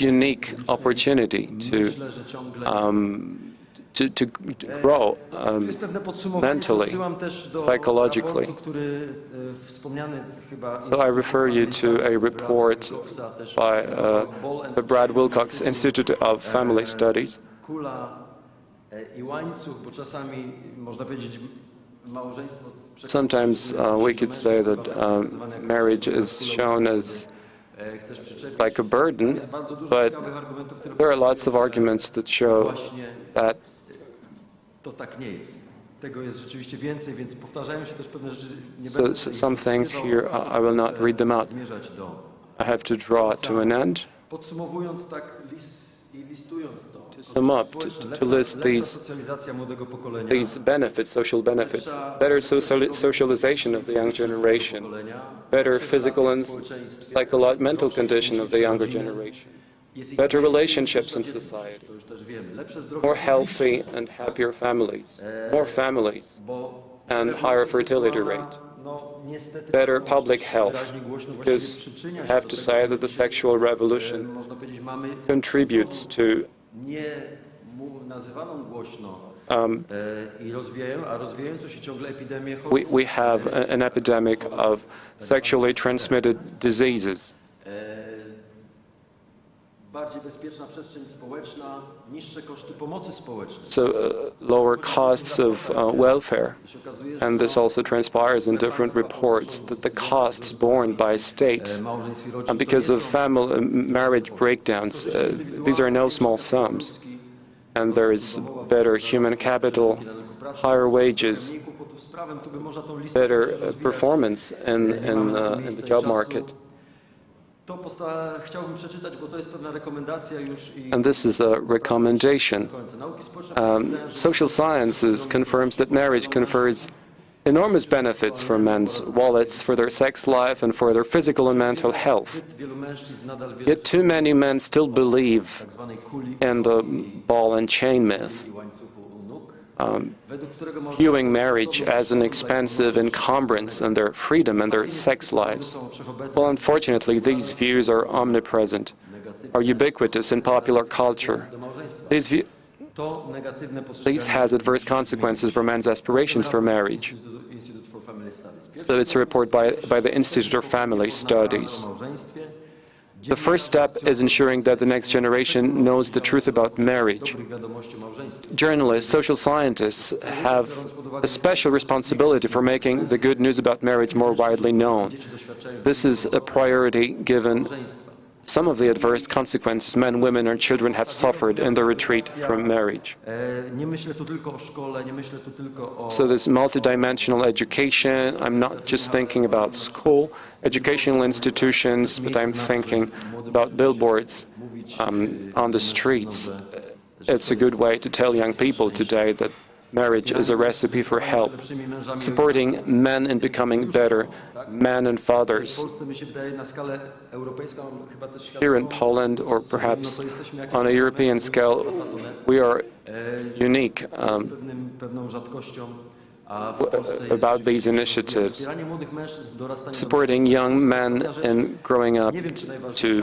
S3: unique opportunity to grow mentally, psychologically. So I refer you to a report by the Brad Wilcox Institute of Family Studies. Sometimes we could say that marriage is shown as like a burden, but there are lots of arguments that show that
S6: tego jest rzeczywiście więcej, więc powtarzają się też pewne rzeczy. Nie
S3: So some things here, I will not read them out.
S6: zmierzać do.
S3: I have to draw it to an end.
S6: Podsumowując tak i listując to,
S3: To sum up, to list these benefits, social benefits, better socialization of the young generation, better physical and mental condition of the younger generation, better relationships in society, more healthy and happier families, more families, and higher fertility rate. Better public health, because I have to say that the sexual revolution contributes to we have an epidemic of sexually transmitted diseases. So lower costs of welfare, and this also transpires in different reports that the costs borne by states because of marriage breakdowns, these are no small sums, and there is better human capital, higher wages, better performance in the job market. And this is a recommendation. Social sciences confirms that marriage confers enormous benefits for men's wallets, for their sex life, and for their physical and mental health. Yet too many men still believe in the ball and chain myth, viewing marriage as an expensive encumbrance on their freedom and their sex lives. Well, unfortunately, these views are omnipresent, are ubiquitous in popular culture. This has adverse consequences for men's aspirations for marriage. So it's a report by the Institute of Family Studies. The first step is ensuring that the next generation knows the truth about marriage. Journalists, social scientists have a special responsibility for making the good news about marriage more widely known. This is a priority given some of the adverse consequences men, women, and children have suffered in the retreat from marriage. So this multidimensional education, I'm not just thinking about school, educational institutions, but I'm thinking about billboards on the streets. It's a good way to tell young people today that marriage is a recipe for help, supporting men in becoming better men and fathers. Here in Poland, or perhaps on a European scale, we are unique about these initiatives, supporting young men in growing up to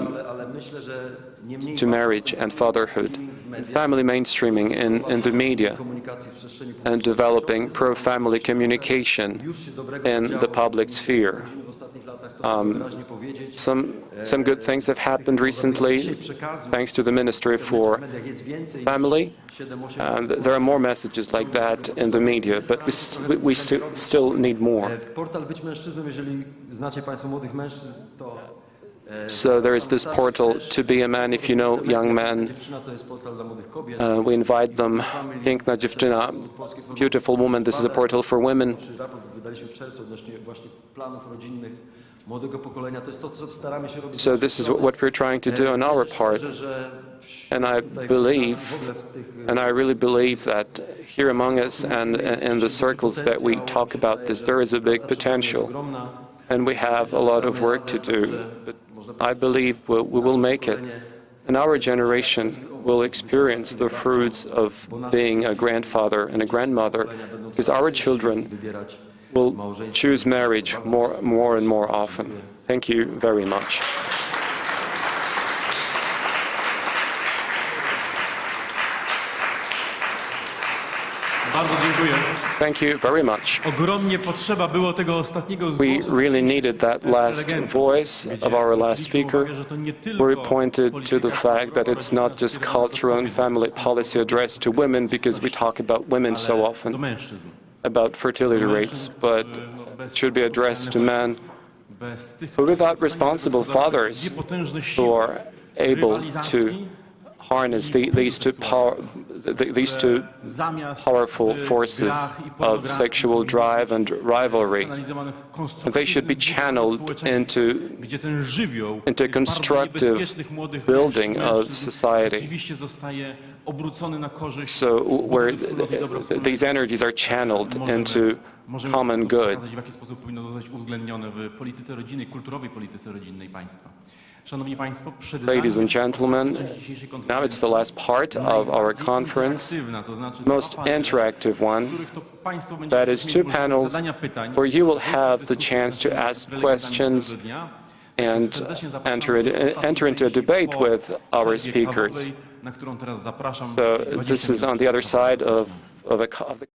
S3: marriage and fatherhood, and family mainstreaming in the media, and developing pro-family communication in the public sphere. Some good things have happened recently, thanks to the Ministry for Family. There are more messages like that in the media, but we still need more. So there is this portal, To Be a Man If You Know Young Men. We invite them. Piękna dziewczyna, beautiful woman. This is a portal for women. So this is what we're trying to do on our part. And I believe, and I really believe that here among us and in the circles that we talk about this, there is a big potential. And we have a lot of work to do. But I believe we will make it. And our generation will experience the fruits of being a grandfather and a grandmother, because our children will choose marriage more and more often. Thank you very much.
S4: Bardzo dziękuję.
S3: Thank you very much.
S4: Ogromnie potrzeba było tego ostatniego głosu.
S3: We really needed that last voice of our last speaker, where we pointed to the fact that it's not just cultural and family policy addressed to women, because we talk about women so often, about fertility rates, but it should be addressed to men. But without responsible fathers who are able to harness these two powerful forces of sexual drive and rivalry. They should be channeled into constructive building of society. So where these energies are channeled into common good. Ladies and gentlemen, now it's the last part of our conference, most interactive one. That is two panels where you will have the chance to ask questions and enter into a debate with our speakers. So this is on the other side of the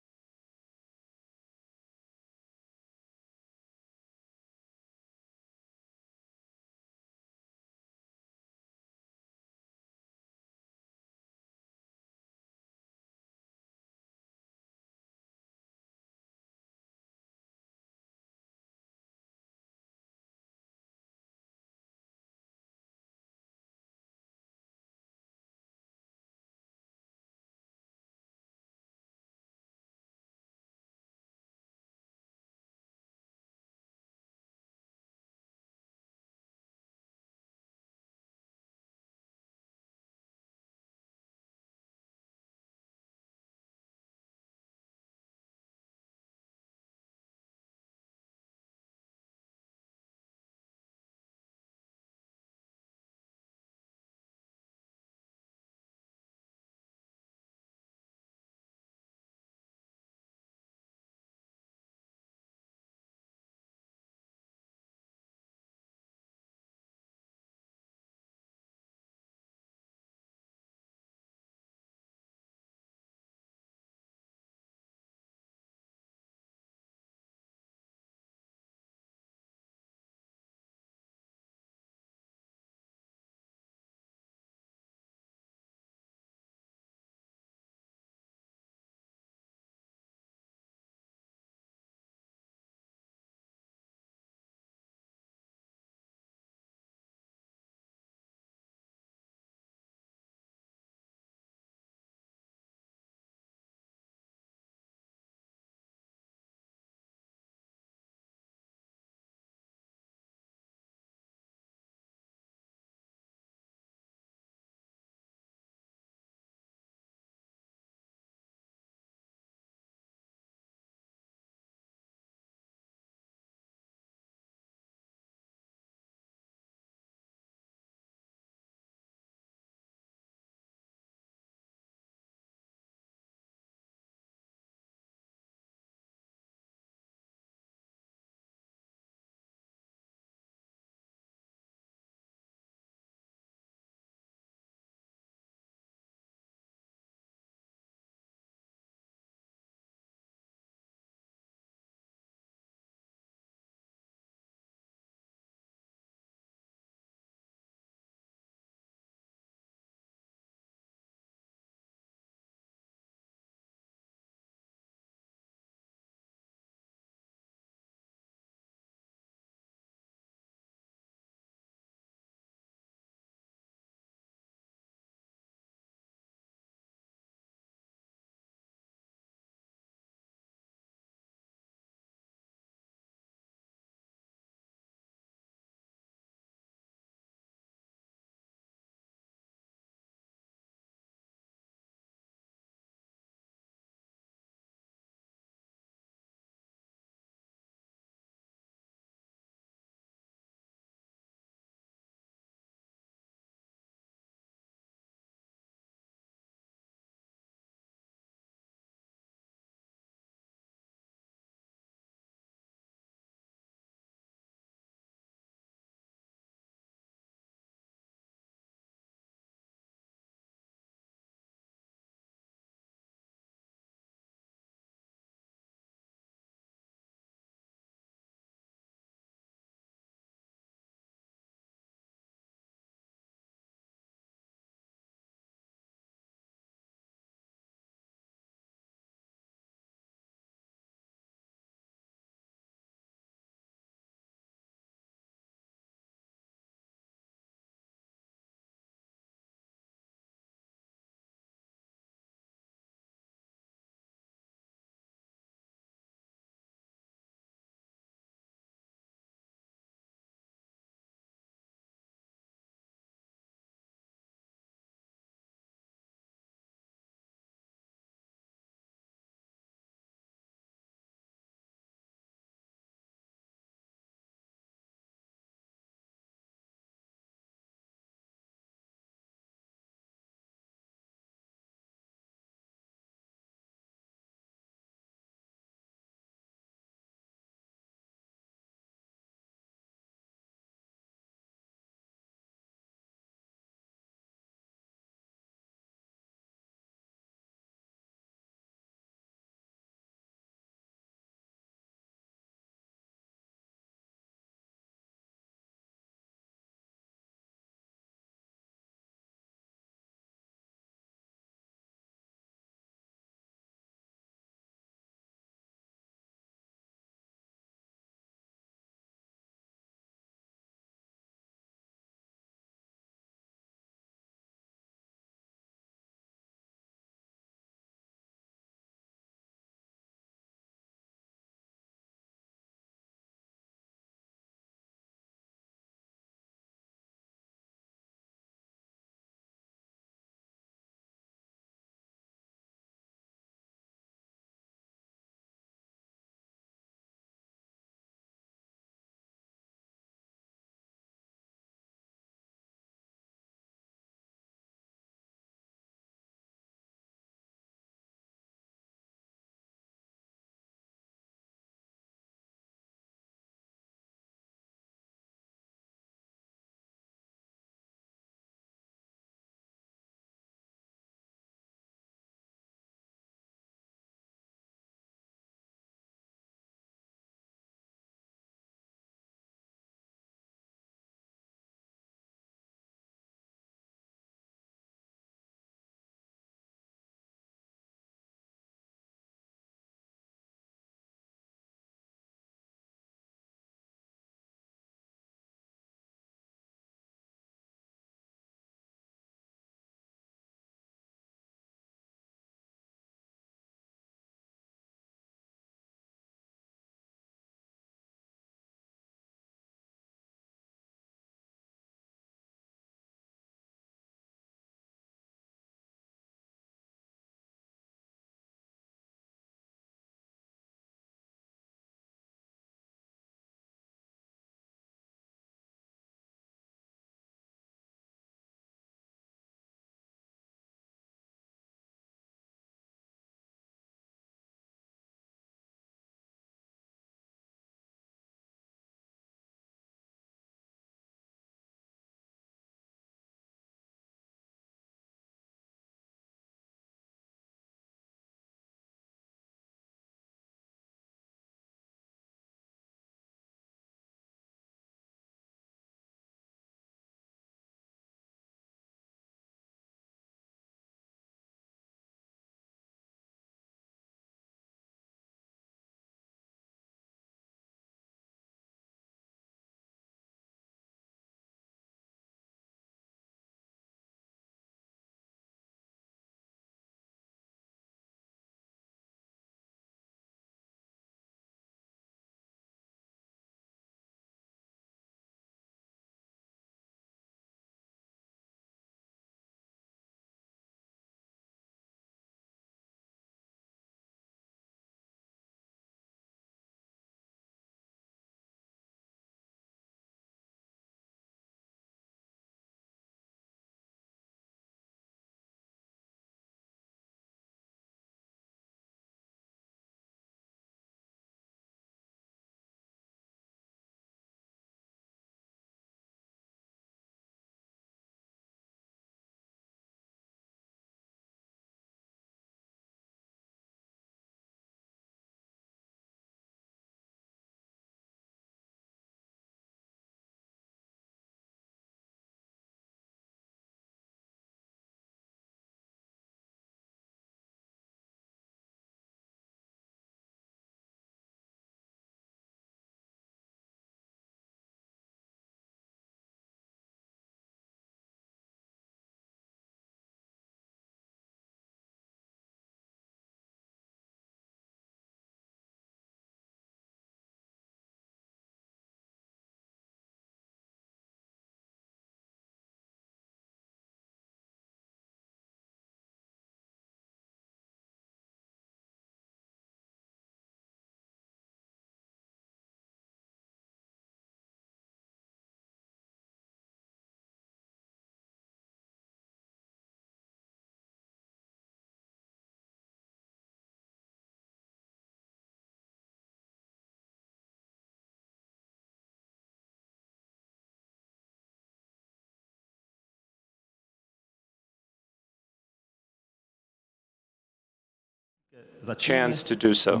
S3: chance to do so.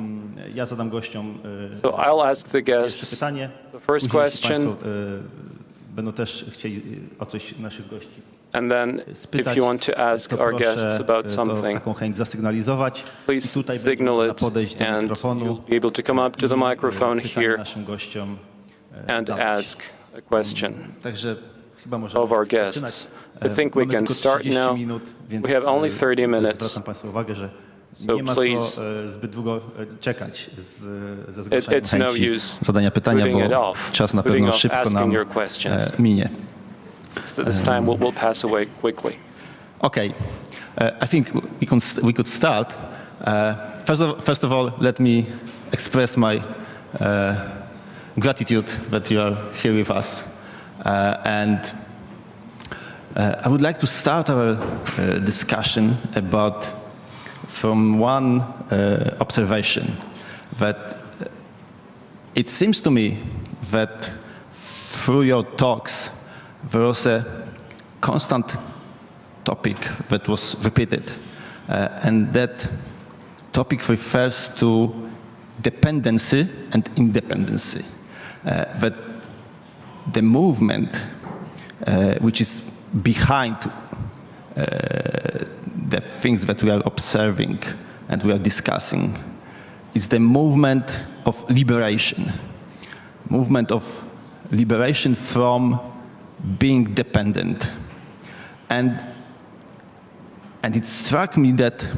S6: Ja zadam gościom
S3: So I'll ask the
S6: pierwsze
S3: guests
S6: pytanie.
S3: the first
S6: Później, jeśli
S3: question,
S6: Państwo będą też chcieli o coś naszych gości
S3: and then
S6: spytać,
S3: if you want to ask
S6: to
S3: our
S6: proszę
S3: guests about
S6: to
S3: something,
S6: taką chęć zasygnalizować. I
S3: please
S6: tutaj
S3: signal
S6: będę
S3: it,
S6: podejść do
S3: and
S6: mikrofonu
S3: you'll be able to come up to the microphone
S6: pytanie
S3: here
S6: naszym gościom
S3: and
S6: zadać.
S3: ask a question
S6: Także chyba możemy
S3: of our
S6: zaczynać.
S3: guests. I think we
S6: Mamy
S3: can
S6: tylko
S3: start
S6: 30
S3: now.
S6: minut, więc
S3: We have only 30 minutes.
S6: zwracam Państwu uwagę, że
S3: So
S6: nie ma
S3: please,
S6: co zbyt długo czekać ze zgłaszaniem
S3: it's no
S6: chęci
S3: use
S6: zadania pytania,
S3: putting it
S6: bo
S3: off,
S6: czas na
S3: putting
S6: pewno
S3: off
S6: szybko
S3: asking
S6: nam
S3: your questions.
S6: minie.
S3: So this time will pass away quickly.
S6: Okay, I think we could start. First of all, let me express my gratitude that you are here with us. And I would like to start our discussion from one observation, that it seems to me that through your talks there was a constant topic that was repeated, and that topic refers to dependency and independency. That the movement which is behind the things that we are observing and we are discussing is the movement of liberation. Movement of liberation from being dependent. And it struck me that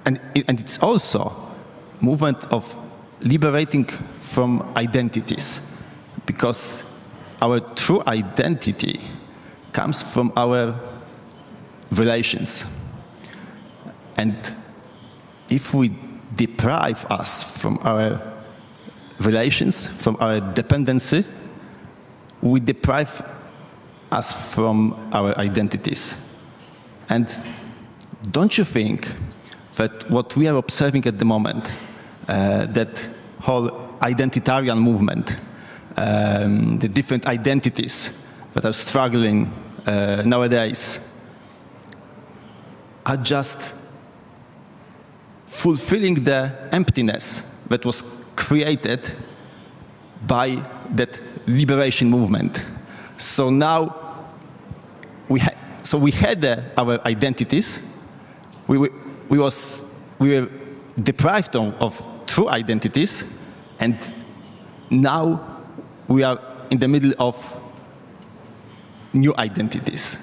S6: and it's also movement of liberating from identities, because our true identity comes from our relations. And if we deprive us from our relations, from our dependency, we deprive us from our identities. And don't you think that what we are observing at the moment, that whole identitarian movement, the different identities that are struggling nowadays, are just fulfilling the emptiness that was created by that liberation movement. So now we had our identities. We were deprived of true identities, and now we are in the middle of new identities,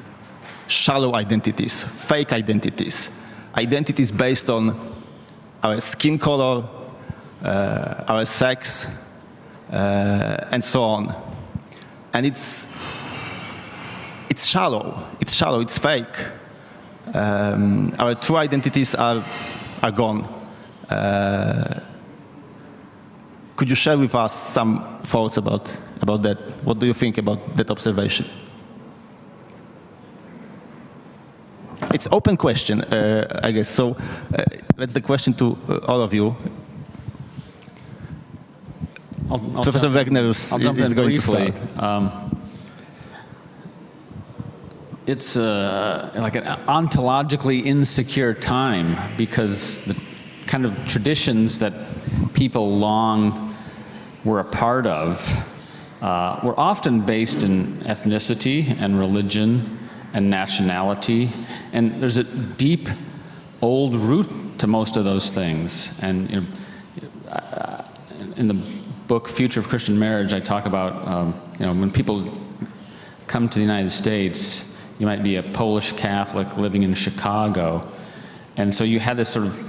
S6: shallow identities, fake identities, identities based on our skin color, our sex, and so on. And it's shallow, it's fake. Our true identities are gone. Could you share with us some thoughts about that? What do you think about that observation? It's open question, I guess. So that's the question to all of you. Professor Wegner is going
S8: briefly.
S6: to start.
S8: It's like an ontologically insecure time, because the kind of traditions that people long were a part of were often based in ethnicity and religion and nationality. And there's a deep, old root to most of those things. And in the book Future of Christian Marriage, I talk about when people come to the United States, you might be a Polish Catholic living in Chicago, and so you had this sort of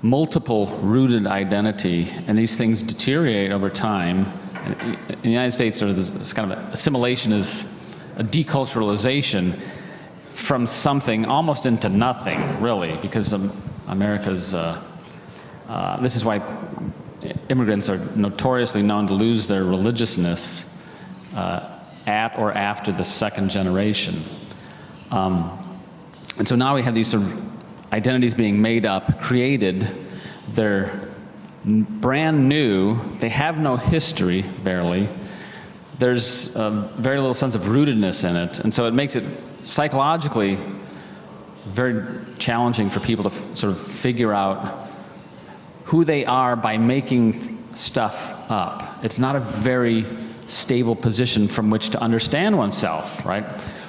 S8: multiple rooted identity, and these things deteriorate over time. And in the United States, sort of this kind of assimilation is a deculturalization from something almost into nothing, really, because America's, this is why immigrants are notoriously known to lose their religiousness at or after the second generation. And so now we have these sort of identities being made up, created. They're brand new. They have no history, barely. There's very little sense of rootedness in it. And so it makes it psychologically very challenging for people to sort of figure out who they are by making stuff up. It's not a very stable position from which to understand oneself, right?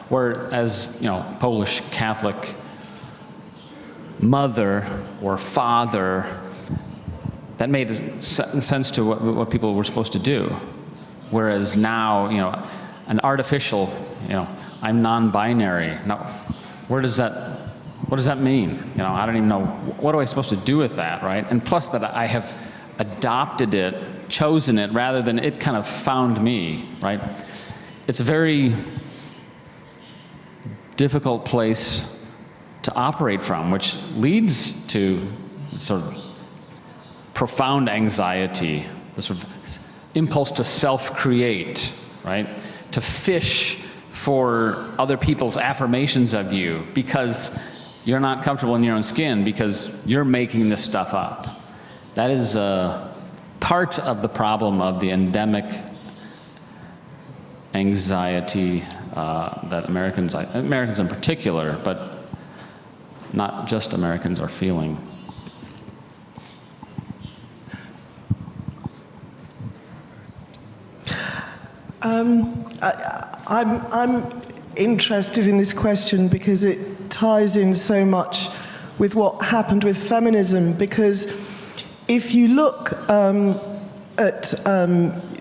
S8: Whereas, you know, Polish Catholic mother or father, that made sense to what people were supposed to do. Whereas now, you know, an artificial, you know, I'm non-binary. Now, what does that mean? You know, I don't even know, what am I supposed to do with that, right? And plus that I have adopted it, chosen it, rather than it kind of found me, right? It's a very difficult place to operate from, which leads to sort of profound anxiety, the sort of impulse to self-create, right? To fish for other people's affirmations of you because you're not comfortable in your own skin because you're making this stuff up. That is part of the problem of the endemic anxiety that Americans in particular, but not just Americans, are feeling.
S7: I'm interested in this question because it ties in so much with what happened with feminism, because if you look at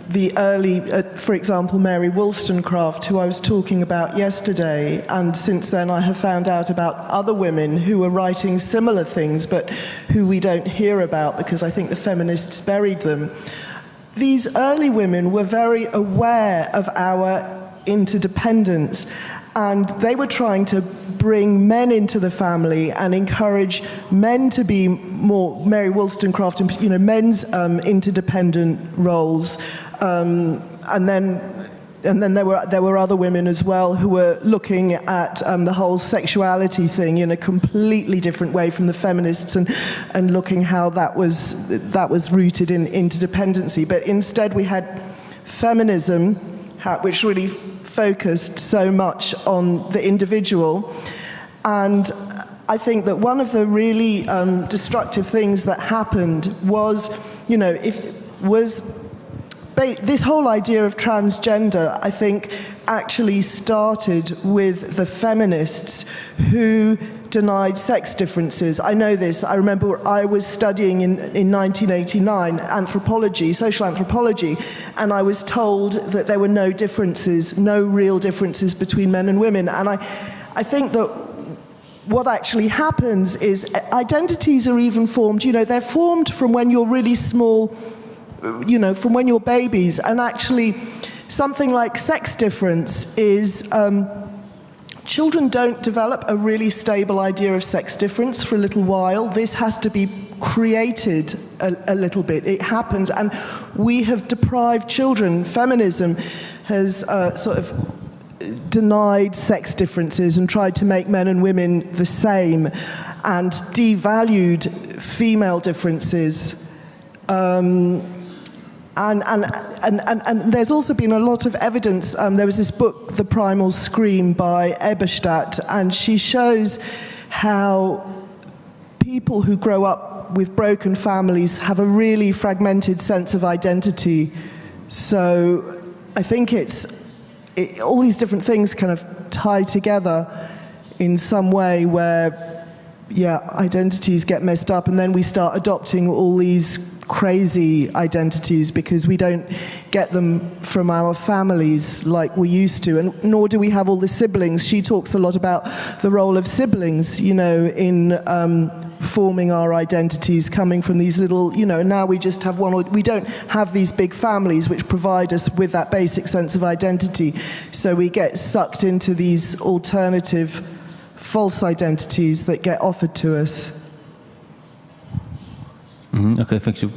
S7: the early, for example, Mary Wollstonecraft, who I was talking about yesterday, and since then I have found out about other women who were writing similar things, but who we don't hear about because I think the feminists buried them. These early women were very aware of our interdependence, and they were trying to bring men into the family and encourage men to be more, Mary Wollstonecraft, you know, men's interdependent roles, and then there were other women as well who were looking at the whole sexuality thing in a completely different way from the feminists, and looking how that was rooted in interdependency. But instead we had feminism, which really focused so much on the individual. And I think that one of the really destructive things that happened was, you know, this whole idea of transgender, I think, actually started with the feminists who denied sex differences. I know this. I remember I was studying in 1989 anthropology, social anthropology, and I was told that there were no differences, no real differences between men and women. And I think that what actually happens is identities are even formed, you know, they're formed from when you're really small, you know, from when you're babies. And actually something like sex difference is, children don't develop a really stable idea of sex difference for a little while. This has to be created a little bit. It happens, and we have deprived children. Feminism has sort of denied sex differences and tried to make men and women the same, and devalued female differences. And there's also been a lot of evidence. There was this book, The Primal Scream, by Eberstadt, and she shows how people who grow up with broken families have a really fragmented sense of identity. So I think all these different things kind of tie together in some way where, yeah, identities get messed up, and then we start adopting all these crazy identities because we don't get them from our families like we used to, and nor do we have all the siblings. She talks a lot about the role of siblings, you know, in forming our identities, coming from these little, you know, now we just have one, or we don't have these big families which provide us with that basic sense of identity. So we get sucked into these alternative false identities that get offered to us.
S6: Okay, thank you,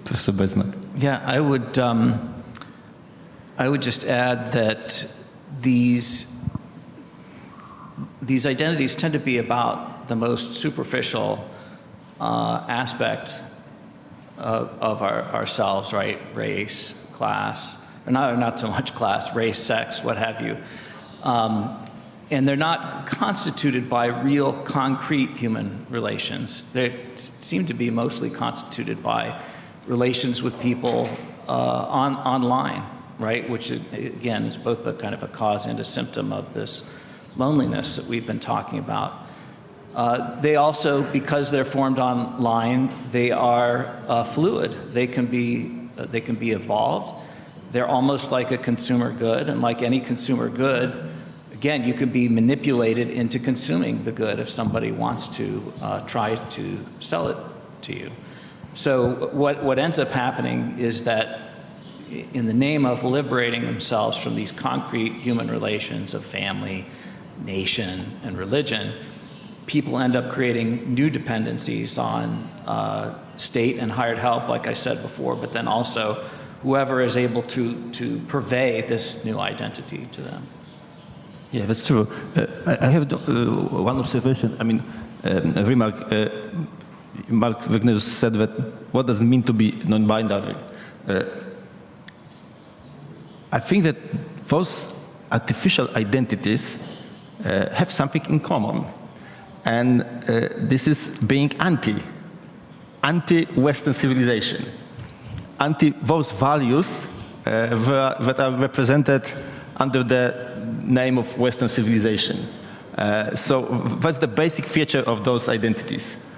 S6: Professor Besnak.
S5: Yeah, I would just add that these identities tend to be about the most superficial aspect of ourselves, right? Race, class, or not so much class, race, sex, what have you. And they're not constituted by real concrete human relations. They seem to be mostly constituted by relations with people online, right? Which again is both a kind of a cause and a symptom of this loneliness that we've been talking about. They also, because they're formed online, they are fluid. They can be evolved. They're almost like a consumer good, and like any consumer good, again, you can be manipulated into consuming the good if somebody wants to try to sell it to you. So what ends up happening is that in the name of liberating themselves from these concrete human relations of family, nation, and religion, people end up creating new dependencies on state and hired help, like I said before, but then also whoever is able to purvey this new identity to them.
S6: Yeah, that's true. I have one observation, a remark. Mark Wegner said that what does it mean to be non-binary? I think that those artificial identities have something in common. And this is being anti-Western civilization, anti those values that are represented under the name of Western civilization. So that's the basic feature of those identities.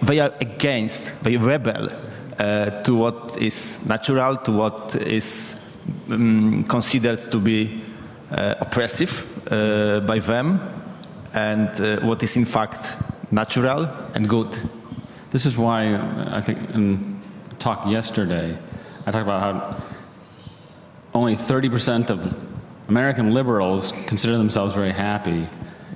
S6: They are against, they rebel to what is natural, to what is considered to be oppressive by them, and what is in fact natural and good.
S8: This is why I think in the talk yesterday, I talked about how only 30% of American liberals consider themselves very happy,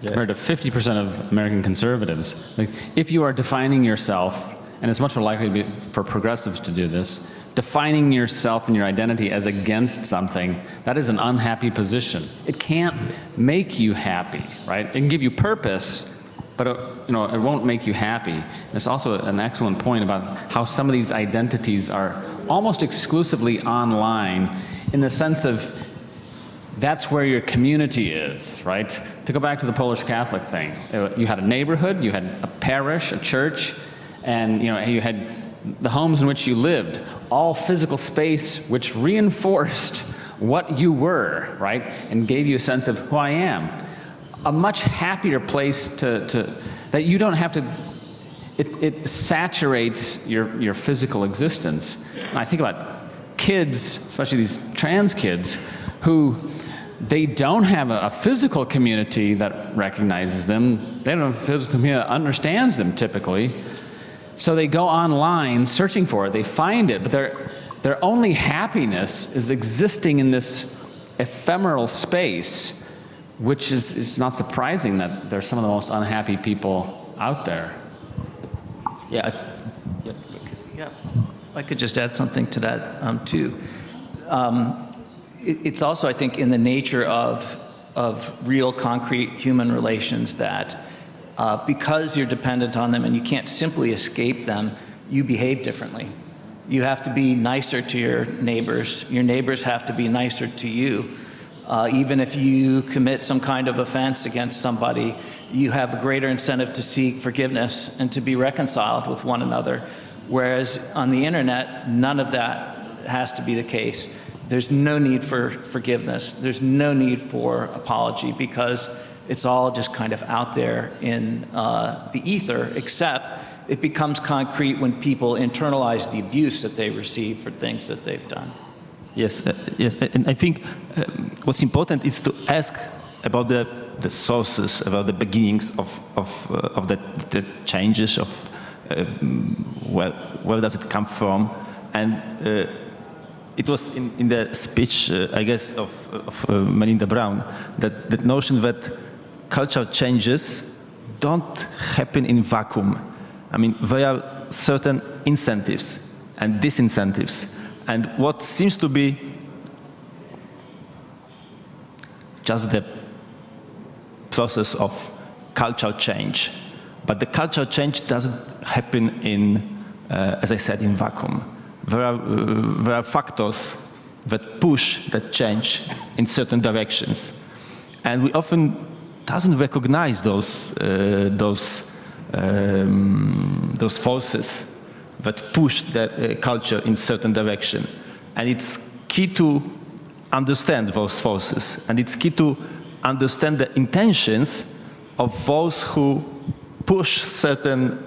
S8: compared to 50% of American conservatives. Like, if you are defining yourself, and it's much more likely for progressives to do this, defining yourself and your identity as against something, that is an unhappy position. It can't make you happy, right? It can give you purpose, but it won't make you happy. And it's also an excellent point about how some of these identities are almost exclusively online, in the sense of that's where your community is, right? To go back to the Polish Catholic thing, you had a neighborhood, you had a parish, a church, and you had the homes in which you lived, all physical space which reinforced what you were, right? And gave you a sense of who I am. A much happier place that you don't have to, it saturates your physical existence. And I think about kids, especially these trans kids, who they don't have a physical community that recognizes them. They don't have a physical community that understands them typically. So they go online searching for it, they find it, but their only happiness is existing in this ephemeral space, which is not surprising that they're some of the most unhappy people out there.
S5: Yeah, I could just add something to that too. It's also, I think, in the nature of real concrete human relations that because you're dependent on them and you can't simply escape them, you behave differently. You have to be nicer to your neighbors have to be nicer to you. Even if you commit some kind of offense against somebody, you have a greater incentive to seek forgiveness and to be reconciled with one another. Whereas on the internet, none of that has to be the case. There's no need for forgiveness. There's no need for apology, because it's all just kind of out there in the ether, except it becomes concrete when people internalize the abuse that they receive for things that they've done.
S6: Yes, yes, and I think what's important is to ask about the sources, about the beginnings of the changes, of where does it come from, and it was in the speech, I guess, of Melinda Brown, that notion that cultural changes don't happen in vacuum. I mean, there are certain incentives and disincentives. And what seems to be just the process of cultural change. But the cultural change doesn't happen in, as I said, in vacuum. There are factors that push that change in certain directions. And we often doesn't recognize those forces that push the culture in certain direction. And it's key to understand those forces, and it's key to understand the intentions of those who push certain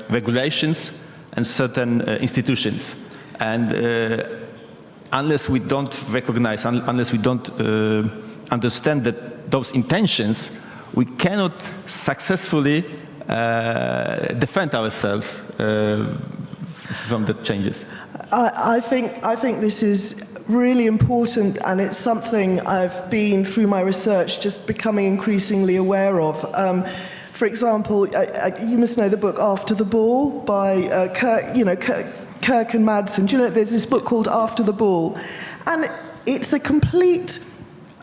S6: regulations and certain institutions. And unless we don't recognize, unless we don't understand that those intentions, we cannot successfully defend ourselves from the changes.
S7: I think this is really important, and it's something I've been, through my research, just becoming increasingly aware of. For example, you must know the book After the Ball by Kirk and Madsen. Do you know, there's this book called After the Ball, and it's a complete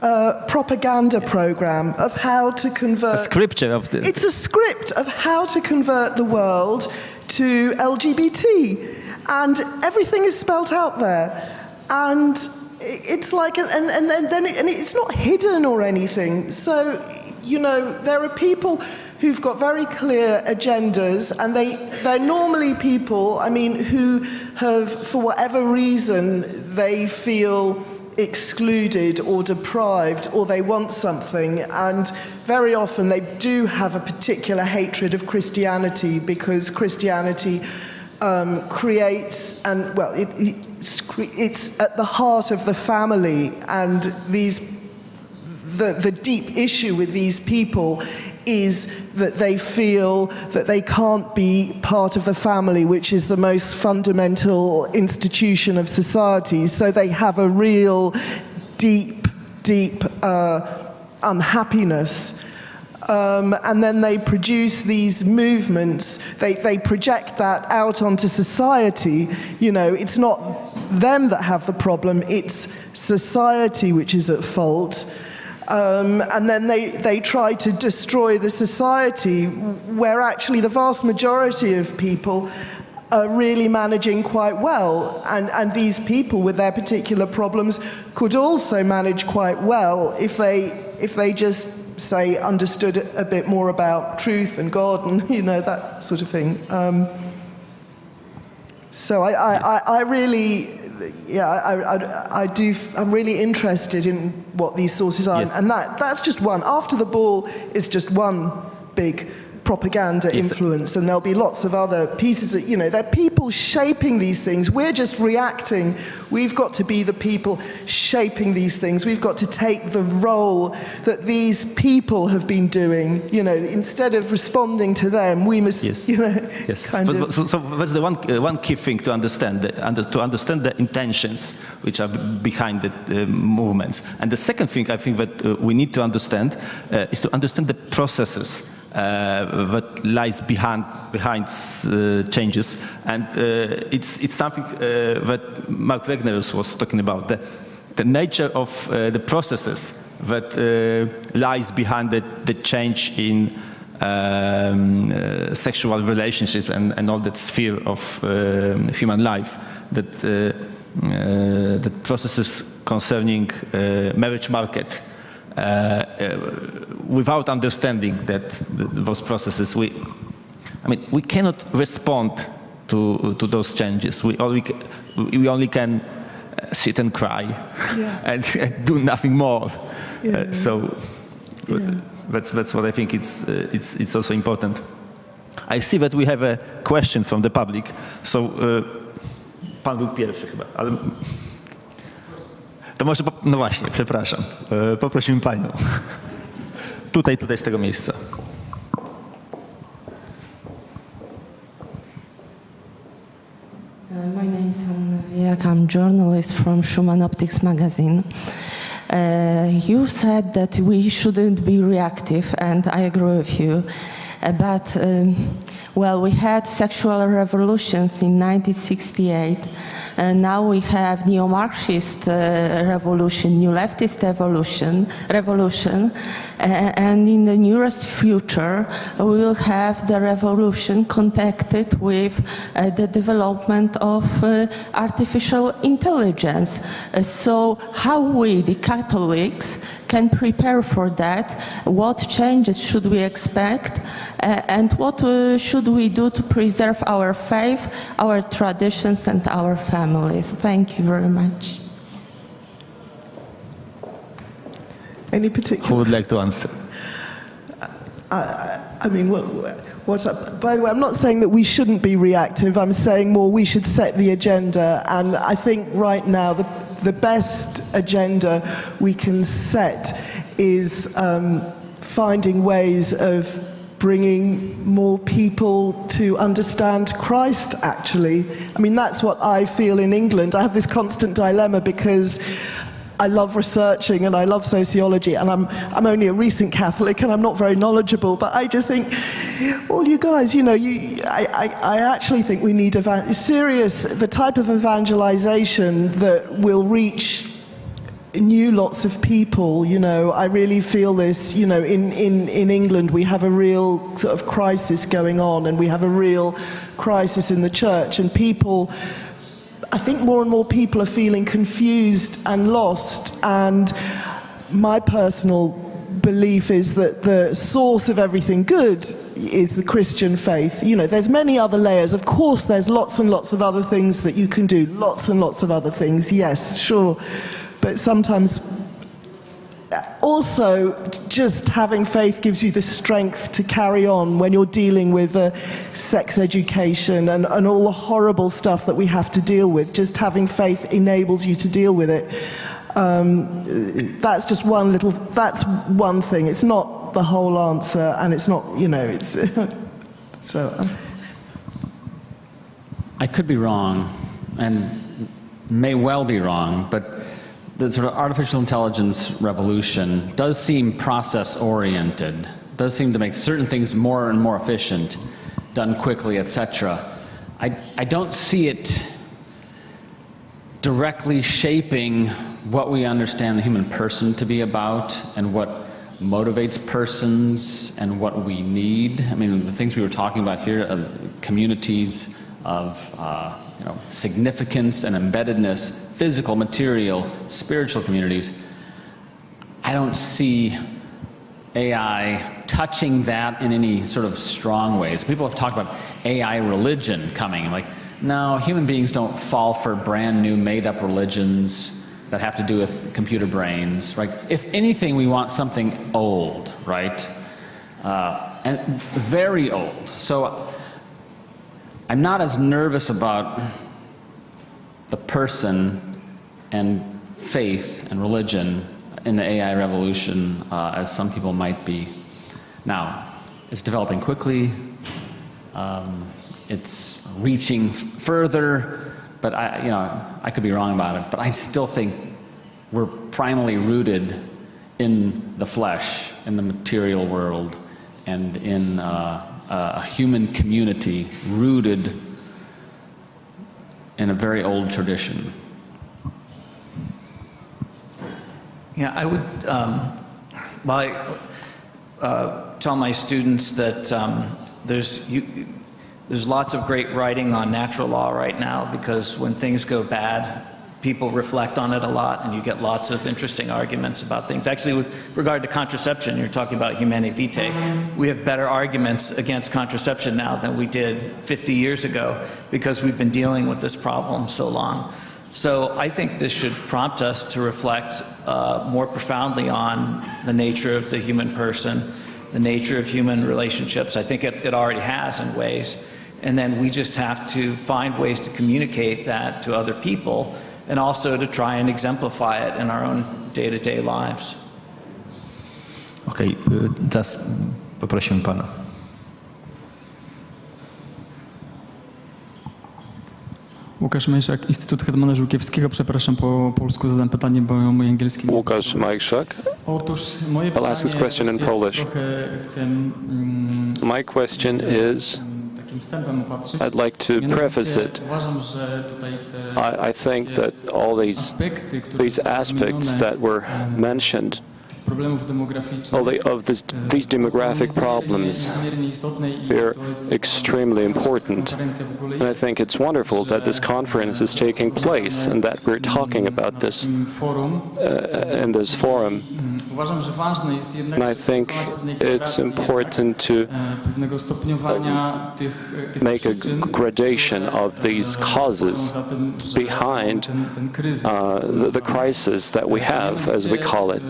S7: propaganda program of how to convert.
S6: It's a scripture of the.
S7: It's a script of how to convert the world to LGBT, and everything is spelt out there, and it's like, and it's not hidden or anything. So, you know, there are people who've got very clear agendas, and they're normally people, I mean, who have, for whatever reason, they feel excluded or deprived, or they want something, and very often they do have a particular hatred of Christianity, because Christianity creates, and well, it's at the heart of the family, and the deep issue with these people is that they feel that they can't be part of the family, which is the most fundamental institution of society. So they have a real deep unhappiness. And then they produce these movements. They project that out onto society. You know, it's not them that have the problem, it's society which is at fault. And then they try to destroy the society, where actually the vast majority of people are really managing quite well. And these people with their particular problems could also manage quite well if they just, say, understood a bit more about truth and God and, you know, that sort of thing. So I really... Yeah, I'm really interested in what these sources are, and that's just one. After the Ball is just one big propaganda influence, and there'll be lots of other pieces that, you know, they're people shaping these things. We're just reacting. We've got to be the people shaping these things. We've got to take the role that these people have been doing. You know, instead of responding to them, we must, you know, kind of.
S6: So that's the one key thing to understand, to understand the intentions which are behind the movements. And the second thing I think that we need to understand is to understand the processes that lies behind changes, and it's something that Mark Wegner was talking about, the nature of the processes that lies behind the change in sexual relationships and all that sphere of human life, that processes concerning marriage market. Without understanding those processes, we cannot respond to those changes. We only can sit and cry and do nothing more. That's what I think it's also important. I see that we have a question from the public. So pan był pierwszy chyba, ale to może, no właśnie, przepraszam, poprosimy panią. Tutaj z tego miejsca.
S13: My name is Anna Wiek. I'm a journalist from Schumann Optics magazine. You said that we shouldn't be reactive, and I agree with you. But Well, we had sexual revolutions in 1968, and now we have neo-Marxist revolution, new leftist revolution, and in the nearest future we will have the revolution connected with the development of artificial intelligence. So how we, the Catholics, can prepare for that? What changes should we expect? And what should we do to preserve our faith, our traditions, and our families? Thank you very much.
S7: Any particular?
S6: Who would like to answer?
S7: I mean, what's up? By the way, I'm not saying that we shouldn't be reactive. I'm saying more we should set the agenda. And I think right now the best agenda we can set is finding ways of bringing more people to understand Christ, actually. I mean, that's what I feel in England. I have this constant dilemma because I love researching and I love sociology, and I'm only a recent Catholic and I'm not very knowledgeable, but I just think, all you guys, you know, I actually think we need the type of evangelization that will reach new lots of people. You know, I really feel this, you know, in England we have a real sort of crisis going on, and we have a real crisis in the church, and people, I think more and more people are feeling confused and lost, and my personal belief is that the source of everything good is the Christian faith. You know, there's many other layers. Of course, there's lots and lots of other things that you can do, lots and lots of other things, yes, sure. But sometimes also just having faith gives you the strength to carry on when you're dealing with sex education and all the horrible stuff that we have to deal with. Just having faith enables you to deal with it. That's just that's one thing. It's not the whole answer, and it's not, you know, it's so.
S8: I could be wrong, and may well be wrong, but the sort of artificial intelligence revolution does seem process-oriented, does seem to make certain things more and more efficient, done quickly, etc. I don't see it directly shaping what we understand the human person to be about and what motivates persons and what we need. I mean, the things we were talking about here, communities of you know, significance and embeddedness, physical, material, spiritual communities. I don't see AI touching that in any sort of strong ways. People have talked about AI religion coming. Like, no, human beings don't fall for brand new made-up religions that have to do with computer brains, right? If anything, we want something old, right? And very old. So I'm not as nervous about the person and faith and religion in the AI revolution as some people might be. Now, it's developing quickly, it's reaching further, but I could be wrong about it, but I still think we're primarily rooted in the flesh, in the material world, and in a human community rooted in a very old tradition.
S5: Yeah, I would tell my students that there's lots of great writing on natural law right now, because when things go bad, people reflect on it a lot, and you get lots of interesting arguments about things. Actually, with regard to contraception, you're talking about humanae vitae. We have better arguments against contraception now than we did 50 years ago, because we've been dealing with this problem so long. So I think this should prompt us to reflect more profoundly on the nature of the human person, the nature of human relationships. I think it already has in ways. And then we just have to find ways to communicate that to other people, and also to try and exemplify it in our own day-to-day lives.
S6: Okej, teraz poprosimy pana.
S14: Łukasz Majszak, Instytut Hetmana Żółkiewskiego. Przepraszam, po polsku zadam pytanie, bo mój angielski nie jest.
S3: Łukasz Majszak.
S14: Otóż moje
S3: I'll ask this question in Polish. My question is I'd like to preface it. I think that all these aspects that were mentioned, these demographic problems, they're extremely important. And I think it's wonderful that this conference is taking place and that we're talking about this in this forum. And I think it's important to make a gradation of these causes behind the crisis that we have, as we call it.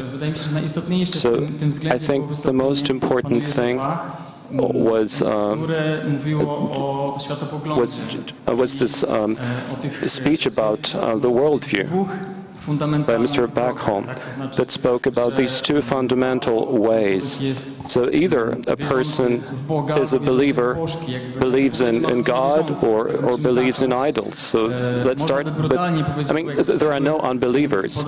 S3: So I think the most important thing was this speech about the worldview by Mr. Backholm that spoke about these two fundamental ways. So either a person is a believer, believes in God, or believes in idols. So let's start, but I mean, there are no unbelievers.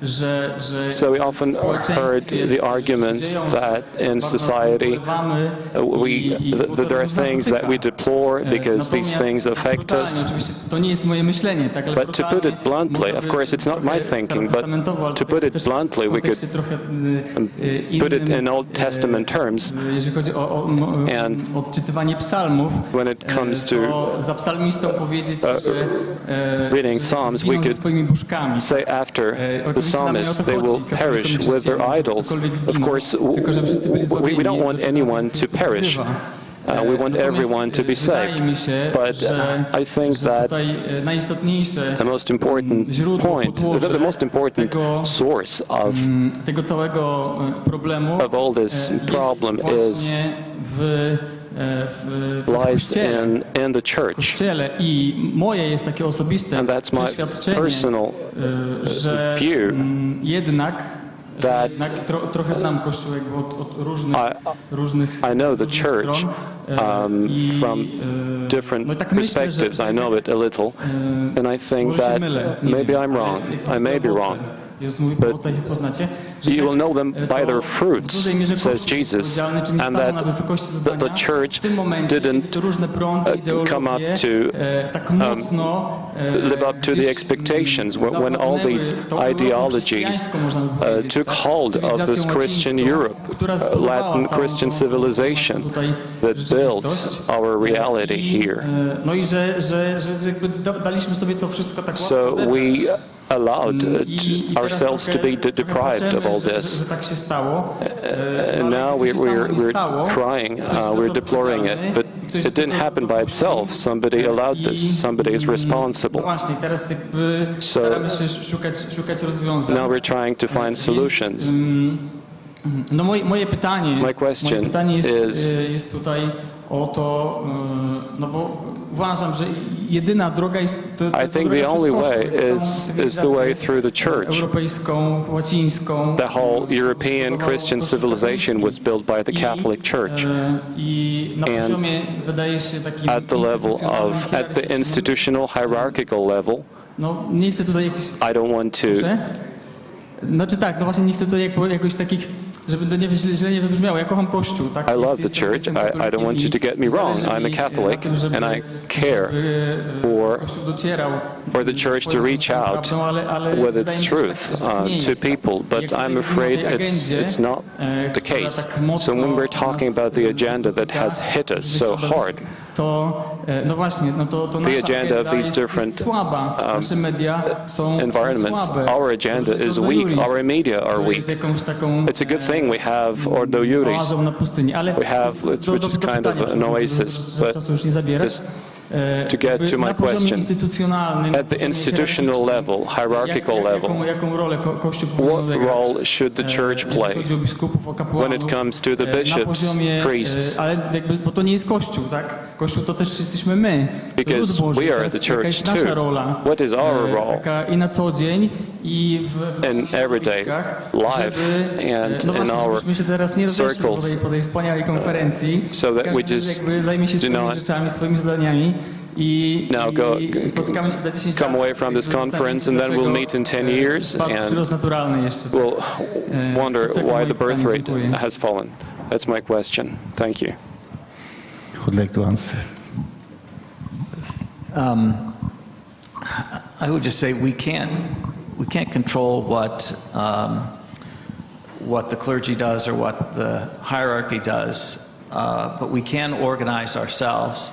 S3: So we often heard the arguments that in society there are things that we deplore because these things affect us. But to put it bluntly, of course it's not my thinking, but to put it bluntly, we could put it in Old Testament terms. And when it comes to reading Psalms, we could say after the psalmist, they will perish with their idols. Of course, we don't want anyone to perish. We want everyone to be saved. But I think that the most important point, the most important source of all this problem lies in the church. And that's my personal view. That I know the church from different perspectives. I know it a little, and I think that maybe I'm wrong. I may be wrong. But you will know them by their fruits, says Jesus, and that the church didn't come up to live up to the expectations when all these ideologies took hold of this Christian Europe, Latin Christian civilization that built our reality here. So we allowed ourselves to be deprived of all this. And now we're crying, we're deploring it, but it didn't happen by itself. Somebody allowed this. Somebody is responsible. So now we're trying to find ssolutions. My question is, I think the only way is the way through the church. The whole European Christian civilization was built by the Catholic Church. And at the level of, at the institutional hierarchical level, I don't want to I love the church. I don't want you to get me wrong. I'm a Catholic, and I care for the church to reach out with its truth to people. But I'm afraid it's not the case. So when we're talking about the agenda that has hit us so hard, the agenda of these different environments, our agenda is weak, our media are weak. It's a good thing we have Ordo Iuris, which is kind of an oasis, but just to get to my question, at the institutional level, hierarchical level, what role should the church play when it comes to the bishops, priests? Because we are the church too. What is our role in everyday life and in our circles, so that we just do not now come away from this conference and then we'll meet in 10 years and we'll wonder why the birth rate has fallen. That's my question. Thank you.
S6: would like to answer?
S5: I would just say we can't control what the clergy does or what the hierarchy does, but we can organize ourselves.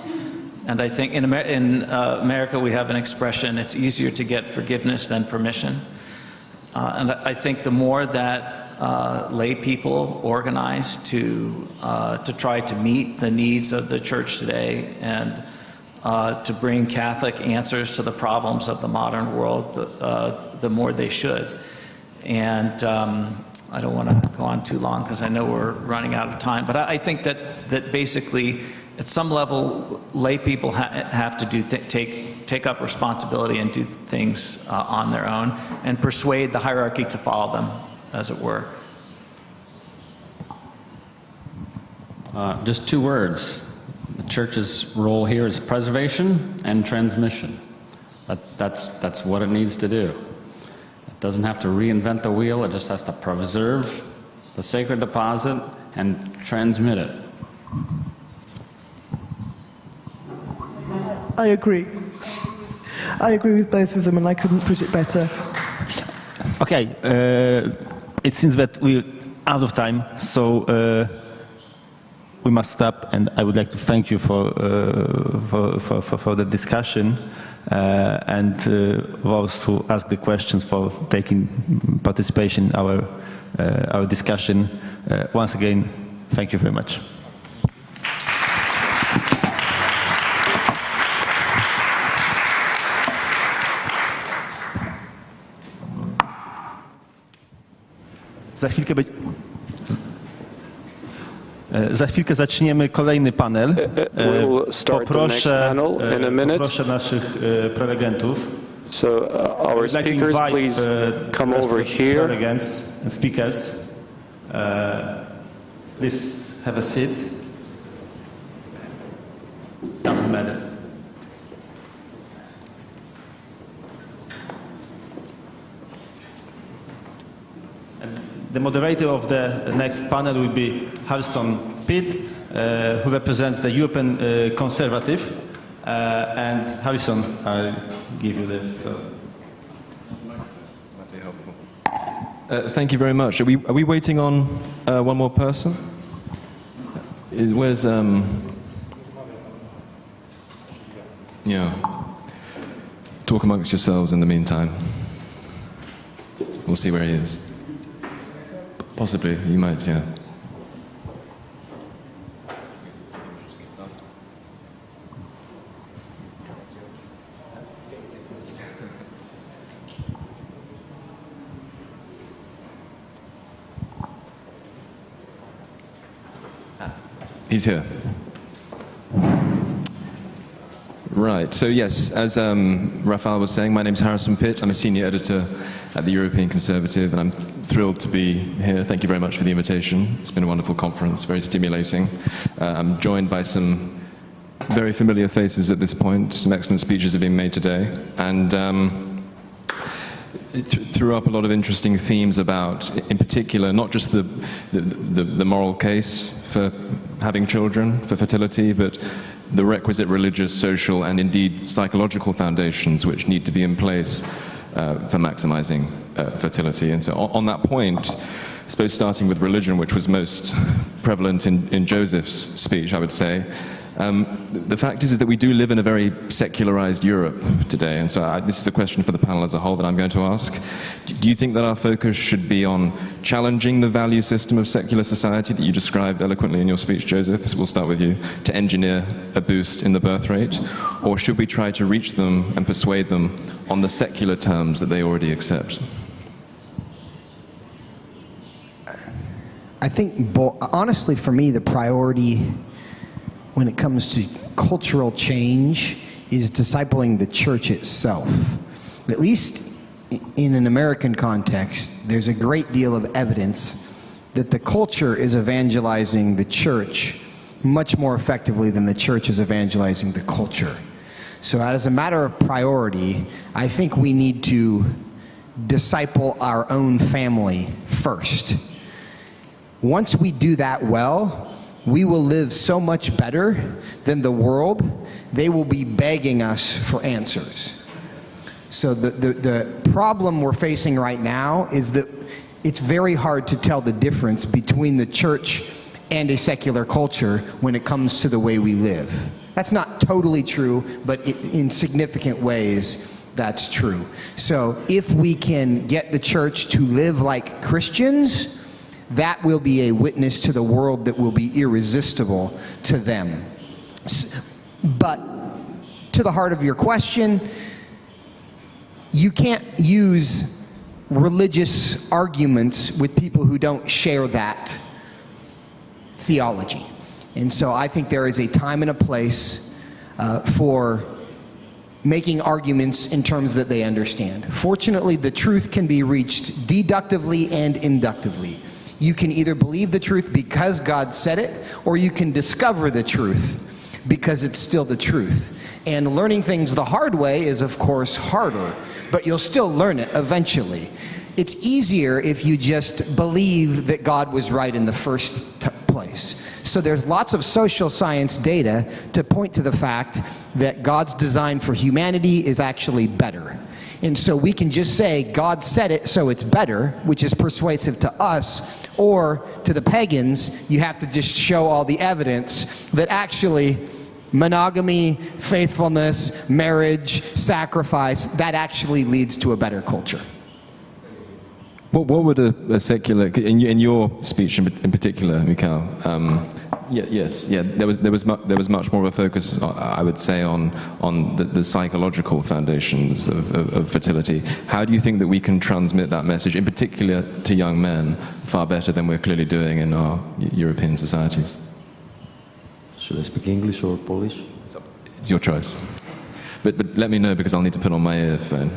S5: And I think in America we have an expression, it's easier to get forgiveness than permission. And I think the more that lay people organize to try to meet the needs of the church today and to bring Catholic answers to the problems of the modern world, the more they should. And I don't want to go on too long because I know we're running out of time, but I think that basically at some level lay people have to take up responsibility and do things on their own and persuade the hierarchy to follow them, as it were.
S8: Just two words. The church's role here is preservation and transmission. That's what it needs to do. It doesn't have to reinvent the wheel, it just has to preserve the sacred deposit and transmit it.
S7: I agree. I agree with both of them, and I couldn't put it better.
S6: Okay, it seems that we're out of time, so we must stop. And I would like to thank you for the discussion and those who asked the questions for taking participation in our discussion. Once again, thank you very much. Za chwilkę zaczniemy kolejny panel. Poproszę naszych prelegentów.
S3: So our speakers, please come over here.
S6: Prelegents and speakers, please have a seat. Doesn't matter. The moderator of the next panel will be Harrison Pitt, who represents the European Conservative. And Harrison, I'll give you the floor.
S15: That'd be helpful. Thank you very much. Are we waiting on one more person? Where's yeah. Talk amongst yourselves in the meantime. We'll see where he is. Possibly, you might, yeah. He's here. Right, so yes, as Raphael was saying, my name's Harrison Pitt. I'm a senior editor at the European Conservative, and I'm thrilled to be here. Thank you very much for the invitation. It's been a wonderful conference, very stimulating. I'm joined by some very familiar faces at this point. Some excellent speeches have been made today, and it threw up a lot of interesting themes about, in particular, not just the moral case for having children, for fertility, but the requisite religious, social, and indeed psychological foundations which need to be in place for maximizing fertility. And so on that point, I suppose starting with religion, which was most prevalent in Joseph's speech, I would say, the fact is that we do live in a very secularized Europe today, and so this is a question for the panel as a whole that I'm going to ask. Do you think that our focus should be on challenging the value system of secular society that you described eloquently in your speech, Joseph? So we'll start with you, to engineer a boost in the birth rate, or should we try to reach them and persuade them on the secular terms that they already accept?
S9: I think, honestly, for me, the priority when it comes to cultural change is discipling the church itself. At least in an American context, there's a great deal of evidence that the culture is evangelizing the church much more effectively than the church is evangelizing the culture. So as a matter of priority, I think we need to disciple our own family first. Once we do that well, we will live so much better than the world, they will be begging us for answers. So the problem we're facing right now is that it's very hard to tell the difference between the church and a secular culture when it comes to the way we live. That's not totally true, but in significant ways, that's true. So if we can get the church to live like Christians, that will be a witness to the world that will be irresistible to them. But to the heart of your question, you can't use religious arguments with people who don't share that theology. And so I think there is a time and a place for making arguments in terms that they understand. Fortunately, the truth can be reached deductively and inductively. You can either believe the truth because God said it, or you can discover the truth because it's still the truth. And learning things the hard way is, of course, harder, but you'll still learn it eventually. It's easier if you just believe that God was right in the first place. So there's lots of social science data to point to the fact that God's design for humanity is actually better. And so we can just say, God said it, so it's better, which is persuasive to us, or to the pagans, you have to just show all the evidence that actually monogamy, faithfulness, marriage, sacrifice, that actually leads to a better culture.
S15: What would a secular, in your speech in particular, Mikhail, there was much more of a focus, I would say, on the psychological foundations of fertility. How do you think that we can transmit that message, in particular to young men, far better than we're clearly doing in our European societies?
S16: Should I speak English or Polish?
S15: It's your choice. But let me know, because I'll need to put on my earphone.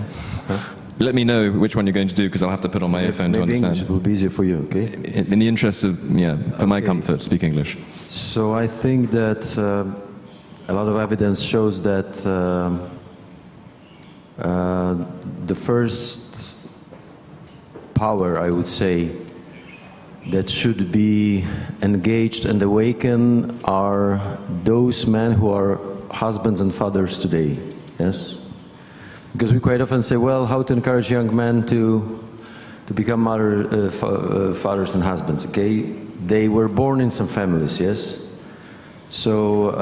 S15: Huh? Let me know which one you're going to do, because I'll have to put on my earphone to understand.
S16: English will be easier for you, okay?
S15: In the interest of, for my comfort, speak English.
S16: So I think that a lot of evidence shows that the first power, I would say, that should be engaged and awakened are those men who are husbands and fathers today, yes? Because we quite often say, well, how to encourage young men to become fathers and husbands, okay? They were born in some families, yes? So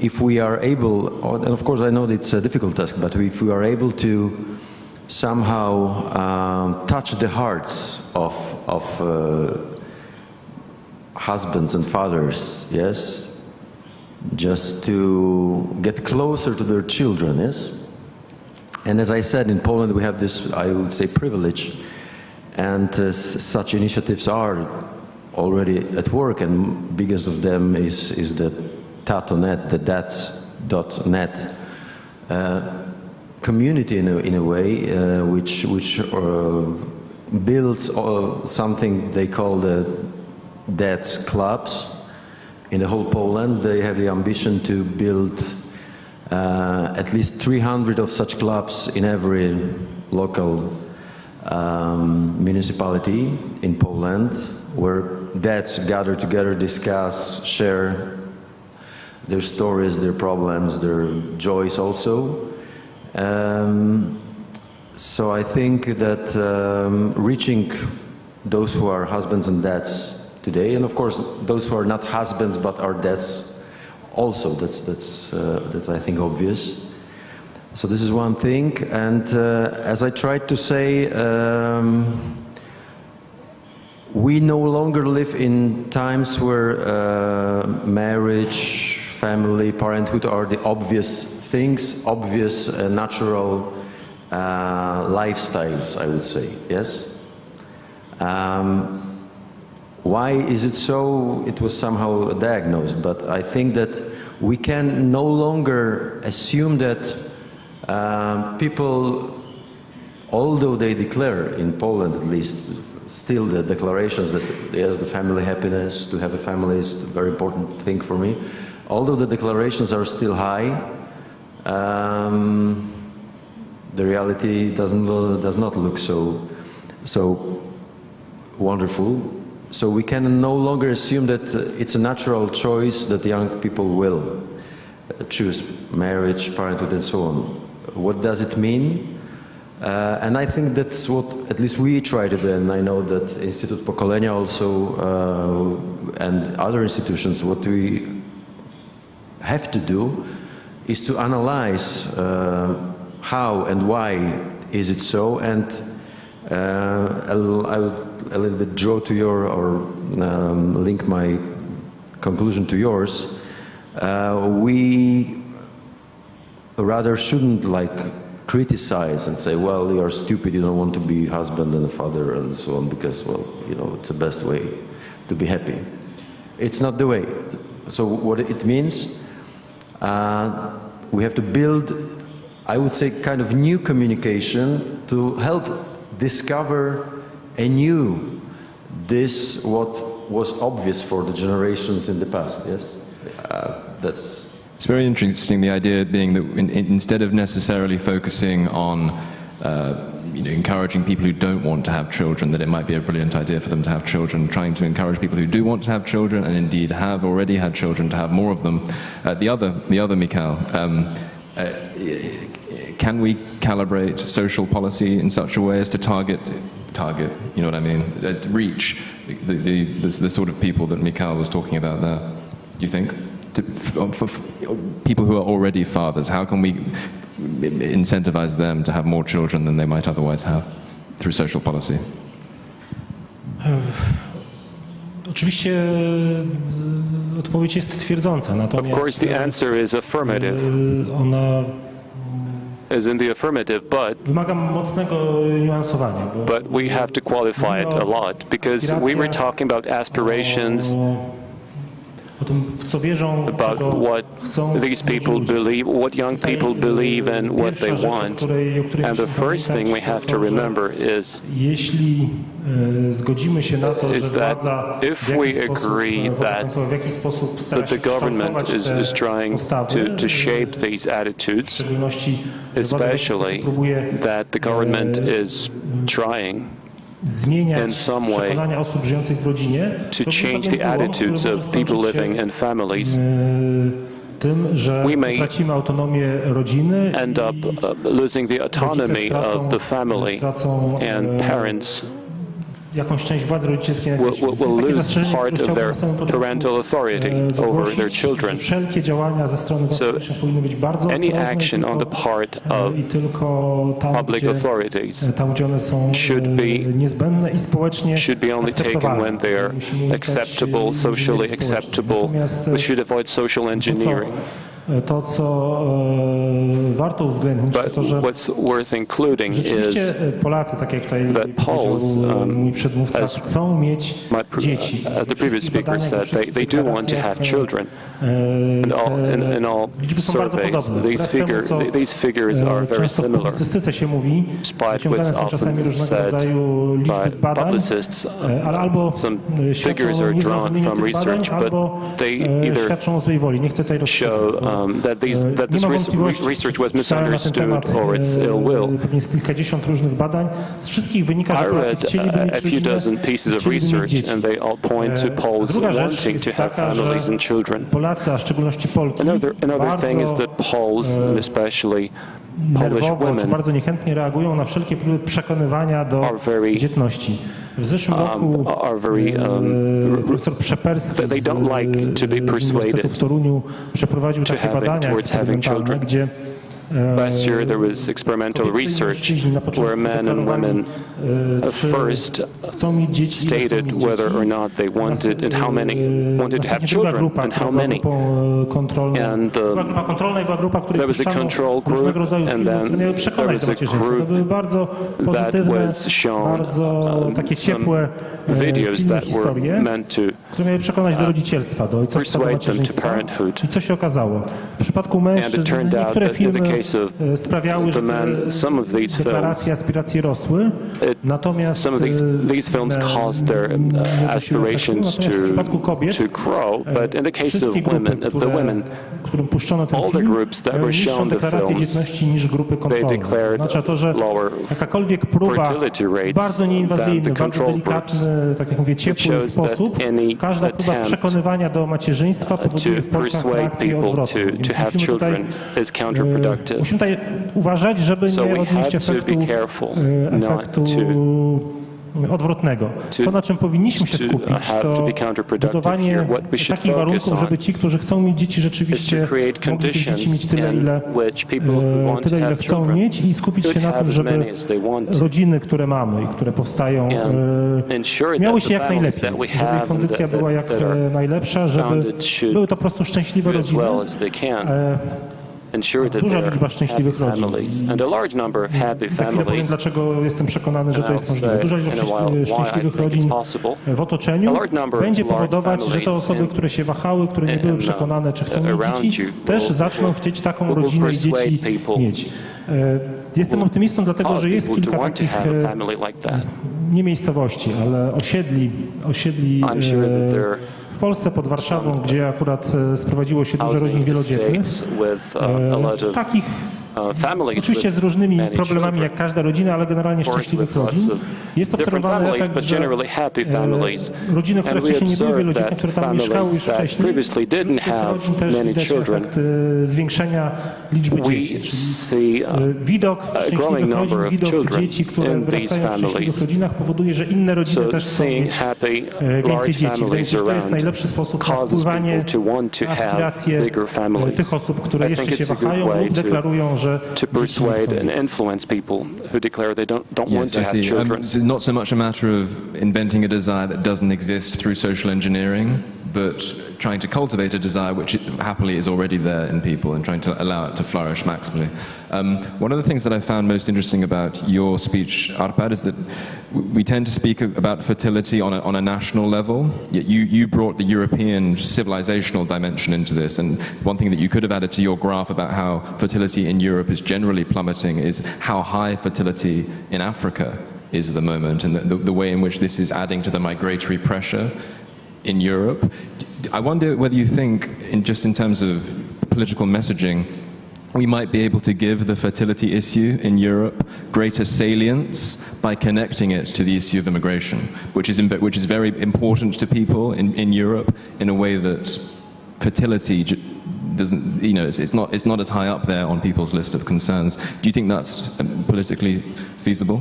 S16: if we are able, and of course I know it's a difficult task, but if we are able to somehow touch the hearts of husbands and fathers, yes? Just to get closer to their children, yes? And as I said, in Poland we have this, I would say, privilege, and such initiatives are already at work, and biggest of them is the Tato.net, the dads.net community in a way, which builds something they call the dads clubs in the whole Poland. They have the ambition to build at least 300 of such clubs in every local municipality in Poland, where dads gather together, discuss, share their stories, their problems, their joys also. So I think that reaching those who are husbands and dads today, and of course those who are not husbands but are dads also, that's I think obvious. So this is one thing, and as I tried to say, we no longer live in times where marriage, family, parenthood are the obvious things, obvious natural lifestyles, I would say, yes? Why is it so? It was somehow diagnosed, but I think that we can no longer assume that people, although they declare, in Poland at least, still the declarations that yes, the family happiness, to have a family is a very important thing for me, although the declarations are still high, the reality does not look so wonderful. So we can no longer assume that it's a natural choice that young people will choose marriage, parenthood, and so on. What does it mean? And I think that's what at least we try to do, and I know that Instytut Pokolenia also and other institutions, what we have to do is to analyze how and why is it so, and I would a little bit draw to your, or link my conclusion to yours. We rather shouldn't criticize and say, well, you're stupid, you don't want to be husband and a father and so on, because, well, you know, it's the best way to be happy. It's not the way. So what it means, we have to build, I would say, kind of new communication to help discover anew this what was obvious for the generations in the past, yes? That's...
S15: It's very interesting, the idea being that instead of necessarily focusing on encouraging people who don't want to have children, that it might be a brilliant idea for them to have children, trying to encourage people who do want to have children and indeed have already had children to have more of them. The other Mikhail, can we calibrate social policy in such a way as to target, you know what I mean, reach the sort of people that Mikhail was talking about there, do you think? For people who are already fathers, how can we incentivize them to have more children than they might otherwise have through social policy?
S10: Oczywiście odpowiedź jest twierdząca, natomiast
S3: of course the answer is affirmative.
S10: Ona
S3: is in the affirmative,
S10: wymaga mocnego niuansowania.
S3: But we have to qualify it a lot, because we were talking about aspirations, about what these people believe, what young people believe and what they want. And the first thing we have to remember is that if we agree that the government is trying to shape these attitudes, especially that the government is trying in some way to change the attitudes of people living in families, we may end up losing the autonomy of the family, and parents will lose part of their parental authority over their children. So any action on the part of public authorities should be only taken when they are acceptable, socially acceptable. We should avoid social engineering.
S10: To, co warto uwzględnić, to, że
S3: what's worth including is
S10: Polacy, tak jak tutaj powiedział mój przedmówca, chcą mieć dzieci.
S3: As the previous speaker said, they do want to have children. In all surveys, these figures are very similar. Despite what's often said by publicists, some figures are drawn from research, but they either show that this research was misunderstood or it's ill will. I read a few dozen pieces of research, and they all point to Poles wanting to have families and children. Another thing is that Poles, and especially Polish women,
S10: bardzo niechętnie reagują na wszelkie próby przekonywania do dzietności. W zeszłym roku profesor Przeperski
S3: they don't like to be persuaded
S10: w Toruniu przeprowadził takie badania eksperymentalne, gdzie
S3: last year there was experimental research where men and women first stated whether or not they wanted and how many wanted to have children and how many. And there was a control group, and then there was a group that was shown some videos that were meant to persuade them to parenthood. And it turned out that in the case of the men, some of these films caused their aspirations to grow. But in the case of women,
S10: którym puszczono ten film, niższą deklarację dzietności niż grupy kontrolne. Oznacza to, że jakakolwiek próba w bardzo nieinwazyjny, bardzo delikatny, tak jak mówię, ciepły sposób, każda próba przekonywania do macierzyństwa powoduje w Polsce reakcję odwrotną. Musimy tutaj uważać, żeby nie odnieść efektu odwrotnego. To, na czym powinniśmy się skupić, to budowanie takich warunków, żeby ci, którzy chcą mieć dzieci, rzeczywiście mogli tych dzieci mieć tyle, ile chcą mieć, i skupić się na tym, żeby rodziny, które mamy i które powstają, miały się jak najlepiej, żeby ich kondycja była jak najlepsza, żeby były to po prostu szczęśliwe rodziny. Duża liczba szczęśliwych rodzin. Za chwilę powiem, dlaczego jestem przekonany, że to jest możliwe. Duża liczba szczęśliwych rodzin w otoczeniu będzie powodować, że te osoby, które się wahały, które nie były przekonane, czy chcą mieć dzieci, też zaczną chcieć taką rodzinę i dzieci mieć. Jestem optymistą, dlatego że jest kilka takich nie miejscowości, ale osiedli w Polsce pod Warszawą, gdzie akurat sprowadziło się dużo rodzin wielodzietnych. Takich oczywiście z różnymi problemami jak każda rodzina, ale generalnie szczęśliwych rodzin. Jest obserwowany efekt, że rodziny, które wcześniej nie były wielodzietne, które tam mieszkały już wcześniej, tych rodzin też widać efekt zwiększenia liczby dzieci. Czyli widok szczęśliwych rodzin, widok dzieci, które wyrastają w szczęśliwych rodzinach, powoduje, że inne rodziny też chcą mieć więcej dzieci. Wydaje się, że to jest najlepszy sposób na wpływanie na aspiracje tych osób, które jeszcze się wahają lub deklarują, że
S3: to persuade and influence people who declare they don't want to have children.
S15: It's not so much a matter of inventing a desire that doesn't exist through social engineering, but trying to cultivate a desire which happily is already there in people and trying to allow it to flourish maximally. One of the things that I found most interesting about your speech, Arpad, is that we tend to speak about fertility on a national level, yet you brought the European civilizational dimension into this, and one thing that you could have added to your graph about how fertility in Europe is generally plummeting is how high fertility in Africa is at the moment, and the way in which this is adding to the migratory pressure in Europe. I wonder whether you think, in terms of political messaging, we might be able to give the fertility issue in Europe greater salience by connecting it to the issue of immigration, which is very important to people in Europe in a way that fertility doesn't, it's not as high up there on people's list of concerns. Do you think that's politically feasible?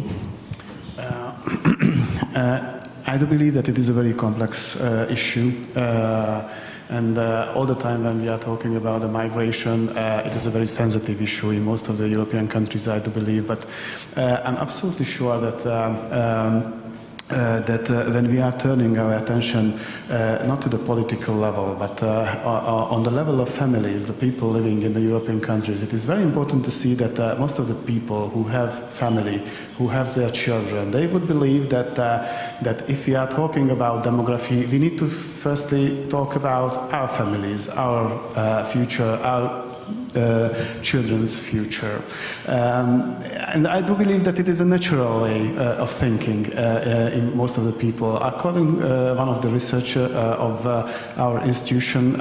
S12: I do believe that it is a very complex issue, and all the time when we are talking about the migration, it is a very sensitive issue in most of the European countries, I do believe, but I'm absolutely sure that when we are turning our attention not to the political level, but on the level of families, the people living in the European countries, it is very important to see that most of the people who have family, who have their children, they would believe that if we are talking about demography, we need to firstly talk about our families, our future, our children's future. And I do believe that it is a natural way of thinking in most of the people. According to one of the researchers of our institution,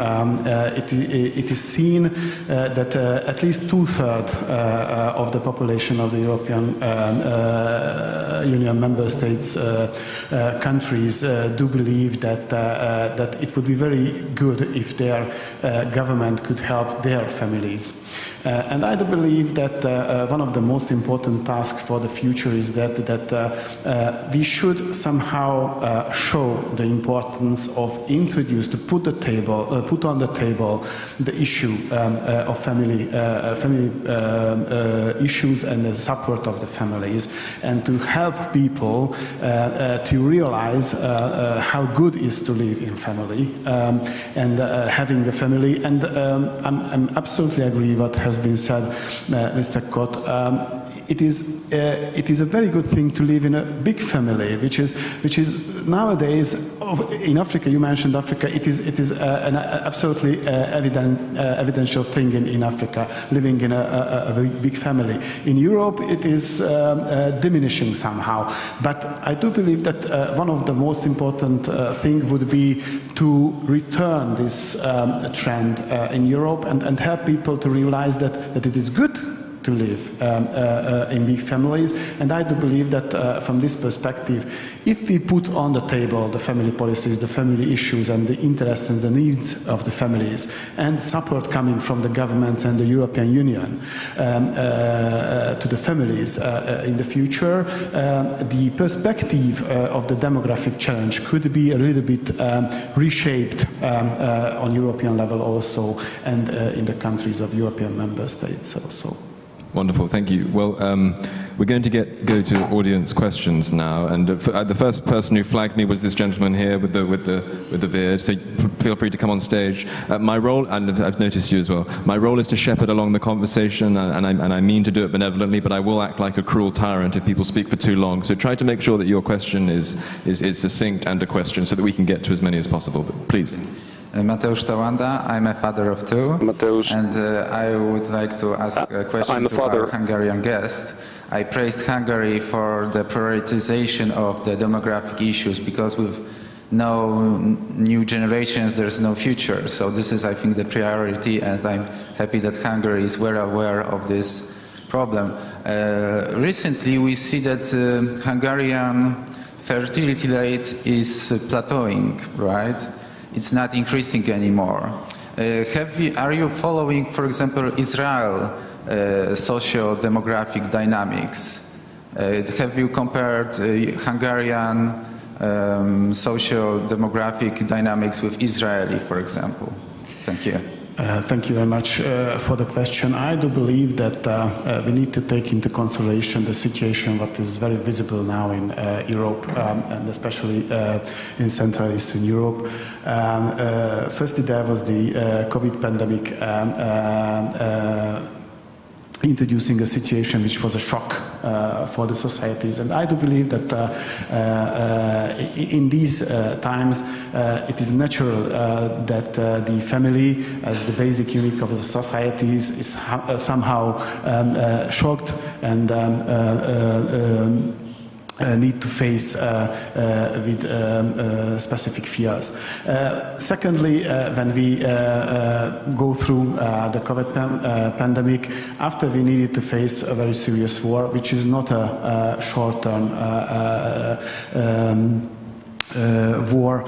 S12: it is seen that at least 2/3 of the population of the European Union member states countries do believe that it would be very good if their government could help their families. And I do believe that one of the most important tasks for the future is that we should somehow show the importance of to put on the table the issue of family issues and the support of the families, and to help people to realize how good it is to live in family and having a family. And I'm absolutely agree what has been said, Mr. Kot. it is a very good thing to live in a big family, which is nowadays in Africa. You mentioned Africa. It is an absolutely evidential thing in Africa, living in a big family. In Europe, it is diminishing somehow. But I do believe that one of the most important things would be to return this trend in Europe and help people to realize that it is good to live in big families. And I do believe that from this perspective, if we put on the table the family policies, the family issues and the interests and the needs of the families, and support coming from the governments and the European Union to the families in the future, the perspective of the demographic challenge could be a little bit reshaped on European level also, and in the countries of European member states also.
S15: Wonderful, thank you. Well, we're going to go to audience questions now, and the first person who flagged me was this gentleman here with the beard. So feel free to come on stage. My role, and I've noticed you as well. My role is to shepherd along the conversation, and I mean to do it benevolently, but I will act like a cruel tyrant if people speak for too long. So try to make sure that your question is succinct and a question, so that we can get to as many as possible. But please.
S17: Mateusz Tawanda, I'm a father of two, and I would like to ask a question to our Hungarian guest. I praised Hungary for the prioritization of the demographic issues, because with no new generations there's no future. So this is, I think, the priority, and I'm happy that Hungary is well aware of this problem. Recently we see that Hungarian fertility rate is plateauing, right? It's not increasing anymore. Are you following, for example, Israel socio-demographic dynamics? Have you compared Hungarian socio-demographic dynamics with Israeli, for example? Thank you.
S12: Thank you very much for the question. I do believe that we need to take into consideration the situation that is very visible now in Europe, and especially in Central and Eastern Europe. Firstly, there was the COVID pandemic introducing a situation which was a shock for the societies. And I do believe that in these times it is natural that the family, as the basic unit of the societies, is somehow shocked and need to face with specific fears. Secondly, when we go through the COVID pandemic, after we needed to face a very serious war, which is not a short-term war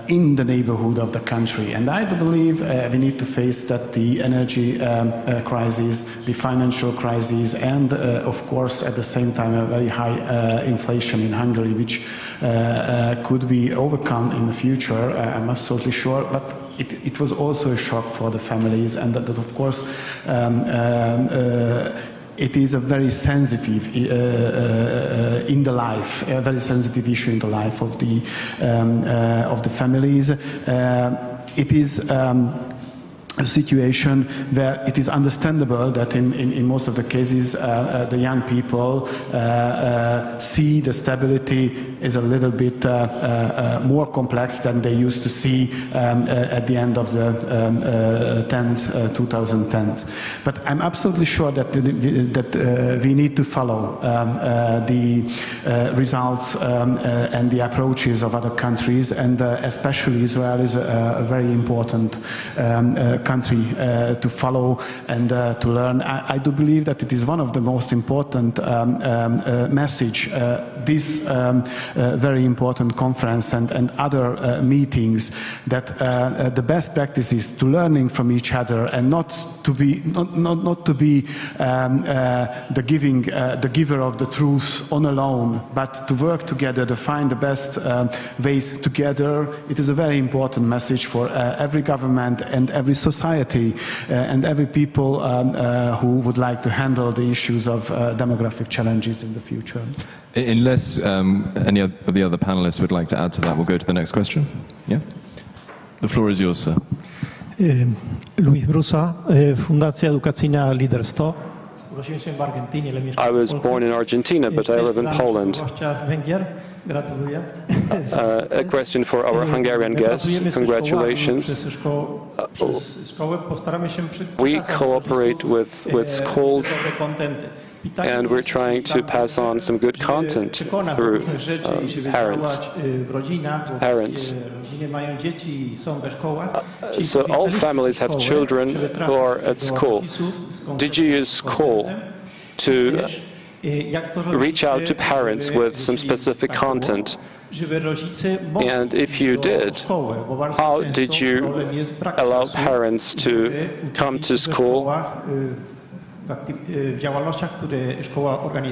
S12: in the neighborhood of the country. And I do believe we need to face that the energy crisis, the financial crisis, and of course at the same time a very high inflation in Hungary, which could be overcome in the future, I'm absolutely sure. But it was also a shock for the families, and that of course it is a very sensitive in the life, a very sensitive issue in the life of the families. It is a situation where it is understandable that in most of the cases the young people see the stability is a little bit more complex than they used to see at the end of the 2010s. But I'm absolutely sure that we need to follow the results and the approaches of other countries, and especially Israel is a very important country to follow and to learn. I do believe that it is one of the most important message this very important conference and other meetings, that the best practice is to learning from each other, and not to be the giver of the truth on alone, but to work together to find the best ways together. It is a very important message for every government and every society and every people who would like to handle the issues of demographic challenges in the future.
S15: Unless any of the other panelists would like to add to that, we'll go to the next question. Yeah? The floor is yours, sir.
S10: Luis Brusa, Fundacja Edukacyjna Liderstwo.
S3: I was born in Argentina, but I live in Poland. A question for our Hungarian guests. Congratulations. We cooperate with schools, and we're trying to pass on some good content through parents. So all families have children who are at school. Did you use school to reach out to parents with some specific content? And if you did, how did you allow parents to come to school,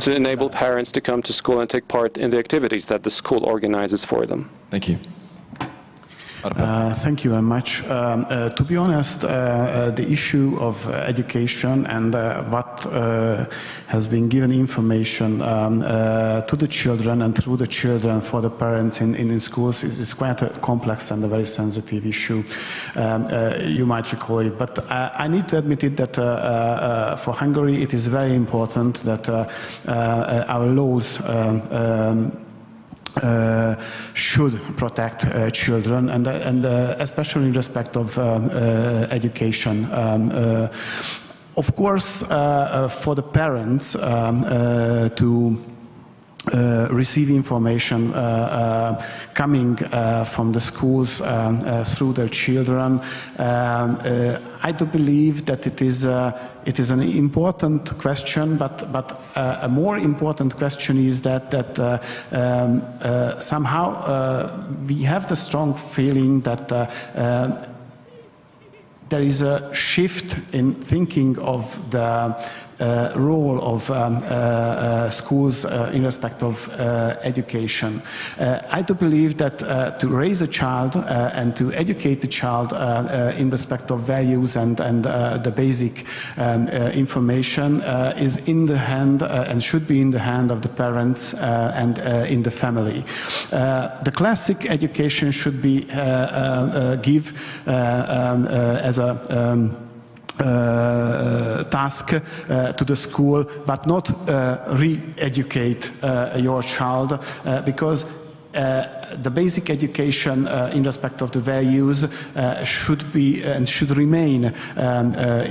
S3: to enable parents to come to school and take part in the activities that the school organizes for them?
S15: Thank you.
S12: Thank you very much. To be honest, the issue of education and what has been given information to the children and through the children for the parents in schools is quite a complex and a very sensitive issue. You might recall it, but I need to admit it that for Hungary it is very important that our laws should protect children and especially in respect of education. Of course, for the parents to receive information coming from the schools through their children, I do believe that it is an important question, but a more important question is that somehow we have the strong feeling that there is a shift in thinking of the role of schools in respect of education. I do believe that to raise a child and to educate the child in respect of values and the basic information is in the hand and should be in the hand of the parents and in the family. The classic education should be give as a task to the school, but not re-educate your child, because the basic education in respect of the values should be and should remain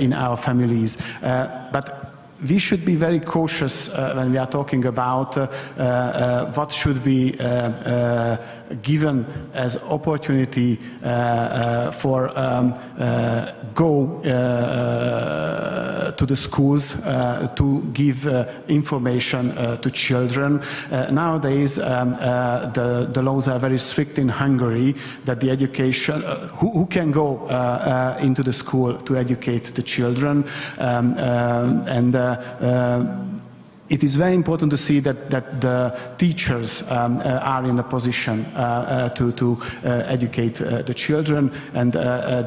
S12: in our families. But we should be very cautious when we are talking about what should be given as opportunity for go to the schools to give information to children. Nowadays, the laws are very strict in Hungary that the education, who can go into the school to educate the children, it is very important to see that the teachers are in a position to educate the children, and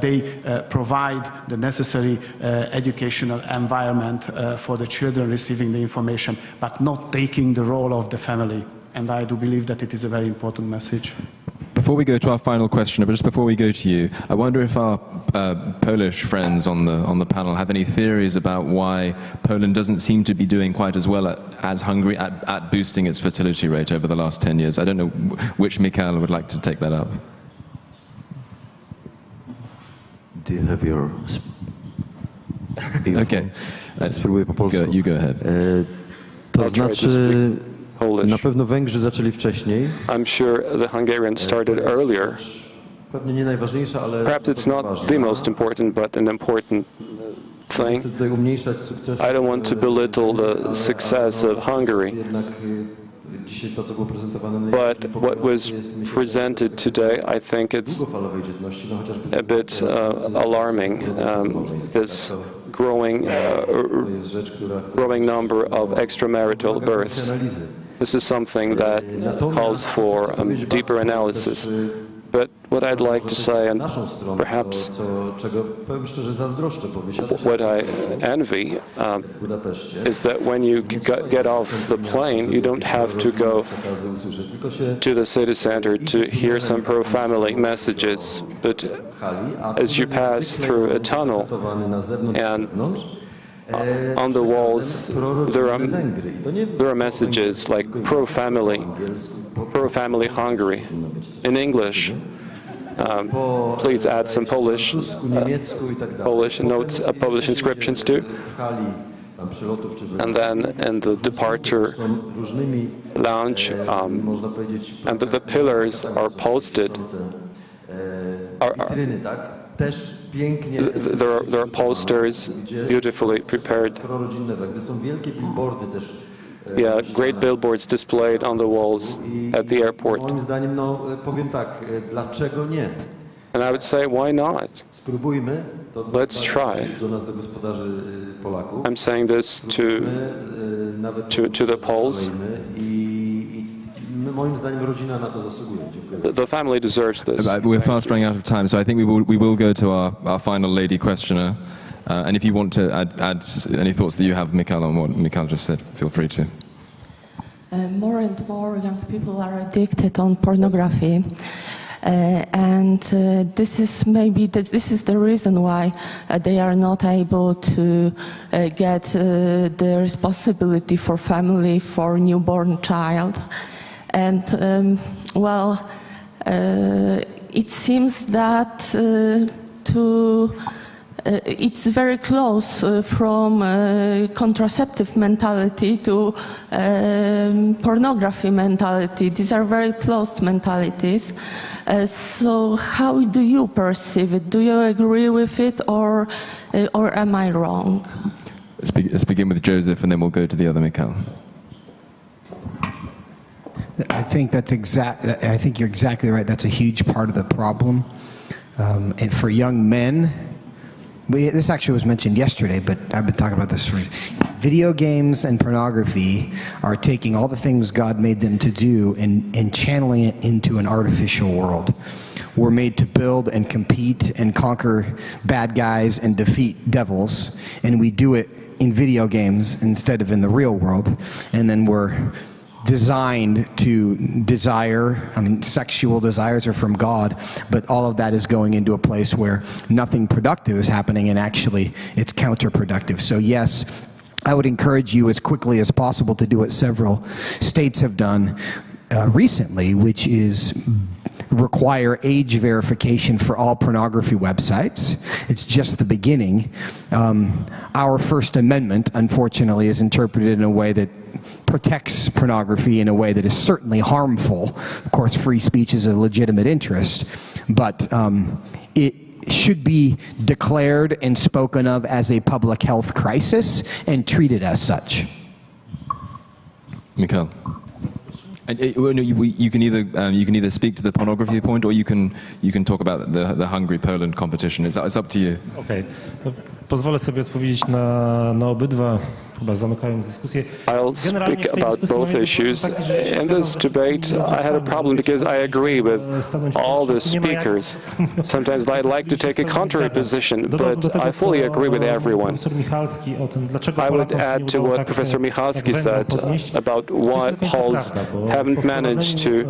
S12: they provide the necessary educational environment for the children receiving the information, but not taking the role of the family. And I do believe that it is a very important message.
S15: Before we go to our final question, but just before we go to you, I wonder if our Polish friends on the panel have any theories about why Poland doesn't seem to be doing quite as well as Hungary at boosting its fertility rate over the last 10 years. I don't know which Mikhail would like to take that up.
S16: Do you have your...
S15: Okay.
S16: Spróbuję po polsku.
S15: You go ahead.
S16: To znaczy... Na pewno Węgrzy zaczęli wcześniej.
S3: I'm sure the Hungarians started earlier.
S16: Pewnie nie najważniejsze, ale
S3: perhaps it's not the most important, but an important thing. I don't want to belittle the success of Hungary, but what was presented today, I think it's a bit alarming. This growing number of extramarital births. This is something that calls for deeper analysis. But what I'd like to say, and perhaps what I envy, is that when you get off the plane, you don't have to go to the city center to hear some pro-family messages, but as you pass through a tunnel and on the walls there are messages like pro-family Hungary. In English, please add some Polish notes, Polish inscriptions too. And then in the departure lounge, and the pillars are posted. There are posters beautifully prepared. Yeah, great billboards displayed on the walls at the airport. And I would say, why not? Let's try. I'm saying this to the Poles. The family deserves this.
S15: We're fast running out of time, so I think we will go to our final lady questioner. And if you want to add any thoughts that you have, Mikhail, on what Mikhail just said, feel free to.
S13: More and more young people are addicted on pornography. And this is the reason why they are not able to get the responsibility for family, for newborn child. And it seems that it's very close from contraceptive mentality to pornography mentality. These are very close mentalities. So how do you perceive it? Do you agree with it, or am I wrong?
S15: Let's begin with Joseph, and then we'll go to the other Mikhail.
S9: I think I think you're exactly right. That's a huge part of the problem. And for young men, this actually was mentioned yesterday, but I've been talking about this for video games and pornography are taking all the things God made them to do and channeling it into an artificial world. We're made to build and compete and conquer bad guys and defeat devils, and we do it in video games instead of in the real world. And then we're designed to desire, sexual desires are from God, but all of that is going into a place where nothing productive is happening, and actually it's counterproductive. So yes, I would encourage you as quickly as possible to do what several states have done recently, which is require age verification for all pornography websites. It's just the beginning. Our First Amendment, unfortunately, is interpreted in a way that protects pornography in a way that is certainly harmful. Of course, free speech is a legitimate interest, but it should be declared and spoken of as a public health crisis and treated as such.
S15: Mikhail. And you can either speak to the pornography point, or you can talk about the Hungary-Poland competition. It's up to you.
S10: Okay. Pozwolę sobie odpowiedzieć na obydwa, chyba zamykając dyskusję.
S3: I'll speak about both issues. In this debate, I had a problem because I agree with all the speakers. Sometimes I'd like to take a contrary position, but I fully agree with everyone. I would add to what Professor Michalski said about why Poles haven't managed to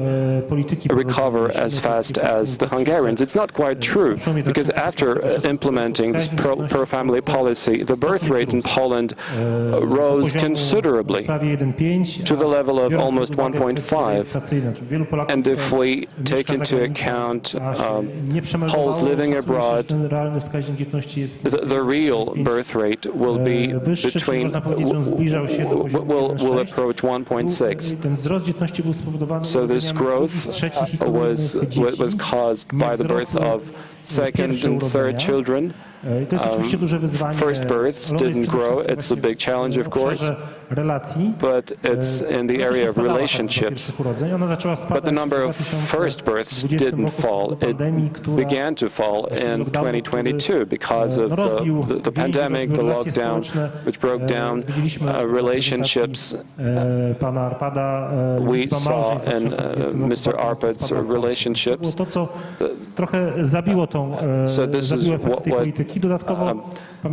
S3: recover as fast as the Hungarians. It's not quite true, because after implementing this pro-family policy, the birth rate in Poland rose considerably to the level of almost 1.5. And if we take into account Poles living abroad, the real birth rate will be will approach 1.6. So this growth was caused by the birth of second and third children. First births didn't grow. It's a big challenge, of course, but it's in the area of relationships. But the number of first births didn't fall. It began to fall in 2022 because of the pandemic, the lockdown, which broke down relationships. We saw in Mr. Arpad's relationships. So this is what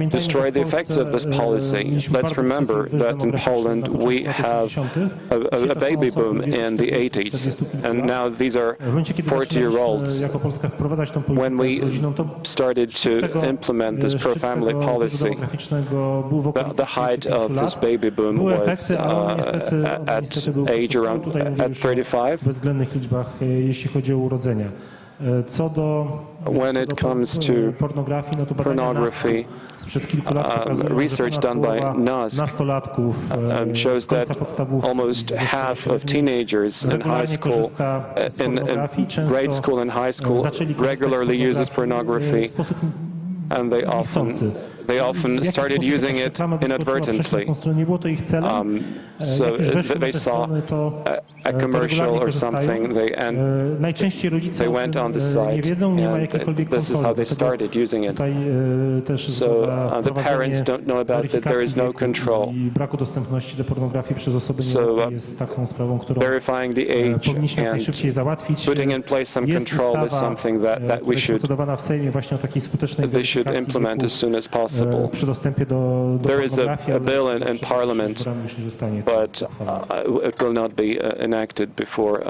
S3: destroy the effects of this policy. Let's remember that in Poland we have a baby boom in the 80s, and now these are 40-year-olds. When we started to implement this pro-family policy, the height of this baby boom was at age around at 35. When it comes to pornography, research done by NASC shows that almost half of teenagers in high school, in grade school and high school, regularly uses pornography, and they often started using it inadvertently. So they saw a commercial or something, and they went on the site, and this is how they started using it. So the parents don't know about it, there is no control. So verifying the age and putting in place some control is something that they should implement as soon as possible. There is a bill in Parliament, but it will not be enacted before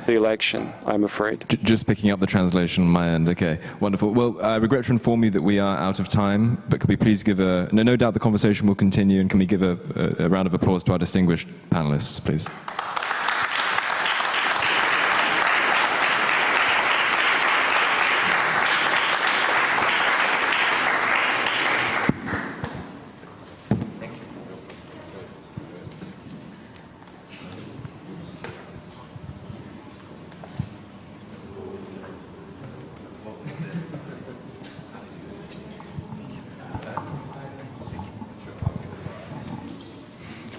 S3: the election, I'm afraid.
S15: Just picking up the translation on my end. Okay, wonderful. Well, I regret to inform you that we are out of time, but could we please give no doubt the conversation will continue, and can we give a round of applause to our distinguished panelists, please?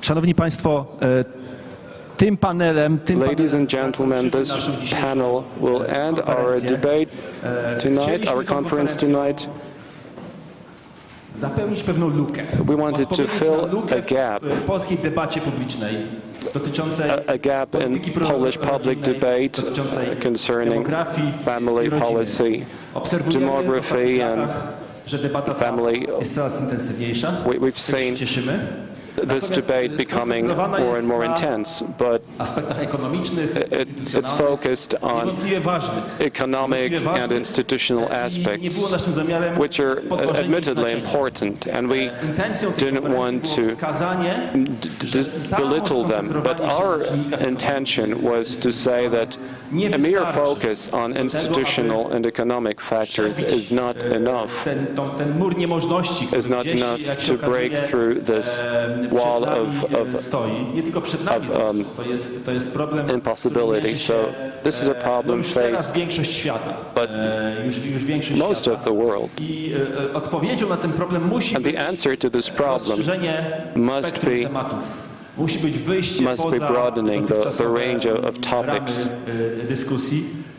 S6: Szanowni Państwo, tym panelem...
S3: Ladies and gentlemen, this panel will end our debate tonight, our conference tonight.
S6: Zapełnić pewną lukę.
S3: We wanted to fill a gap.
S6: W polskiej debacie publicznej dotyczącej
S3: a gap in Polish public debate concerning family policy, demography and family. We've seen this debate becoming more and more intense, but it's focused on economic and institutional aspects, which are admittedly important, and we didn't want to belittle them. But our intention was to say that a mere focus on institutional and economic factors is not enough to break through this wall of impossibility. So this is a problem faced by most of the world. And the answer to this problem must be broadening the range of topics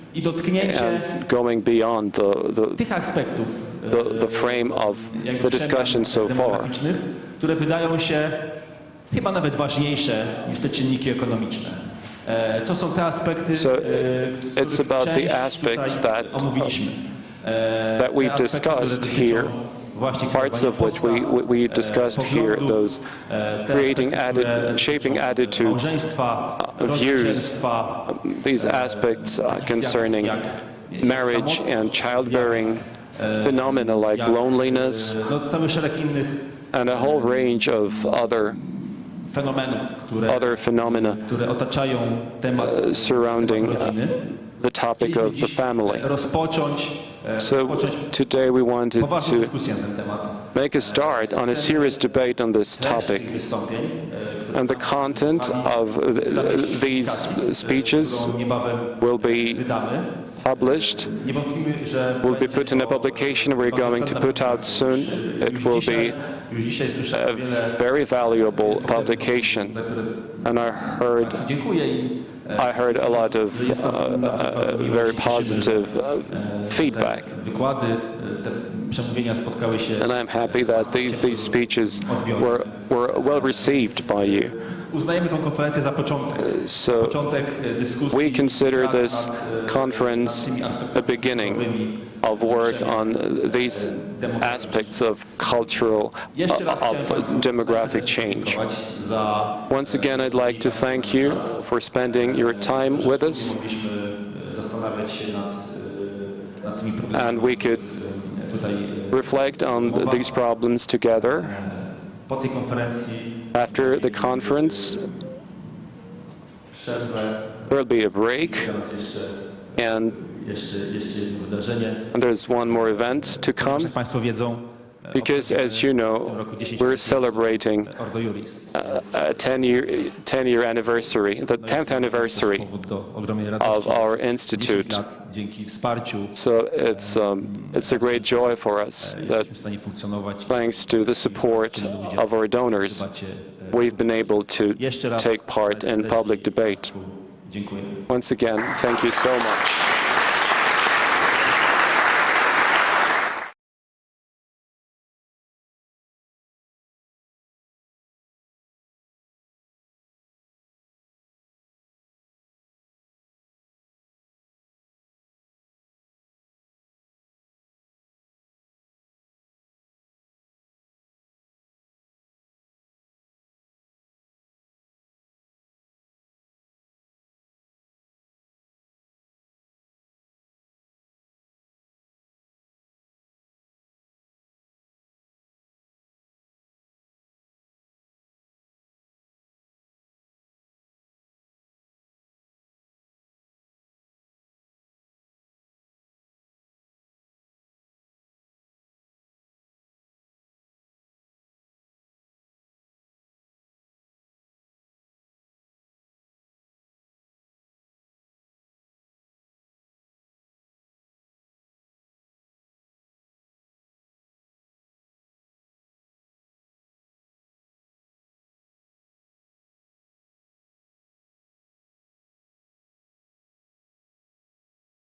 S3: and going beyond the frame of the discussion so far.
S6: Które wydają się chyba nawet ważniejsze niż te czynniki ekonomiczne. To są te aspekty,
S3: it's about the aspects that we've discussed here, parts of which we discussed here, those shaping attitudes, views, these aspects concerning marriage and childbearing, phenomena like loneliness, and a whole range of other phenomena surrounding the topic of the family. So today we wanted to make a start on a serious debate on this topic. And the content of these speeches will be published, will be put in a publication we're going to put out soon. It will be a very valuable publication. And I heard a lot of very positive feedback. And I'm happy that these speeches were well received by you. So we consider this conference a beginning of work on these aspects of cultural, of demographic change. Once again, I'd like to thank you for spending your time with us, and we could reflect on these problems together. After the conference, there'll be a break, and there's one more event to come, because, as you know, we're celebrating a 10-year anniversary, the 10th anniversary of our institute. So it's a great joy for us that, thanks to the support of our donors, we've been able to take part in public debate. Once again, thank you so much.